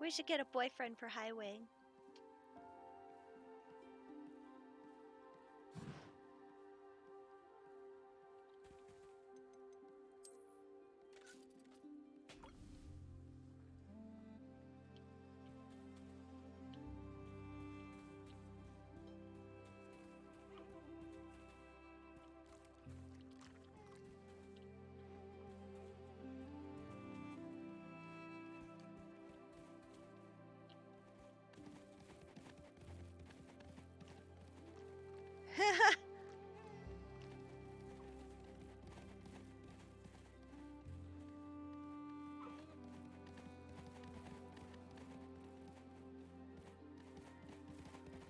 [SPEAKER 1] We should get a boyfriend for Highwing.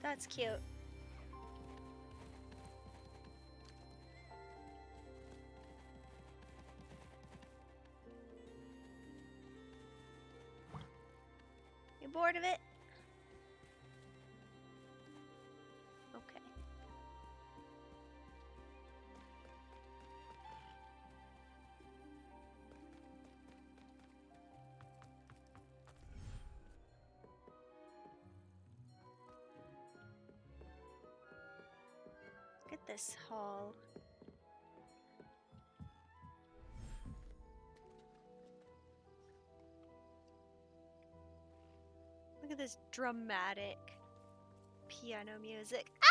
[SPEAKER 1] That's cute. bored of it? Okay. Look at this hall. Look at this dramatic piano music. Ah!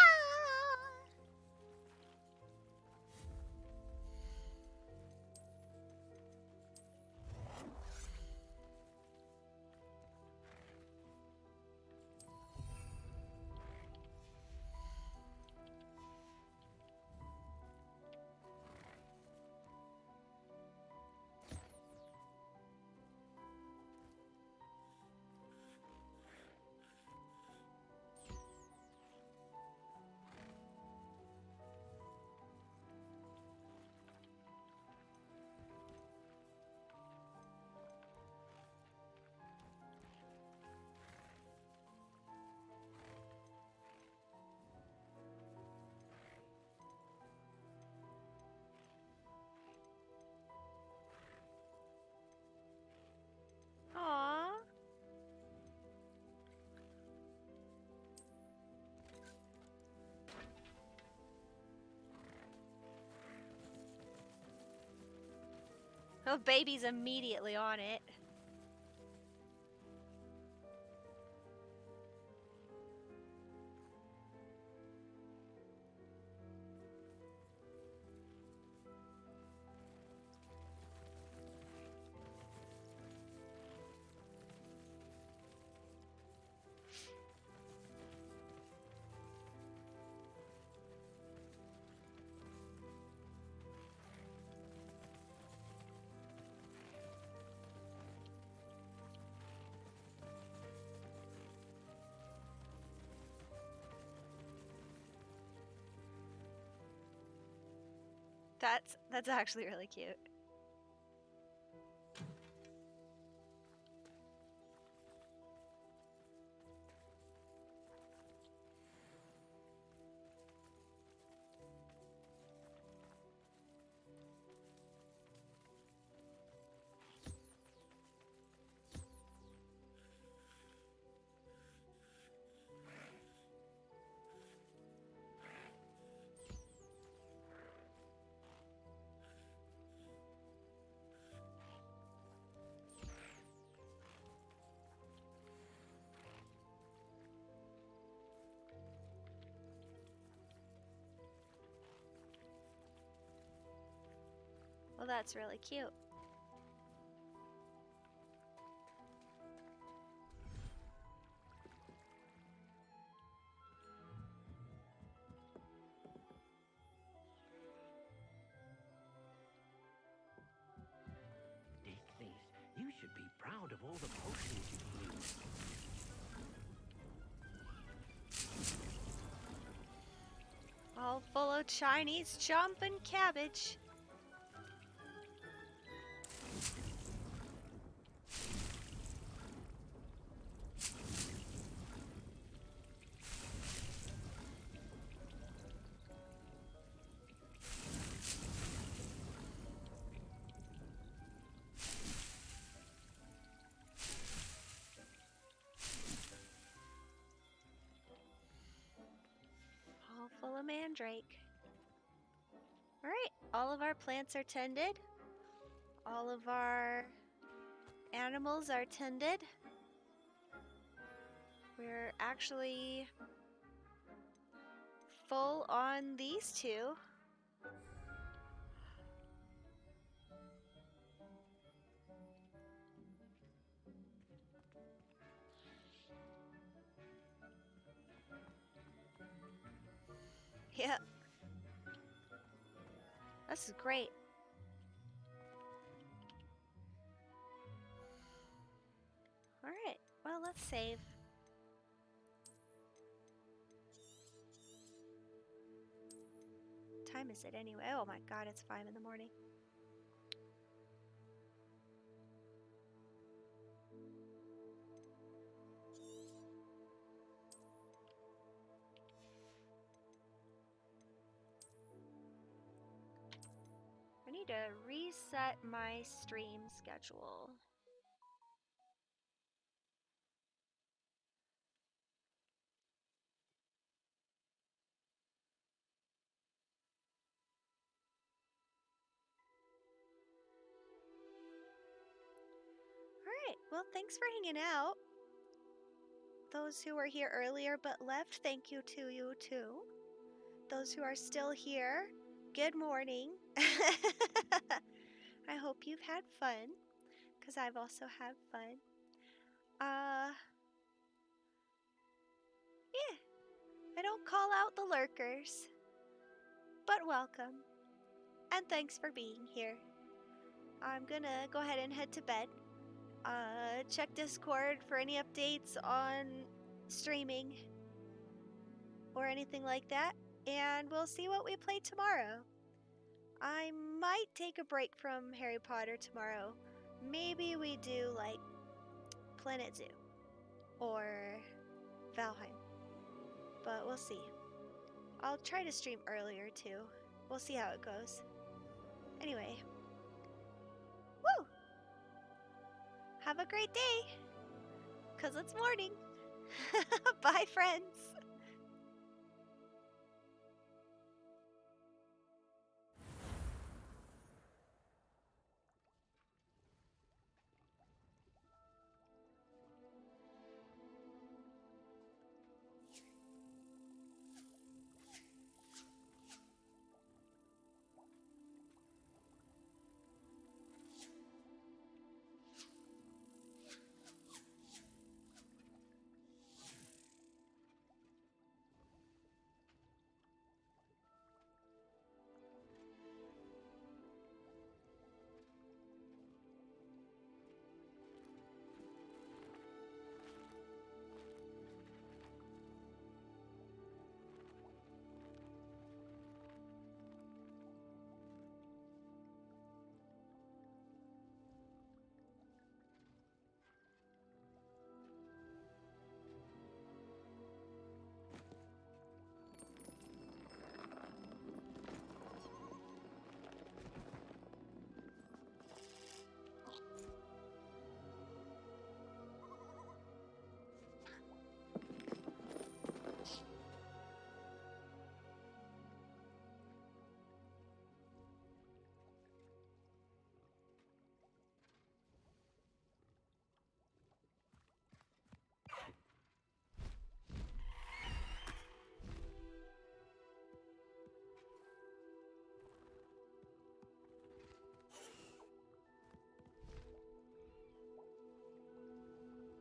[SPEAKER 1] Aww. Oh, baby's immediately on it. That's actually really cute. Well, that's really cute.
[SPEAKER 17] Take this. You should be proud of all the potions you've used.
[SPEAKER 1] All full of Chinese jumping cabbage. All full of mandrake. Alright, all of our plants are tended. All of our animals are tended. We're actually full on these two. Yeah. This is great. Alright, well, let's save. What time is it anyway? Oh my god, it's 5 in the morning. to reset my stream schedule. Alright, well, thanks for hanging out. Those who were here earlier but left, thank you to you too. Those who are still here, good morning. I hope you've had fun, because I've also had fun. Yeah, I don't call out the lurkers, but welcome, and thanks for being here. I'm gonna go ahead and head to bed. Check Discord for any updates on streaming or anything like that, and we'll see what we play tomorrow. I might take a break from Harry Potter tomorrow. Maybe we do like Planet Zoo or Valheim, but we'll see. I'll try to stream earlier too. We'll see how it goes. Anyway, woo! Have a great day, 'cause it's morning. Bye, friends.